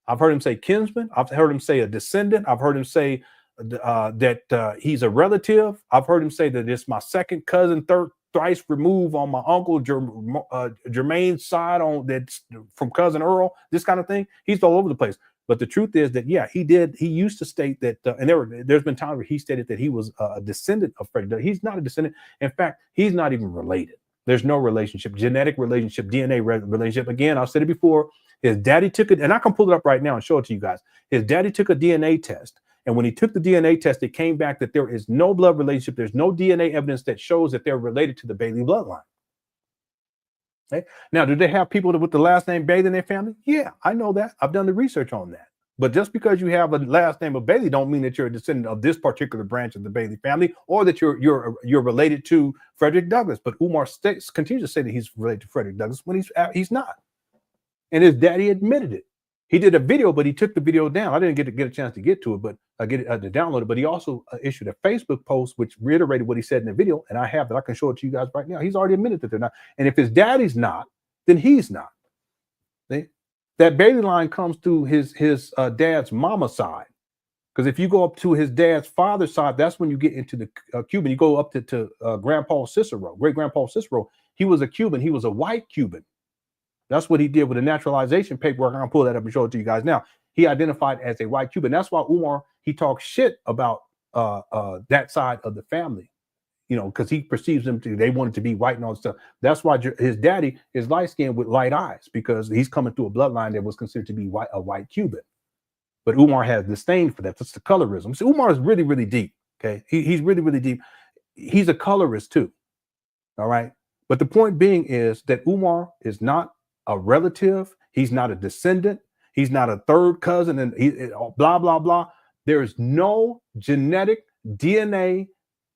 I've heard him say kinsman. I've heard him say a descendant. I've heard him say that he's a relative. I've heard him say that it's my second cousin, thrice removed on my uncle Jermaine's side, on that's from cousin Earl, this kind of thing. He's all over the place. But the truth is that, yeah, he used to state that, and there's been times where he stated that he was a descendant of Freddie Douglass. He's not a descendant. In fact, he's not even related. There's no relationship, genetic relationship, DNA relationship. Again, I've said it before. His daddy took it, and I can pull it up right now and show it to you guys. His daddy took a DNA test. And when he took the DNA test, it came back that there is no blood relationship. There's no DNA evidence that shows that they're related to the Bailey bloodline. Okay. Now, do they have people with the last name Bailey in their family? Yeah, I know that. I've done the research on that. But just because you have a last name of Bailey don't mean that you're a descendant of this particular branch of the Bailey family, or that you're related to Frederick Douglass. But Umar continues to say that he's related to Frederick Douglass when he's not. And his daddy admitted it. He did a video, but he took the video down. I didn't get a chance to get to it, but to download it. But he also issued a Facebook post which reiterated what he said in the video, and I have that. I can show it to you guys right now. He's already admitted that they're not. And if his daddy's not, then he's not. See? That Bailey line comes through his dad's mama side. Because if you go up to his dad's father's side, that's when you get into the Cuban. You go up to Grandpa Cicero, great-grandpa Cicero. He was a Cuban. He was a white Cuban. That's what he did with the naturalization paperwork. I'm going to pull that up and show it to you guys now. He identified as a white Cuban. That's why Umar, he talks shit about that side of the family, you know, because he perceives them they wanted to be white and all this stuff. That's why his daddy is light-skinned with light eyes, because he's coming through a bloodline that was considered to be a white Cuban. But Umar has disdain for that. That's the colorism. So Umar is really, really deep, okay? He's really, really deep. He's a colorist too, all right? But the point being is that Umar is not a relative. He's not a descendant. He's not a third cousin, and blah, blah, blah. There is no genetic DNA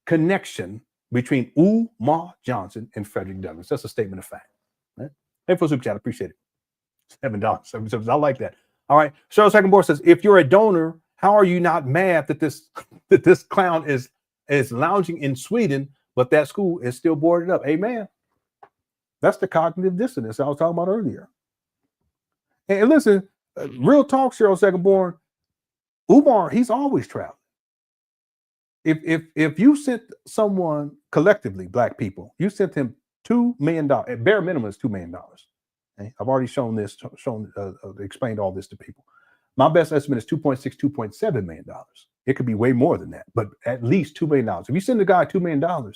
connection between Umar Johnson and Frederick Douglass. That's a statement of fact. Right? Hey, for super chat, appreciate it. $7.77. I like that. All right. Cheryl Second Board says, if you're a donor, how are you not mad that this clown is lounging in Sweden, but that school is still boarded up? Amen. That's the cognitive dissonance I was talking about earlier. And listen, real talk, Cheryl Second Born, Umar, he's always traveling. If you sent someone collectively, black people, you sent him $2 million, at bare minimum is $2 million. Okay? I've already explained all this to people. My best estimate is $2.6, $2.7 million. It could be way more than that, but at least $2 million. If you send a guy $2 million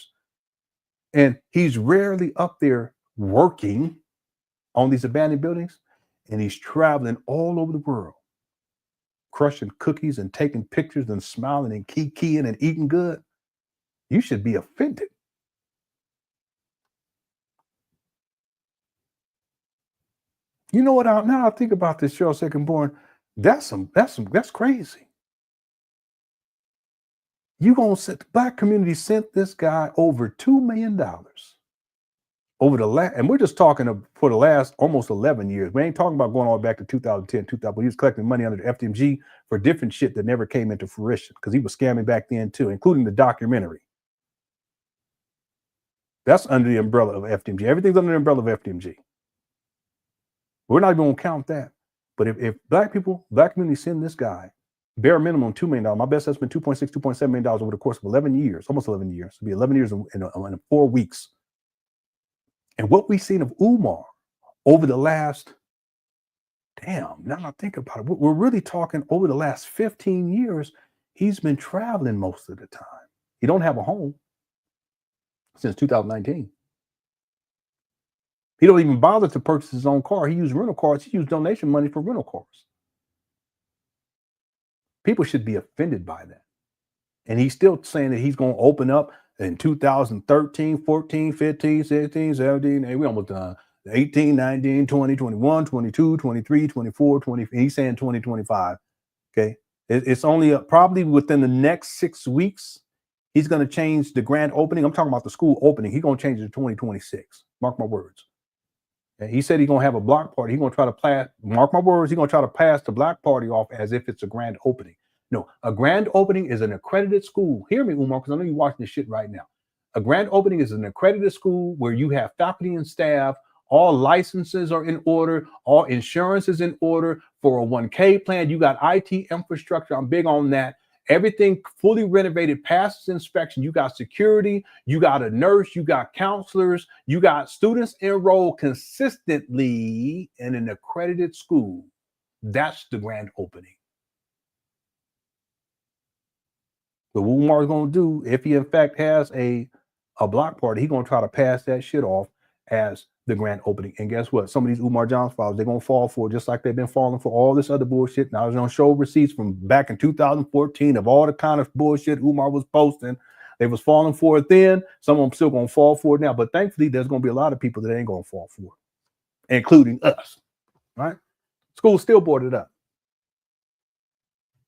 and he's rarely up there working, on these abandoned buildings, and he's traveling all over the world, crushing cookies and taking pictures and smiling and kikiing and eating good, you should be offended. You know what? Now I think about this, Cheryl Second Born. That's crazy. You gonna set the black community sent this guy over $2 million over the last, and we're just talking for the last almost 11 years. We ain't talking about going all the way back to 2010, 2000. He was collecting money under the FDMG for different shit that never came into fruition because he was scamming back then too, including the documentary. That's under the umbrella of FDMG. Everything's under the umbrella of FDMG. We're not even gonna count that. But if black community send this guy bare minimum $2 million, my best estimate $2.6, $2.7 million over the course of 11 years, almost 11 years. It'll be 11 years in 4 weeks. And what we've seen of Umar over the last, now I think about it, we're really talking over the last 15 years, he's been traveling most of the time. He don't have a home since 2019. He don't even bother to purchase his own car. He used rental cars. He used donation money for rental cars. People should be offended by that. And he's still saying that he's going to open up in 2013, 14, 15, 16, 17, we almost done. 18, 19, 20, 21, 22, 23, 24, 20. He's saying 2025. Okay. It's only probably within the next 6 weeks, he's going to change the grand opening. I'm talking about the school opening. He's going to change it to 2026. Mark my words. He said he's going to have a block party. He's going to try to mark my words, he's going to try to pass the block party off as if it's a grand opening. No, a grand opening is an accredited school. Hear me, Umar, because I know you're watching this shit right now. A grand opening is an accredited school where you have faculty and staff, all licenses are in order, all insurance is in order, 401k plan, you got IT infrastructure. I'm big on that. Everything fully renovated, passes inspection. You got security, you got a nurse, you got counselors, you got students enrolled consistently in an accredited school. That's the grand opening. But what Umar's going to do, if he in fact has a block party, he's going to try to pass that shit off as the grand opening. And guess what? Some of these Umar Johnson files, they're going to fall for it, just like they've been falling for all this other bullshit. Now, they're going to show receipts from back in 2014 of all the kind of bullshit Umar was posting. They was falling for it then. Some of them still going to fall for it now. But thankfully, there's going to be a lot of people that ain't going to fall for it, including us, right? School still boarded up.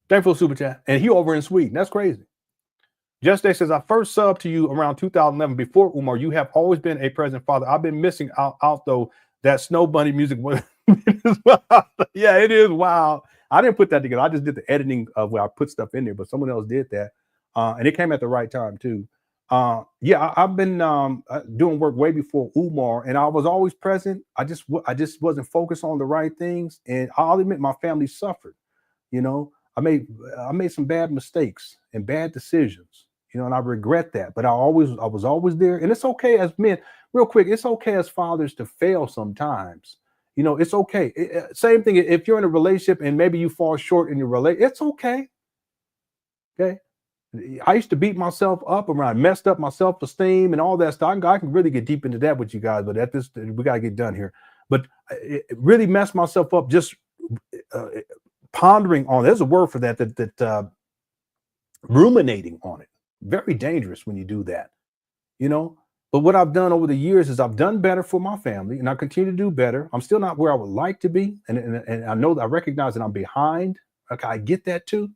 Thankful super chat. And he over in Sweden. That's crazy. Just Day says, I first subbed to you around 2011. Before Umar, you have always been a present father. I've been missing out though. That Snow Bunny music was yeah, it is wild. I didn't put that together. I just did the editing of where I put stuff in there, but someone else did that. And it came at the right time too. I've been doing work way before Umar, and I was always present. I just wasn't focused on the right things. And I'll admit my family suffered. You know, I made some bad mistakes and bad decisions. You know, and I regret that, but I was always there. And it's okay as men, real quick, it's okay as fathers to fail sometimes. You know, it's okay. Same thing if you're in a relationship and maybe you fall short in your relationship, it's okay. Okay. I used to beat myself up around, messed up my self-esteem and all that stuff. I can really get deep into that with you guys, but we got to get done here. But it really messed myself up just pondering on, there's a word for that ruminating on it. Very dangerous when you do that, you know. But what I've done over the years is I've done better for my family, and I continue to do better. I'm still not where I would like to be, and I know that I recognize that I'm behind. Okay, I get that too,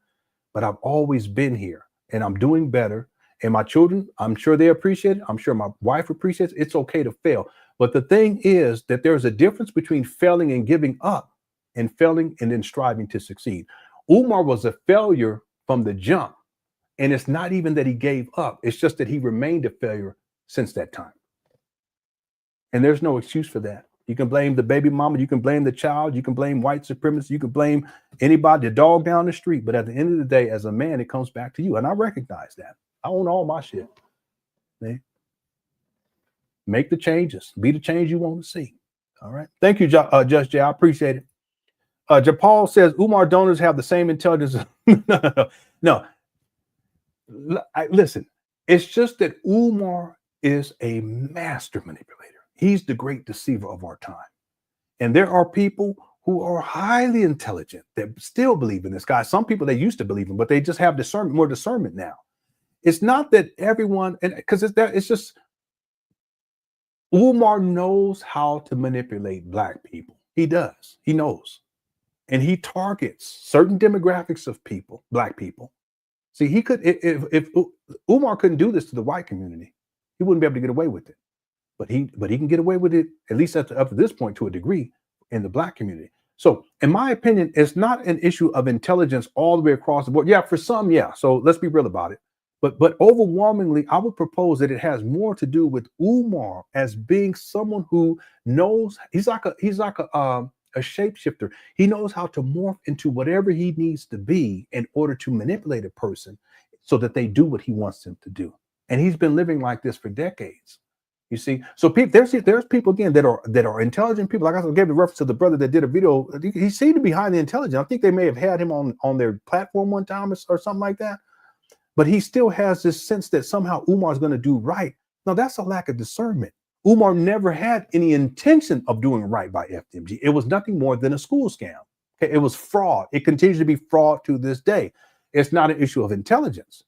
but I've always been here, and I'm doing better. And my children, I'm sure they appreciate it. I'm sure my wife appreciates it. It's okay to fail, but the thing is that there's a difference between failing and giving up, and failing and then striving to succeed. Umar was a failure from the jump. And it's not even that he gave up. It's just that he remained a failure since that time. And there's no excuse for that. You can blame the baby mama. You can blame the child. You can blame white supremacists. You can blame anybody, the dog down the street. But at the end of the day, as a man, it comes back to you. And I recognize that. I own all my shit. Okay? Make the changes. Be the change you want to see. All right. Thank you, Just Jay. I appreciate it. Japal says, Umar donors have the same intelligence. No. Listen, it's just that Umar is a master manipulator. He's the great deceiver of our time. And there are people who are highly intelligent that still believe in this guy. Some people they used to believe in, but they just have discernment, more discernment now. It's not that everyone, and because it's just Umar knows how to manipulate Black people. He does. He knows. And he targets certain demographics of people, Black people. See, he could, if Umar couldn't do this to the white community, he wouldn't be able to get away with it. But he can get away with it, at least up to this point, to a degree, in the Black community. So, in my opinion, it's not an issue of intelligence all the way across the board. Yeah, for some, yeah. So let's be real about it. But overwhelmingly, I would propose that it has more to do with Umar as being someone who knows. He's like a shapeshifter. He knows how to morph into whatever he needs to be in order to manipulate a person so that they do what he wants them to do. And he's been living like this for decades. You see, so there's people again that are intelligent people. Like I gave the reference to the brother that did a video. He seemed to be highly intelligent. I think they may have had him on their platform one time or something like that. But he still has this sense that somehow Umar is going to do right. Now that's a lack of discernment. Umar never had any intention of doing right by FDMG. It was nothing more than a school scam. Okay? It was fraud. It continues to be fraud to this day. It's not an issue of intelligence.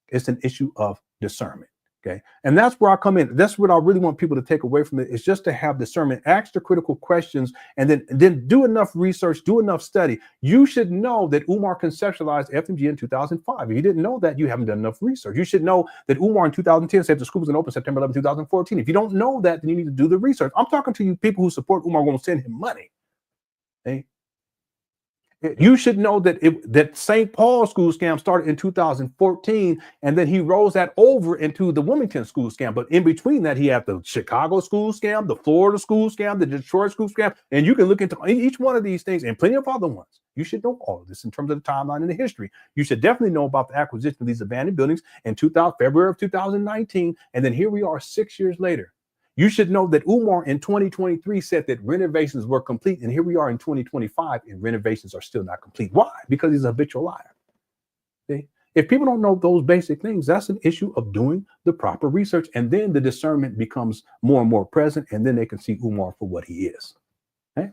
It's an issue of discernment. Okay. And that's where I come in. That's what I really want people to take away from it, is just to have discernment, ask the critical questions, and then do enough research, do enough study. You should know that Umar conceptualized FDMG in 2005. If you didn't know that, you haven't done enough research. You should know that Umar in 2010 said the school was going to open September 11, 2014. If you don't know that, then you need to do the research. I'm talking to you people who support Umar, going to send him money. Okay. You should know that that St. Paul school scam started in 2014, and then he rolls that over into the Wilmington school scam. But in between that, he had the Chicago school scam, the Florida school scam, the Detroit school scam, and you can look into each one of these things and plenty of other ones. You should know all of this in terms of the timeline and the history. You should definitely know about the acquisition of these abandoned buildings in February of 2019, and then here we are 6 years later. You should know that Umar in 2023 said that renovations were complete, and here we are in 2025, and renovations are still not complete. Why? Because he's a habitual liar. See? If people don't know those basic things, that's an issue of doing the proper research, and then the discernment becomes more and more present, and then they can see Umar for what he is. Okay?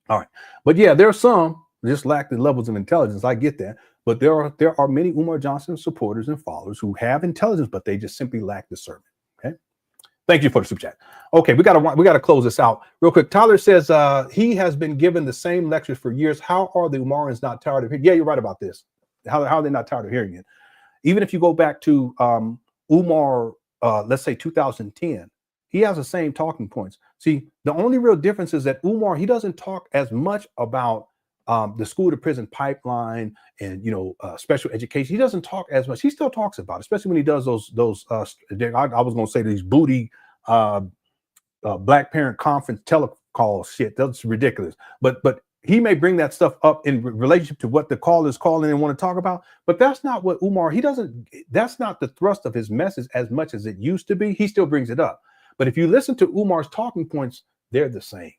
All right. But yeah, there are some just lack the levels of intelligence. I get that. But there are many Umar Johnson supporters and followers who have intelligence, but they just simply lack discernment. Okay. Thank you for the super chat. Okay, we gotta close this out real quick. Tyler says he has been given the same lectures for years. How are the Umarians not tired of hearing? Yeah, you're right about this. How are they not tired of hearing it? Even if you go back to Umar, let's say 2010, he has the same talking points. See, the only real difference is that Umar, he doesn't talk as much about the school to prison pipeline and special education. He doesn't talk as much. He still talks about it, especially when he does those I was going to say these booty Black Parent Conference telecall shit. That's ridiculous. But he may bring that stuff up in relationship to what the call is calling and want to talk about. But that's not what Umar, that's not the thrust of his message as much as it used to be. He still brings it up. But if you listen to Umar's talking points, they're the same.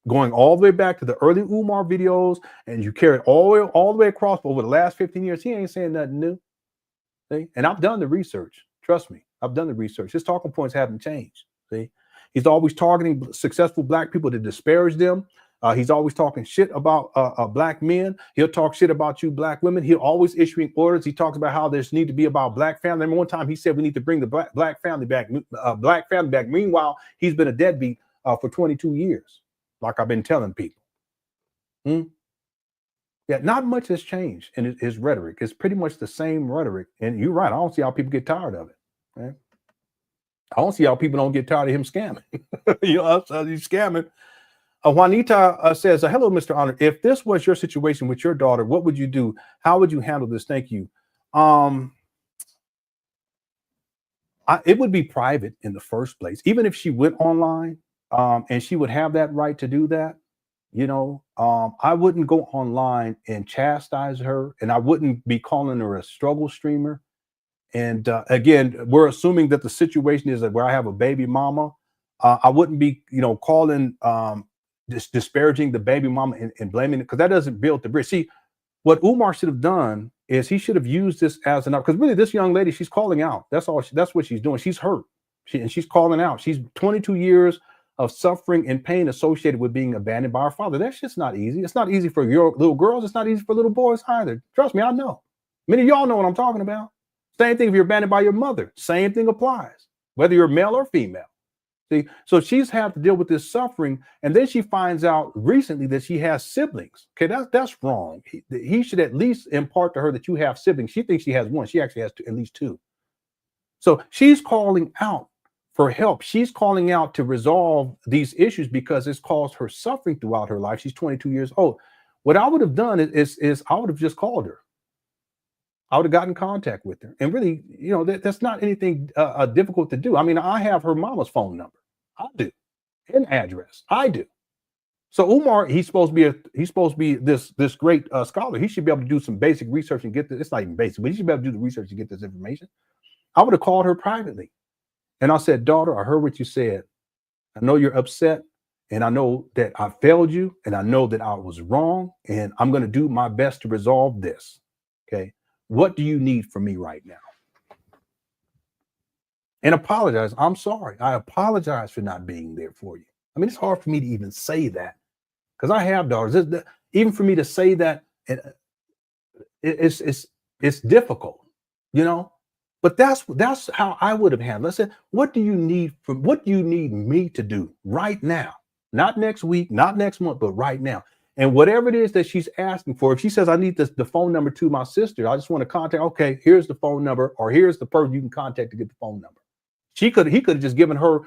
Going all the way back to the early Umar videos, and you carry it all the way across over the last 15 years, he ain't saying nothing new. See? And I've done the research. Trust me, I've done the research. His talking points haven't changed. See? He's always targeting successful Black people to disparage them. He's always talking shit about Black men. He'll talk shit about you Black women. He'll always issuing orders. He talks about how there's need to be about Black family. I remember one time he said we need to bring the black family back. Meanwhile, he's been a deadbeat for 22 years. Like I've been telling people. Yeah, not much has changed in his rhetoric. It's pretty much the same rhetoric. And you're right. I don't see how people get tired of it. Right? I don't see how people don't get tired of him scamming. He's scamming. Juanita says, hello, Mr. Honor. If this was your situation with your daughter, what would you do? How would you handle this? Thank you. It would be private in the first place. Even if she went online, and she would have that right to do that, I wouldn't go online and chastise her, and I wouldn't be calling her a struggle streamer. And again, we're assuming that the situation is that where I have a baby mama, I wouldn't be, calling, disparaging the baby mama and blaming it, because that doesn't build the bridge. See, what Umar should have done is he should have used this as enough, because really this young lady, she's calling out. That's what she's doing. She's hurt. She's calling out. She's 22 years of suffering and pain associated with being abandoned by our father. That's just not easy. It's not easy for your little girls. It's not easy for little boys either. Trust me, I know. Many of y'all know what I'm talking about. Same thing if you're abandoned by your mother. Same thing applies, whether you're male or female. See, so she's had to deal with this suffering, and then she finds out recently that she has siblings. Okay, that's wrong. He should at least impart to her that you have siblings. She thinks she has one. She actually has at least two. So she's calling out for help. She's calling out to resolve these issues because it's caused her suffering throughout her life. She's 22 years old. What I would have done is I would have just called her. I would have gotten in contact with her. And really, you know, that's not anything difficult to do. I mean, I have her mama's phone number. I do. And address. I do. So Umar, he's supposed to be this great scholar. He should be able to do some basic research and get this. It's not even basic, but he should be able to do the research to get this information. I would have called her privately. And I said, daughter, I heard what you said. I know you're upset. And I know that I failed you. And I know that I was wrong. And I'm going to do my best to resolve this. Okay. What do you need from me right now? And apologize. I'm sorry. I apologize for not being there for you. I mean, it's hard for me to even say that because I have daughters. Even for me to say that, it's difficult, you know. But that's how I would have handled it. I said, what do you need me to do right now? Not next week, not next month, but right now. And whatever it is that she's asking for, if she says, I need the phone number to my sister, I just want to contact, okay, here's the phone number, or here's the person you can contact to get the phone number. He could have just given her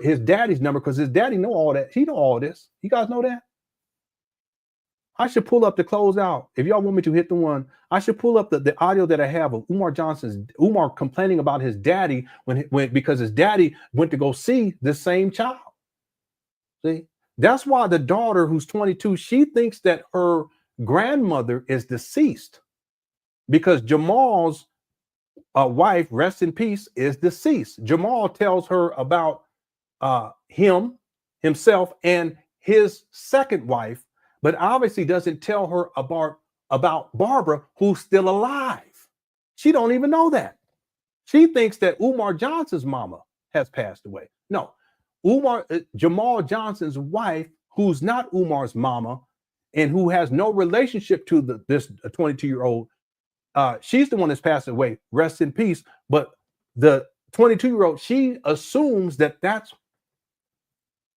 his daddy's number because his daddy know all that. He know all this. You guys know that? I should pull up the close out. If y'all want me to hit the one, I should pull up the audio that I have of Umar complaining about his daddy because his daddy went to go see the same child. See, that's why the daughter who's 22, she thinks that her grandmother is deceased because Jamal's wife, rest in peace, is deceased. Jamal tells her about himself and his second wife, but obviously doesn't tell her about Barbara, who's still alive. She don't even know that. She thinks that Umar Johnson's mama has passed away. No, Jamal Johnson's wife, who's not Umar's mama and who has no relationship to this 22-year-old, she's the one that's passed away. Rest in peace. But the 22-year-old, she assumes that that's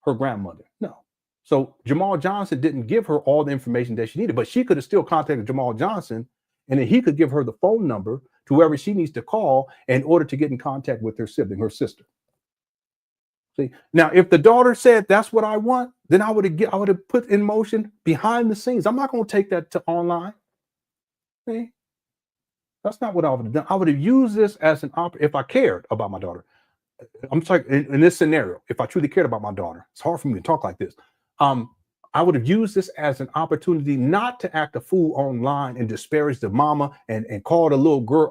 her grandmother. No. So Jamal Johnson didn't give her all the information that she needed, but she could have still contacted Jamal Johnson, and then he could give her the phone number to whoever she needs to call in order to get in contact with her sibling, her sister. See, now if the daughter said that's what I want, then I would have put in motion behind the scenes. I'm not going to take that to online. See? That's not what I would have done. I would have used this as an if I cared about my daughter. I'm sorry, in this scenario, if I truly cared about my daughter, it's hard for me to talk like this. I would have used this as an opportunity not to act a fool online and disparage the mama and call the little girl,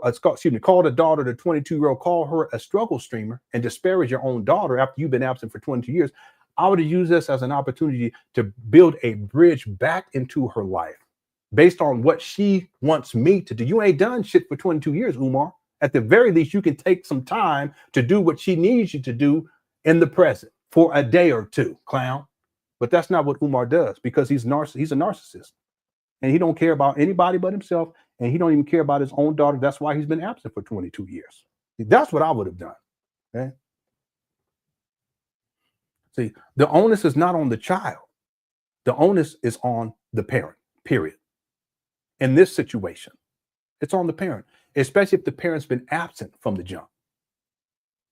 call the daughter, the 22-year-old, call her a struggle streamer and disparage your own daughter after you've been absent for 22 years. I would have used this as an opportunity to build a bridge back into her life based on what she wants me to do. You ain't done shit for 22 years, Umar. At the very least, you can take some time to do what she needs you to do in the present for a day or two, clown. But that's not what Umar does because he's a narcissist and he don't care about anybody but himself, and he don't even care about his own daughter. That's why he's been absent for 22 years. That's what I would have done. Okay. See, the onus is not on the child. The onus is on the parent, period. In this situation, it's on the parent, especially if the parent's been absent from the jump.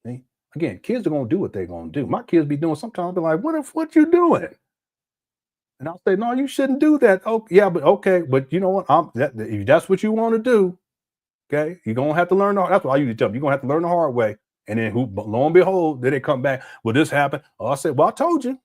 See? Again, kids are going to do what they're going to do. My kids be doing sometimes. I'll be like, what you doing? And I'll say, no, you shouldn't do that. Oh, yeah, but okay. But you know what? If that's what you want to do, okay, you're going to have to learn. That's what I usually tell them. You're going to have to learn the hard way. And then lo and behold, then they come back. Well, this happened. Oh, I said, well, I told you.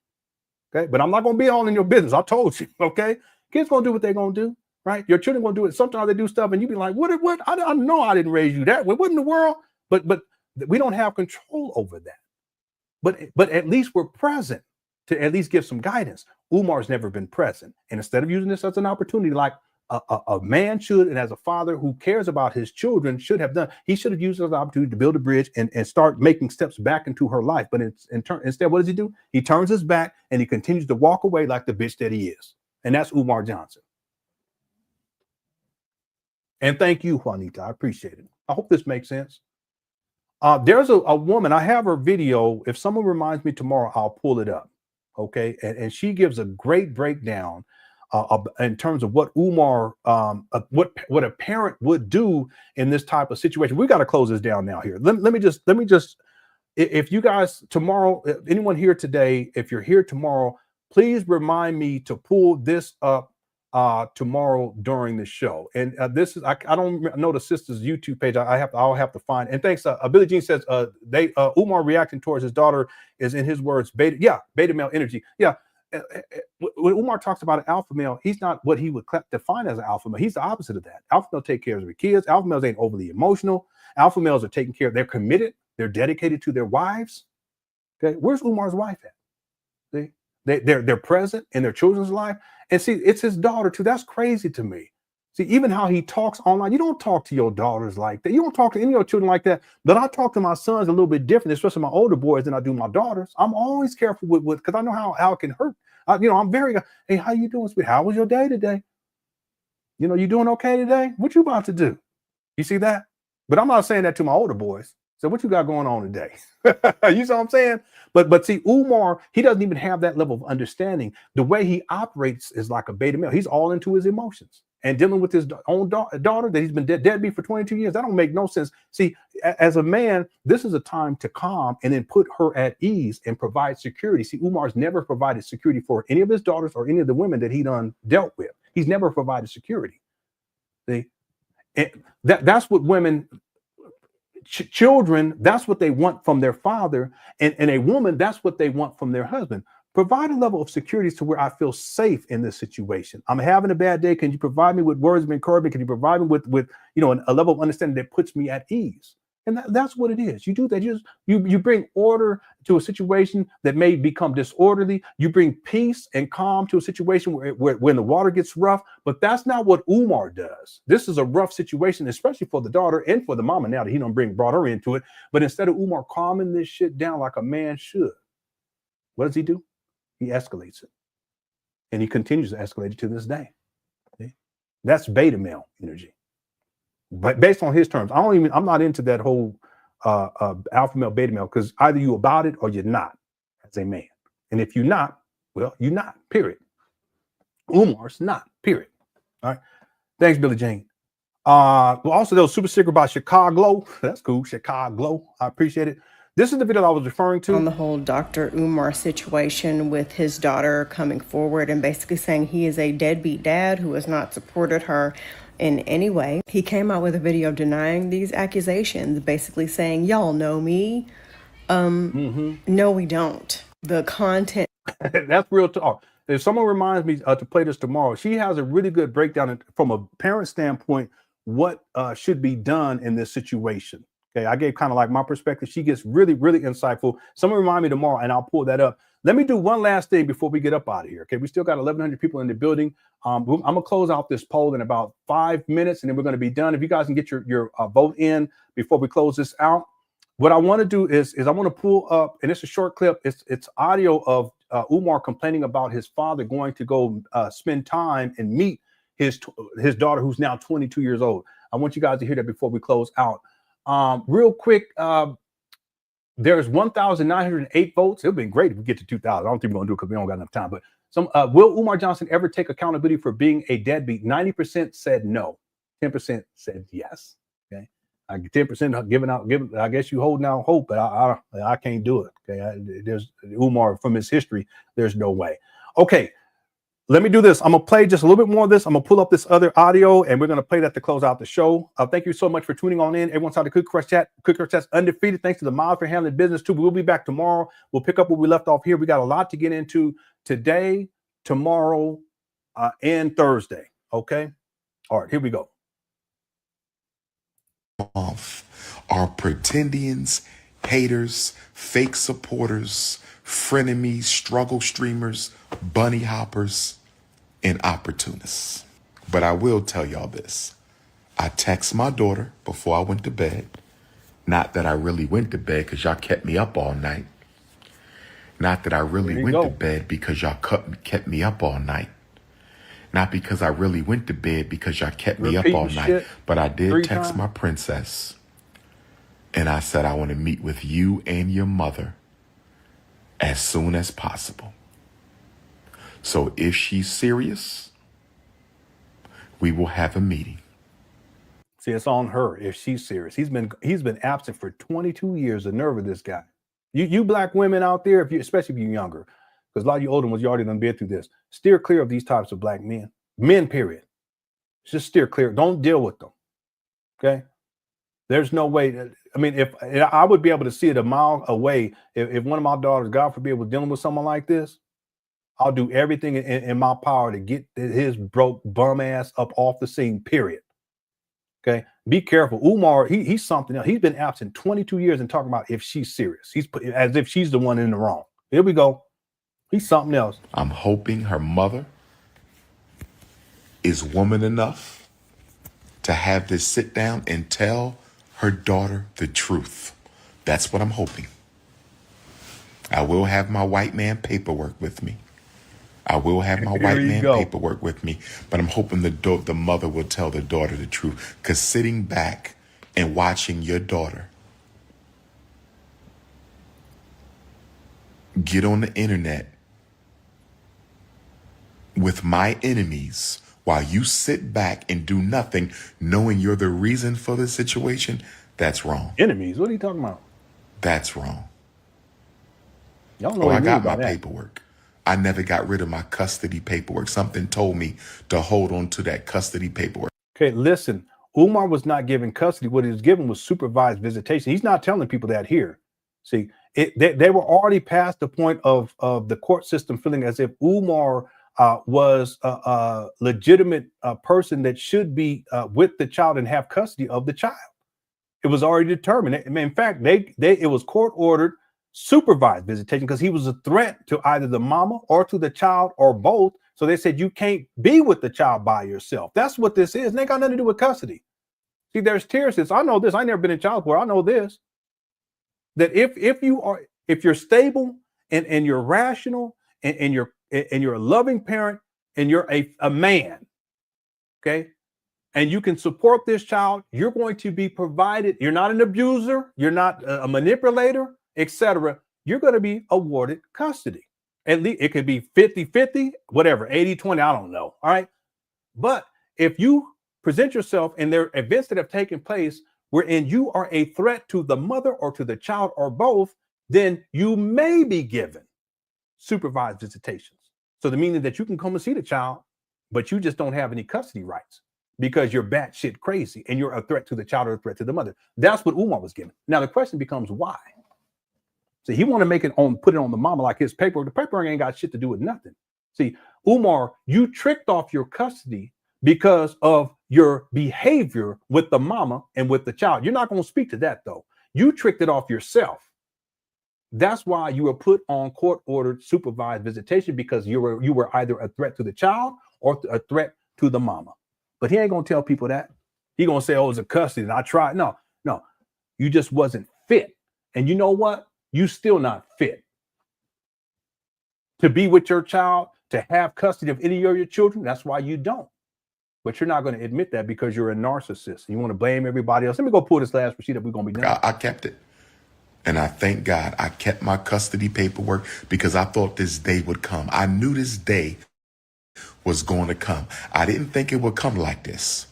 Okay. But I'm not going to be all in your business. I told you. Okay. Kids going to do what they're going to do. Right. Your children going to do it. Sometimes they do stuff and you be like, what? I know I didn't raise you that way. What in the world? But we don't have control over that. But at least we're present to at least give some guidance. Umar's never been present. And instead of using this as an opportunity, like a man should, and as a father who cares about his children, should have done. He should have used this opportunity to build a bridge and start making steps back into her life. But instead, what does he do? He turns his back and he continues to walk away like the bitch that he is. And that's Umar Johnson. And thank you, Juanita. I appreciate it. I hope this makes sense. There's a woman, I have her video. If someone reminds me tomorrow, I'll pull it up. Okay. And she gives a great breakdown in terms of what Umar, what a parent would do in this type of situation. We got to close this down now here. Let me just, if you guys tomorrow, anyone here today, if you're here tomorrow, please remind me to pull this up tomorrow during the show. And this is, I don't know the sister's YouTube page. I'll have to find. And thanks. Billie Jean says Umar reacting towards his daughter is, in his words, beta male energy. Yeah. When Umar talks about an alpha male, he's not what he would define as an alpha male. He's the opposite of that. Alpha males take care of their kids. Alpha males ain't overly emotional. Alpha males are taking care of. They're committed. They're dedicated to their wives. Okay, where's Umar's wife at? See, they're present in their children's life. And see, it's his daughter too. That's crazy to me. See, even how he talks online, you don't talk to your daughters like that. You don't talk to any of your children like that. But I talk to my sons a little bit different, especially my older boys, than I do my daughters. I'm always careful with because I know how it can hurt. I'm very, hey, how you doing, sweet? How was your day today? You doing okay today? What you about to do? You see that? But I'm not saying that to my older boys. So what you got going on today? You see what I'm saying? But see, Umar, he doesn't even have that level of understanding. The way he operates is like a beta male. He's all into his emotions. And dealing with his own daughter that he's been deadbeat for 22 years, that don't make no sense. See, as a man, this is a time to calm and then put her at ease and provide security. See, Umar's never provided security for any of his daughters or any of the women that he done dealt with. He's never provided security. See, and that's what women, children, that's what they want from their father. And a woman, that's what they want from their husband. Provide a level of security to where I feel safe in this situation. I'm having a bad day. Can you provide me with words of encouragement? Can you provide me with a level of understanding that puts me at ease? And that's what it is. You do that. You bring order to a situation that may become disorderly. You bring peace and calm to a situation where when the water gets rough. But that's not what Umar does. This is a rough situation, especially for the daughter and for the mama now that he brought her into it. But instead of Umar calming this shit down like a man should, what does he do? He escalates it. And he continues to escalate it to this day. See? That's beta male energy. But based on his terms, I'm not into that whole alpha male, beta male, because either you about it or you're not as a man. And if you're not, well, you're not, period. Umar's not, period. All right. Thanks, Billie Jean. Also, there was super sticker about Chicago. That's cool. Chicago. I appreciate it. This is the video I was referring to. On the whole Dr. Umar situation with his daughter coming forward and basically saying he is a deadbeat dad who has not supported her in any way. He came out with a video denying these accusations, basically saying, y'all know me. No, we don't. The content. That's real talk. If someone reminds me to play this tomorrow, she has a really good breakdown from a parent standpoint, what should be done in this situation. Okay, I gave kind of like my perspective. She gets really, really insightful. Someone remind me tomorrow and I'll pull that up. Let me do one last thing before we get up out of here. Okay, we still got 1,100 people in the building. I'm going to close out this poll in about 5 minutes and then we're going to be done. If you guys can get your vote in before we close this out. What I want to do is I want to pull up, and it's a short clip. It's audio of Umar complaining about his father going to go spend time and meet his daughter, who's now 22 years old. I want you guys to hear that before we close out. Real quick, there's 1,908 votes. It would be great if we get to 2,000. I don't think we're going to do it because we don't got enough time. But will Umar Johnson ever take accountability for being a deadbeat? 90% said no. 10% said yes. Okay, 10% giving. I guess you holding out hope, but I can't do it. Okay, there's Umar from his history. There's no way. Okay. Let me do this. I'm going to play just a little bit more of this. I'm going to pull up this other audio, and we're going to play that to close out the show. Thank you so much for tuning on in. Everyone's out the Cook Crush Chat. Cook Crush Chat's undefeated. Thanks to the Miles for handling business, too. We'll be back tomorrow. We'll pick up where we left off here. We got a lot to get into today, tomorrow, and Thursday. Okay? All right, here we go. Are pretendians, haters, fake supporters, frenemies, struggle streamers, bunny hoppers, and opportunists. But I will tell y'all this. I text my daughter before I went to bed. Not that I really went to bed because y'all kept me up all night. Not that I really went to bed because y'all kept me up all night. Not because I really went to bed because y'all kept me up all night. But I did text my princess. And I said, I want to meet with you and your mother as soon as possible. So if she's serious, we will have a meeting. See, it's on her if she's serious. He's been absent for 22 years. The nerve of this guy. You black women out there, especially if you're younger, because a lot of you older ones, you already done been through this. Steer clear of these types of black men. Men, period. Just steer clear. Don't deal with them. Okay? There's no way. I mean, if I would be able to see it a mile away, if one of my daughters, God forbid, was dealing with someone like this, I'll do everything in my power to get his broke bum ass up off the scene, period. Okay, be careful. Umar, he's something else. He's been absent 22 years and talking about if she's serious. He's as if she's the one in the wrong. Here we go. He's something else. I'm hoping her mother is woman enough to have this sit down and tell her daughter the truth. That's what I'm hoping. I will have my white man paperwork with me. I will have my white man paperwork with me, but I'm hoping the mother will tell the daughter the truth. Because sitting back and watching your daughter get on the internet with my enemies while you sit back and do nothing, knowing you're the reason for the situation, that's wrong. Enemies? What are you talking about? That's wrong. Y'all know I got my paperwork. I never got rid of my custody paperwork. Something told me to hold on to that custody paperwork. Okay, listen. Umar was not given custody. What he was given was supervised visitation. He's not telling people that here. See, they were already past the point of the court system feeling as if Umar was a legitimate person that should be with the child and have custody of the child. It was already determined. In fact, it was court ordered supervised visitation because he was a threat to either the mama or to the child or both. So they said you can't be with the child by yourself. That's what this is. And they got nothing to do with custody. See, there's tiers. I know this. I never been in child court. I know this. That if you're stable and you're rational and you're a loving parent and you're a man, okay, and you can support this child, you're going to be provided. You're not an abuser. You're not a manipulator, etc. You're going to be awarded custody. At least it could be 50-50, whatever, 80-20, I don't know. All right. But if you present yourself and there are events that have taken place wherein you are a threat to the mother or to the child or both, then you may be given supervised visitations. So the meaning that you can come and see the child, but you just don't have any custody rights because you're batshit crazy and you're a threat to the child or a threat to the mother. That's what Umar was given. Now the question becomes why? So he want to put it on the mama like his paperwork. The paperwork ain't got shit to do with nothing. See, Umar, you tricked off your custody because of your behavior with the mama and with the child. You're not going to speak to that though. You tricked it off yourself. That's why you were put on court-ordered supervised visitation because you were either a threat to the child or a threat to the mama. But he ain't going to tell people that. He going to say, oh, it's a custody and I tried. No, you just wasn't fit. And you know what? You still not fit to be with your child, to have custody of any of your children. That's why you don't. But you're not going to admit that because you're a narcissist. You want to blame everybody else. Let me go pull this last receipt up. We're going to be done. I kept it. And I thank God I kept my custody paperwork because I thought this day would come. I knew this day was going to come. I didn't think it would come like this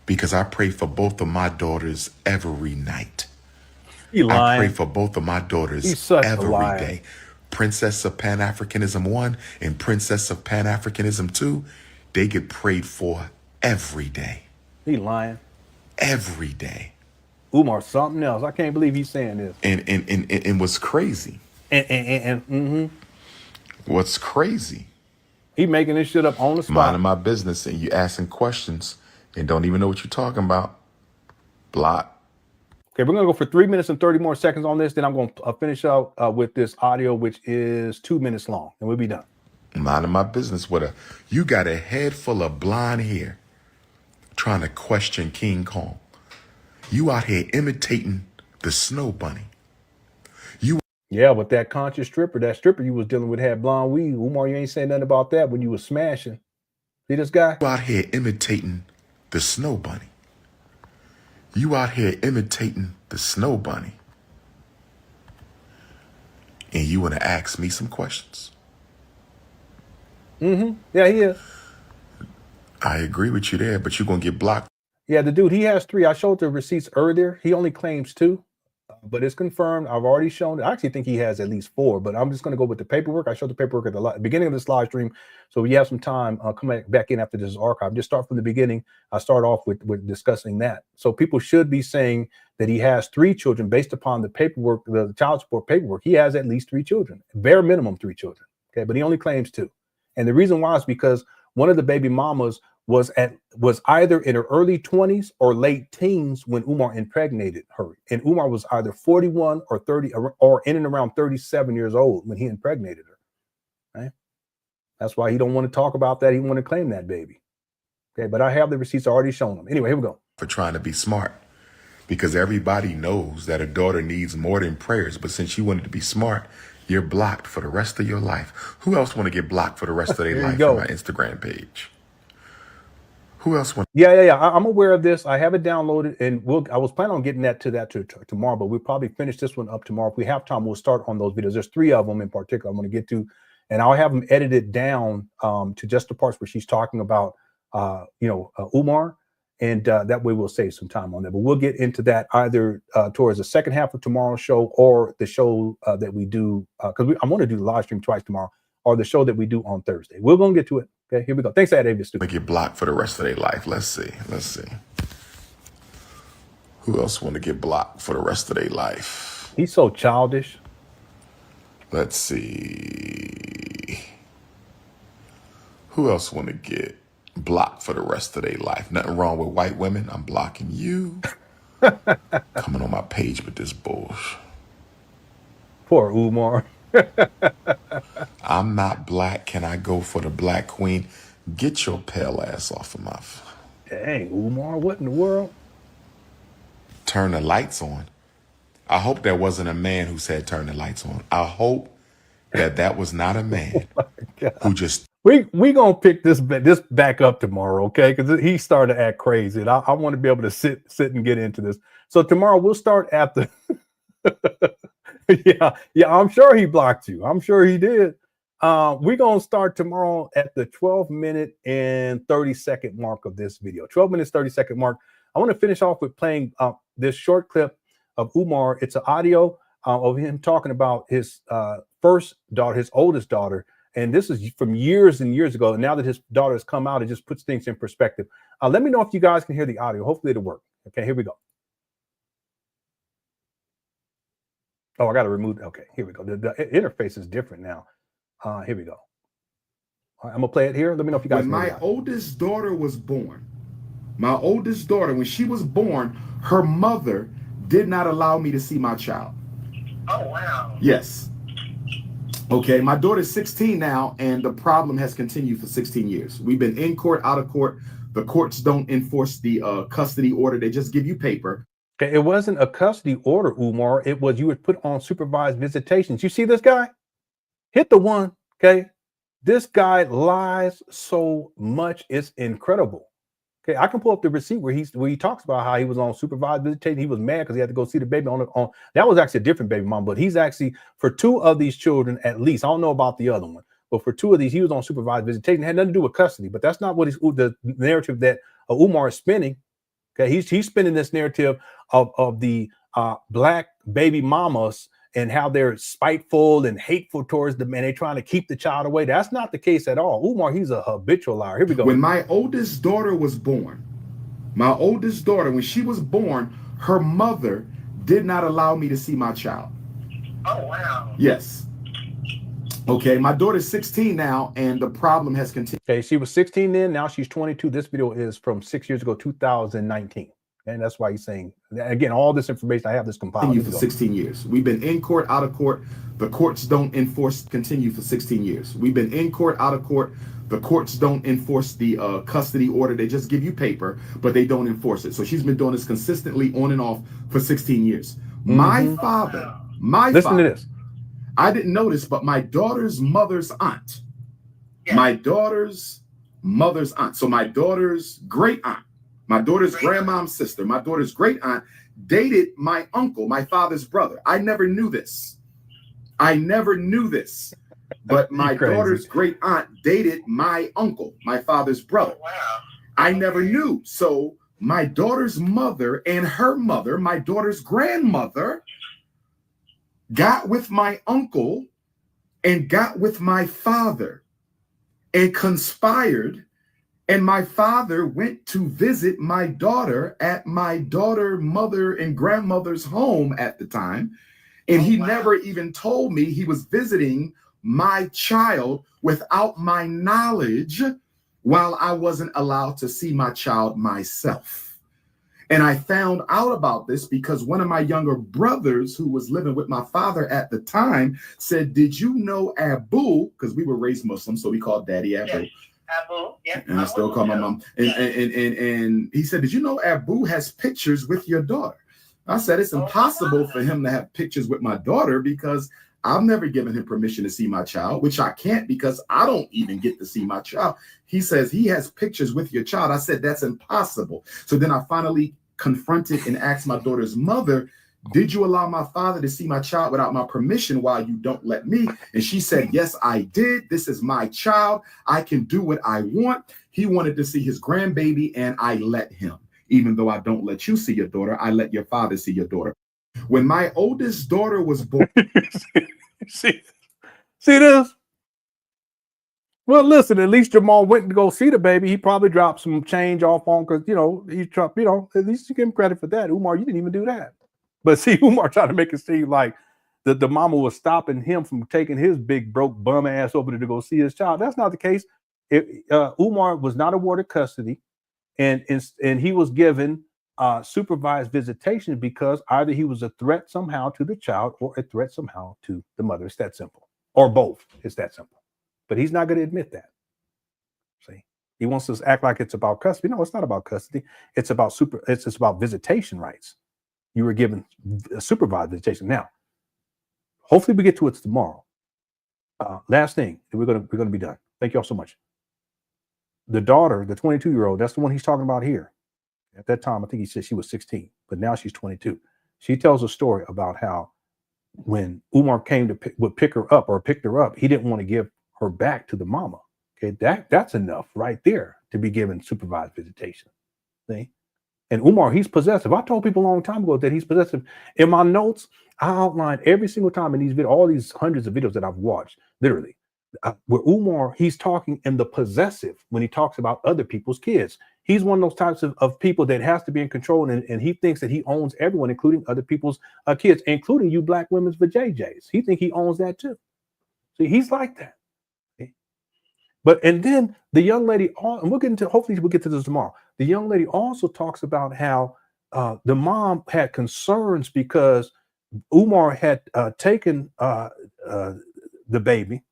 because I pray for both of my daughters every night. I pray for both of my daughters every day. Princess of Pan Africanism 1 and Princess of Pan Africanism 2, they get prayed for every day. He lying. Every day. Umar, something else. I can't believe he's saying this. And what's crazy. What's crazy. He making this shit up on the spot. Minding my business and you asking questions and don't even know what you're talking about. Block. Okay, we're going to go for 3 minutes and 30 more seconds on this. Then I'm going to finish out with this audio, which is 2 minutes long, and we'll be done. minding my business with her. You got a head full of blonde hair trying to question King Kong. You out here imitating the snow bunny. Yeah, but that conscious stripper, that stripper you was dealing with had blonde weave. Umar, you ain't saying nothing about that when you was smashing. See this guy? You out here imitating the snow bunny. You out here imitating the snow bunny. And you want to ask me some questions. Mm-hmm. Yeah, he is. I agree with you there, but you're going to get blocked. Yeah, the dude, he has 3. I showed the receipts earlier. He only claims 2, but it's confirmed. I've already shown it. I actually think he has at least 4, but I'm just going to go with the paperwork. I showed the paperwork at the beginning of this live stream. So we have some time come back in after this archive. Just start from the beginning. I start off with discussing that. So people should be saying that he has 3 children based upon the paperwork, the child support paperwork. He has at least 3 children, bare minimum 3 children. Okay, but he only claims 2. And the reason why is because one of the baby mamas was either in her early 20s or late teens when Umar impregnated her. And Umar was either 41 or 30 or in and around 37 years old when he impregnated her. Right? That's why he don't want to talk about that. He want to claim that baby. Okay, but I have the receipts already shown them. Anyway, here we go. For trying to be smart. Because everybody knows that a daughter needs more than prayers. But since you wanted to be smart, you're blocked for the rest of your life. Who else want to get blocked for the rest of their life on my Instagram page? Who else want? Yeah. I'm aware of this. I have it downloaded, and I was planning on getting that to tomorrow, but we'll probably finish this one up tomorrow. If we have time, we'll start on those videos. There's 3 of them in particular I'm going to get to, and I'll have them edited down to just the parts where she's talking about, Umar, and that way we'll save some time on that. But we'll get into that either towards the second half of tomorrow's show or the show that we do, because I'm going to do the live stream twice tomorrow, or the show that we do on Thursday. We're going to get to it. Okay, here we go. Thanks, David. to get blocked for the rest of their life? Let's see. Who else want to get blocked for the rest of their life? He's so childish. Let's see. Who else want to get blocked for the rest of their life? Nothing wrong with white women. I'm blocking you. Coming on my page with this bullshit. Poor Umar. I'm not black. Can I go for the black queen? Get your pale ass off of my... Dang, Umar, what in the world? Turn the lights on. I hope that wasn't a man who said turn the lights on. I hope that was not a man who just... We gonna pick this back up tomorrow, okay? Because he started to act crazy, and I want to be able to sit and get into this. So tomorrow we'll start at the... yeah, I'm sure he blocked you. I'm sure he did. We're going to start tomorrow at the 12-minute and 30-second mark of this video. 12 minutes, 30-second mark. I want to finish off with playing this short clip of Umar. It's an audio of him talking about his first daughter, his oldest daughter. And this is from years and years ago. And now that his daughter has come out, it just puts things in perspective. Let me know if you guys can hear the audio. Hopefully it'll work. Okay, here we go. Oh, I got to remove. Okay, here we go. The interface is different now. Here we go. All right, I'm gonna play it here. Let me know if you guys. When my oldest daughter was born, when she was born, her mother did not allow me to see my child. Oh, wow. Yes. Okay, my daughter's 16 now, and the problem has continued for 16 years. We've been in court, out of court. The courts don't enforce the custody order. They just give you paper. Okay, it wasn't a custody order, Umar. It was you would put on supervised visitations. You see this guy? Hit the one, okay? This guy lies so much, it's incredible. Okay, I can pull up the receipt where he talks about how he was on supervised visitation. He was mad because he had to go see the baby on that was actually a different baby mom, but he's actually, for 2 of these children at least, I don't know about the other one, but for 2 of these, he was on supervised visitation. It had nothing to do with custody, but that's not what the narrative that Umar is spinning. Okay, he's spinning this narrative of the black baby mamas and how they're spiteful and hateful towards the man. They're trying to keep the child away. That's not the case at all. Umar, he's a habitual liar. Here we go. When my oldest daughter was born, when she was born, her mother did not allow me to see my child. Oh, wow. Yes. Okay, my daughter's 16 now, and the problem has continued. Okay, she was 16 then. Now she's 22. This video is from 6 years ago, 2019. And that's why he's saying, again, all this information, I have this compiled. Continue for 16 years. We've been in court, out of court. The courts don't enforce continue for 16 years. We've been in court, out of court. The courts don't enforce the custody order. They just give you paper, but they don't enforce it. So she's been doing this consistently on and off for 16 years. My father, listen to this. I didn't know this, but my daughter's mother's aunt, my daughter's mother's aunt, so my daughter's great aunt, my daughter's grandmom's sister, my daughter's great aunt dated my uncle, my father's brother. I never knew this. I never knew this. But my daughter's great aunt dated my uncle, my father's brother. I never knew. So my daughter's mother and her mother, my daughter's grandmother, got with my uncle and got with my father and conspired. And my father went to visit my daughter at my daughter, mother, and grandmother's home at the time. And he never even told me he was visiting my child without my knowledge, while I wasn't allowed to see my child myself. And I found out about this because one of my younger brothers, who was living with my father at the time, said, "Did you know Abu?" Because we were raised Muslim, so we called Daddy Abu. Yes. Abu, yes, And I still call my mom. And he said, "Did you know Abu has pictures with your daughter?" I said, "It's impossible for him to have pictures with my daughter because I've never given him permission to see my child, which I can't because I don't even get to see my child." He says he has pictures with your child. I said, "That's impossible." So then I finally confronted and asked my daughter's mother, "Did you allow my father to see my child without my permission while you don't let me?" And she said, "Yes, I did. This is my child. I can do what I want." He wanted to see his grandbaby and I let him. Even though I don't let you see your daughter, I let your father see your daughter. When my oldest daughter was born. see this? Well, listen, at least Jamal went to go see the baby. He probably dropped some change off on, because, at least you give him credit for that. Umar, you didn't even do that. But see, Umar tried to make it seem like the mama was stopping him from taking his big broke bum ass over there to go see his child. That's not the case. Umar was not awarded custody, and he was given supervised visitation because either he was a threat somehow to the child or a threat somehow to the mother. It's that simple. Or both. It's that simple. But he's not going to admit that. See, he wants to act like it's about custody. No, it's not about custody. It's about about visitation rights. You were given supervised visitation. Now, hopefully we get to it tomorrow. Last thing, we're gonna be done. Thank you all so much. The daughter, the 22-year-old, that's the one he's talking about here. At that time, I think he said she was 16, but now she's 22. She tells a story about how when Umar came to pick her up, he didn't want to give her back to the mama. Okay, that's enough right there to be given supervised visitation. See? And Umar, he's possessive. I told people a long time ago that he's possessive. In my notes, I outlined every single time in these videos, all these hundreds of videos that I've watched, literally, where Umar, he's talking in the possessive when he talks about other people's kids. He's one of those types of people that has to be in control, and he thinks that he owns everyone, including other people's kids, including you black women's vajayjays. He thinks he owns that too. See, he's like that. And then the young lady, and hopefully we'll get to this tomorrow. The young lady also talks about how the mom had concerns because Umar had taken the baby,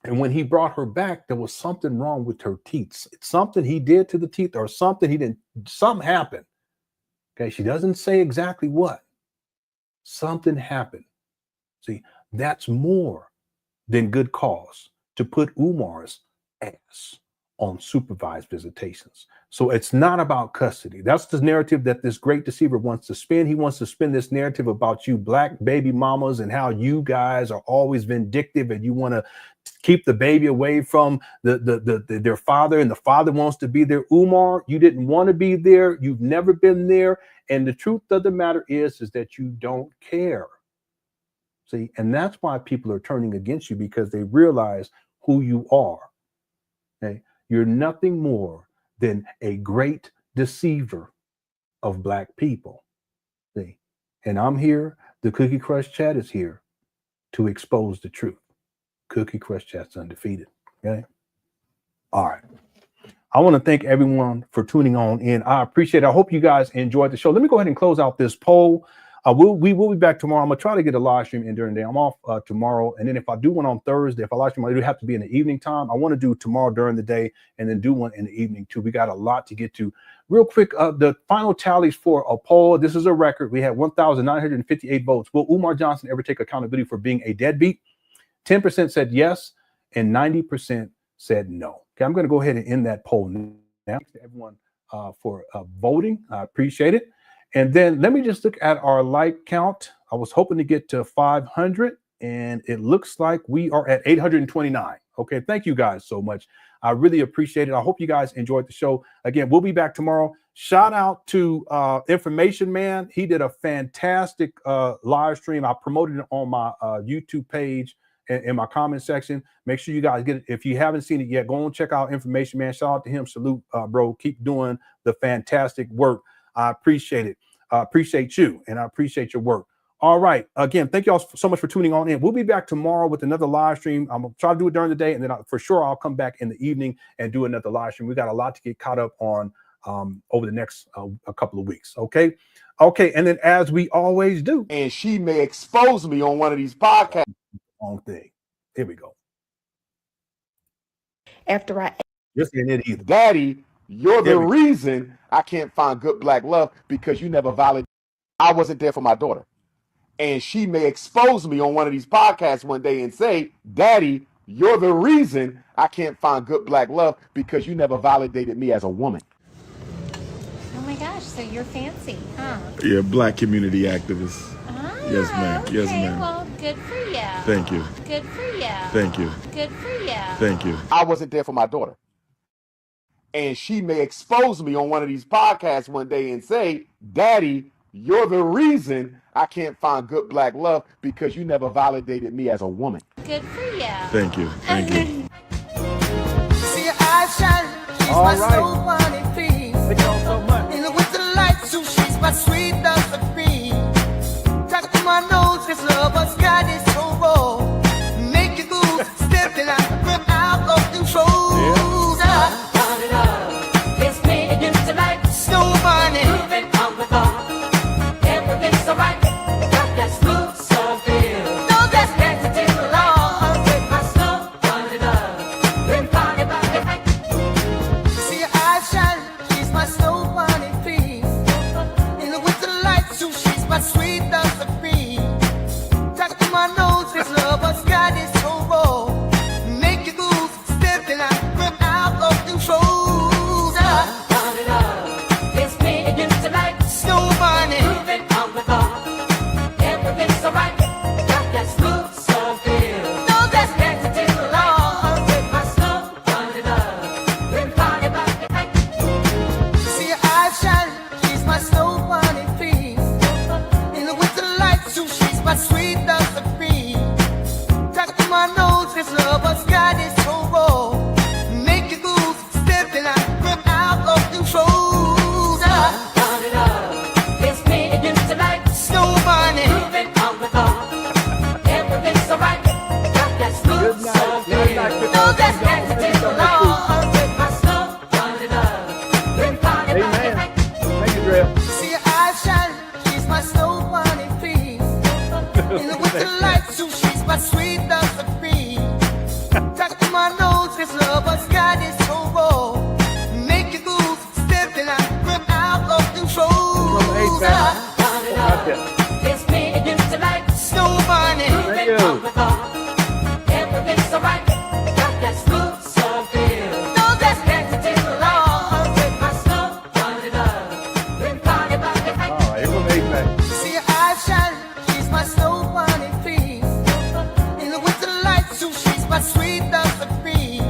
and when he brought her back, there was something wrong with her teeth. It's something he did to the teeth, or something he didn't. Something happened. Okay, she doesn't say exactly what. Something happened. See, that's more than good cause to put Umar's ass on supervised visitations. So it's not about custody. That's the narrative that this great deceiver wants to spin. He wants to spin this narrative about you black baby mamas and how you guys are always vindictive and you want to keep the baby away from their father, and the father wants to be there. Umar, you didn't want to be there. You've never been there. And the truth of the matter is that you don't care. See, and that's why people are turning against you, because they realize who you are. Okay? You're nothing more than a great deceiver of black people. See, and I'm here. The Cookie Crush Chat is here to expose the truth. Cookie Crush Chat's undefeated. Okay. All right. I want to thank everyone for tuning on in. I appreciate it. I hope you guys enjoyed the show. Let me go ahead and close out this poll. We will be back tomorrow. I'm gonna try to get a live stream in during the day. I'm off tomorrow, and then if I do one on Thursday, if I live stream, it would have to be in the evening time. I want to do tomorrow during the day, and then do one in the evening too. We got a lot to get to. Real quick, the final tallies for a poll. This is a record. We had 1,958 votes. Will Umar Johnson ever take accountability for being a deadbeat? 10% said yes, and 90% said no. Okay, I'm going to go ahead and end that poll now. Thanks to everyone for voting. I appreciate it. And then let me just look at our like count. I was hoping to get to 500, and it looks like we are at 829. Okay, thank you guys so much. I really appreciate it. I hope you guys enjoyed the show. Again, we'll be back tomorrow. Shout out to Information Man. He did a fantastic live stream. I promoted it on my YouTube page in my comment section. Make sure you guys get it. If you haven't seen it yet, go and check out Information Man. Shout out to him. Salute, bro. Keep doing the fantastic work. I appreciate it. I appreciate you, and I appreciate your work. All right. Again, thank you all so much for tuning on in. We'll be back tomorrow with another live stream. I'm going to try to do it during the day, and then for sure I'll come back in the evening and do another live stream. We got a lot to get caught up on over the next a couple of weeks. Okay. Okay. And then as we always do. And she may expose me on one of these podcasts. Wrong thing. Here we go. After I Just ain't it either. Daddy, you're the reason I can't find good black love because you never validated. I wasn't there for my daughter. And she may expose me on one of these podcasts one day and say, Daddy, you're the reason I can't find good black love because you never validated me as a woman. Oh my gosh, so you're fancy, huh? Yeah, black community activist. Yes, ma'am. Okay, Yes, ma'am. well, good for you. Thank you. Good for you. Thank you. Good for you. Thank you. I wasn't there for my daughter. And she may expose me on one of these podcasts one day and say, Daddy, you're the reason I can't find good black love because you never validated me as a woman. Good for you. Thank you. Thank you. See your eyes shine, she's All my right. slow bunny please. Thank y'all so much. In the winter light, so she's my sweet dust of cream. Talk to my nose, this lover's got is so raw. Make you go step and I'm out of control. It's me and you tonight. Snow bunny. Moving on the bar. Everything's so right. Got that smooth soul feel. No, that's Dancing till the light. With my snow bunny love. Been party by the night. see your eyes shine, she's my snow bunny please. In the winter light, so she's my sweet dust of cream. Talk to my nose, this lover's got is so raw. Make you go step and I'm out of control. Bunny love. It's me and you tonight. Snow bunny. Moving on the bar. Everything's so right. Got that smooth soul feel. No, that's Dancing till the light. With my snow bunny love. Been party by the night. see your eyes shine, she's my snow bunny please. In the winter light, so she's my sweet dust of cream. Talk to my nose, this lover's got is so raw. Make you go step and I'm out of control. Bunny love. It's me and you tonight. Snow bunny. Moving on the bar. Everything's so right. Got that smooth soul feel. No, that's Dancing till the light. With my snow bunny love. Been party by the Amen. night. Thank you, Drew. see your eyes shine, she's my snow bunny please. In the winter light, so she's my sweet dust of cream. Talk to my nose, this lover's got is so raw. Make you go step and I'm out of control. Bunny love. It's me and you tonight. Snow bunny. Moving you. on the bar. Everything's so right. Got that smooth soul feel. No, that's Dancing till the light. With my snow bunny love. Been party by the night. All right, here comes Apex. see your eyes shine, she's my snow bunny please. In the winter light, so she's my sweet dust of cream.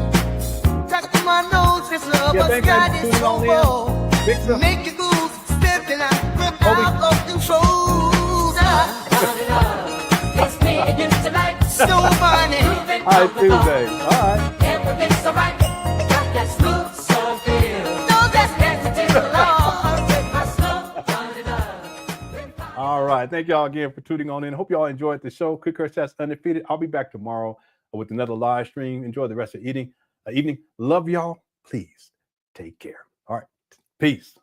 Talk to my nose, this lover's thanks, got man. is Tune so on in. raw. Fix up. Make you go step and I'm out of control. Bunny love. It's me and you tonight. Snow bunny. Moving All right, on the bar. Tuesday. All right. Everything's so right. Got that smooth soul feel. No, that's Dancing till the light. With my snow bunny love. Been party All right. Thank y'all again for tuning on in. Hope y'all enjoyed the show. Quick Curse Chats Undefeated. I'll be back tomorrow with another live stream. Enjoy the rest of the evening. Love y'all. Please Take care. All right. Peace.